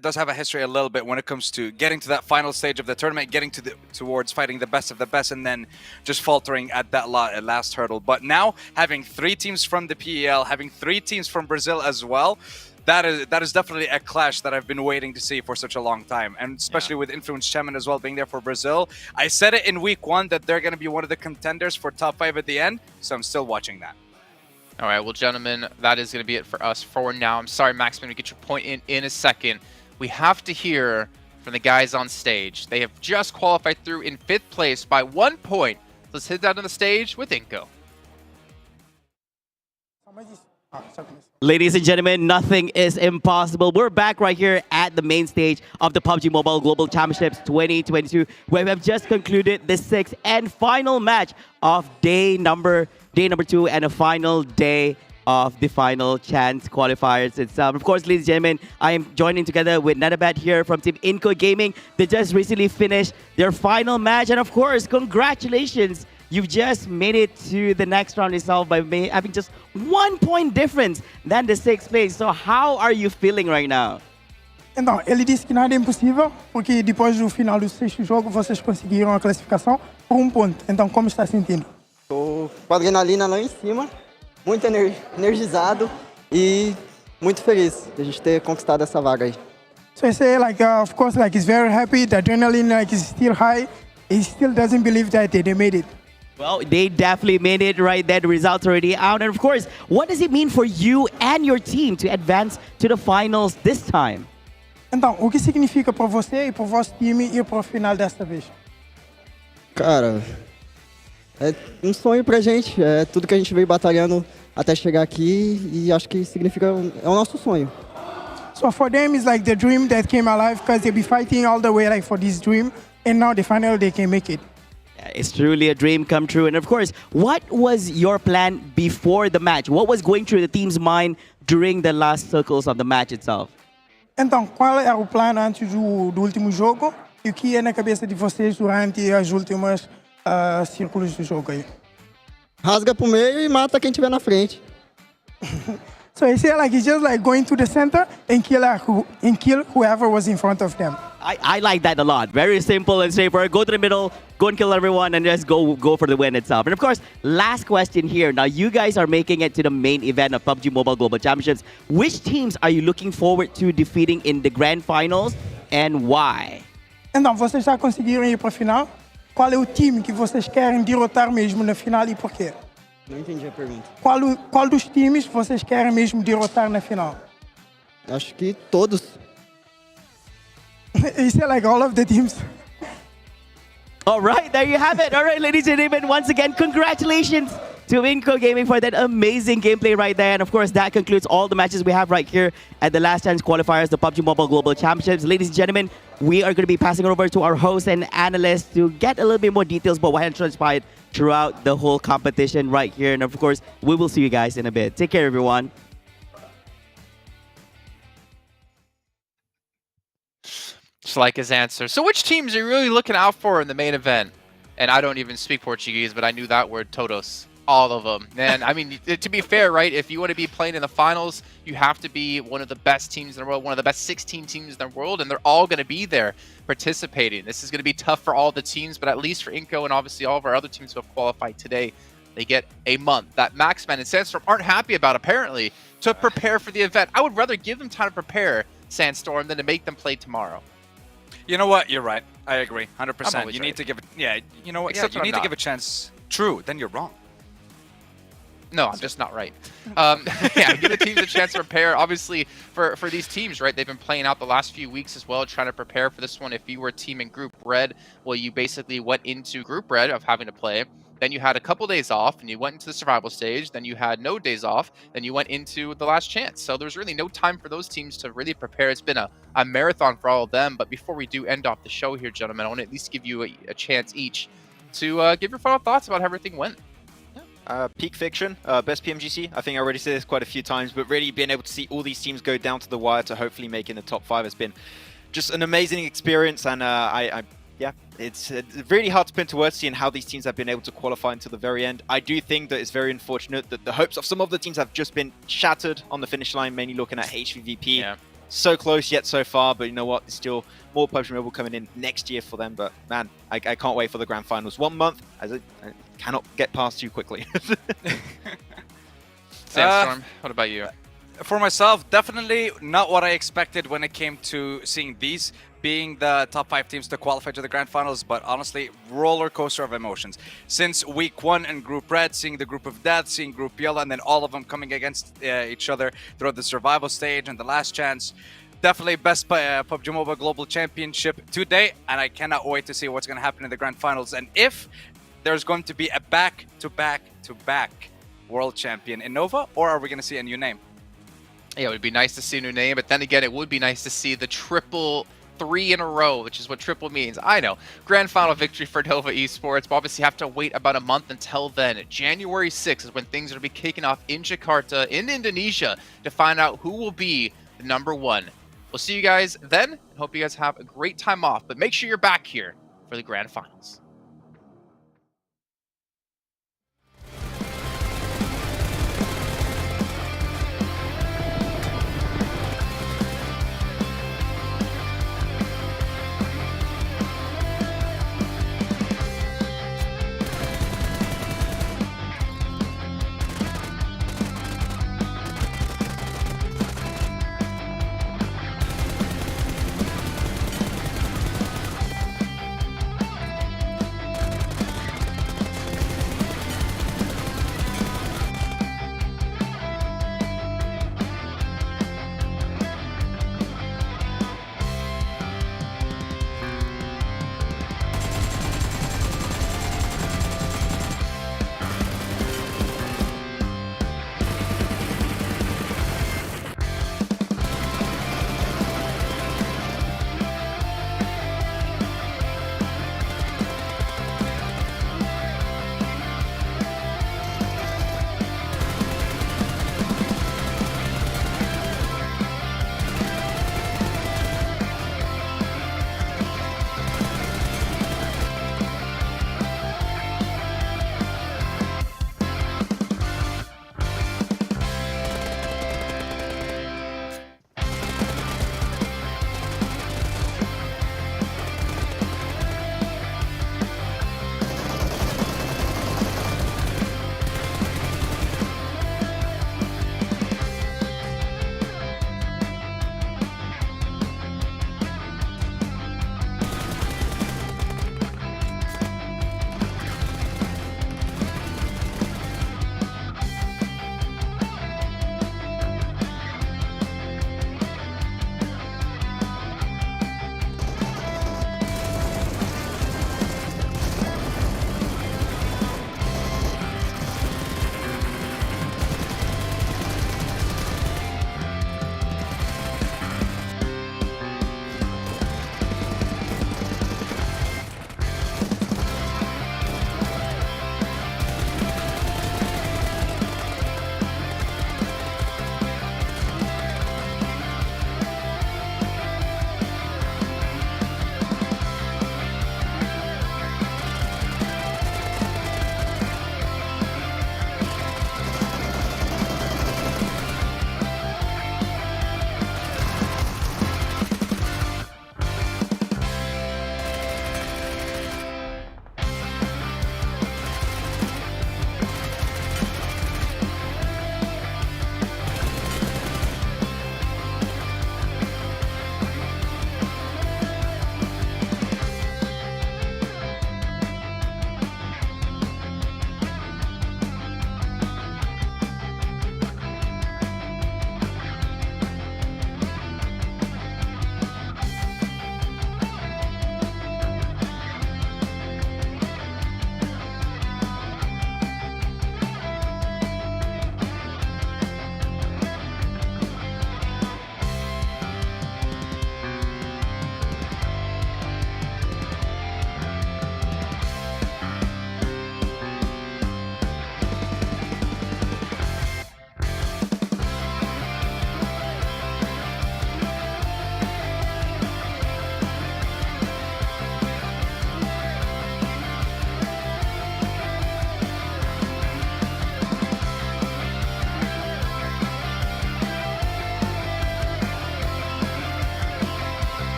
does have a history a little bit when it comes to getting to that final stage of the tournament, getting towards fighting the best of the best, and then just faltering at that last hurdle. But now, having 3 teams from the PEL, having 3 teams from Brazil as well, that is definitely a clash that I've been waiting to see for such a long time, and especially with Influence Chairman as well being there for Brazil. I said it in week 1 that they're going to be one of the contenders for top 5 at the end, so I'm still watching that. All right, well, gentlemen, that is going to be it for us for now. I'm sorry, Max, I'm going to get your point in a second. We have to hear from the guys on stage. They have just qualified through in 5th place by 1 point. Let's hit that on the stage with iNCO. Ladies and gentlemen, nothing is impossible. We're back right here at the main stage of the PUBG Mobile Global Championships 2022, where we have just concluded the 6th and final match of day number 2 and a final day of the final chance qualifiers itself. Of course, ladies and gentlemen, I am joining together with Nadabat here from Team iNCO Gaming. They just recently finished their final match, and of course, congratulations. You've just made it to the next round itself by having just 1 point difference than the 6th place. So how are you feeling right now? Então, ele disse que nada é impossível, porque depois do final do 6º jogo, vocês conseguiram a classificação por 1 ponto. Então, como está sentindo? Tô com a adrenalina lá em cima, muito energizado e muito feliz de a gente ter conquistado essa vaga aí. So I say, of course, he's very happy. The adrenaline, is still high. He still doesn't believe that they made it. Well, they definitely made it right there. The results already out. And of course, what does it mean for you and your team to advance to the finals this time? Então, o que significa para você e para o vosso time ir para o final desta vez? Cara, é um sonho pra gente. É tudo que a gente veio batalhando até chegar aqui e acho que significa é o nosso sonho. So for them, it's like the dream that came alive because they've been fighting all the way for this dream, and now they finally they can make it. It's truly a dream come true. And of course, what was your plan before the match? What was going through the team's mind during the last circles of the match itself? Então, qual era o plano antes do último jogo e o que ia na cabeça de vocês durante as últimas círculos do jogo aí? Rasga pro meio e mata quem tiver na frente. So he said he's just going to the center and kill whoever was in front of them. I like that a lot. Very simple and straightforward. Go to the middle, go and kill everyone, and just go for the win itself. And of course, last question here. Now, you guys are making it to the main event of PUBG Mobile Global Championships. Which teams are you looking forward to defeating in the grand finals, and why? Então, vocês já conseguiram ir para a final? Qual é o time que vocês querem derrotar mesmo na final e por quê? Não entendi a pergunta. Qual dos times vocês querem mesmo derrotar na final? Acho que todos. He said all of the teams. All right, there you have it. All right, ladies and gentlemen, once again, congratulations to iNCO Gaming for that amazing gameplay right there. And of course, that concludes all the matches we have right here at the last chance qualifiers, the PUBG Mobile Global Championships. Ladies and gentlemen, we are going to be passing it over to our host and analyst to get a little bit more details about what had transpired throughout the whole competition right here. And of course, we will see you guys in a bit. Take care, everyone. Just like his answer. So which teams are you really looking out for in the main event? And I don't even speak Portuguese, but I knew that word, todos. All of them. And I mean, to be fair, right, if you want to be playing in the finals, you have to be one of the best teams in the world, one of the best 16 teams in the world, and they're all going to be there participating. This is going to be tough for all the teams, but at least for iNCO and obviously all of our other teams who have qualified today, they get a month that Maxman and Sandstorm aren't happy about, apparently, to prepare for the event. I would rather give them time to prepare, Sandstorm, than to make them play tomorrow. You know what? You're right. I agree, I'm 100%. always You right. need to give it. Yeah, you know what? Except Yeah, when you I'm need to not. give a chance. True. Then you're wrong. No, I'm just not right. Yeah, give the teams a chance to prepare. Obviously, for these teams, right, they've been playing out the last few weeks as well, trying to prepare for this one. If you were a team in Group Red, well, you basically went into Group Red of having to play. Then you had a couple days off, and you went into the survival stage. Then you had no days off. Then you went into the last chance. So there's really no time for those teams to really prepare. It's been a marathon for all of them. But before we do end off the show here, gentlemen, I want to at least give you a chance each to give your final thoughts about how everything went. Peak Fiction, best PMGC. I think I already said this quite a few times, but really being able to see all these teams go down to the wire to hopefully make in the top 5 has been just an amazing experience. And yeah, it's really hard to put into words seeing how these teams have been able to qualify until the very end. I do think that it's very unfortunate that the hopes of some of the teams have just been shattered on the finish line, mainly looking at HVVP. Yeah. So close yet so far, but you know what? There's still more PUBG Mobile coming in next year for them. But man, I can't wait for the grand finals. 1 month, I cannot get past too quickly. Sandstorm, what about you? For myself, definitely not what I expected when it came to seeing these being the top 5 teams to qualify to the grand finals, but honestly, roller coaster of emotions. Since week 1 in Group Red, seeing the Group of Death, seeing Group Yellow, and then all of them coming against each other throughout the survival stage and the last chance. Definitely best PUBG Mobile Global Championship today, and I cannot wait to see what's going to happen in the grand finals. And if there's going to be a back-to-back-to-back world champion in Nova, or are we going to see a new name? Yeah, it would be nice to see a new name, but then again, it would be nice to see the triple 3 in a row, which is what triple means. I know. Grand final victory for Nova Esports, but obviously have to wait about a month until then. January 6th is when things are going to be kicking off in Jakarta, in Indonesia, to find out who will be the #1. We'll see you guys then. Hope you guys have a great time off, but make sure you're back here for the grand finals.